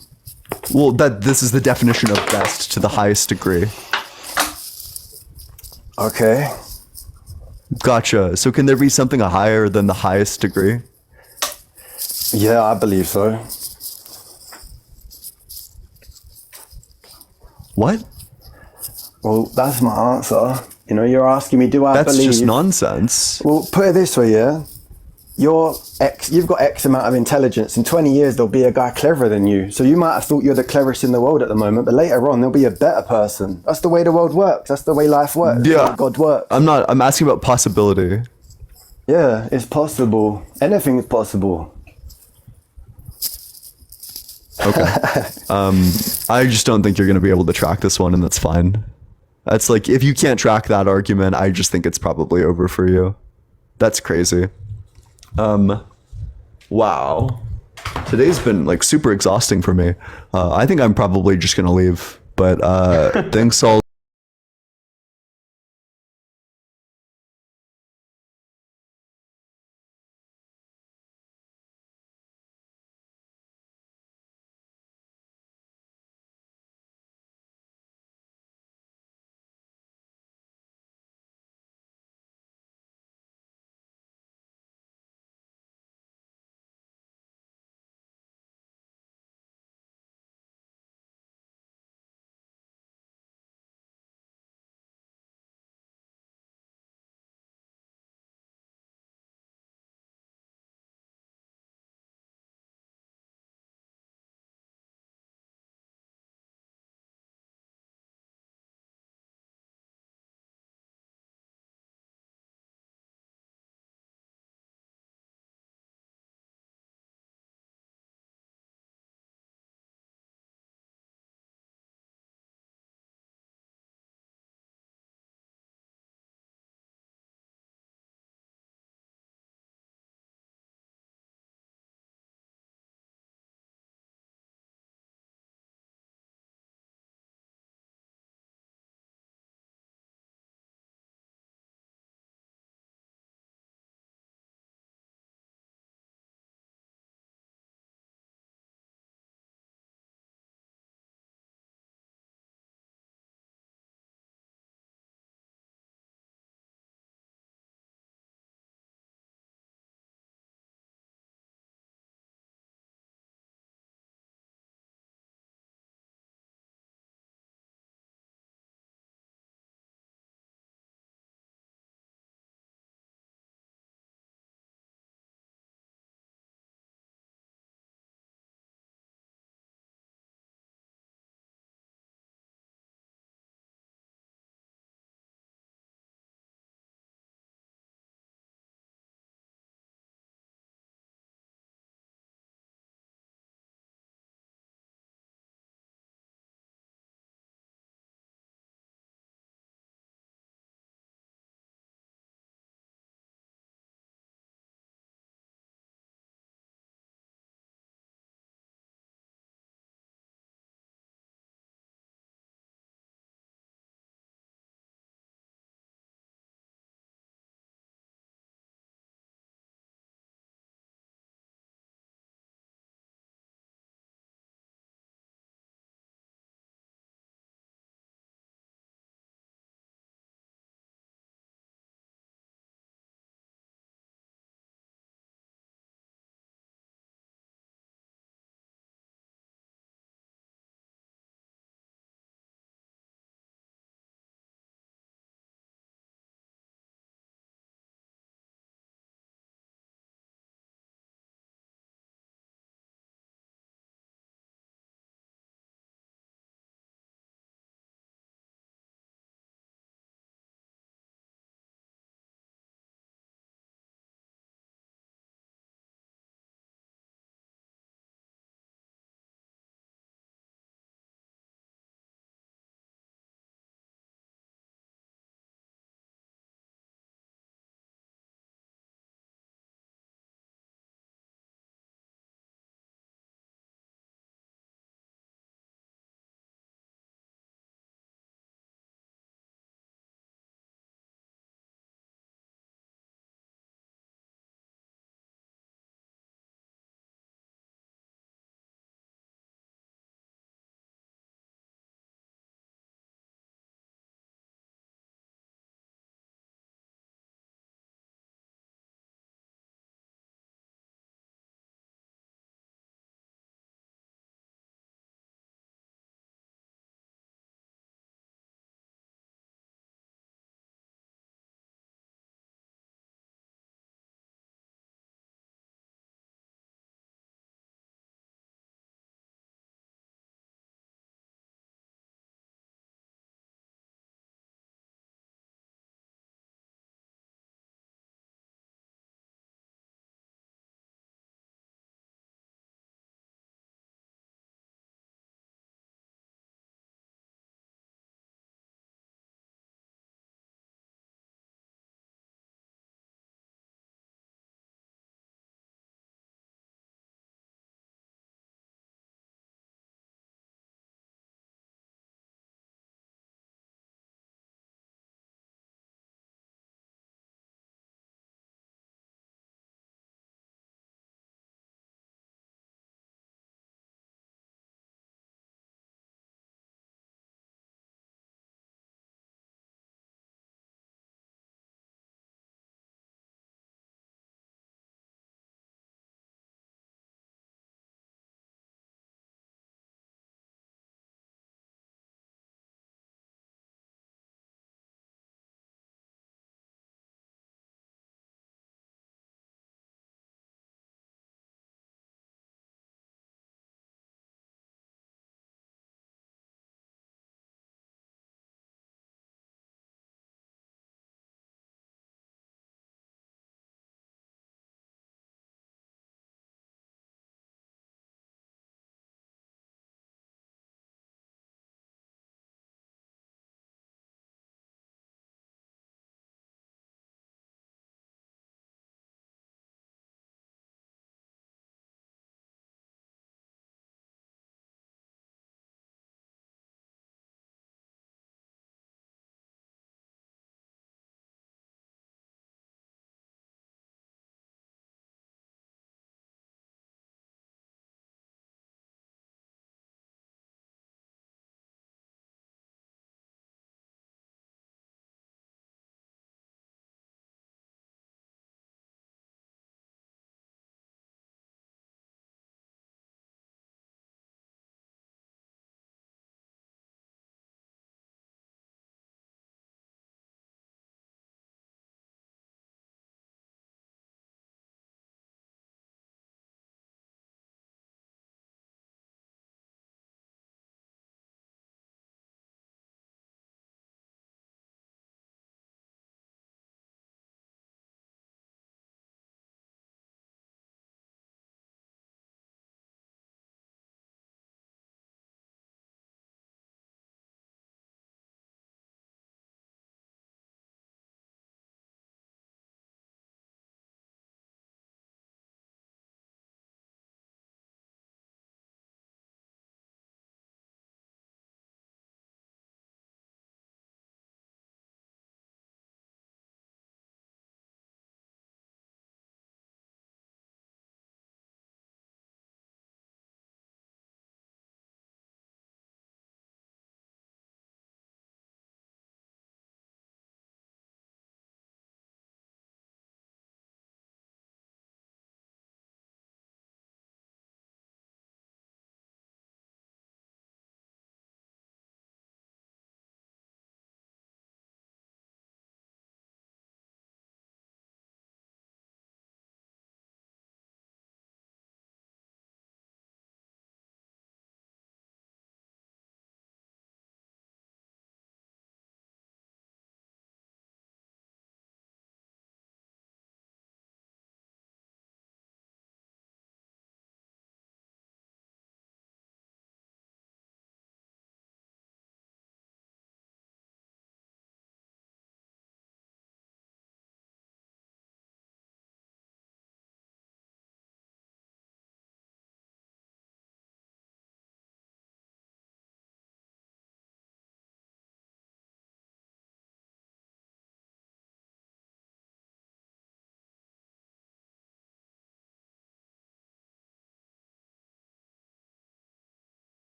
Well, this is the definition of best to the highest degree. Okay. Gotcha. So can there be something higher than the highest degree? Yeah, I believe so. What? Well, that's my answer. You know, you're asking me, do I believe? That's just nonsense. Well, put it this way, yeah. You've got X amount of intelligence. In 20 years, there'll be a guy cleverer than you. So you might have thought you're the cleverest in the world at the moment, but later on, there'll be a better person. That's the way the world works. That's the way life works. Yeah. That's how God works. I'm asking about possibility. Yeah, it's possible. Anything is possible. Okay. I just don't think you're going to be able to track this one, and that's fine. That's like, if you can't track that argument, I just think it's probably over for you. That's crazy. Wow. Today's been like super exhausting for me. I think I'm probably just gonna leave. But thanks all.